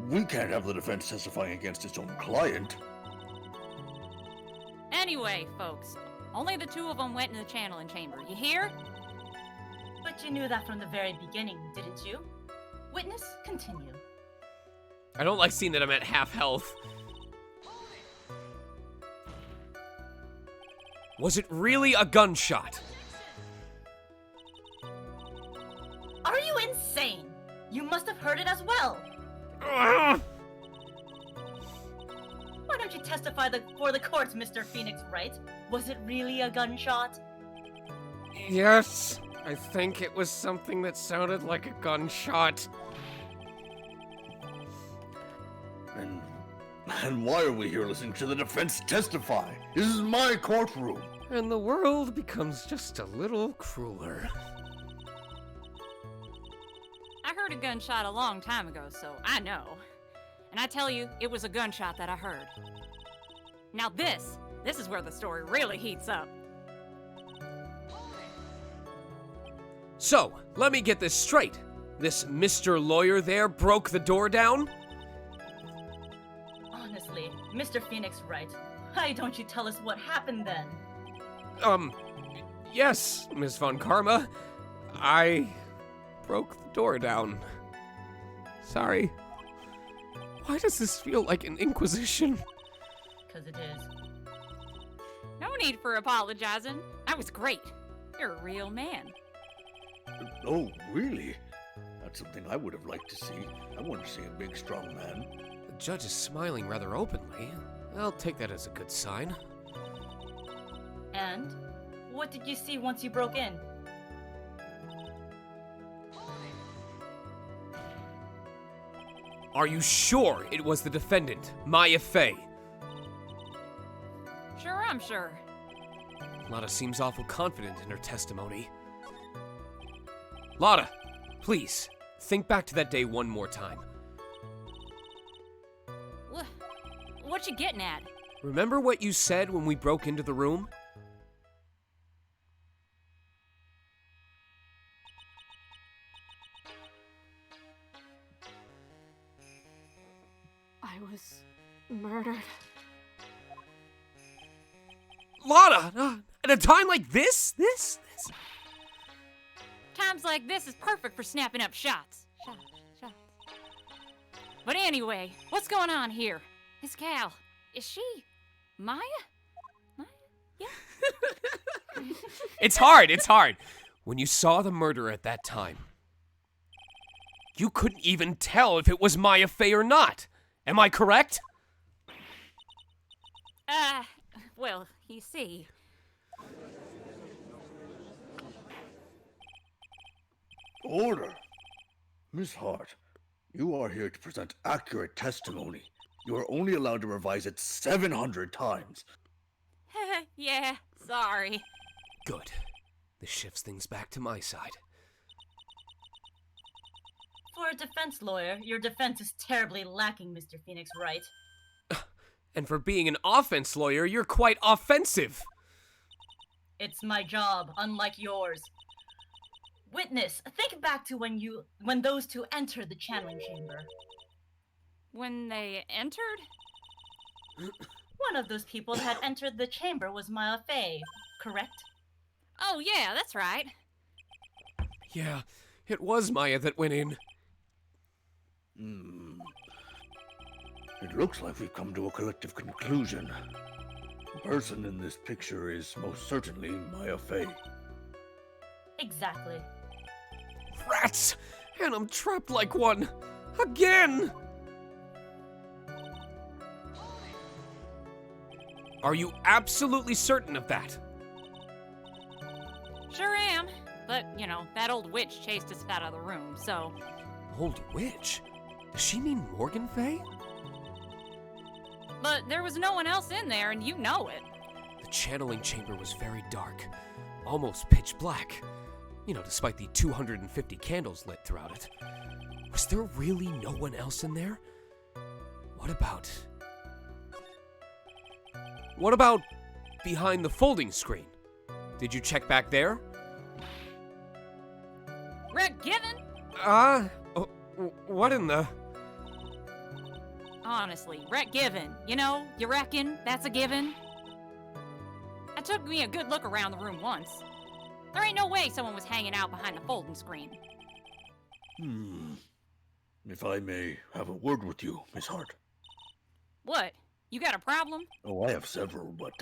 Speaker 15: We can't have the defense testifying against its own client.
Speaker 6: Anyway, folks, only the two of them went in the channeling chamber. You hear?
Speaker 17: But you knew that from the very beginning, didn't you? Witness, continue.
Speaker 4: I don't like seeing that I'm at half health. Was it really a gunshot?
Speaker 17: Are you insane? You must have heard it as well.
Speaker 4: Ugh.
Speaker 17: Why don't you testify for the courts, Mr. Phoenix Wright? Was it really a gunshot?
Speaker 4: Yes, I think it was something that sounded like a gunshot.
Speaker 15: And why are we here listening to the defense testify? This is my courtroom.
Speaker 4: And the world becomes just a little crueler.
Speaker 6: I heard a gunshot a long time ago, so I know. And I tell you, it was a gunshot that I heard. Now this is where the story really heats up.
Speaker 4: So, let me get this straight. This Mr. Lawyer there broke the door down?
Speaker 17: Honestly, Mr. Phoenix Wright, why don't you tell us what happened then?
Speaker 4: Yes, Miss Von Karma. I broke the door down. Sorry. Why does this feel like an inquisition?
Speaker 17: 'Cause it is.
Speaker 6: No need for apologizing. That was great. You're a real man.
Speaker 15: Oh, really? That's something I would have liked to see. I want to see a big, strong man.
Speaker 4: The judge is smiling rather openly. I'll take that as a good sign.
Speaker 17: And? What did you see once you broke in?
Speaker 4: Are you sure it was the defendant, Maya Fey?
Speaker 6: Sure, I'm sure.
Speaker 4: Lotta seems awful confident in her testimony. Lotta, please, think back to that day one more time.
Speaker 6: What you getting at?
Speaker 4: Remember what you said when we broke into the room?
Speaker 8: I was murdered.
Speaker 4: Lotta, at a time like this?
Speaker 6: Times like this is perfect for snapping up shots. Shots. But anyway, what's going on here? This gal, is she Maya? Yeah.
Speaker 4: It's hard. When you saw the murder at that time, you couldn't even tell if it was Maya Fey or not. Am I correct?
Speaker 6: Well, you see.
Speaker 15: Order! Miss Hart, you are here to present accurate testimony. You are only allowed to revise it 700 times.
Speaker 6: Yeah, sorry.
Speaker 4: Good. This shifts things back to my side.
Speaker 17: For a defense lawyer, your defense is terribly lacking, Mr. Phoenix Wright.
Speaker 4: And for being an offense lawyer, you're quite offensive.
Speaker 17: It's my job, unlike yours. Witness, think back to when those two entered the channeling chamber.
Speaker 6: When they entered?
Speaker 17: One of those people that had entered the chamber was Maya Fey, correct?
Speaker 6: Oh yeah, that's right.
Speaker 4: Yeah, it was Maya that went in.
Speaker 15: It looks like we've come to a collective conclusion. The person in this picture is most certainly Maya Fey.
Speaker 17: Exactly.
Speaker 4: Rats! And I'm trapped like one. Again! Are you absolutely certain of that?
Speaker 6: Sure am. But, that old witch chased us out of the room, so...
Speaker 4: Old witch? Does she mean Morgan Fey?
Speaker 6: But there was no one else in there, and you know it.
Speaker 4: The channeling chamber was very dark. Almost pitch black. Despite the 250 candles lit throughout it. Was there really no one else in there? What about... What about behind the folding screen? Did you check back there?
Speaker 6: Rhett Given?
Speaker 4: What in the...
Speaker 6: Honestly, Rhett Given. You know, you reckon that's a given? I took me a good look around the room once. There ain't no way someone was hanging out behind the folding screen.
Speaker 15: If I may have a word with you, Miss Hart.
Speaker 6: What? You got a problem?
Speaker 15: Oh, I have several, but,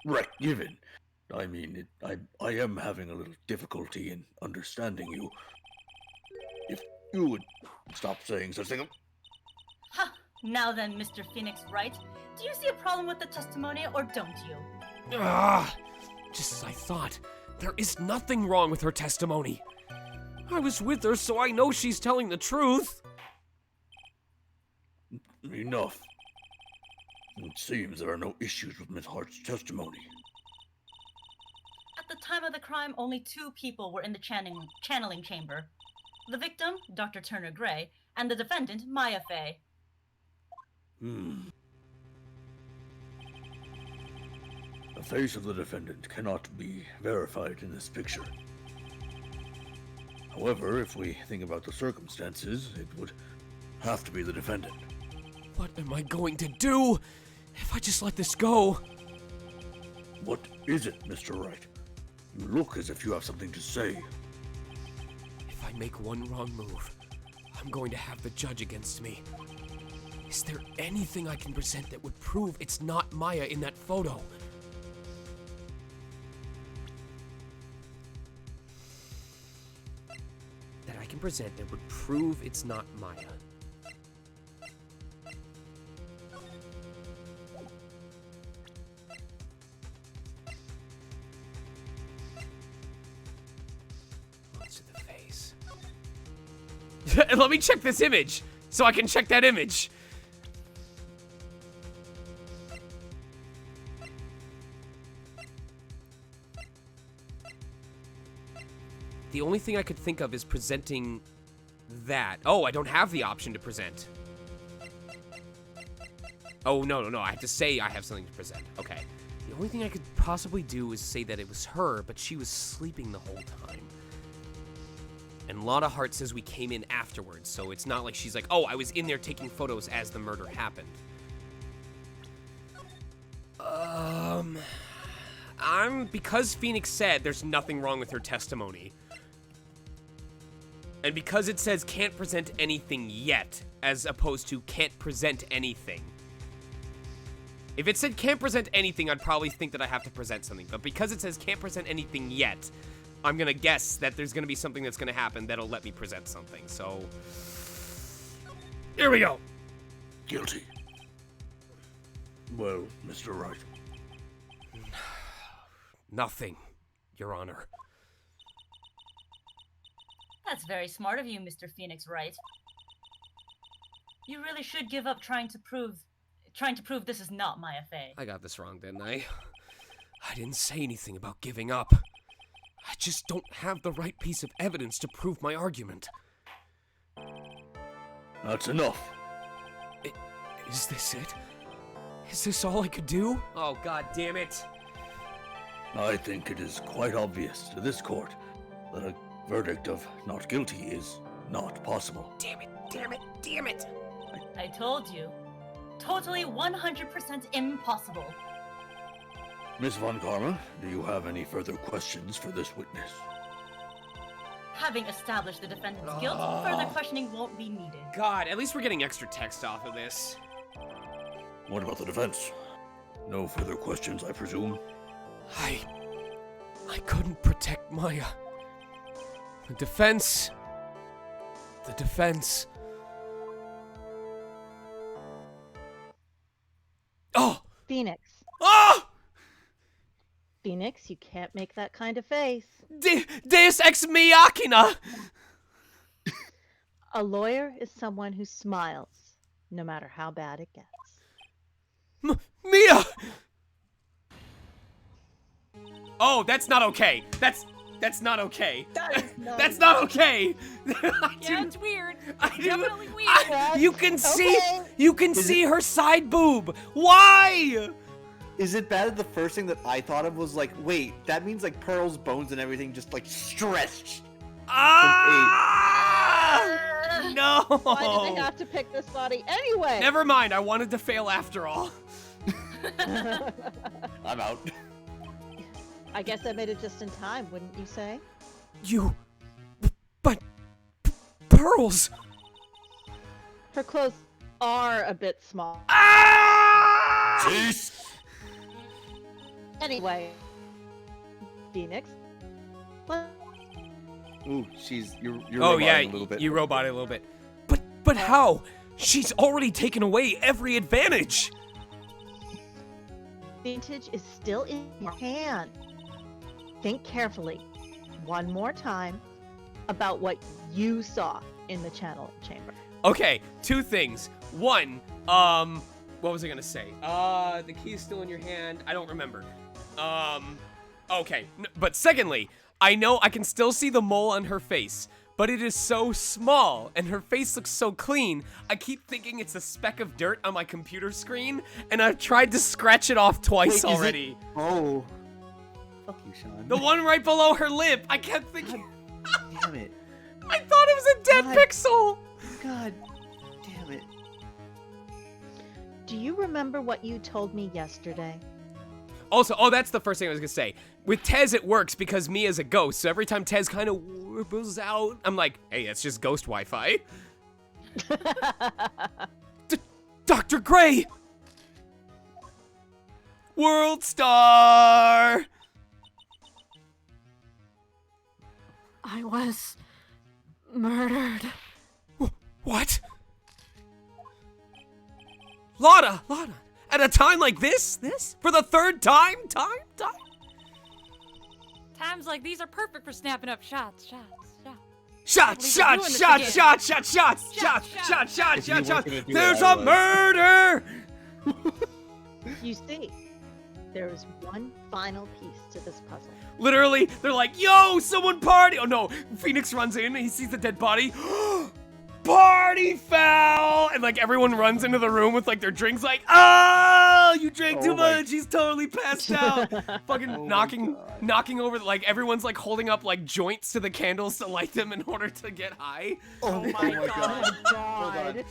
Speaker 15: right, given. I mean, I am having a little difficulty in understanding you. If you would stop saying such things.
Speaker 17: Ha! Now then, Mr. Phoenix Wright, do you see a problem with the testimony or don't you?
Speaker 4: Just as I thought. There is nothing wrong with her testimony. I was with her, so I know she's telling the truth.
Speaker 15: Enough. It seems there are no issues with Miss Hart's testimony.
Speaker 17: At the time of the crime, only 2 people were in the channeling chamber. The victim, Dr. Turner Gray, and the defendant, Maya Fey.
Speaker 15: The face of the defendant cannot be verified in this picture. However, if we think about the circumstances, it would have to be the defendant.
Speaker 4: What am I going to do if I just let this go?
Speaker 15: What is it, Mr. Wright? You look as if you have something to say.
Speaker 4: If I make one wrong move, I'm going to have the judge against me. Is there anything I can present that would prove it's not Maya in that photo? That I can present that would prove it's not Maya. To the face. Let me check this image so I can check that image. The only thing I could think of is presenting that. Oh, I don't have the option to present. Oh, no. I have to say I have something to present. Okay. The only thing I could possibly do is say that it was her, but she was sleeping the whole time. And Lotta Hart says we came in afterwards, so it's not like she's like, oh, I was in there taking photos as the murder happened. Because Phoenix said there's nothing wrong with her testimony. And because it says can't present anything yet, as opposed to can't present anything. If it said can't present anything, I'd probably think that I have to present something. But because it says can't present anything yet, I'm gonna guess that there's gonna be something that's gonna happen that'll let me present something. So, here we go.
Speaker 15: Guilty. Well, Mr. Wright.
Speaker 4: Nothing, Your Honor.
Speaker 17: That's very smart of you, Mr. Phoenix Wright. You really should give up trying to prove this is not Maya Fey.
Speaker 4: I got this wrong, didn't I? I didn't say anything about giving up. I just don't have the right piece of evidence to prove my argument.
Speaker 15: That's enough.
Speaker 4: Is this it? Is this all I could do? Oh, god damn it.
Speaker 15: I think it is quite obvious to this court that a verdict of not guilty is not possible.
Speaker 4: Damn it.
Speaker 17: I told you. Totally 100% impossible.
Speaker 15: Miss Von Karma, do you have any further questions for this witness?
Speaker 17: Having established the defendant's guilt, further questioning won't be needed.
Speaker 4: God, at least we're getting extra text off of this.
Speaker 15: What about the defense? No further questions, I presume?
Speaker 4: I couldn't protect Maya. The defense. Oh!
Speaker 14: Phoenix.
Speaker 4: Oh!
Speaker 14: Phoenix, you can't make that kind of face.
Speaker 4: Deus ex machina!
Speaker 14: A lawyer is someone who smiles, no matter how bad it gets.
Speaker 4: Mia! Oh, that's not okay. That's not okay. That's not okay.
Speaker 6: Yeah, it's weird. Definitely weird.
Speaker 4: You can see her side boob. Why?
Speaker 13: Is it bad that the first thing that I thought of was like, wait, that means like Pearl's bones and everything just like stretched.
Speaker 4: No!
Speaker 14: Why did they have to pick this body anyway?
Speaker 4: Never mind, I wanted to fail after all.
Speaker 13: I'm out.
Speaker 14: I guess I made it just in time, wouldn't you say?
Speaker 4: But Pearls!
Speaker 14: Her clothes are a bit small.
Speaker 15: Jeez!
Speaker 14: Anyway, Phoenix. What?
Speaker 13: Ooh, you're
Speaker 4: Oh
Speaker 13: roboting
Speaker 4: yeah,
Speaker 13: a little bit.
Speaker 4: you roboted a little bit. But how? She's already taken away every advantage!
Speaker 14: Vintage is still in your hand. Think carefully, one more time, about what you saw in the channeling chamber.
Speaker 4: Okay, two things. One, what was I gonna say? The key is still in your hand. I don't remember. Okay. But secondly, I know I can still see the mole on her face, but it is so small and her face looks so clean. I keep thinking it's a speck of dirt on my computer screen, and I've tried to scratch it off twice already.
Speaker 13: Oh. Fuck you, Sean.
Speaker 4: The one right below her lip. I kept thinking.
Speaker 13: Damn it.
Speaker 4: I thought it was a dead pixel.
Speaker 13: God damn it.
Speaker 14: Do you remember what you told me yesterday?
Speaker 4: Also, that's the first thing I was gonna say. With Tez, it works because Mia's a ghost, so every time Tez kind of whipples out, I'm like, hey, it's just ghost Wi-Fi. Dr. Gray! World Star!
Speaker 8: I was murdered.
Speaker 4: What? Lana! At a time like this? For the third time?
Speaker 6: Times like these are perfect for snapping up shots.
Speaker 4: Shots! There's a murder!
Speaker 14: You see, there is one final piece to this puzzle.
Speaker 4: Literally, they're like, yo, someone party! Oh no, Phoenix runs in and he sees the dead body. Party foul! And like everyone runs into the room with like their drinks like, oh, you drank too much, he's totally passed out. Fucking knocking over, like everyone's like holding up like joints to the candles to light them in order to get high.
Speaker 13: Oh my god.
Speaker 14: God.
Speaker 13: Hold on.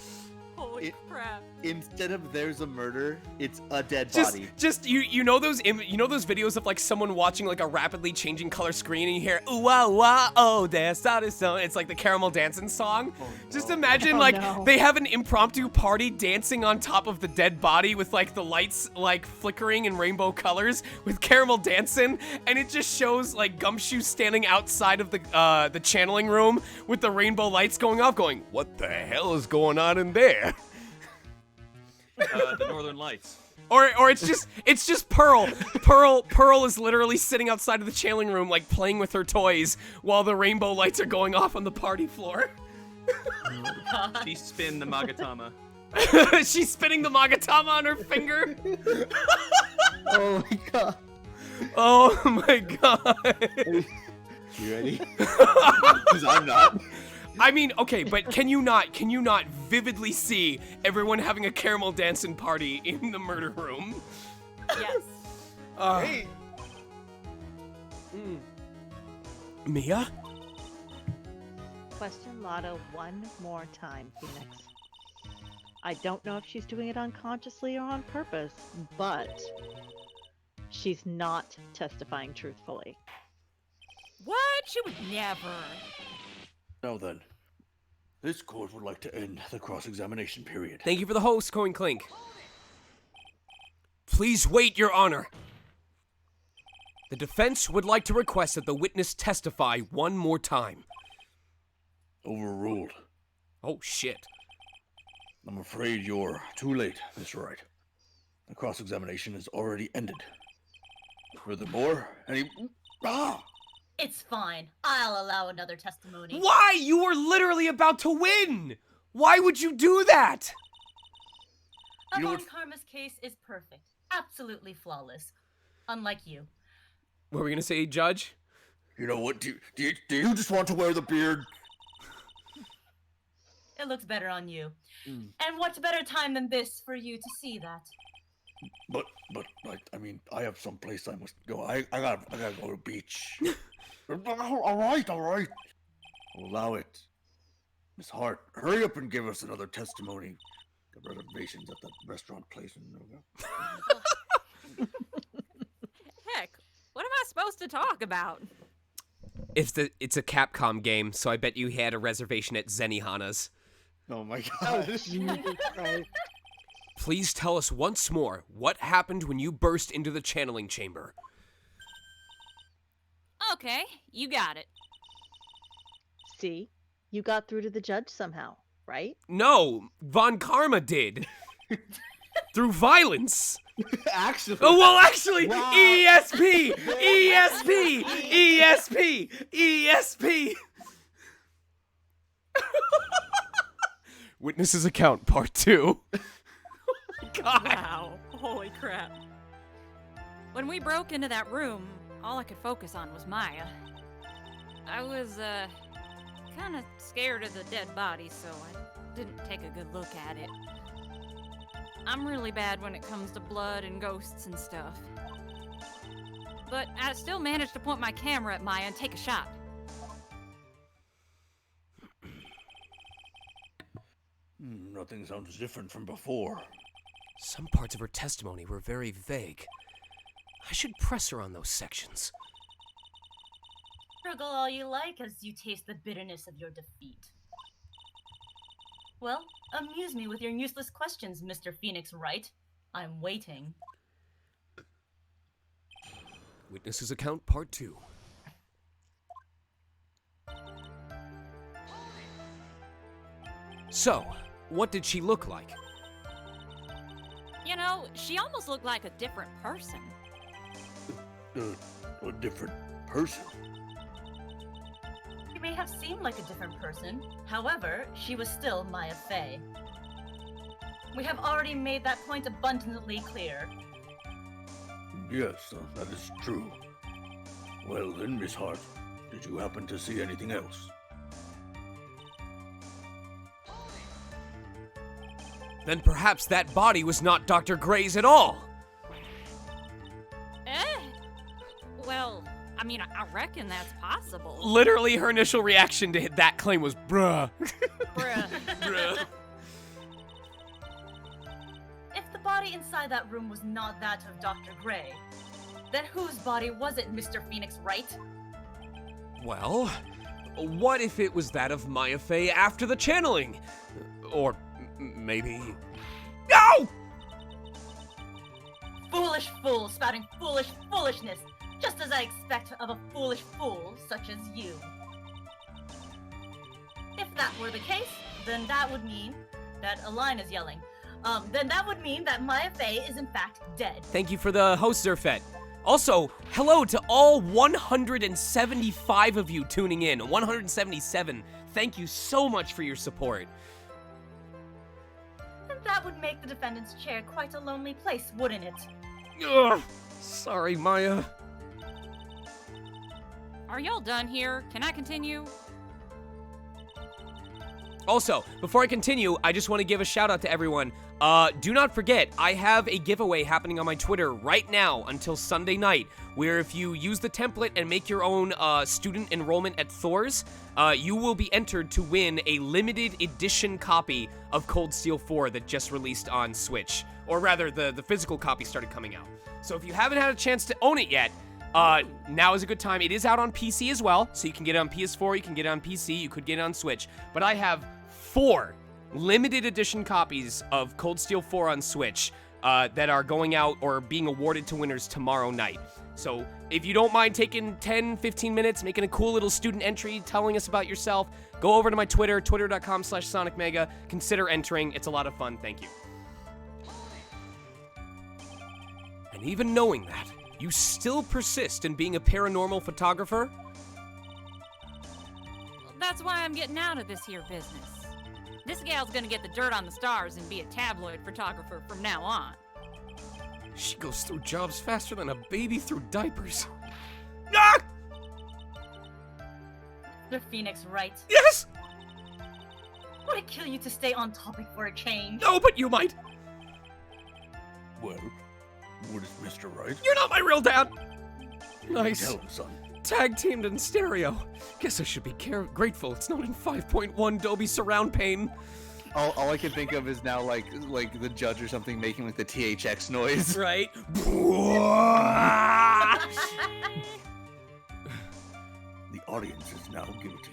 Speaker 6: Holy crap.
Speaker 13: Instead of there's a murder, it's a dead
Speaker 4: Just
Speaker 13: body.
Speaker 4: you know those videos of like someone watching like a rapidly changing color screen and you hear ooh wah wah oh there started so it's like the caramel dancing song.
Speaker 13: Oh, no.
Speaker 4: Just imagine
Speaker 14: no.
Speaker 4: they have an impromptu party dancing on top of the dead body with like the lights like flickering in rainbow colors with caramel dancing, and it just shows like Gumshoe standing outside of the channeling room with the rainbow lights going off, going, what the hell is going on in there?
Speaker 1: The Northern Lights.
Speaker 4: Or it's just Pearl. Pearl is literally sitting outside of the channeling room, like playing with her toys while the rainbow lights are going off on the party floor.
Speaker 1: She spin the Magatama.
Speaker 4: She's spinning the Magatama on her finger.
Speaker 13: Oh my god.
Speaker 4: Oh my god.
Speaker 13: You ready? Because I'm not.
Speaker 4: I mean, okay, but can you not vividly see everyone having a caramel dancing party in the murder room?
Speaker 6: Yes.
Speaker 13: Hey.
Speaker 4: Mia?
Speaker 14: Question Lotto one more time, Phoenix. I don't know if she's doing it unconsciously or on purpose, but she's not testifying truthfully.
Speaker 6: What? She would never.
Speaker 15: Now then, this court would like to end the cross-examination period.
Speaker 4: Thank you for the host, Coin Clink. Please wait, Your Honor. The defense would like to request that the witness testify one more time.
Speaker 15: Overruled.
Speaker 4: Oh, shit.
Speaker 15: I'm afraid you're too late, Mr. Wright. The cross-examination is already ended. Furthermore,
Speaker 17: It's fine. I'll allow another testimony.
Speaker 4: Why? You were literally about to win! Why would you do that?
Speaker 17: Avon Karma's case is perfect. Absolutely flawless. Unlike you.
Speaker 4: What were we gonna say, Judge?
Speaker 15: You know what? Do you just want to wear the beard?
Speaker 17: It looks better on you. And what better time than this for you to see that?
Speaker 15: But, I mean, I have some place I must go. I gotta go to the beach. All right. I'll allow it. Miss Hart, hurry up and give us another testimony. Got reservations at that restaurant place in Nova.
Speaker 6: Heck, what am I supposed to talk about?
Speaker 4: It's a Capcom game, so I bet you had a reservation at Zenihana's.
Speaker 13: Oh my gosh.
Speaker 4: Please tell us once more what happened when you burst into the channeling chamber.
Speaker 6: Okay, you got it.
Speaker 14: See? You got through to the judge somehow, right?
Speaker 4: No, Von Karma did. Through violence.
Speaker 13: Actually.
Speaker 4: Oh, well, actually,
Speaker 13: Wow.
Speaker 4: ESP! Witness's account, part 2. God.
Speaker 6: Wow, holy crap. When we broke into that room, all I could focus on was Maya. I was, kind of scared of the dead body, so I didn't take a good look at it. I'm really bad when it comes to blood and ghosts and stuff. But I still managed to point my camera at Maya and take a shot.
Speaker 15: Nothing sounds different from before.
Speaker 4: Some parts of her testimony were very vague. I should press her on those sections.
Speaker 17: Struggle all you like as you taste the bitterness of your defeat. Well, amuse me with your useless questions, Mr. Phoenix Wright. I'm waiting.
Speaker 4: Witness's account, part 2. So, what did she look like?
Speaker 6: You know, she almost looked like a different person.
Speaker 15: A different person?
Speaker 17: She may have seemed like a different person. However, she was still Maya Fey. We have already made that point abundantly clear.
Speaker 15: Yes, that is true. Well then, Miss Hart, did you happen to see anything else?
Speaker 4: Then perhaps that body was not Dr. Gray's at all.
Speaker 6: Well, I mean, I reckon that's possible.
Speaker 4: Literally, her initial reaction to that claim was, bruh.
Speaker 6: Bruh.
Speaker 4: Bruh.
Speaker 17: If the body inside that room was not that of Dr. Gray, then whose body was it, Mr. Phoenix Wright?
Speaker 4: Well, what if it was that of Maya Fey after the channeling? Or maybe... No!
Speaker 17: Foolish fool spouting foolish foolishness, just as I expect of a foolish fool such as you. If that were the case, then that would mean that a line is yelling. Then that would mean that Maya Fey is in fact dead.
Speaker 4: Thank you for the host, Zerfet. Also, hello to all 175 of you tuning in. 177. Thank you so much for your support.
Speaker 17: And that would make the defendant's chair quite a lonely place, wouldn't it?
Speaker 4: Ugh. Sorry, Maya.
Speaker 6: Are y'all done here? Can I continue?
Speaker 4: Also, before I continue, I just want to give a shout out to everyone. Do not forget, I have a giveaway happening on my Twitter right now until Sunday night, where if you use the template and make your own student enrollment at Thor's, you will be entered to win a limited edition copy of Cold Steel 4 that just released on Switch. Or rather, the physical copy started coming out. So if you haven't had a chance to own it yet, now is a good time. It is out on PC as well, so you can get it on PS4, you can get it on PC, you could get it on Switch. But I have 4 limited edition copies of Cold Steel 4 on Switch that are going out or being awarded to winners tomorrow night. So if you don't mind taking 10-15 minutes, making a cool little student entry, telling us about yourself, go over to my Twitter, twitter.com/SonicMega. Consider entering. It's a lot of fun. Thank you. And even knowing that, you still persist in being a paranormal photographer?
Speaker 6: That's why I'm getting out of this here business. This gal's gonna get the dirt on the stars and be a tabloid photographer from now on.
Speaker 4: She goes through jobs faster than a baby through diapers. Ah!
Speaker 17: The Phoenix Wright.
Speaker 4: Yes!
Speaker 17: Would it kill you to stay on topic for a change?
Speaker 4: No, but you might.
Speaker 15: Well, What is Mr. Wright?
Speaker 4: You're not my real dad! Nice.
Speaker 15: Tell him, son.
Speaker 4: Tag teamed in stereo. Guess I should be grateful it's not in 5.1 Dolby surround pane.
Speaker 13: All I can think of is now like the judge or something making like the THX noise.
Speaker 4: Right?
Speaker 15: The audience is now guilty.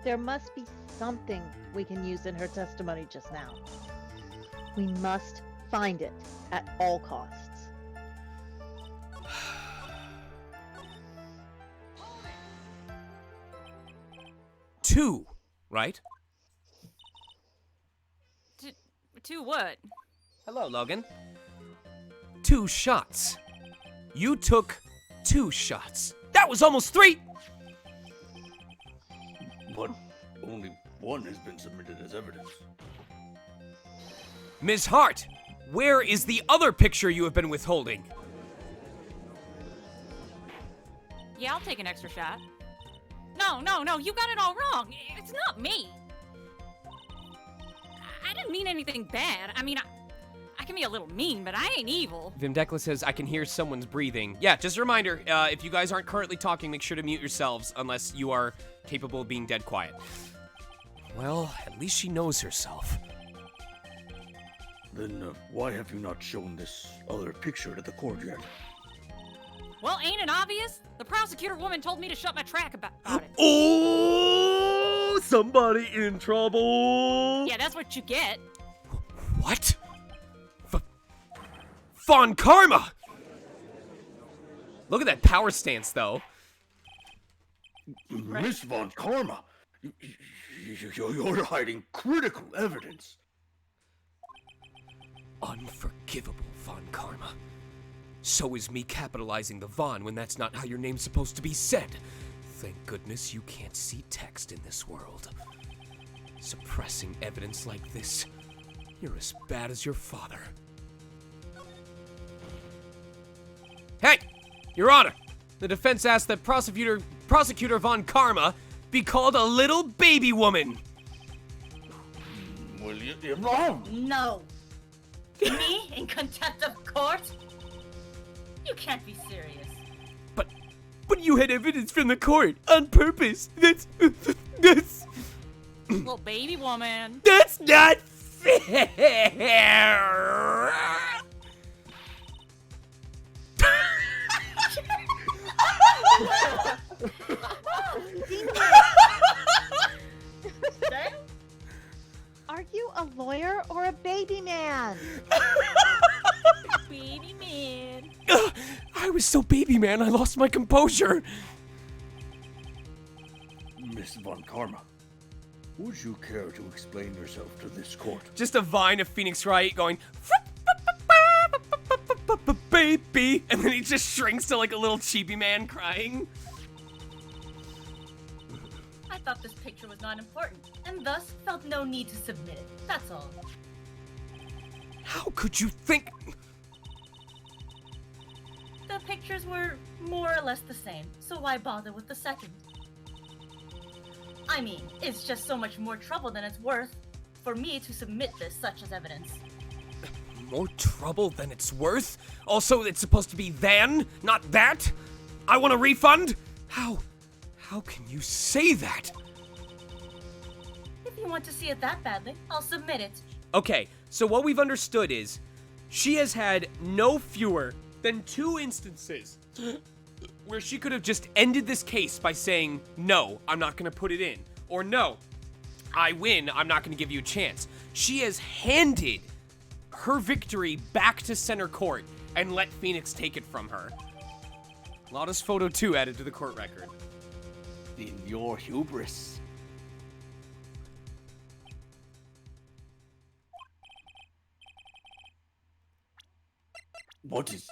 Speaker 14: There must be something we can use in her testimony just now. We must find it at all costs.
Speaker 4: Two, right?
Speaker 6: To what?
Speaker 4: Hello, Logan. 2 shots. You took 2 shots. That was almost 3!
Speaker 15: But only one has been submitted as evidence.
Speaker 4: Ms. Hart, where is the other picture you have been withholding?
Speaker 6: Yeah, I'll take an extra shot. No, you got it all wrong. It's not me. I didn't mean anything bad. I mean, I can be a little mean, but I ain't evil.
Speaker 4: Vimdekla says, I can hear someone's breathing. Yeah, just a reminder, if you guys aren't currently talking, make sure to mute yourselves unless you are capable of being dead quiet. Well, at least she knows herself.
Speaker 15: Then why have you not shown this other picture to the court yet?
Speaker 6: Well, ain't it obvious? The prosecutor woman told me to shut my trap about it.
Speaker 4: Oh, somebody in trouble.
Speaker 6: Yeah, that's what you get.
Speaker 4: What? Von Karma! Look at that power stance, though.
Speaker 15: Miss Von Karma, you're hiding critical evidence.
Speaker 4: Unforgivable, Von Karma. So is me capitalizing the Von when that's not how your name's supposed to be said. Thank goodness you can't see text in this world. Suppressing evidence like this, you're as bad as your father. Hey! Your Honor! The defense asked that Prosecutor Von Karma be called a little baby woman.
Speaker 15: Well, you're wrong.
Speaker 17: No. Me in contempt of court? You can't be serious.
Speaker 4: But you had evidence from the court on purpose. That's
Speaker 6: Little baby woman.
Speaker 4: That's not fair.
Speaker 14: Are you a lawyer or a baby man?
Speaker 6: Baby man.
Speaker 4: I was so baby man, I lost my composure.
Speaker 15: Miss Von Karma, would you care to explain yourself to this court?
Speaker 4: Just a vine of Phoenix Wright going, baby, and then he just shrinks to like a little chibi man crying.
Speaker 17: I thought this picture was not important, and thus felt no need to submit it. That's all.
Speaker 4: How could you think?
Speaker 17: The pictures were more or less the same, so why bother with the second? I mean, it's just so much more trouble than it's worth for me to submit this such as evidence.
Speaker 4: More trouble than it's worth? Also, it's supposed to be then, not that? I want a refund? How can you say that?
Speaker 17: If you want to see it that badly, I'll submit it.
Speaker 4: Okay, so what we've understood is she has had no fewer than 2 instances where she could have just ended this case by saying, no, I'm not going to put it in. Or no, I win, I'm not going to give you a chance. She has handed her victory back to center court and let Phoenix take it from her. Lotta's photo 2 added to the court record.
Speaker 13: In your hubris.
Speaker 15: What is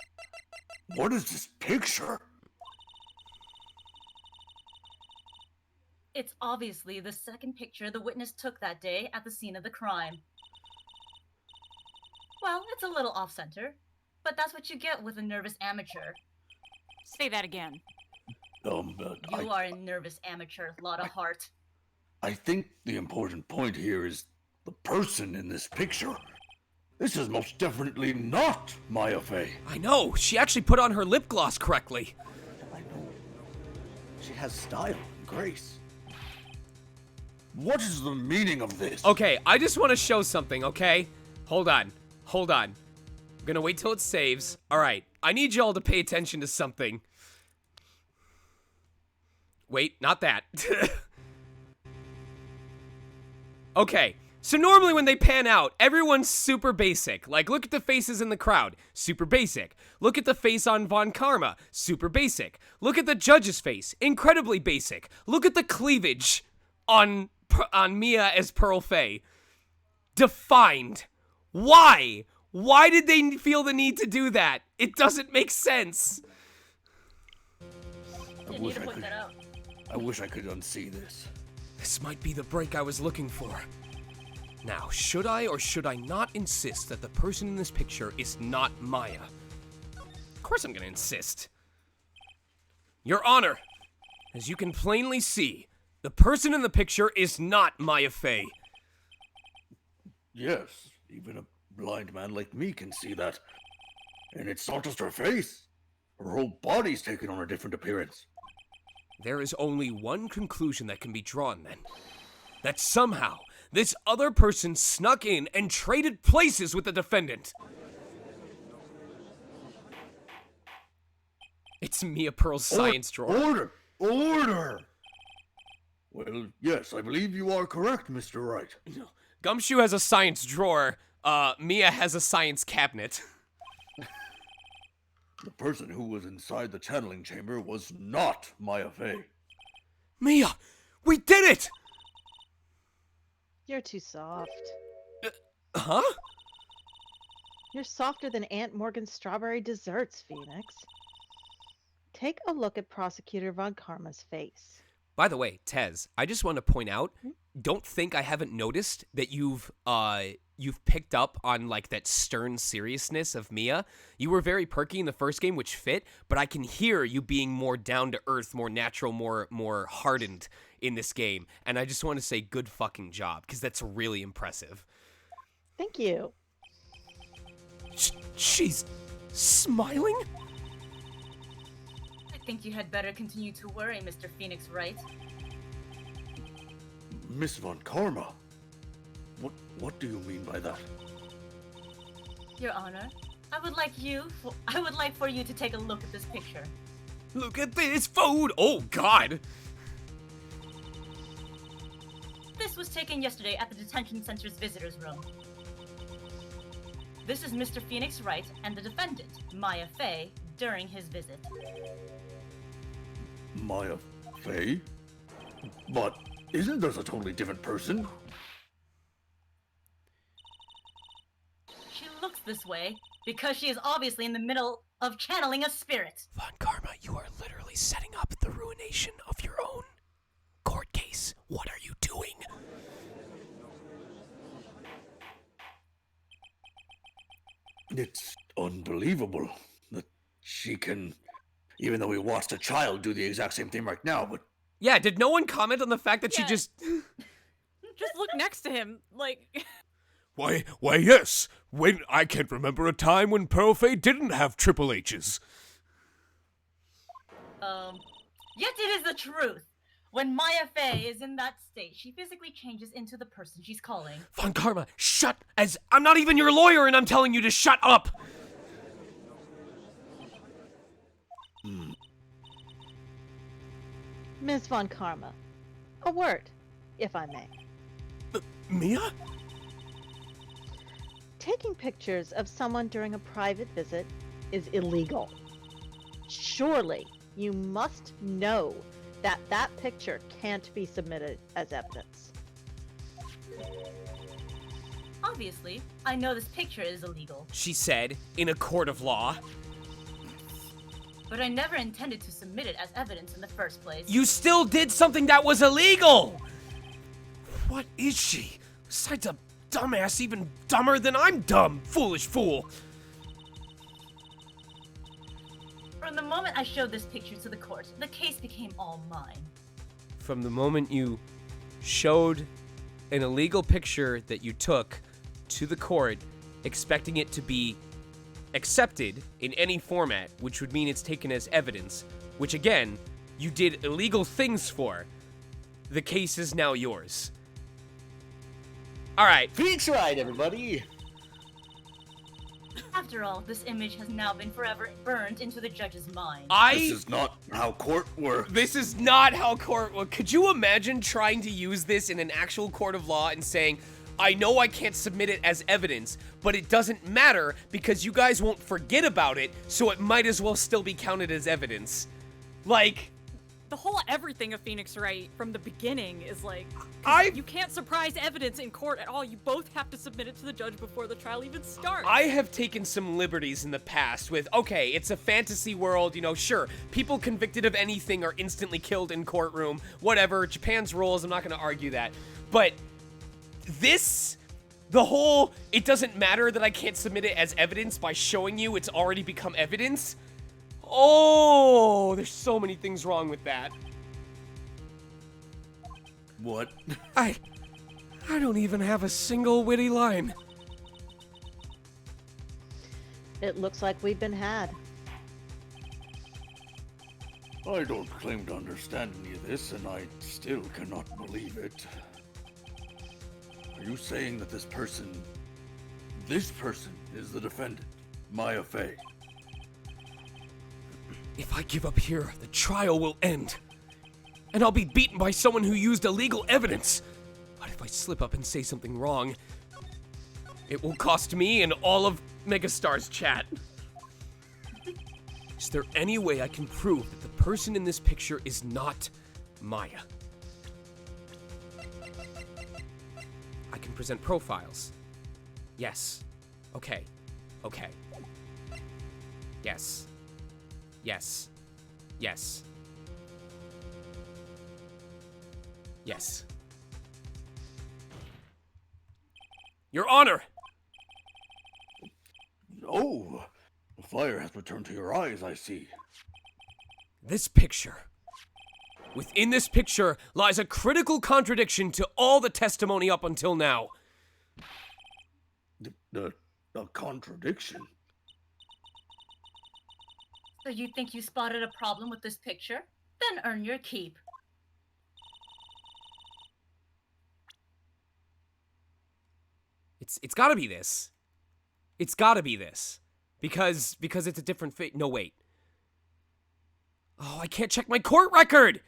Speaker 15: this picture?
Speaker 17: It's obviously the second picture the witness took that day at the scene of the crime. Well, it's a little off-center, but that's what you get with a nervous amateur.
Speaker 6: Say that again.
Speaker 17: You are a nervous amateur, Lotta Hart.
Speaker 15: I think the important point here is the person in this picture. This is most definitely not Maya Fey.
Speaker 4: I know. She actually put on her lip gloss correctly.
Speaker 15: I know. She has style and grace. What is the meaning of this?
Speaker 4: Okay, I just want to show something, okay? Hold on. I'm gonna wait till it saves. Alright, I need y'all to pay attention to something. Wait, not that. Okay, so normally when they pan out, everyone's super basic. Like, look at the faces in the crowd. Super basic. Look at the face on Von Karma. Super basic. Look at the judge's face. Incredibly basic. Look at the cleavage on Mia as Pearl Fey. Defined. Why? Why did they feel the need to do that? It doesn't make sense.
Speaker 15: I wish I could unsee this.
Speaker 4: This might be the break I was looking for. Now, should I or should I not insist that the person in this picture is not Maya? Of course I'm gonna insist. Your Honor, as you can plainly see, the person in the picture is not Maya Fey.
Speaker 15: Yes, even a blind man like me can see that. And it's not just her face. Her whole body's taken on a different appearance.
Speaker 4: There is only one conclusion that can be drawn then. That somehow, this other person snuck in and traded places with the defendant. It's Mia Pearl's science drawer.
Speaker 15: Order! Well, yes, I believe you are correct, Mr. Wright.
Speaker 4: Gumshoe has a science drawer. Mia has a science cabinet.
Speaker 15: The person who was inside the channeling chamber was not Maya Fey.
Speaker 4: Mia, we did it!
Speaker 14: You're too soft.
Speaker 4: Huh?
Speaker 14: You're softer than Aunt Morgan's strawberry desserts, Phoenix. Take a look at Prosecutor Von Karma's face.
Speaker 4: By the way, Tez, I just want to point out, don't think I haven't noticed that you've picked up on like that stern seriousness of Mia. You were very perky in the first game, which fit, but I can hear you being more down to earth, more natural, more hardened in this game. And I just want to say good fucking job, because that's really impressive.
Speaker 14: Thank you.
Speaker 4: She's smiling?
Speaker 17: I think you had better continue to worry, Mr. Phoenix Wright.
Speaker 15: Miss Von Karma? What do you mean by that?
Speaker 17: Your Honor, I would like for you to take a look at this picture.
Speaker 4: Look at this food! Oh, God!
Speaker 17: This was taken yesterday at the detention center's visitors room. This is Mr. Phoenix Wright and the defendant, Maya Fey, during his visit.
Speaker 15: Maya Fey? But isn't this a totally different person?
Speaker 17: She looks this way because she is obviously in the middle of channeling a spirit.
Speaker 4: Von Karma, you are literally setting up the ruination of your own court case. What are you doing?
Speaker 15: It's unbelievable that she can, even though we watched a child do the exact same thing right now, but...
Speaker 4: Yeah, did no one comment on the fact that she just...
Speaker 6: Just look next to him, like...
Speaker 18: Why, yes. When I can't remember a time when Pearl Fey didn't have Triple H's.
Speaker 17: Yet it is the truth. When Maya Fey is in that state, she physically changes into the person she's calling.
Speaker 4: Von Karma, shut! As I'm not even your lawyer and I'm telling you to shut up!
Speaker 14: Ms. Von Karma, a word, if I may.
Speaker 18: Mia?
Speaker 14: Taking pictures of someone during a private visit is illegal. Surely you must know that that picture can't be submitted as evidence.
Speaker 17: Obviously, I know this picture is illegal.
Speaker 4: She said, in a court of law.
Speaker 17: But I never intended to submit it as evidence in the first place.
Speaker 4: You still did something that was illegal! What is she? Besides a dumbass even dumber than I'm dumb, foolish fool!
Speaker 17: From the moment I showed this picture to the court, the case became all mine.
Speaker 4: From the moment you showed an illegal picture that you took to the court, expecting it to be accepted in any format, which would mean it's taken as evidence, which again, you did illegal things for. The case is now yours. All right.
Speaker 13: Phoenix Wright, everybody.
Speaker 17: After all, this image has now been forever burned into the judge's mind.
Speaker 15: This is not how court works.
Speaker 4: This is not how court works. Could you imagine trying to use this in an actual court of law and saying, I know I can't submit it as evidence, but it doesn't matter because you guys won't forget about it, so it might as well still be counted as evidence. Like...
Speaker 6: The whole everything of Phoenix Wright from the beginning is like, you can't surprise evidence in court at all. You both have to submit it to the judge before the trial even starts.
Speaker 4: I have taken some liberties in the past with, okay, it's a fantasy world, you know, sure, people convicted of anything are instantly killed in courtroom, whatever, Japan's rules, I'm not going to argue that. But this, the whole, it doesn't matter that I can't submit it as evidence by showing you it's already become evidence. Oh, there's so many things wrong with that.
Speaker 15: What?
Speaker 4: I don't even have a single witty line.
Speaker 14: It looks like we've been had.
Speaker 15: I don't claim to understand any of this, and I still cannot believe it. Are you saying that this person is the defendant, Maya Fey?
Speaker 4: If I give up here, the trial will end. And I'll be beaten by someone who used illegal evidence. But if I slip up and say something wrong, it will cost me and all of Megastar's chat. Is there any way I can prove that the person in this picture is not Maya? I can present profiles. Yes. Okay. Okay. Yes. Yes. Yes. Yes. Your Honor!
Speaker 15: Oh, the fire has returned to your eyes, I see.
Speaker 4: This picture. Within this picture lies a critical contradiction to all the testimony up until now.
Speaker 15: A contradiction?
Speaker 17: So you think you spotted a problem with this picture? Then earn your keep.
Speaker 4: It's gotta be this. It's gotta be this. Because it's a different fate. No, wait. Oh, I can't check my court record!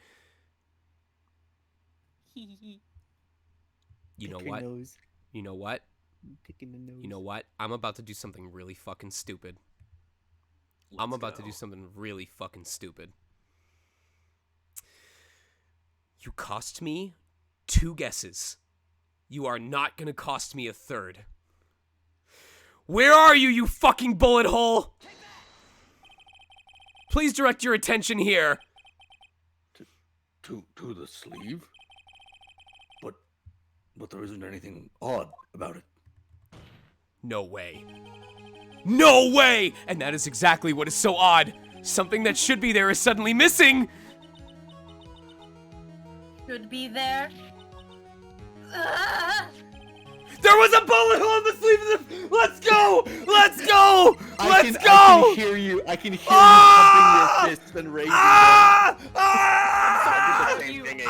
Speaker 4: You know what? You know what? You know what? I'm about to do something really fucking stupid. I'm about to do something really fucking stupid. You cost me 2 guesses. You are not gonna cost me a 3rd. Where are you, you fucking bullet hole? Please direct your attention here.
Speaker 15: To the sleeve? But there isn't anything odd about it.
Speaker 4: No way. No way! And that is exactly what is so odd. Something that should be there is suddenly missing!
Speaker 17: Should be there.
Speaker 4: There was a bullet hole in the sleeve of the... Let's go! Let's go! Let's go!
Speaker 13: I can hear you. I can hear you pumping your fists and raising them.
Speaker 11: I did the same thing again.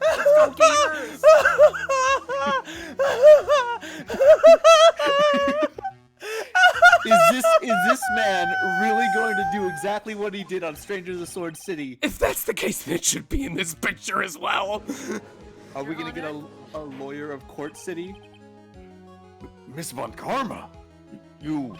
Speaker 6: Let's go, gamers!
Speaker 13: Is this man really going to do exactly what he did on Stranger of the Sword City?
Speaker 4: If that's the case, then it should be in this picture as well.
Speaker 13: Are we gonna get a lawyer of Court City?
Speaker 15: Miss Von Karma, you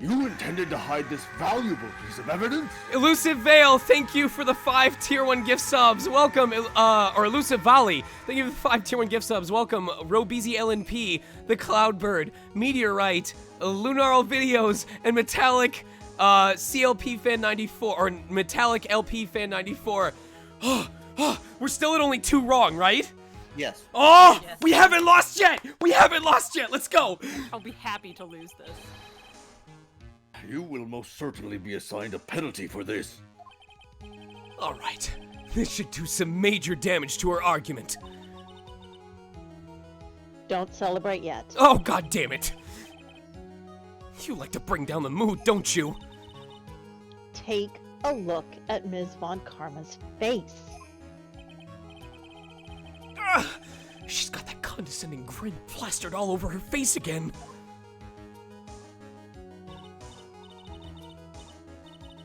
Speaker 15: intended to hide this valuable piece of evidence?
Speaker 4: Elusive Veil, thank you for the 5 tier 1 gift subs. Welcome, or Elusive Valley, thank you for the 5 tier 1 gift subs. Welcome, Robeezy LNP, The Cloudbird, Meteorite, Lunaral Videos, and Metallic CLP Fan 94, or Metallic LP Fan 94. We're still at only 2 wrong, right?
Speaker 13: Yes.
Speaker 4: Oh,
Speaker 6: Yes.
Speaker 4: We haven't lost yet! We haven't lost yet! Let's go!
Speaker 6: I'll be happy to lose this.
Speaker 15: You will most certainly be assigned a penalty for this.
Speaker 4: Alright, this should do some major damage to her argument.
Speaker 14: Don't celebrate yet.
Speaker 4: Oh, god damn it. You like to bring down the mood, don't you?
Speaker 14: Take a look at Ms. Von Karma's face.
Speaker 4: Ugh, she's got that condescending grin plastered all over her face again.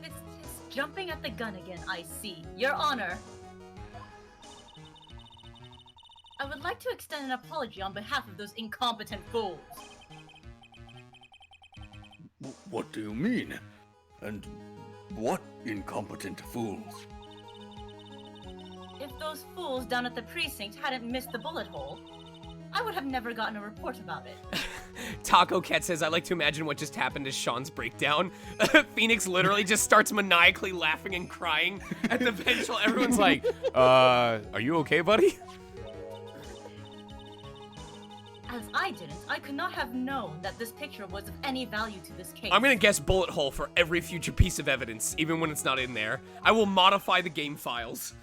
Speaker 17: It's jumping at the gun again, I see. Your Honor. I would like to extend an apology on behalf of those incompetent fools.
Speaker 15: What do you mean? And what incompetent fools?
Speaker 17: If those fools down at the precinct hadn't missed the bullet hole, I would have never gotten a report about it.
Speaker 4: Taco Cat says, I like to imagine what just happened to Sean's breakdown. Phoenix literally just starts maniacally laughing and crying at the bench while everyone's like, are you okay, buddy?
Speaker 17: As I didn't, I could not have known that this picture was of any value to this case.
Speaker 4: I'm gonna guess bullet hole for every future piece of evidence, even when it's not in there. I will modify the game files.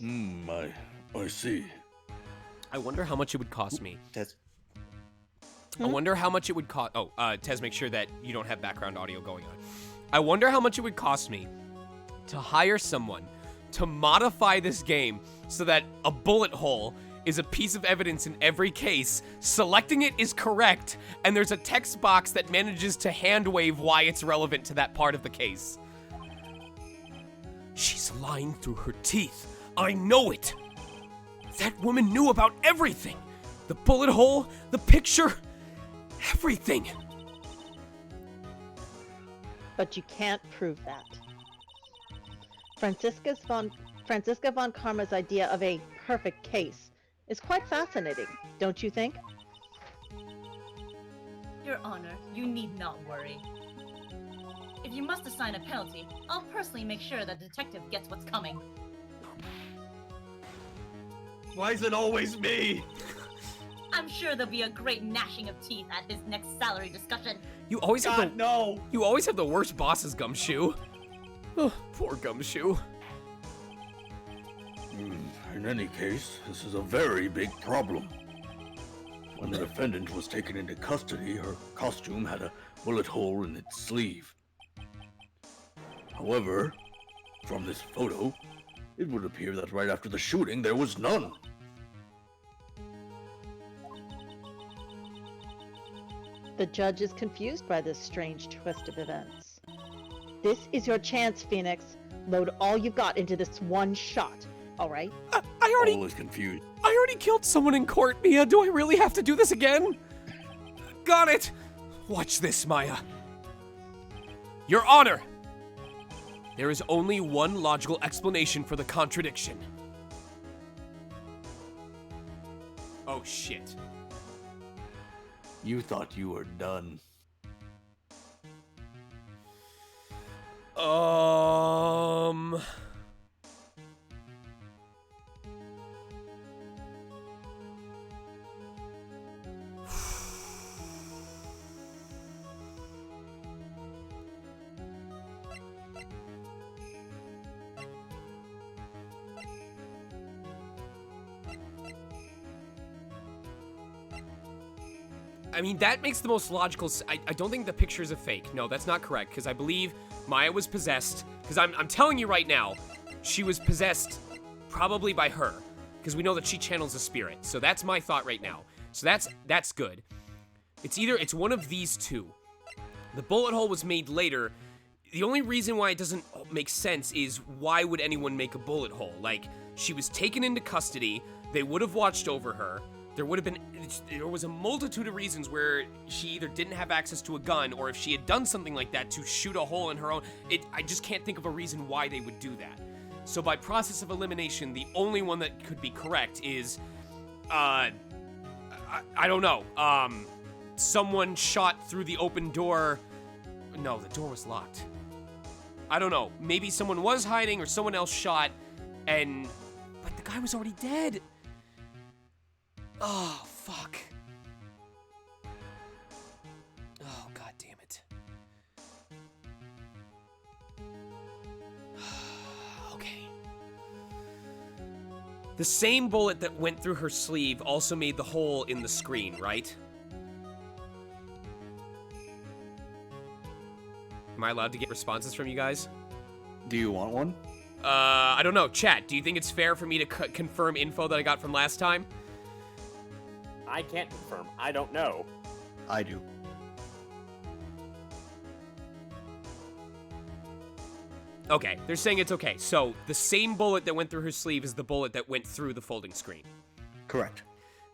Speaker 15: I see.
Speaker 4: I wonder how much it would cost me.
Speaker 13: Tez.
Speaker 4: I wonder how much it would cost. Oh, Tez, make sure that you don't have background audio going on. I wonder how much it would cost me to hire someone to modify this game so that a bullet hole is a piece of evidence in every case, selecting it is correct, and there's a text box that manages to hand wave why it's relevant to that part of the case. She's lying through her teeth. I know it. That woman knew about everything. The bullet hole, the picture, everything.
Speaker 14: But you can't prove that. Franziska von Karma's idea of a perfect case is quite fascinating, don't you think?
Speaker 17: Your Honor, you need not worry. If you must assign a penalty, I'll personally make sure that the detective gets what's coming.
Speaker 1: Why is it always me?
Speaker 17: I'm sure there'll be a great gnashing of teeth at his next salary discussion.
Speaker 4: You always have
Speaker 1: God, no.
Speaker 4: You always have the worst bosses, Gumshoe. Oh, poor Gumshoe.
Speaker 15: In any case, this is a very big problem. When the defendant was taken into custody, her costume had a bullet hole in its sleeve. However, from this photo, it would appear that right after the shooting, there was none.
Speaker 14: The judge is confused by this strange twist of events. This is your chance, Phoenix. Load all you've got into this one shot, all right?
Speaker 15: Always confused.
Speaker 4: I already killed someone in court, Mia. Do I really have to do this again? Got it. Watch this, Maya. Your Honor, there is only one logical explanation for the contradiction. Oh, shit.
Speaker 15: You thought you were done.
Speaker 4: I mean, that makes the most logical I don't think the picture is a fake. No, that's not correct, because I believe Maya was possessed. Because I'm telling you right now, she was possessed probably by her. Because we know that she channels a spirit. So that's my thought right now. So that's good. It's one of these two. The bullet hole was made later. The only reason why it doesn't make sense is why would anyone make a bullet hole? Like, she was taken into custody. They would have watched over her. There was a multitude of reasons where she either didn't have access to a gun, or if she had done something like that to shoot a hole in her own, I just can't think of a reason why they would do that. So by process of elimination, the only one that could be correct is, I don't know, someone shot through the open door. No, the door was locked. I don't know, maybe someone was hiding or someone else shot, but the guy was already dead. Oh, fuck. Oh, god damn it. Okay. The same bullet that went through her sleeve also made the hole in the screen, right? Am I allowed to get responses from you guys?
Speaker 13: Do you want one?
Speaker 4: I don't know. Chat, do you think it's fair for me to confirm info that I got from last time?
Speaker 11: I can't confirm. I don't know.
Speaker 13: I do.
Speaker 4: Okay, they're saying it's okay. So, the same bullet that went through her sleeve is the bullet that went through the folding screen.
Speaker 13: Correct.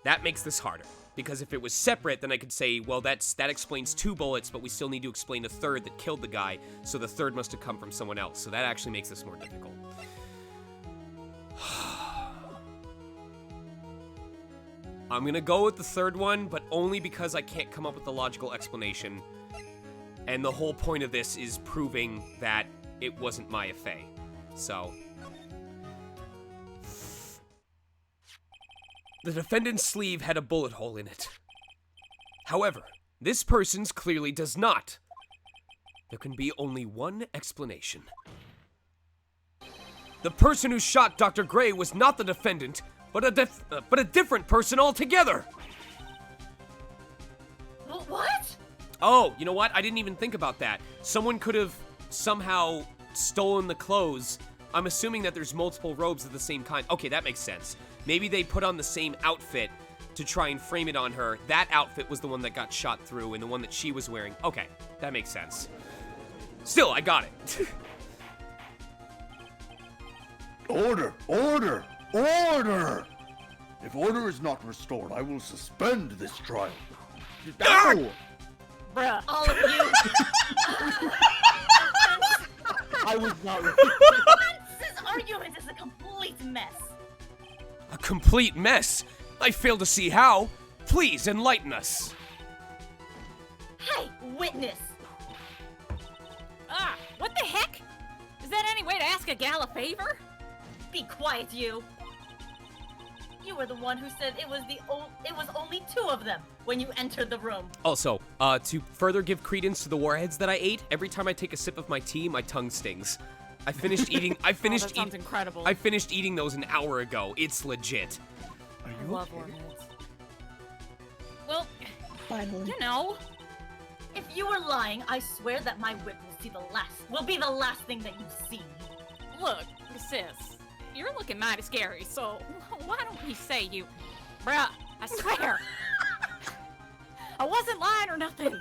Speaker 4: That makes this harder. Because if it was separate, then I could say, well, that explains 2 bullets, but we still need to explain a third that killed the guy, so the third must have come from someone else. So that actually makes this more difficult. I'm gonna go with the third one, but only because I can't come up with a logical explanation. And the whole point of this is proving that it wasn't Maya Fey. So... the defendant's sleeve had a bullet hole in it. However, this person's clearly does not. There can be only one explanation. The person who shot Dr. Gray was not the defendant, but a different person altogether.
Speaker 17: What?
Speaker 4: Oh, you know what? I didn't even think about that. Someone could have somehow stolen the clothes. I'm assuming that there's multiple robes of the same kind. Okay, that makes sense. Maybe they put on the same outfit to try and frame it on her. That outfit was the one that got shot through and the one that she was wearing. Okay, that makes sense. Still, I got it.
Speaker 15: Order! Order! Order! If order is not restored, I will suspend this trial.
Speaker 6: Bruh.
Speaker 17: All of you.
Speaker 11: I was not.
Speaker 17: This argument is a complete mess.
Speaker 4: A complete mess? I fail to see how. Please enlighten us.
Speaker 17: Hey, witness.
Speaker 6: Ah, what the heck? Is that any way to ask a gal a favor?
Speaker 17: Be quiet, you. You were the one who said it was only 2 of them when you entered the room.
Speaker 4: Also, to further give credence to the warheads that I ate, every time I take a sip of my tea, my tongue stings. I finished eating.
Speaker 6: That sounds incredible.
Speaker 4: I finished eating those an hour ago. It's legit.
Speaker 6: I love warheads. Well, finally. You know,
Speaker 17: if you were lying, I swear that my whip will be the last thing that you see.
Speaker 6: Look, sis, you're looking mighty scary. So why don't we say you, bruh? I swear, I wasn't lying or nothing.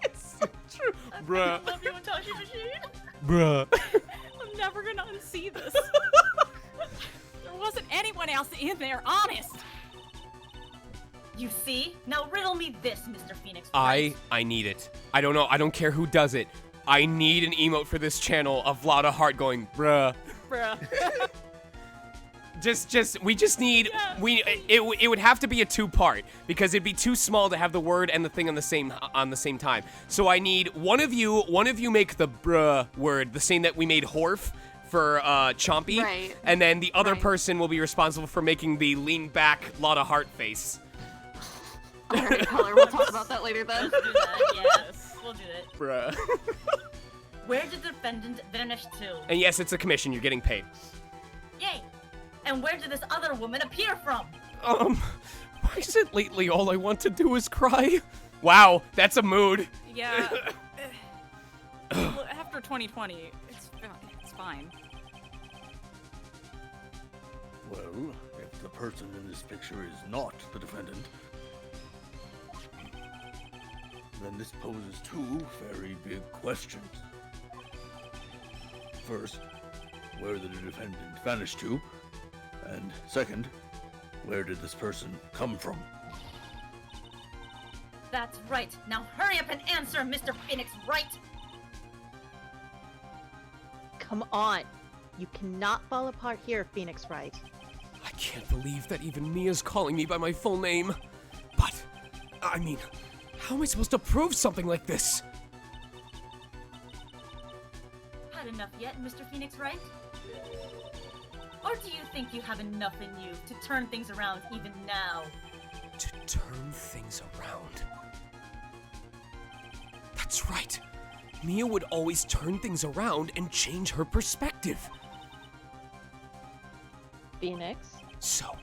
Speaker 4: It's so true, bruh.
Speaker 17: Love you, Tashi Machine.
Speaker 4: Bruh.
Speaker 6: I'm never gonna unsee this. There wasn't anyone else in there, honest.
Speaker 17: You see? Now riddle me this, Mr. Phoenix.
Speaker 4: I need it. I don't know. I don't care who does it. I need an emote for this channel of Lotta Heart going, bruh.
Speaker 6: Bruh.
Speaker 4: We just need, it would have to be a 2-part because it'd be too small to have the word and the thing on the same time. So I need one of you make the bruh word, the same that we made Horf for Chompy.
Speaker 8: Right.
Speaker 4: And then the other person will be responsible for making the lean back Lotta Heart face.
Speaker 8: Alright, Color, we'll talk about that later then.
Speaker 17: Let's do that, yes. We'll do it.
Speaker 4: Bruh.
Speaker 17: Where did the defendant vanish to?
Speaker 4: And yes, it's a commission. You're getting paid.
Speaker 17: Yay! And where did this other woman appear from?
Speaker 4: Why is it lately all I want to do is cry? Wow, that's a mood.
Speaker 6: Yeah. Well, after 2020, it's fine.
Speaker 15: Well, if the person in this picture is not the defendant, then this poses 2 very big questions. First, where did the defendant vanish to? And second, where did this person come from?
Speaker 17: That's right. Now hurry up and answer, Mr. Phoenix Wright.
Speaker 14: Come on. You cannot fall apart here, Phoenix Wright.
Speaker 4: I can't believe that even Mia's calling me by my full name. But, I mean, how am I supposed to prove something like this?
Speaker 17: Had enough yet, Mr. Phoenix Wright? Or do you think you have enough in you to turn things around even now?
Speaker 4: To turn things around? That's right. Mia would always turn things around and change her perspective.
Speaker 14: Phoenix,
Speaker 18: So,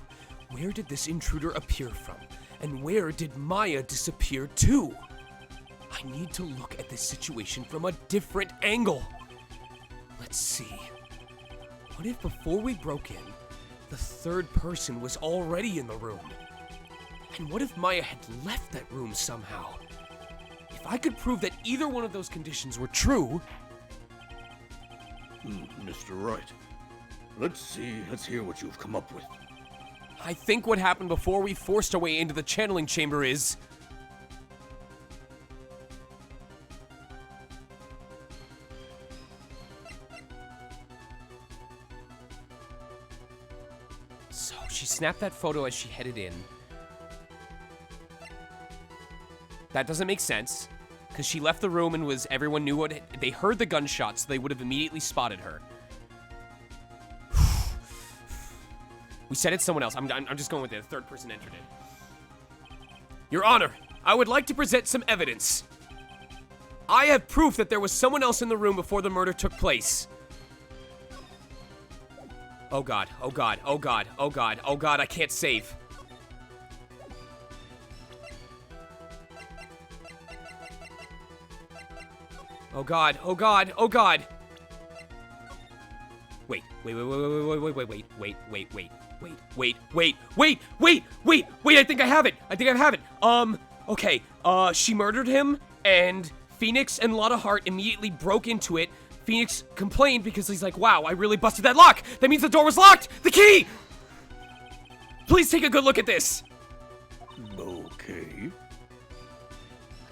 Speaker 18: where did this intruder appear from? And where did Maya disappear to? I need to look at this situation from a different angle. Let's see. What if before we broke in, the third person was already in the room? And what if Maya had left that room somehow? If I could prove that either one of those conditions were true...
Speaker 15: Mr. Wright, let's hear what you've come up with.
Speaker 18: I think what happened before we forced our way into the channeling chamber is... So, she snapped that photo as she headed in. That doesn't make sense, because she left the room and everyone knew they heard the gunshots, so they would have immediately spotted her. We said it's someone else. I'm just going with it. The third person entered it. Your Honor, I would like to present some evidence. I have proof that there was someone else in the room before the murder took place. Oh God, oh God, oh God, oh God, oh God, I can't save. Oh God, oh God, oh God. Wait, I think I have it. Okay, she murdered him, and Phoenix and Lotta Hart immediately broke into it. Phoenix complained because he's like, wow, I really busted that lock. That means the door was locked. The key! Please take a good look at this.
Speaker 15: Okay.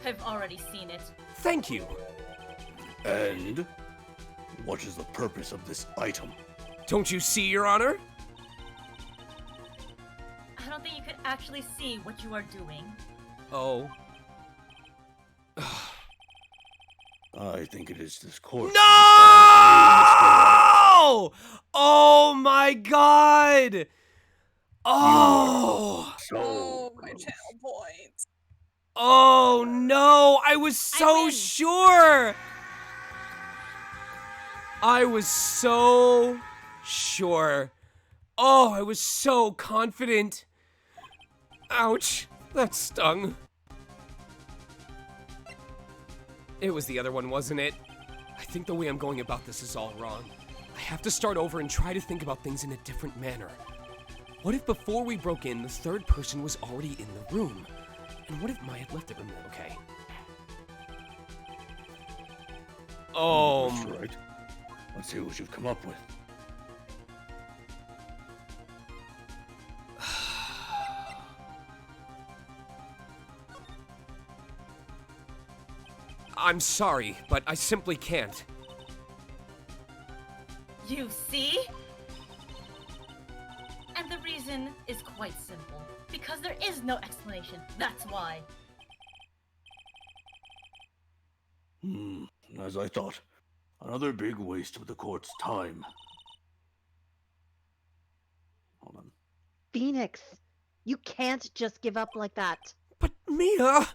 Speaker 17: I've already seen it.
Speaker 18: Thank you.
Speaker 15: And what is the purpose of this item?
Speaker 18: Don't you see, Your Honor?
Speaker 17: I don't think you could actually see what you are doing.
Speaker 18: Oh.
Speaker 15: I think it is this court.
Speaker 18: No! Oh my God! Oh!
Speaker 10: Oh, my channel points.
Speaker 18: Oh no! I was so sure! I was so sure. Oh, I was so confident. Ouch, that stung. It was the other one, wasn't it? I think the way I'm going about this is all wrong. I have to start over and try to think about things in a different manner. What if before we broke in, the third person was already in the room? And what if Maya had left the room? Okay.
Speaker 15: That's right. Let's see what you've come up with.
Speaker 18: I'm sorry, but I simply can't.
Speaker 17: You see? And the reason is quite simple. Because there is no explanation. That's why.
Speaker 15: As I thought. Another big waste of the court's time. Hold on.
Speaker 14: Phoenix, you can't just give up like that.
Speaker 18: But Mia!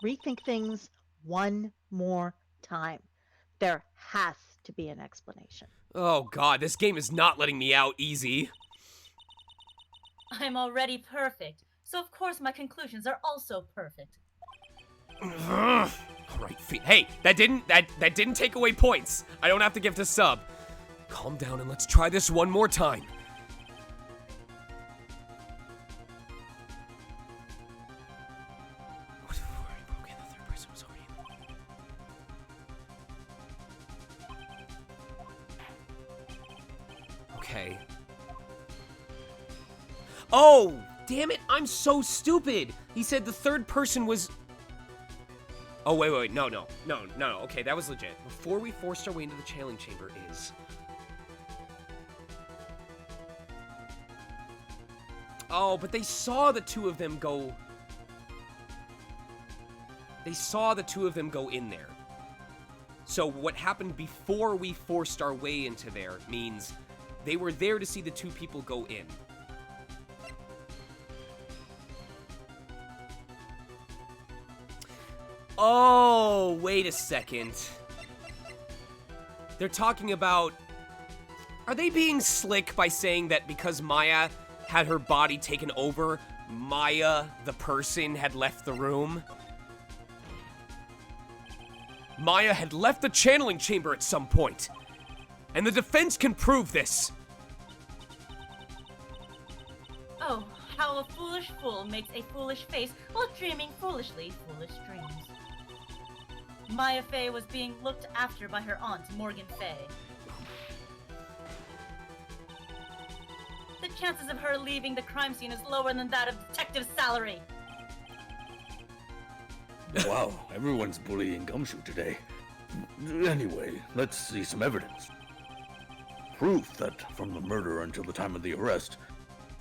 Speaker 14: Rethink things one more time. There has to be an explanation.
Speaker 18: Oh God, this game is not letting me out easy.
Speaker 17: I'm already perfect. So of course my conclusions are also perfect.
Speaker 18: All right, hey, that didn't take away points. I don't have to give to sub. Calm down and let's try this one more time. What if before we broke in, the third person was already in? Okay. Oh, damn it! I'm so stupid. He said the third person was. Oh, wait, no. Okay, that was legit. Before we forced our way into the channeling chamber is... Oh, but they saw the two of them go... They saw the two of them go in there. So what happened before we forced our way into there means they were there to see the two people go in. Oh, wait a second. They're talking about...
Speaker 4: Are they being slick by saying that because Maya had her body taken over, Maya, the person, had left the room? Maya had left the channeling chamber at some point. And the defense can prove this.
Speaker 17: Oh, how a foolish fool makes a foolish face while dreaming foolish dreams. Maya Fey was being looked after by her aunt, Morgan Fey. The chances of her leaving the crime scene is lower than that of detective's salary.
Speaker 15: Wow, everyone's bullying Gumshoe today. Anyway, let's see some evidence. Proof that from the murder until the time of the arrest,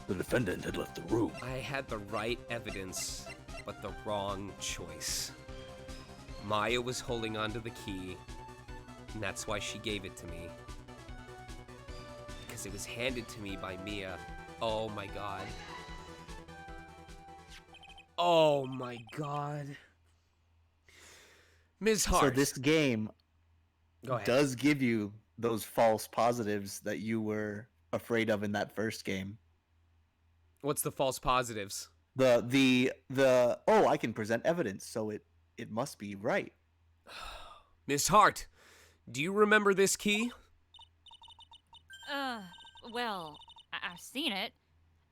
Speaker 15: the defendant had left the room.
Speaker 4: I had the right evidence, but the wrong choice. Maya was holding onto the key, and that's why she gave it to me. Because it was handed to me by Mia. Oh my god. Oh my god. Ms. Hart.
Speaker 13: So this game
Speaker 4: Go ahead.
Speaker 13: does give you those false positives that you were afraid of in that first game.
Speaker 4: What's the false positives?
Speaker 13: The I can present evidence, so it must be right.
Speaker 4: Miss Hart, do you remember this key?
Speaker 6: Well, I've seen it.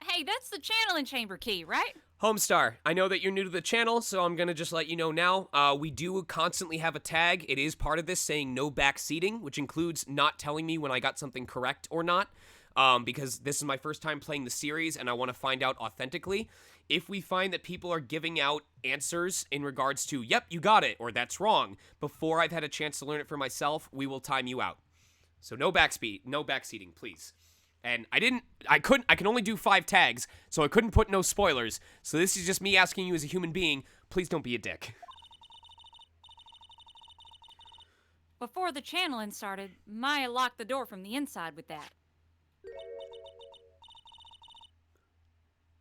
Speaker 6: Hey, that's the channeling chamber key, right?
Speaker 4: Homestar, I know that you're new to the channel, so I'm gonna just let you know now. We do constantly have a tag. It is part of this saying no backseating, which includes not telling me when I got something correct or not, because this is my first time playing the series and I want to find out authentically. If we find that people are giving out answers in regards to, yep, you got it, or that's wrong, before I've had a chance to learn it for myself, we will time you out. So no backseating, please. And I can only do 5 tags, so I couldn't put no spoilers. So this is just me asking you as a human being, please don't be a dick.
Speaker 6: Before the channeling started, Maya locked the door from the inside with that.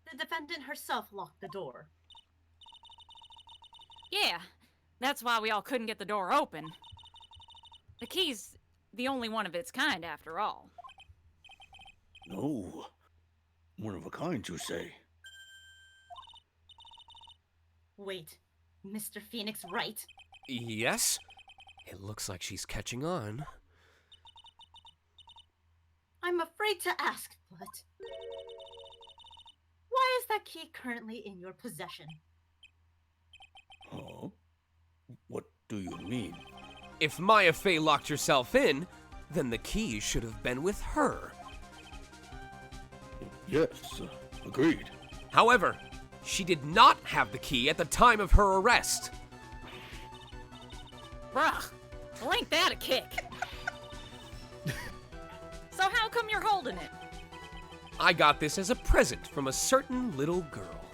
Speaker 17: The defendant herself locked the door.
Speaker 6: Yeah, that's why we all couldn't get the door open. The key's the only one of its kind, after all.
Speaker 15: No. One of a kind, you say?
Speaker 17: Wait, Mr. Phoenix Wright?
Speaker 4: Yes? It looks like she's catching on.
Speaker 17: I'm afraid to ask, but... why is that key currently in your possession?
Speaker 15: Huh? What do you mean?
Speaker 4: If Maya Fey locked herself in, then the key should have been with her.
Speaker 15: Yes, agreed.
Speaker 4: However, she did not have the key at the time of her arrest.
Speaker 6: Bruh, well ain't that a kick? So how come you're holding it?
Speaker 4: I got this as a present from a certain little girl.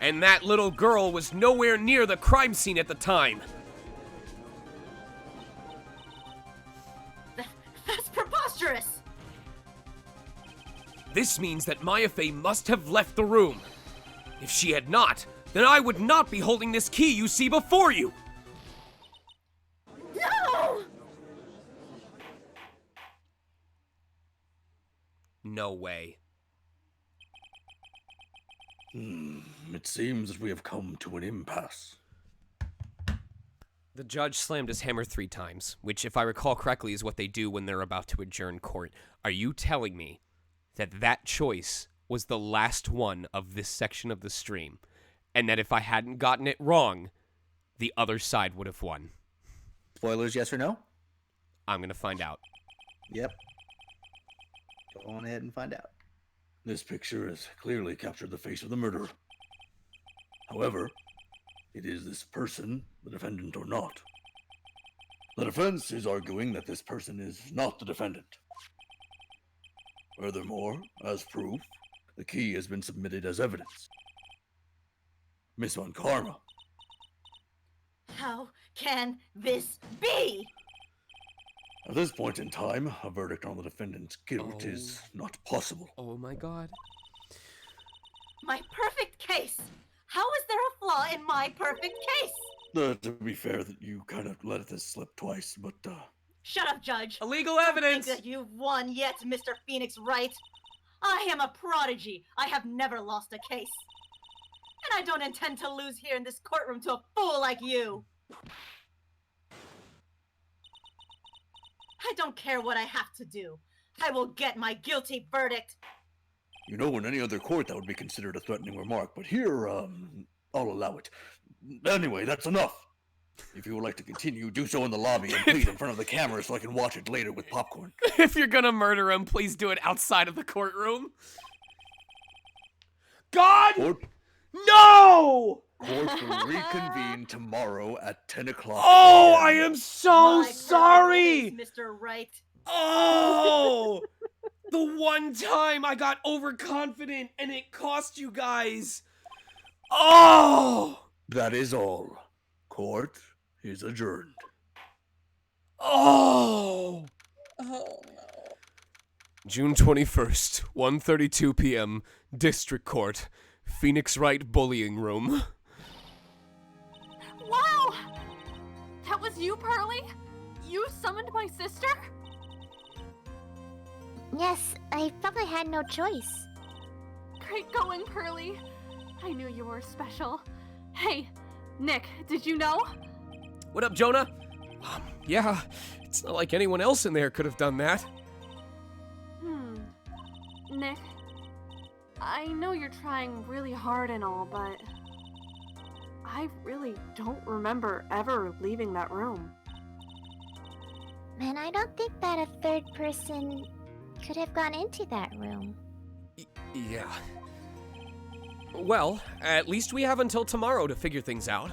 Speaker 4: And that little girl was nowhere near the crime scene at the time.
Speaker 17: That's preposterous!
Speaker 4: This means that Maya Fey must have left the room. If she had not, then I would not be holding this key you see before you.
Speaker 17: No!
Speaker 4: No way.
Speaker 15: It seems that we have come to an impasse.
Speaker 4: The judge slammed his hammer 3 times, which, if I recall correctly, is what they do when they're about to adjourn court. Are you telling me that that choice was the last one of this section of the stream, and that if I hadn't gotten it wrong, the other side would have won?
Speaker 13: Spoilers, yes or no?
Speaker 4: I'm gonna find out.
Speaker 13: Yep. Go on ahead and find out.
Speaker 15: This picture has clearly captured the face of the murderer. However, it is this person the defendant or not? The defense is arguing that this person is not the defendant. Furthermore, as proof, the key has been submitted as evidence. Miss Von Karma.
Speaker 17: How can this be?
Speaker 15: At this point in time, a verdict on the defendant's guilt is not possible.
Speaker 4: Oh my god.
Speaker 17: My perfect case! How is there a flaw in my perfect case?
Speaker 15: To be fair, that you kind of let this slip twice, but
Speaker 17: Shut up, Judge.
Speaker 4: Illegal
Speaker 17: Don't
Speaker 4: evidence.
Speaker 17: think that you've won yet, Mr. Phoenix Wright. I am a prodigy. I have never lost a case. And I don't intend to lose here in this courtroom to a fool like you. I don't care what I have to do. I will get my guilty verdict.
Speaker 15: You know, in any other court that would be considered a threatening remark, but here, I'll allow it. Anyway, that's enough. If you would like to continue, do so in the lobby and please in front of the camera so I can watch it later with popcorn.
Speaker 18: If you're gonna murder him, please do it outside of the courtroom. God! No!
Speaker 15: Court will reconvene tomorrow at 10 o'clock.
Speaker 18: Oh,
Speaker 15: a.m.
Speaker 18: I am so
Speaker 17: My
Speaker 18: sorry!
Speaker 17: purpose, Mr. Wright.
Speaker 18: Oh! The one time I got overconfident and it cost you guys. Oh!
Speaker 15: That is all. Court is adjourned.
Speaker 18: Oh!
Speaker 10: Oh no.
Speaker 18: June 21st, 1:32 p.m., District Court, Phoenix Wright Bullying Room.
Speaker 8: Wow! That was you, Pearly? You summoned my sister?
Speaker 5: Yes, I felt I had no choice.
Speaker 8: Great going, Pearly. I knew you were special. Hey, Nick, did you know?
Speaker 18: What up, Jonah? Yeah, it's not like anyone else in there could have done that.
Speaker 8: Nick, I know you're trying really hard and all, but I really don't remember ever leaving that room.
Speaker 5: And I don't think that a third person could have gone into that room.
Speaker 18: Yeah. Well, at least we have until tomorrow to figure things out.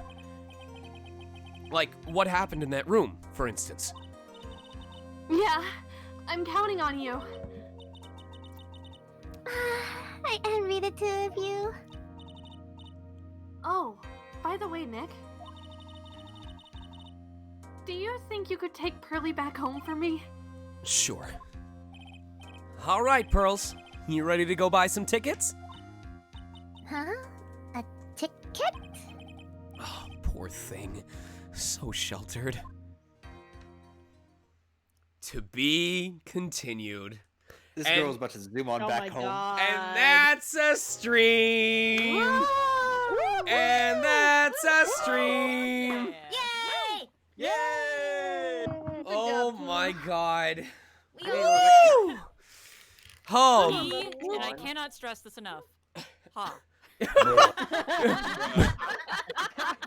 Speaker 18: Like, what happened in that room, for instance.
Speaker 8: Yeah, I'm counting on you.
Speaker 5: I envy the two of you.
Speaker 8: Oh, by the way, Nick. Do you think you could take Pearly back home for me?
Speaker 18: Sure. All right, Pearls. You ready to go buy some tickets?
Speaker 5: Huh? A ticket?
Speaker 18: Oh, poor thing. So sheltered. To be continued.
Speaker 13: This girl's about to zoom on back home.
Speaker 18: And that's a stream. And that's a stream.
Speaker 17: Yay!
Speaker 18: Yay! Oh my god.
Speaker 17: We
Speaker 18: Woo! Oh.
Speaker 6: Me, and I cannot stress this enough. Ha.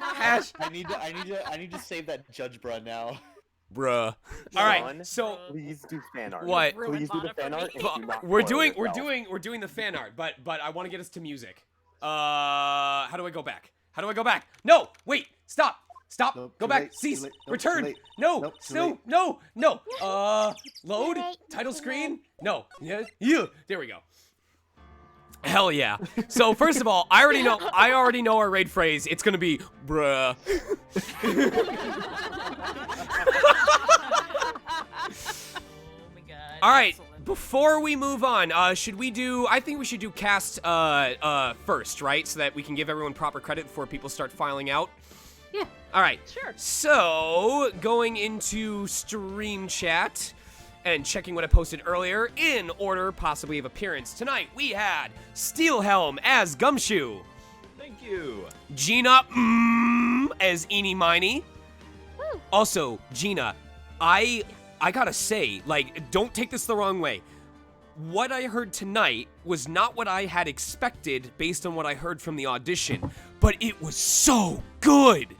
Speaker 13: Hash. I need to save that judge bruh now.
Speaker 18: Bruh. All right. So
Speaker 11: please do fan art.
Speaker 18: what?
Speaker 11: Please do the fan art. And do not
Speaker 18: We're
Speaker 11: spoil
Speaker 18: doing
Speaker 11: yourself.
Speaker 18: the fan art, but I want to get us to music. How do I go back? How do I go back? No, wait, stop. Stop.
Speaker 13: Nope,
Speaker 18: go
Speaker 13: too
Speaker 18: back.
Speaker 13: late, too
Speaker 18: Cease.
Speaker 13: late, nope,
Speaker 18: Return.
Speaker 13: too late.
Speaker 18: No.
Speaker 13: Nope, too
Speaker 18: No.
Speaker 13: late.
Speaker 18: No. No. Load. Title screen. No. Yeah. Yeah. There we go. Hell yeah. So first of all, I already know our raid phrase. It's gonna be bruh. All right. Before we move on, should we do? I think we should do cast first, right? So that we can give everyone proper credit before people start filing out.
Speaker 8: Yeah.
Speaker 18: All right.
Speaker 14: Sure.
Speaker 18: So going into stream chat and checking what I posted earlier in order possibly of appearance. Tonight we had Steelhelm as Gumshoe.
Speaker 1: Thank you.
Speaker 18: Gina as Eeny Miny. Also, Gina, I gotta say, like, don't take this the wrong way. What I heard tonight was not what I had expected based on what I heard from the audition, but it was so good.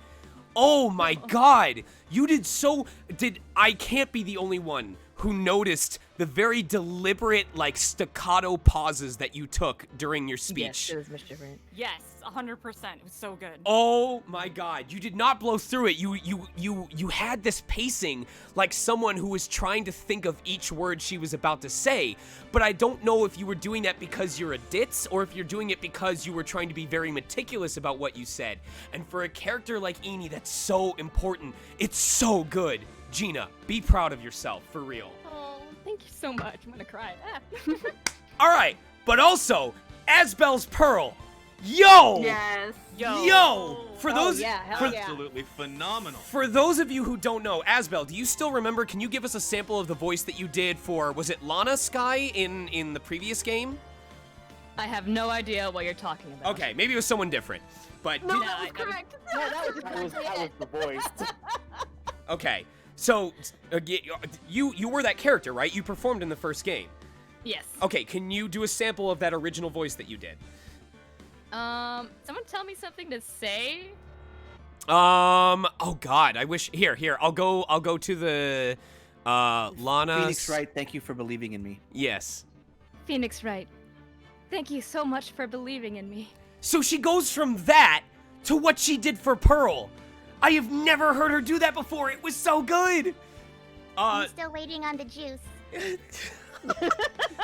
Speaker 18: Oh my god. You did so... I can't be the only one who noticed the very deliberate, like, staccato pauses that you took during your speech.
Speaker 14: Yes, it was mischievous.
Speaker 6: Yes, 100%. It was so good.
Speaker 18: Oh my god, you did not blow through it. You had this pacing like someone who was trying to think of each word she was about to say. But I don't know if you were doing that because you're a ditz or if you're doing it because you were trying to be very meticulous about what you said. And for a character like Eeny, that's so important. It's so good. Gina, be proud of yourself, for real.
Speaker 2: Oh, thank you so much. I'm gonna cry.
Speaker 18: All right, but also, Asbel's Pearl,
Speaker 4: Yo!
Speaker 8: Yes.
Speaker 4: Yo! For those,
Speaker 1: Absolutely phenomenal.
Speaker 4: For those of you who don't know, Asbel, do you still remember? Can you give us a sample of the voice that you did for? Was it Lana Sky in the previous game?
Speaker 2: I have no idea what you're talking about.
Speaker 4: Okay, maybe it was someone different. But
Speaker 8: No, that was correct.
Speaker 14: No, that was
Speaker 11: the voice.
Speaker 4: okay, so you were that character, right? You performed in the first game.
Speaker 2: Yes.
Speaker 4: Okay, can you do a sample of that original voice that you did?
Speaker 2: Someone tell me something to say.
Speaker 4: Oh God, I wish. Here, I'll go to the Lana.
Speaker 13: Phoenix Wright, thank you for believing in me.
Speaker 4: Yes.
Speaker 2: Phoenix Wright, thank you so much for believing in me.
Speaker 4: So she goes from that to what she did for Pearl. I have never heard her do that before. It was so good.
Speaker 9: I'm still waiting on the juice.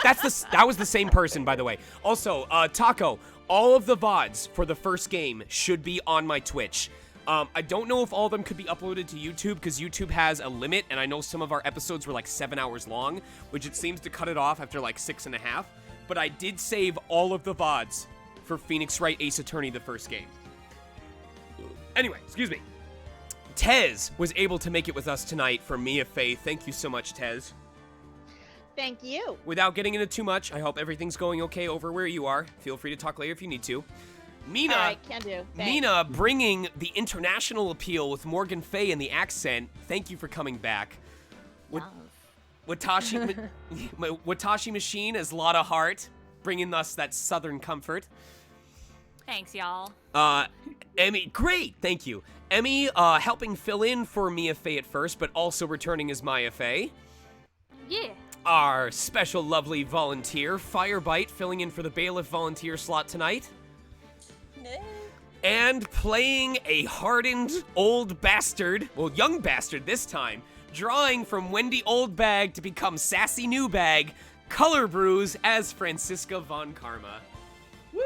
Speaker 4: That was the same person, by the way. Also, Taco, all of the VODs for the first game should be on my Twitch. I don't know if all of them could be uploaded to YouTube because YouTube has a limit, and I know some of our episodes were like 7 hours long, which it seems to cut it off after like 6.5. But I did save all of the VODs for Phoenix Wright Ace Attorney, the first game. Anyway, excuse me. Tez was able to make it with us tonight for Mia Faye. Thank you so much, Tez.
Speaker 14: Thank you.
Speaker 4: Without getting into too much, I hope everything's going okay over where you are. Feel free to talk later if you need to. Mina,
Speaker 14: All right, can do. Thanks.
Speaker 4: Mina bringing the international appeal with Morgan Faye and the accent. Thank you for coming back. Watashi Machine as Lotta Hart, bringing us that southern comfort.
Speaker 6: Thanks, y'all.
Speaker 4: Emmy, great, thank you. Emmy, helping fill in for Mia Faye at first, but also returning as Maya Faye.
Speaker 2: Yeah.
Speaker 4: Our special lovely volunteer, Firebite, filling in for the bailiff volunteer slot tonight. And playing a hardened old bastard, well, young bastard this time, drawing from Wendy Oldbag to become Sassy Newbag, Color Brews as Francisca Von Karma. Woo!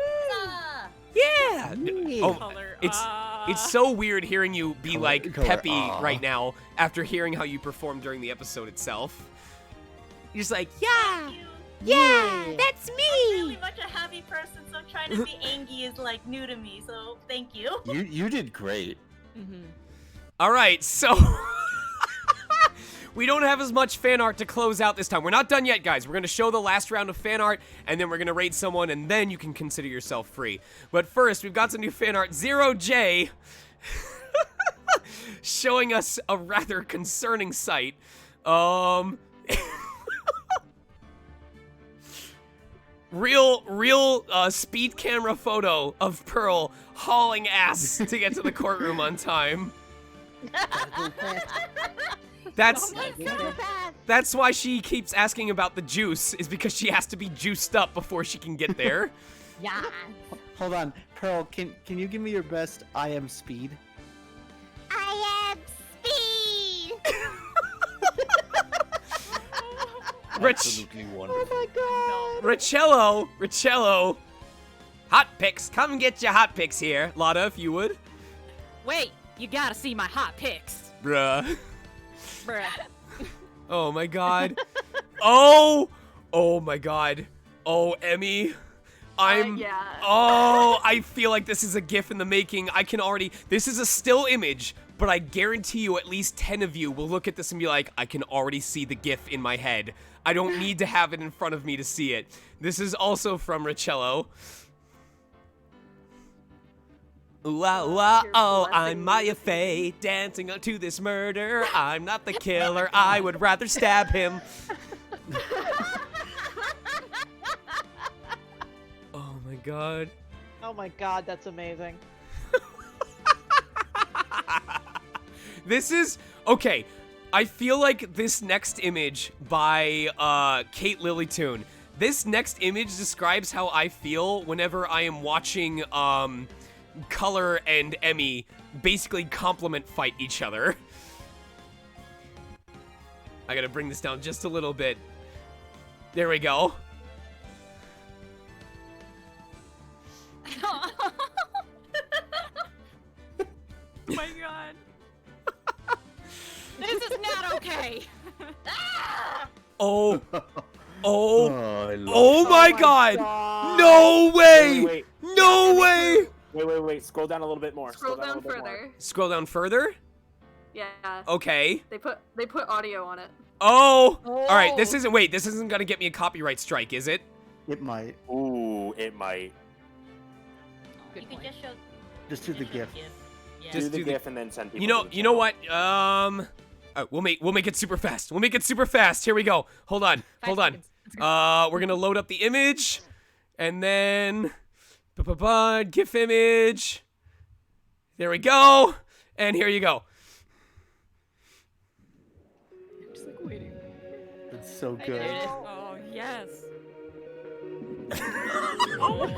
Speaker 4: Yeah! Oh, it's so weird hearing you be like peppy right now after hearing how you performed during the episode itself. You're just like,
Speaker 9: Yeah, that's
Speaker 17: I'm
Speaker 9: me.
Speaker 17: really much a happy person, so trying to be angry is like new to me. So thank you.
Speaker 13: You did great.
Speaker 4: All right, so we don't have as much fan art to close out this time. We're not done yet, guys. We're going to show the last round of fan art, and then we're going to rate someone, and then you can consider yourself free. But first, we've got some new fan art. 0J showing us a rather concerning sight. Real speed camera photo of Pearl hauling ass to get to the courtroom on time. That's why she keeps asking about the juice, is because she has to be juiced up before she can get there.
Speaker 14: Yeah.
Speaker 13: Hold on, Pearl, can you give me your best I am speed?
Speaker 9: I am speed.
Speaker 15: Absolutely wonderful.
Speaker 14: Oh my god.
Speaker 4: Richello. Hot picks. Come get your hot picks here. Lotta, if you would.
Speaker 6: Wait, you gotta see my hot picks.
Speaker 4: Bruh.
Speaker 6: Bruh.
Speaker 4: Oh my god. Oh my god. Oh, Emmy. I feel like this is a GIF in the making. This is a still image, but I guarantee you at least 10 of you will look at this and be like, I can already see the GIF in my head. I don't need to have it in front of me to see it. This is also from Richello. Ooh, ah, ooh, ah, oh, I'm Maya Faye, dancing to this murder. I'm not the killer, I would rather stab him. Oh my god.
Speaker 14: Oh my god, that's amazing.
Speaker 4: This is, okay, I feel like this next image by Kate Lilytoon, this next image describes how I feel whenever I am watching Color and Emmy basically compliment fight each other. I gotta bring this down just a little bit. There we go.
Speaker 6: Oh my god. This is not okay.
Speaker 4: Oh
Speaker 15: I love
Speaker 4: my god. No way. No way!
Speaker 11: Wait. Scroll down a little bit more.
Speaker 8: Scroll
Speaker 11: down a
Speaker 8: down
Speaker 11: little bit more.
Speaker 8: further.
Speaker 4: Scroll down further.
Speaker 8: Yeah.
Speaker 4: Okay.
Speaker 8: They put audio on it.
Speaker 4: Oh! Alright, this isn't gonna get me a copyright strike, is it?
Speaker 13: It might.
Speaker 11: Ooh, it might.
Speaker 17: You could just show.
Speaker 13: Just do the GIF.
Speaker 11: Just do the GIF and then send people.
Speaker 4: You know what? We'll make it super fast. We'll make it super fast. Here we go. Hold on. We're gonna load up the image, and then GIF image. There we go. And here you go.
Speaker 2: I'm just like waiting.
Speaker 13: It's so good.
Speaker 6: Oh, yes.
Speaker 14: Oh my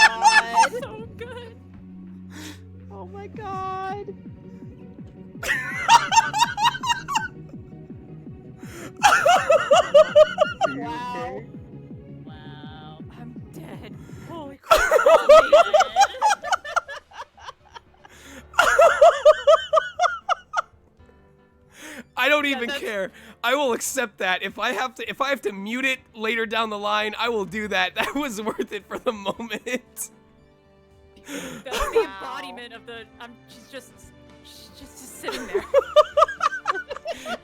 Speaker 14: god.
Speaker 6: So good.
Speaker 14: Oh my god.
Speaker 13: Wow.
Speaker 6: Wow. I'm dead. Holy crap.
Speaker 4: I don't even care. I will accept that. If I have to mute it later down the line, I will do that. That was worth it for the moment.
Speaker 6: That's the embodiment of the. She's just sitting there.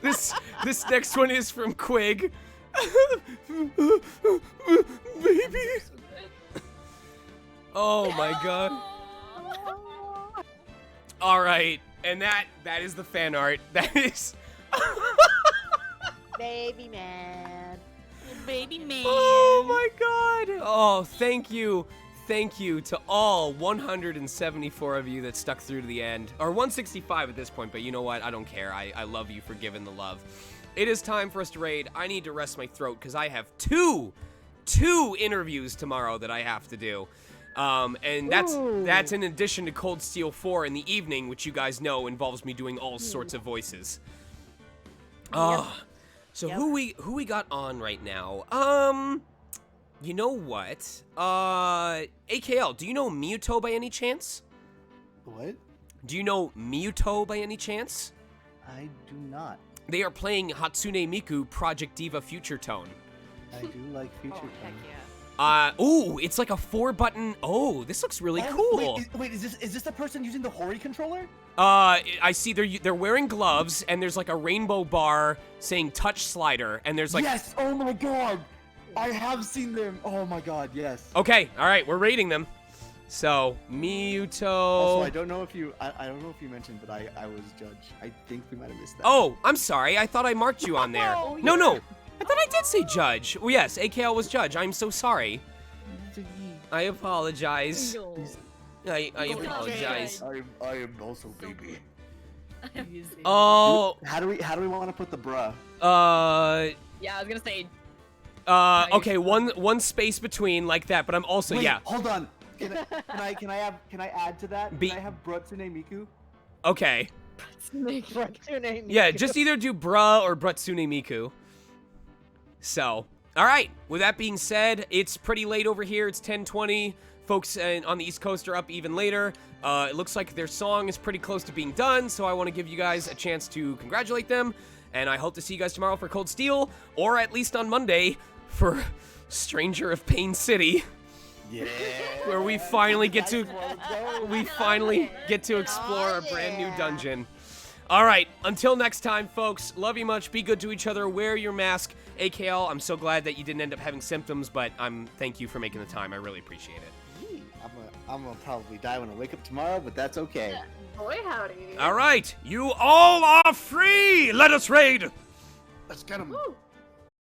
Speaker 4: This next one is from Quig. Baby. Oh my god. All right, and that is the fan art. That is.
Speaker 14: Baby man.
Speaker 6: Baby man.
Speaker 4: Oh my god. Oh, thank you. Thank you to all 174 of you that stuck through to the end. Or 165 at this point, but you know what? I don't care. I love you for giving the love. It is time for us to raid. I need to rest my throat because I have two interviews tomorrow that I have to do. And that's in addition to Cold Steel 4 in the evening, which you guys know involves me doing all sorts of voices. So who we got on right now? You know what? AKL, do you know Miyuto by any chance?
Speaker 13: What?
Speaker 4: Do you know Miyuto by any chance?
Speaker 13: I do not.
Speaker 4: They are playing Hatsune Miku Project Diva Future Tone.
Speaker 13: I do like Future Tone.
Speaker 4: Ooh, it's like a 4-button. Oh, this looks really cool.
Speaker 13: Wait, is this the person using the Hori controller?
Speaker 4: I see they're wearing gloves, and there's like a rainbow bar saying touch slider, and there's like.
Speaker 13: Yes! Oh my god! I have seen them! Oh my god, yes.
Speaker 4: Okay, alright, we're rating them. So, Miyuto.
Speaker 13: Also, I don't know if you mentioned, but I was judge. I think we might have missed that.
Speaker 4: Oh, I'm sorry. I thought I marked you on there. No. I thought I did say judge. Well, yes, AKL was judge. I'm so sorry. I apologize. I apologize.
Speaker 13: I am also baby.
Speaker 4: Oh.
Speaker 13: How do we want to put the bruh?
Speaker 2: Yeah, I was gonna say.
Speaker 4: Okay, one space between like that, but I'm also
Speaker 13: Wait,
Speaker 4: yeah.
Speaker 13: Hold on. Can I add to that? Can I have Brutsune Miku?
Speaker 4: Okay.
Speaker 14: Brutsune Miku.
Speaker 4: Yeah, just either do bruh or Brutsune Miku. So, all right. With that being said, it's pretty late over here. It's 10:20. Folks on the East Coast are up even later. It looks like their song is pretty close to being done, so I want to give you guys a chance to congratulate them. And I hope to see you guys tomorrow for Cold Steel, or at least on Monday for Stranger of Pain City.
Speaker 13: Yeah.
Speaker 4: Where we finally get to explore a brand new dungeon. All right, until next time, folks. Love you much. Be good to each other. Wear your mask. AKL, I'm so glad that you didn't end up having symptoms, but thank you for making the time. I really appreciate it.
Speaker 13: I'm gonna probably die when I wake up tomorrow, but that's okay.
Speaker 8: Boy, howdy.
Speaker 4: All right, you all are free. Let us raid.
Speaker 13: Let's get him.